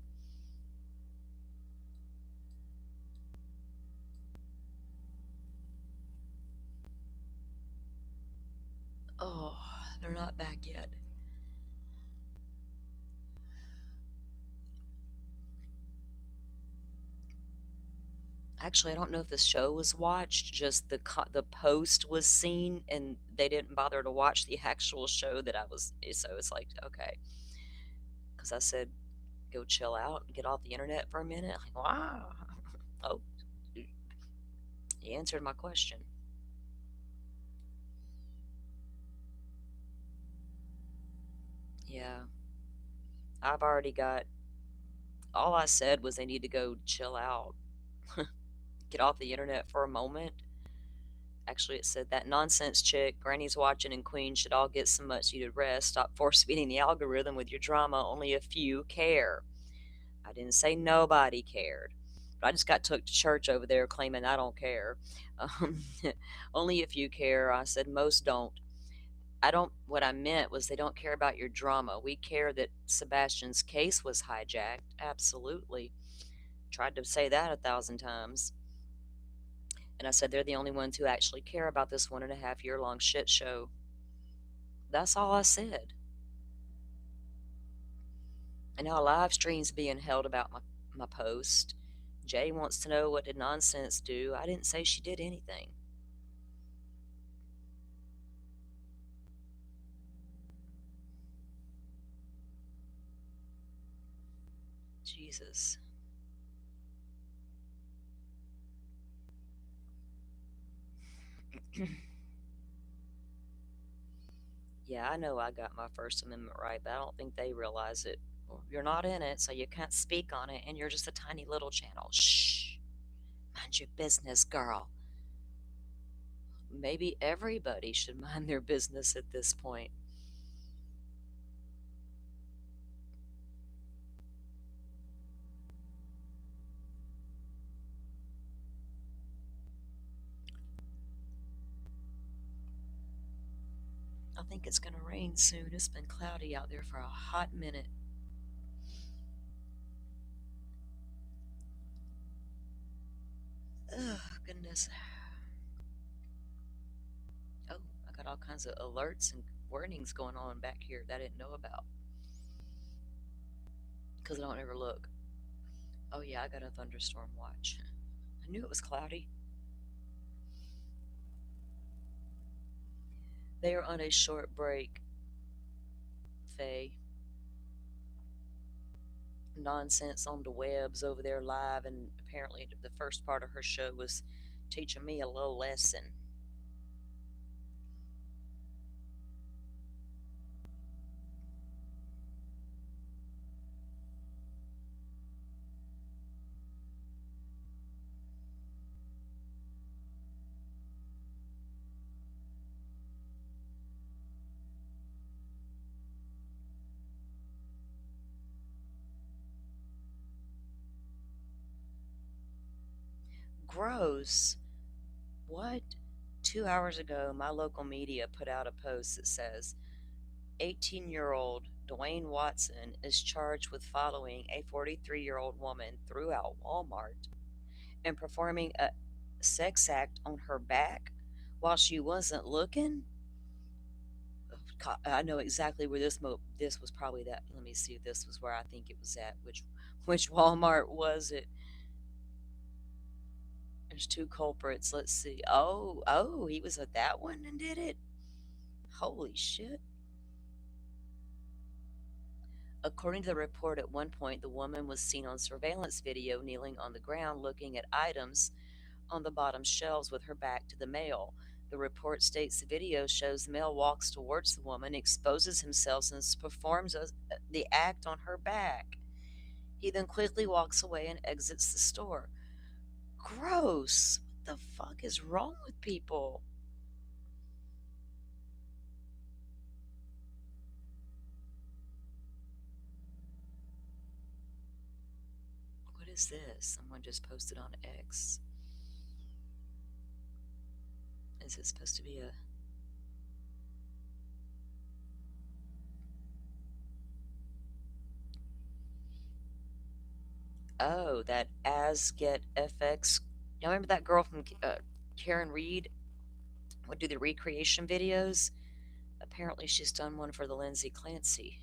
Oh, they're not back yet. Actually, I don't know if the show was watched, just the post was seen, and they didn't bother to watch the actual show that I was. So it's like, okay, because I said, go chill out and get off the internet for a minute. Like, wow. Oh, you answered my question. Yeah, I've already got. All I said was they need to go chill out, get off the internet for a moment. Actually, it said that nonsense chick, Granny's watching, and Queen should all get some much needed rest. Stop force feeding the algorithm with your drama. Only a few care. I didn't say nobody cared. But I just got took to church over there claiming I don't care. Um, only a few care. I said most don't. What I meant was they don't care about your drama. We care that Sebastian's case was hijacked. Absolutely. Tried to say that 1,000 times. And I said they're the only ones who actually care about this 1.5 year long shit show. That's all I said. And now a live stream's being held about my post. Jay wants to know what did Nonsense do. I didn't say she did anything. Jesus. Yeah, I know I got my First Amendment right, but I don't think they realize it. Well, you're not in it, so you can't speak on it, and you're just a tiny little channel. Shh. Mind your business, girl. Maybe everybody should mind their business at this point. I think it's going to rain soon. It's been cloudy out there for a hot minute. Oh, goodness. Oh, I got all kinds of alerts and warnings going on back here that I didn't know about. Because I don't ever look. Oh, yeah, I got a thunderstorm watch. I knew it was cloudy. They are on a short break, Faye. Nonsense on the webs over there live, and apparently the first part of her show was teaching me a little lesson. Gross. what? 2 hours ago, my local media put out a post that says 18-year-old Dwayne Watson is charged with following a 43-year-old woman throughout Walmart and performing a sex act on her back while she wasn't looking. I know exactly where this was probably that. Let me see if this was where I think it was at. Which Walmart was it? There's two culprits. Let's see. Oh, he was at that one and did it. Holy shit. According to the report, at one point, the woman was seen on surveillance video kneeling on the ground looking at items on the bottom shelves with her back to the male. The report states the video shows the male walks towards the woman, exposes himself, and performs the act on her back. He then quickly walks away and exits the store. Gross. What the fuck is wrong with people? What is this? Someone just posted on X. Is it supposed to be a... Oh, that Asget FX. Y'all remember that girl from Karen Reed would do the recreation videos? Apparently she's done one for the Lindsay Clancy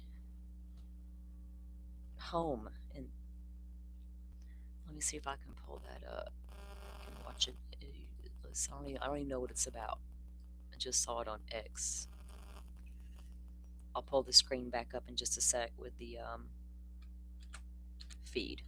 home. And let me see if I can pull that up. I can watch it. I don't even know what it's about. I just saw it on X. I'll pull the screen back up in just a sec with the feed.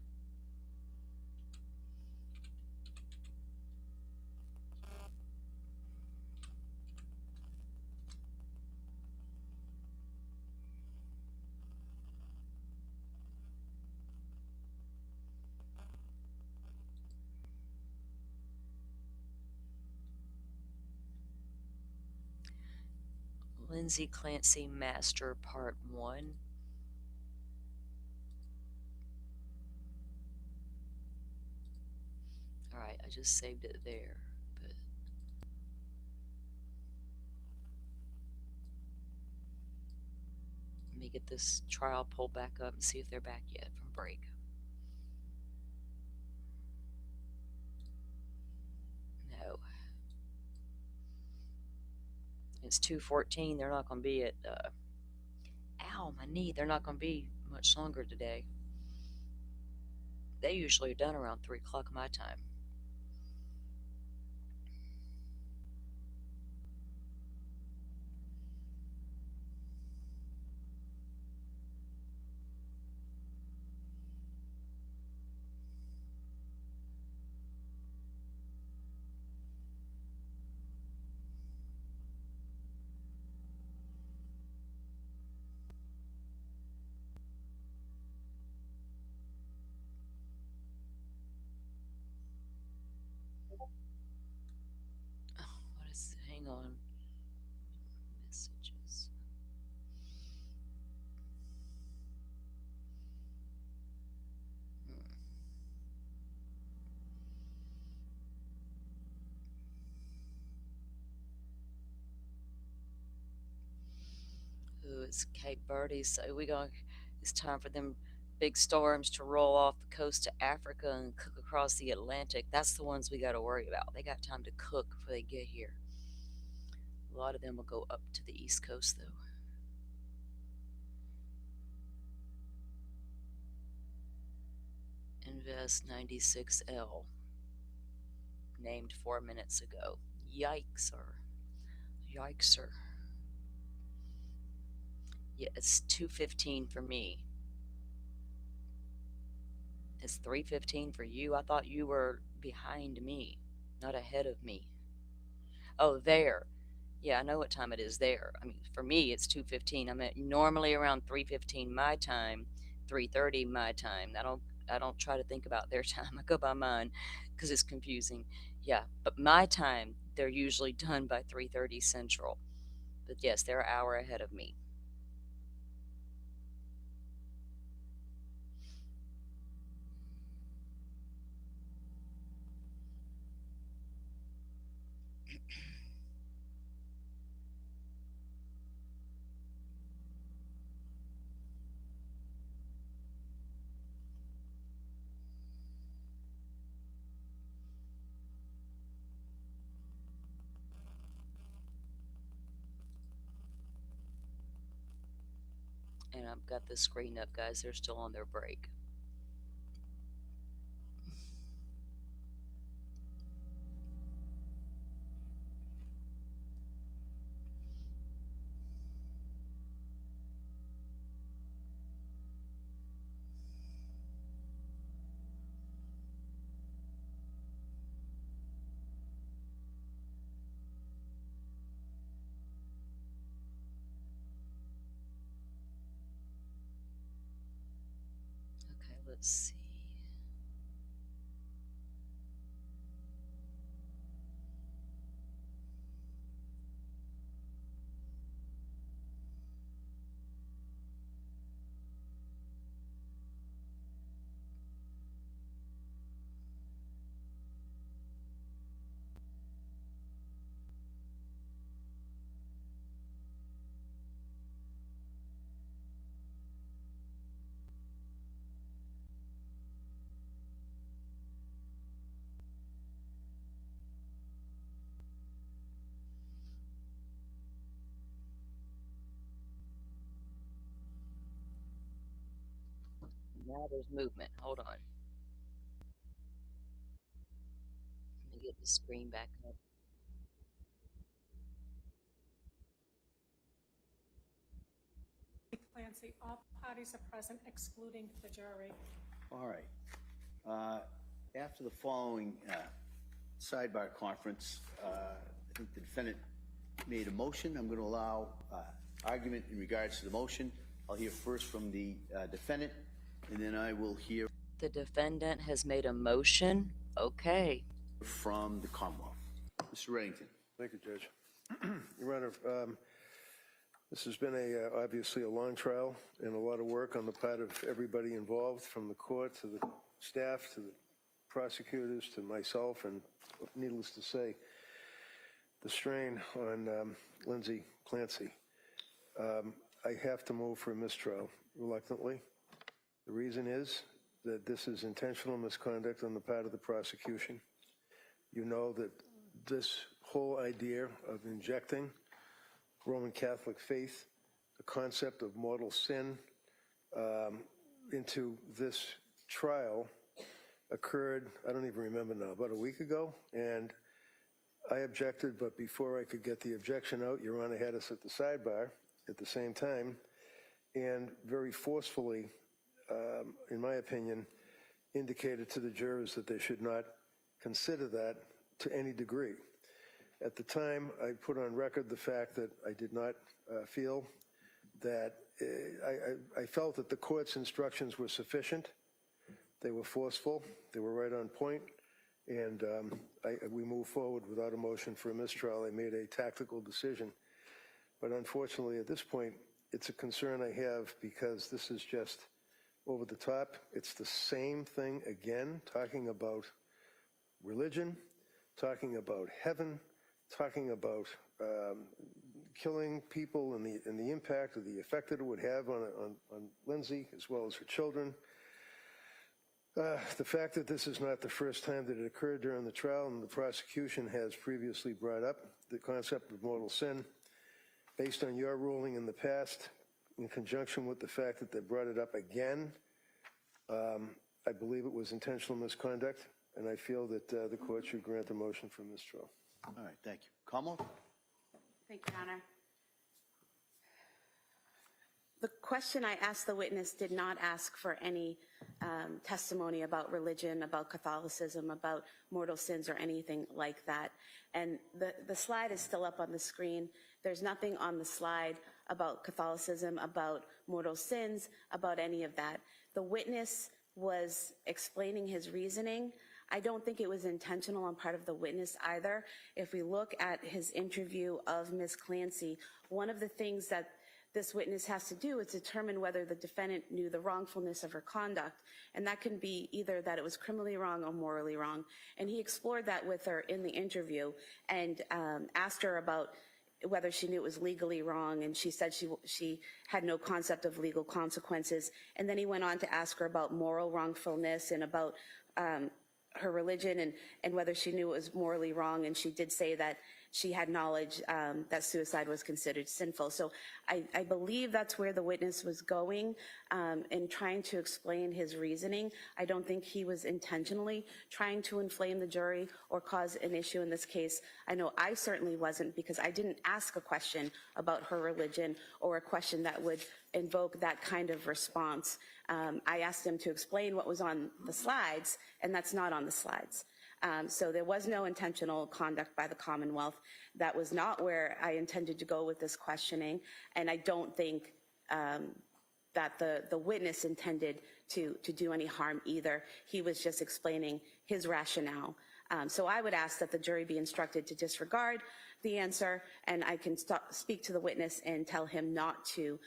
Lindsay Clancy Master Part 1. Alright, I just saved it there. But let me get this trial pulled back up and see if they're back yet from break. No. It's 2:14. They're not going to be at, ow, my knee. They're not going to be much longer today. They usually are done around 3 o'clock my time. What is, hang on. Messages. Ooh, it's Cape Verde, so it's time for them big storms to roll off the coast of Africa and cook across the Atlantic. That's the ones we got to worry about. They got time to cook before they get here. A lot of them will go up to the East Coast, though. Invest 96L. Named 4 minutes ago. Yikes-er. Yikes-er. Yeah, it's 2:15 for me. It's 3:15 for you. I thought you were behind me, not ahead of me. Oh, there. Yeah, I know what time it is there. I mean, for me, it's 2:15. I'm at normally around 3:15 my time, 3:30 my time. I don't try to think about their time. I go by mine because it's confusing. Yeah, but my time, they're usually done by 3:30 Central. But yes, they're an hour ahead of me. And I've got the screen up, guys. They're still on their break. Okay, let's see. Now there's movement. Hold on. Let me get the screen back up. Clancy, all parties are present excluding the jury. All right. After the following sidebar conference, I think the defendant made a motion. I'm going to allow argument in regards to the motion. I'll hear first from the defendant, and then I will hear The defendant has made a motion. Okay. from the Commonwealth. Mr. Reddington. Thank you, Judge. Your Honor, this has been obviously a long trial and a lot of work on the part of everybody involved, from the court to the staff to the prosecutors to myself, and needless to say, the strain on Lindsay Clancy. I have to move for a mistrial reluctantly. The reason is that this is intentional misconduct on the part of the prosecution. You know that this whole idea of injecting Roman Catholic faith, the concept of mortal sin, into this trial occurred, I don't even remember now, about a week ago, and I objected, but before I could get the objection out, Your Honor had us at the sidebar at the same time, and very forcefully, in my opinion, indicated to the jurors that they should not consider that to any degree. At the time, I put on record the fact that I did not feel that, I felt that the court's instructions were sufficient. They were forceful, they were right on point, and we moved forward without a motion for a mistrial. I made a tactical decision. But unfortunately, at this point, it's a concern I have because this is just over the top. It's the same thing again, talking about religion, talking about heaven, talking about killing people and the impact or the effect that it would have on Lindsay as well as her children. The fact that this is not the first time that it occurred during the trial, and the prosecution has previously brought up the concept of mortal sin, based on your ruling in the past, in conjunction with the fact that they brought it up again, I believe it was intentional misconduct, and I feel that the court should grant a motion for mistrial. All right, thank you. Kamala? Thank you, Your Honor. The question I asked the witness did not ask for any testimony about religion, about Catholicism, about mortal sins or anything like that. And the slide is still up on the screen. There's nothing on the slide about Catholicism, about mortal sins, about any of that. The witness was explaining his reasoning. I don't think it was intentional on part of the witness either. If we look at his interview of Ms. Clancy, one of the things that this witness has to do is determine whether the defendant knew the wrongfulness of her conduct. And that can be either that it was criminally wrong or morally wrong. And he explored that with her in the interview and asked her about whether she knew it was legally wrong, and she said she had no concept of legal consequences. And then he went on to ask her about moral wrongfulness and about her religion and whether she knew it was morally wrong, and she did say that she had knowledge that suicide was considered sinful. So I believe that's where the witness was going in trying to explain his reasoning. I don't think he was intentionally trying to inflame the jury or cause an issue in this case. I know I certainly wasn't, because I didn't ask a question about her religion or a question that would invoke that kind of response. I asked him to explain what was on the slides, and that's not on the slides. So there was no intentional conduct by the Commonwealth. That was not where I intended to go with this questioning, and I don't think that the witness intended to do any harm either. He was just explaining his rationale. So I would ask that the jury be instructed to disregard the answer, and I can speak to the witness and tell him not to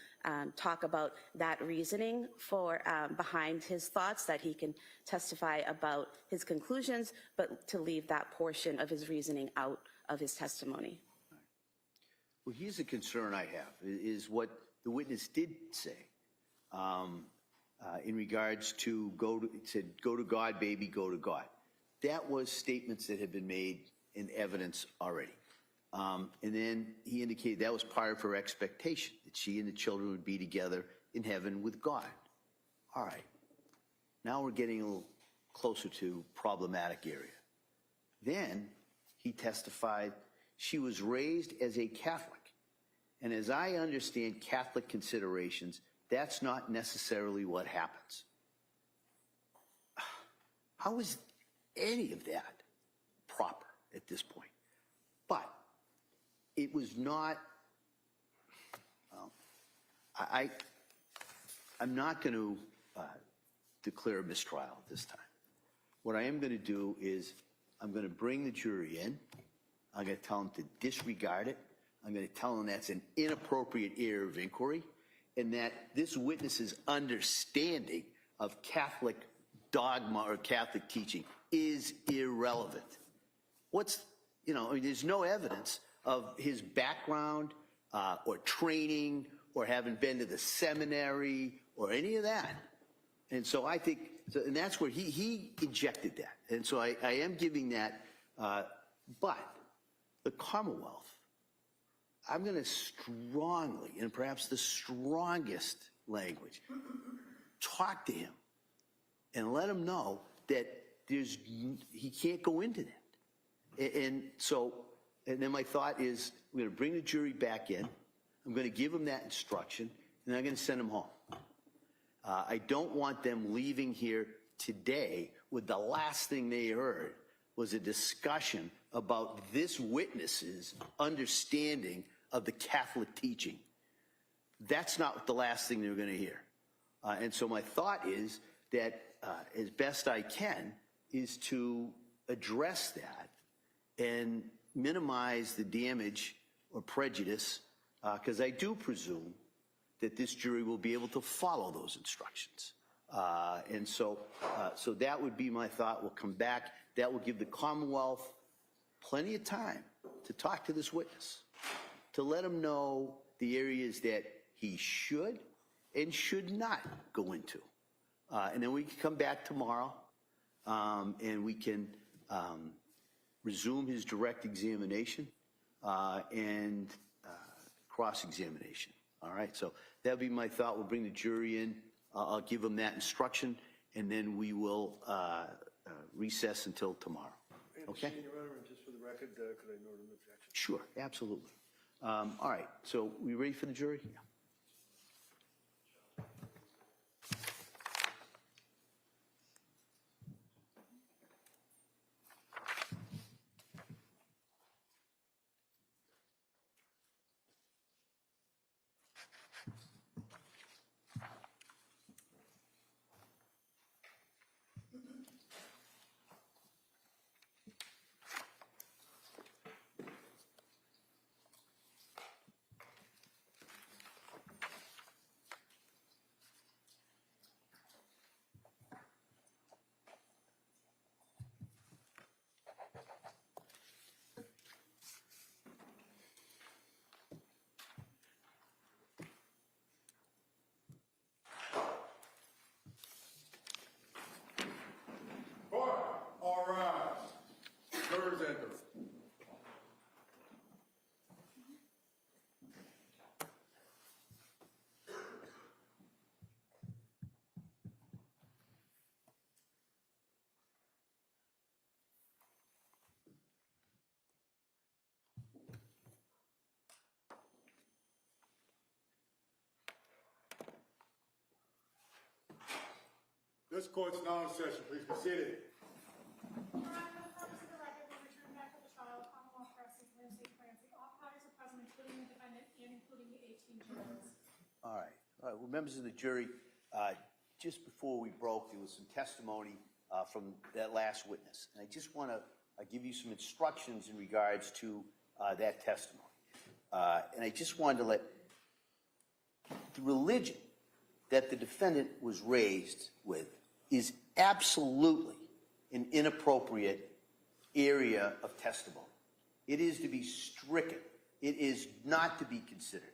talk about that reasoning for behind his thoughts, that he can testify about his conclusions, but to leave that portion of his reasoning out of his testimony. Well, here's a concern I have, is what the witness did say in regards to go to God, baby, go to God. That was statements that had been made in evidence already. And then he indicated that was part of her expectation, that she and the children would be together in heaven with God. All right. Now we're getting a little closer to problematic area. Then he testified she was raised as a Catholic. And as I understand Catholic considerations, that's not necessarily what happens. How is any of that proper at this point? But it was not, well, I'm not going to declare a mistrial at this time. What I am going to do is I'm going to bring the jury in. I'm going to tell them to disregard it. I'm going to tell them that's an inappropriate area of inquiry, and that this witness's understanding of Catholic dogma or Catholic teaching is irrelevant. There's no evidence of his background or training or having been to the seminary or any of that. And so I think, and that's where he injected that. And so I am giving that, but the Commonwealth, I'm going to strongly, and perhaps the strongest language, talk to him and let him know that he can't go into that. And then my thought is, I'm going to bring the jury back in. I'm going to give them that instruction, and I'm going to send them home. I don't want them leaving here today with the last thing they heard was a discussion about this witness's understanding of the Catholic teaching. That's not the last thing they're going to hear. And so my thought is that as best I can is to address that and minimize the damage or prejudice, because I do presume that this jury will be able to follow those instructions. And so that would be my thought. We'll come back. That will give the Commonwealth plenty of time to talk to this witness, to let him know the areas that he should and should not go into. And then we can come back tomorrow and we can resume his direct examination and cross-examination. All right, so that'll be my thought. We'll bring the jury in. I'll give them that instruction, and then we will recess until tomorrow. Okay? Your Honor, and just for the record, could I note an objection? Sure, absolutely. All right, so we ready for the jury? Yeah. court's now in session. Please be seated. For the purpose of the record, we return back to the trial of Commonwealth versus Lindsay Clancy. All parties are present, including the defendant and including the 18 jurors. All right. Well, members of the jury, just before we broke, there was some testimony from that last witness. And I just want to give you some instructions in regards to that testimony. And I just wanted to let the religion that the defendant was raised with is absolutely an inappropriate area of testimony. It is to be stricken. It is not to be considered.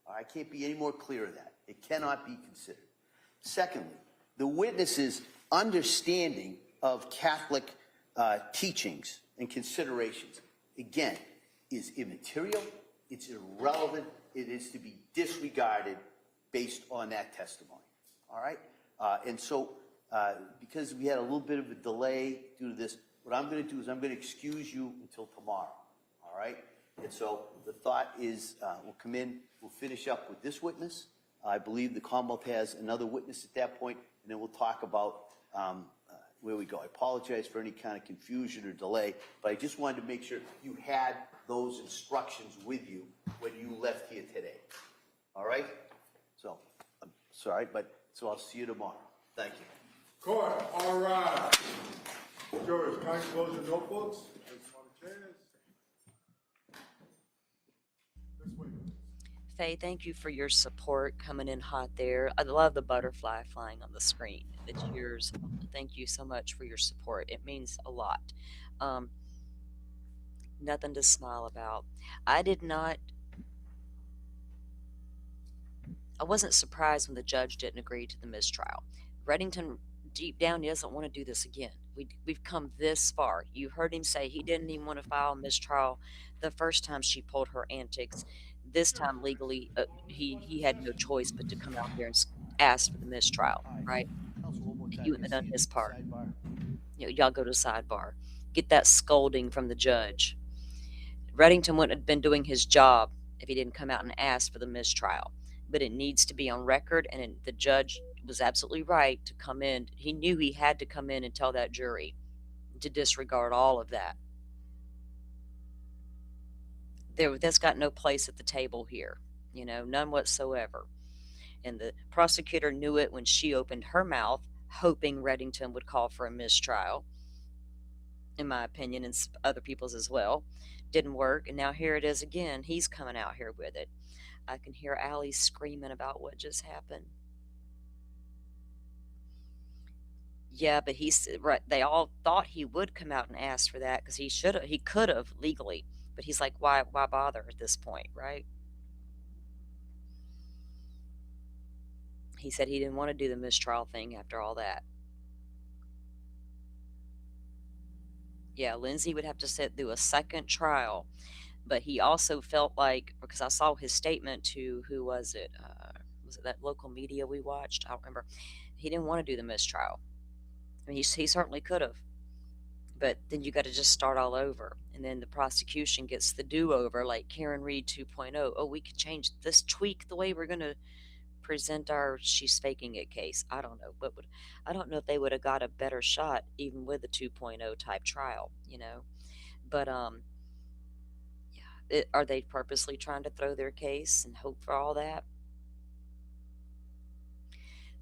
I can't be any more clear of that. It cannot be considered. Secondly, the witness's understanding of Catholic teachings and considerations, again, is immaterial, it's irrelevant, it is to be disregarded based on that testimony. All right? And so, because we had a little bit of a delay due to this, what I'm going to do is I'm going to excuse you until tomorrow. All right? And so the thought is we'll come in, we'll finish up with this witness. I believe the Commonwealth has another witness at that point, and then we'll talk about where we go. I apologize for any kind of confusion or delay, but I just wanted to make sure you had those instructions with you when you left here today. All right? So, I'm sorry, but so I'll see you tomorrow. Thank you. Court, all right. Jurors, kindly close your notebooks. Place them on the chairs. This way. Faye, thank you for your support coming in hot there. I love the butterfly flying on the screen. The cheers. Thank you so much for your support. It means a lot. Nothing to smile about. I wasn't surprised when the judge didn't agree to the mistrial. Reddington, deep down, he doesn't want to do this again. We've come this far. You heard him say he didn't even want to file a mistrial the first time she pulled her antics. This time, legally, he had no choice but to come out there and ask for the mistrial, right? He wouldn't have done his part. Y'all go to sidebar. Get that scolding from the judge. Reddington wouldn't have been doing his job if he didn't come out and ask for the mistrial. But it needs to be on record, and the judge was absolutely right to come in. He knew he had to come in and tell that jury to disregard all of that. That's got no place at the table here, none whatsoever. And the prosecutor knew it when she opened her mouth, hoping Reddington would call for a mistrial, in my opinion, and other people's as well. Didn't work, and now here it is again. He's coming out here with it. I can hear Allie screaming about what just happened. Yeah, but they all thought he would come out and ask for that because he could have legally, but he's like, why bother at this point, right? He said he didn't want to do the mistrial thing after all that. Yeah, Lindsay would have to sit through a second trial. But he also felt like, because I saw his statement to, who was it? Was it that local media we watched? I don't remember. He didn't want to do the mistrial. I mean, he certainly could have. But then you got to just start all over. And then the prosecution gets the do-over, like Karen Reed 2.0. Oh, we could change this, tweak the way we're going to present our she's faking it case. I don't know. I don't know if they would have got a better shot even with the 2.0 type trial, But, are they purposely trying to throw their case and hope for all that?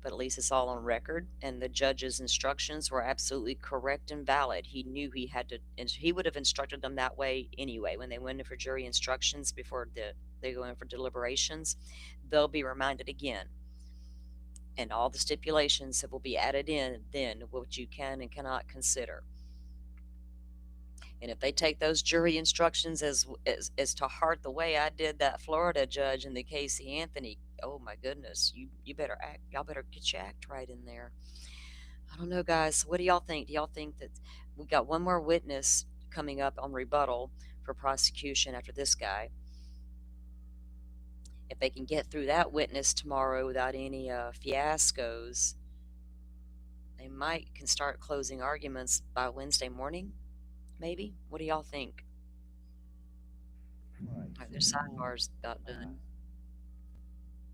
But at least it's all on record, and the judge's instructions were absolutely correct and valid. He knew he had to, and he would have instructed them that way anyway. When they went in for jury instructions before they go in for deliberations, they'll be reminded again. And all the stipulations that will be added in then, what you can and cannot consider. And if they take those jury instructions as to heart the way I did that Florida judge in the Casey Anthony, oh my goodness, you better act. Y'all better get your act right in there. I don't know, guys. What do y'all think? Do y'all think that we got one more witness coming up on rebuttal for prosecution after this guy? If they can get through that witness tomorrow without any fiascos, they can start closing arguments by Wednesday morning. Maybe? What do y'all think? All right, Their sidebar's about done.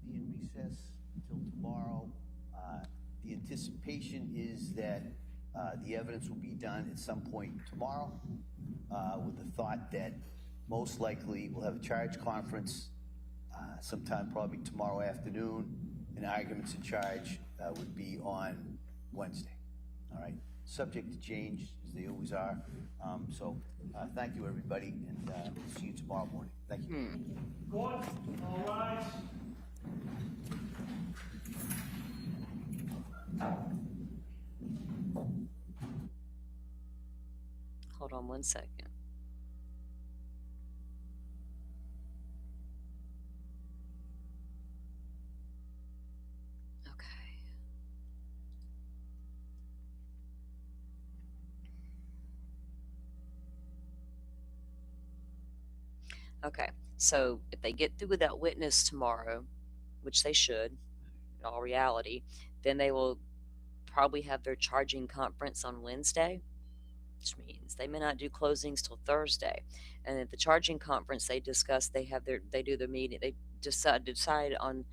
Be in recess until tomorrow. The anticipation is that the evidence will be done at some point tomorrow, with the thought that most likely we'll have a charge conference sometime probably tomorrow afternoon, and arguments in charge would be on Wednesday. All right, subject to change, as they always are. So thank you, everybody, and we'll see you tomorrow morning. Thank you. Court, all rise. Hold on one second. Okay. Okay, so if they get through with that witness tomorrow, which they should, in all reality, then they will probably have their charging conference on Wednesday, which means they may not do closings till Thursday. And at the charging conference, they discuss, they do the meeting, they decide on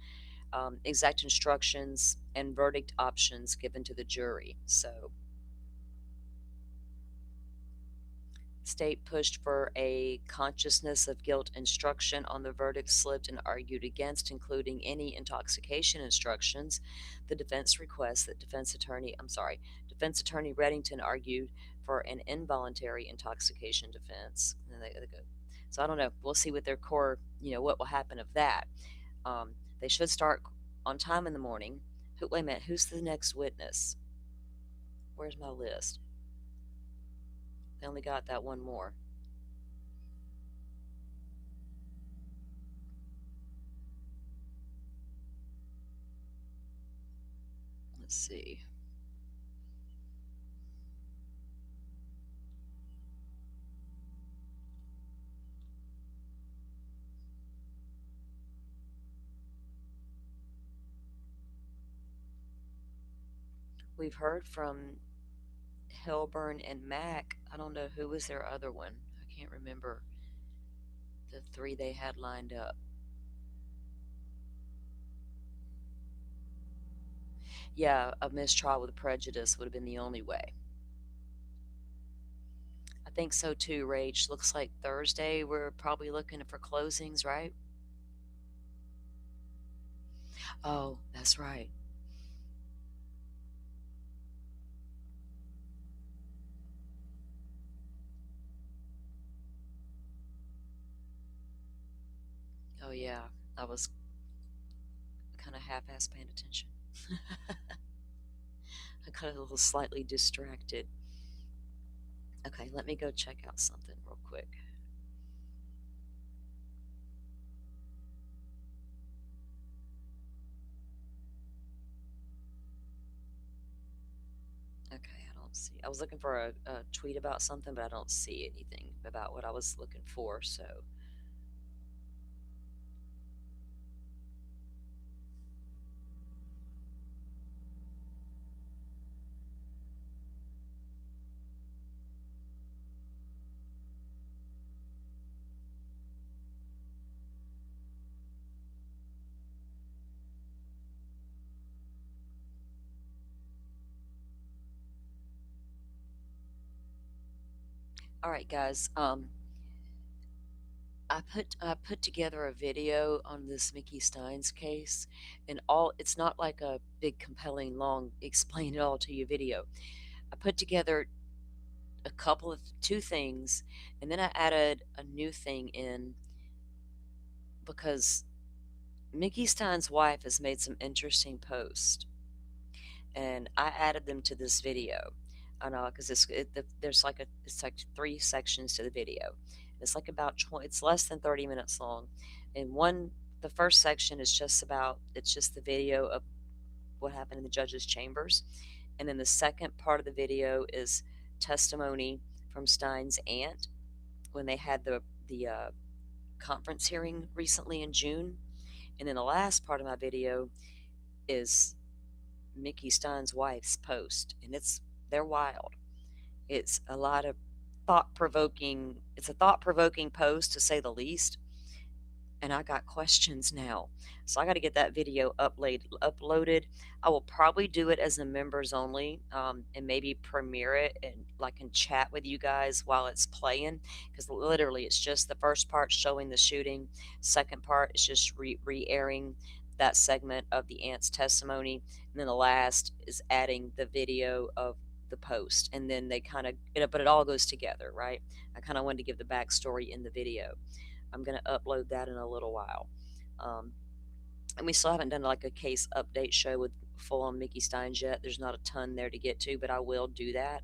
exact instructions and verdict options given to the jury. So state pushed for a consciousness of guilt instruction on the verdict slip and argued against including any intoxication instructions. The defense requests that defense attorney Reddington argued for an involuntary intoxication defense. And they go. So I don't know. We'll see what their core, what will happen of that. They should start on time in the morning. Wait a minute. Who's the next witness? Where's my list? They only got that one more. Let's see. We've heard from Hilburn and Mack. I don't know who was their other one. I can't remember the three they had lined up. Yeah, a mistrial with prejudice would have been the only way. I think so too, Rach. Looks like Thursday we're probably looking for closings, right? Oh, that's right. Oh yeah, I was kind of half-ass paying attention. I got a little slightly distracted. Okay, let me go check out something real quick. Okay, I don't see. I was looking for a tweet about something, but I don't see anything about what I was looking for, so. All right, guys. I put together a video on this Mickey Steins case, and it's not like a big, compelling, long, explain it all to you video. I put together two things, and then I added a new thing in because Mickey Stein's wife has made some interesting posts, and I added them to this video. I know because it's like 3 sections to the video. It's like it's less than 30 minutes long, and the first section is just the video of what happened in the judge's chambers, and then the second part of the video is testimony from Stein's aunt when they had the conference hearing recently in June, and then the last part of my video is Mickey Stein's wife's post, and they're wild. It's a lot of thought-provoking. It's a thought-provoking post, to say the least. and I got questions now. So I got to get that video uploaded. I will probably do it as a members only, and maybe premiere it and like and chat with you guys while it's playing, because literally it's just the first part showing the shooting, second part is just re-airing that segment of the aunt's testimony, and then the last is adding the video of the post, and then they kind of, but it all goes together, right? I kind of wanted to give the backstory in the video. I'm going to upload that in a little while. And we still haven't done like a case update show with full on Mickey Steins yet. There's not a ton there to get to, but I will do that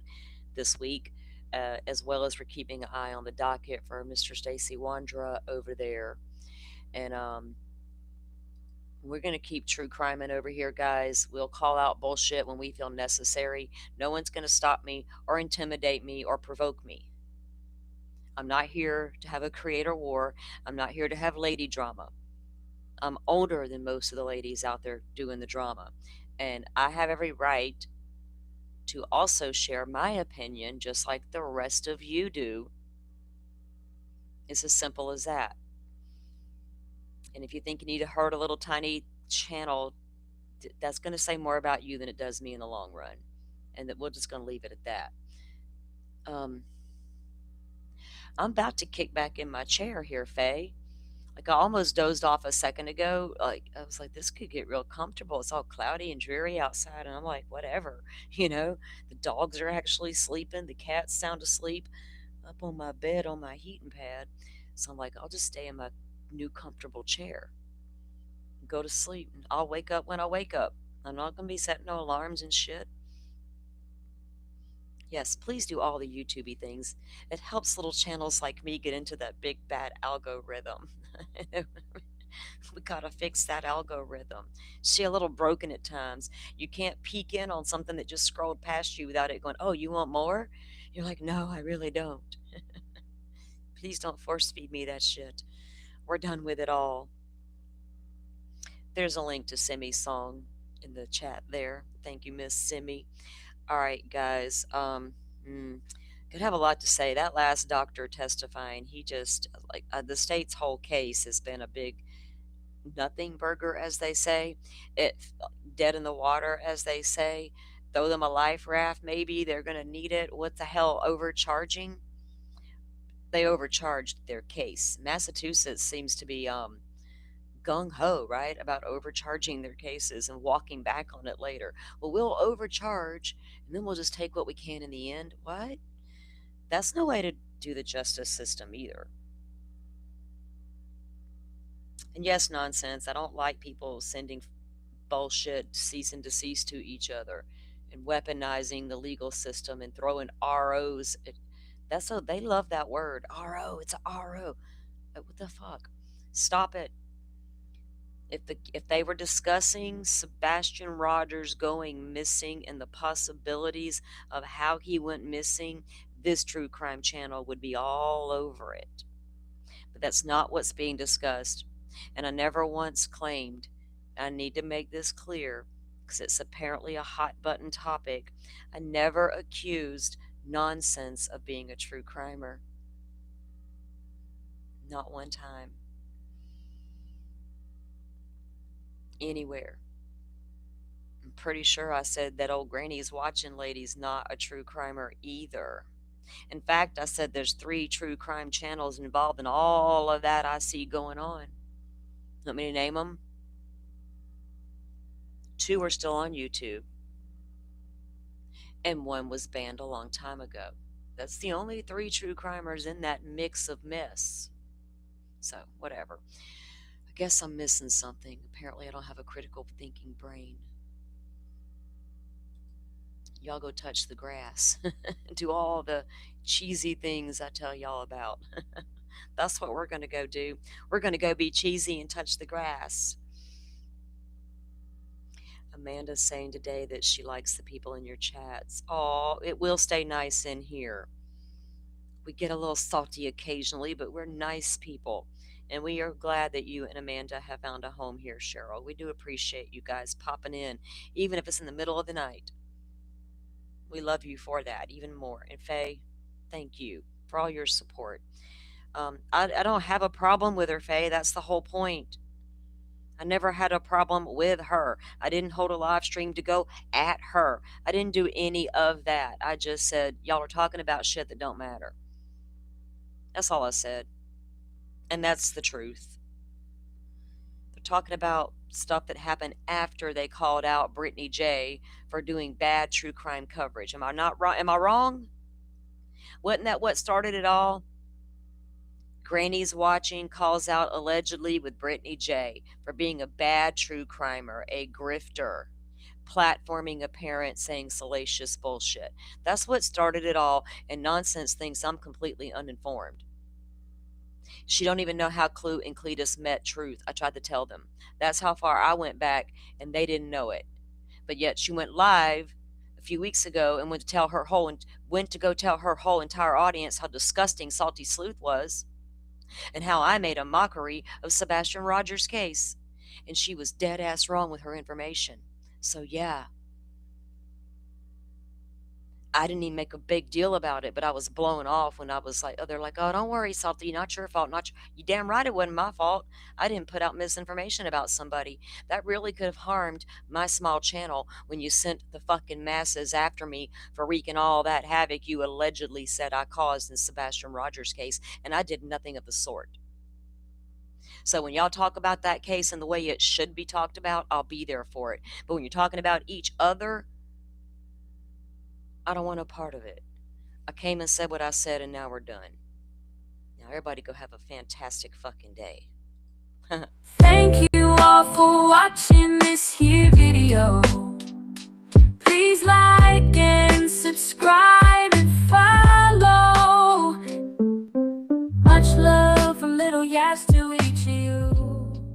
this week, as well as for keeping an eye on the docket for Mr. Stacy Wandra over there. And we're going to keep true crime in over here, guys. We'll call out bullshit when we feel necessary. No one's going to stop me or intimidate me or provoke me. I'm not here to have a creator war. I'm not here to have lady drama. I'm older than most of the ladies out there doing the drama. And I have every right to also share my opinion just like the rest of you do. It's as simple as that. And if you think you need to hurt a little tiny channel, that's going to say more about you than it does me in the long run. And that we're just going to leave it at that. I'm about to kick back in my chair here, Faye. Like I almost dozed off a second ago. Like I was like, this could get real comfortable. It's all cloudy and dreary outside, and I'm like, whatever. The dogs are actually sleeping. The cats sound asleep up on my bed on my heating pad. So I'm like, I'll just stay in my new comfortable chair and go to sleep. And I'll wake up when I wake up. I'm not gonna be setting no alarms and shit. Yes, please do all the YouTubey things. It helps little channels like me get into that big bad algorithm. We gotta fix that algorithm. See, a little broken at times. You can't peek in on something that just scrolled past you without it going, oh, you want more? You're like, no, I really don't. Please don't force feed me that shit. We're done with it all. There's a link to Simi's song in the chat there. Thank you, Miss Simi. All right, guys. Could have a lot to say. That last doctor testifying, he just like the state's whole case has been a big nothing burger, as they say. It dead in the water, as they say. Throw them a life raft, maybe they're gonna need it. What the hell, overcharging? They overcharged their case. Massachusetts seems to be gung-ho, right, about overcharging their cases and walking back on it later. Well, we'll overcharge and then we'll just take what we can in the end. What? That's no way to do the justice system either. And yes, nonsense. I don't like people sending bullshit cease and desist to each other and weaponizing the legal system and throwing ROs. They love that word. RO, it's a RO. What the fuck? Stop it. If they were discussing Sebastian Rogers going missing and the possibilities of how he went missing, this true crime channel would be all over it. But that's not what's being discussed. And I never once claimed, I need to make this clear because it's apparently a hot button topic, I never accused nonsense of being a true crimer. Not one time. Anywhere. I'm pretty sure I said that old granny's watching lady's not a true crimer either. In fact, I said there's 3 true crime channels involved in all of that I see going on. Want me to name them? 2 are still on YouTube. And 1 was banned a long time ago. That's the only 3 true crimers in that mix of mess. So, whatever. I guess I'm missing something. Apparently I don't have a critical thinking brain. Y'all go touch the grass. Do all the cheesy things I tell y'all about. That's what we're going to go do. We're going to go be cheesy and touch the grass. Amanda's saying today that she likes the people in your chats. Oh, it will stay nice in here. We get a little salty occasionally, but we're nice people. And we are glad that you and Amanda have found a home here, Cheryl. We do appreciate you guys popping in, even if it's in the middle of the night. We love you for that even more. And Faye, thank you for all your support. I don't have a problem with her, Faye. That's the whole point. I never had a problem with her. I didn't hold a live stream to go at her. I didn't do any of that. I just said, y'all are talking about shit that don't matter. That's all I said. And that's the truth. They're talking about stuff that happened after they called out Brittany J for doing bad true crime coverage. Am I not wrong? Am I wrong? Wasn't that what started it all? Granny's Watching calls out allegedly with Brittany J for being a bad true crimer, a grifter, platforming a parent saying salacious bullshit. That's what started it all, and Nonsense thinks I'm completely uninformed. She don't even know how Clue and Cletus met Truth. I tried to tell them. That's how far I went back, and they didn't know it. But yet she went live a few weeks ago and went to go tell her whole entire audience how disgusting Salty Sleuth was, and how I made a mockery of Sebastian Rogers' case. And she was dead ass wrong with her information. So yeah. I didn't even make a big deal about it, but I was blown off when I was like, they're like, oh, don't worry, Salty, not your fault. You damn right it wasn't my fault. I didn't put out misinformation about somebody. That really could have harmed my small channel when you sent the fucking masses after me for wreaking all that havoc you allegedly said I caused in Sebastian Rogers' case, and I did nothing of the sort. So when y'all talk about that case and the way it should be talked about, I'll be there for it. But when you're talking about each other, I don't want a part of it. I came and said what I said, and now we're done. Now everybody go have a fantastic fucking day. Thank you all for watching this here video. Please like and subscribe and follow. Much love from Little Yaz to each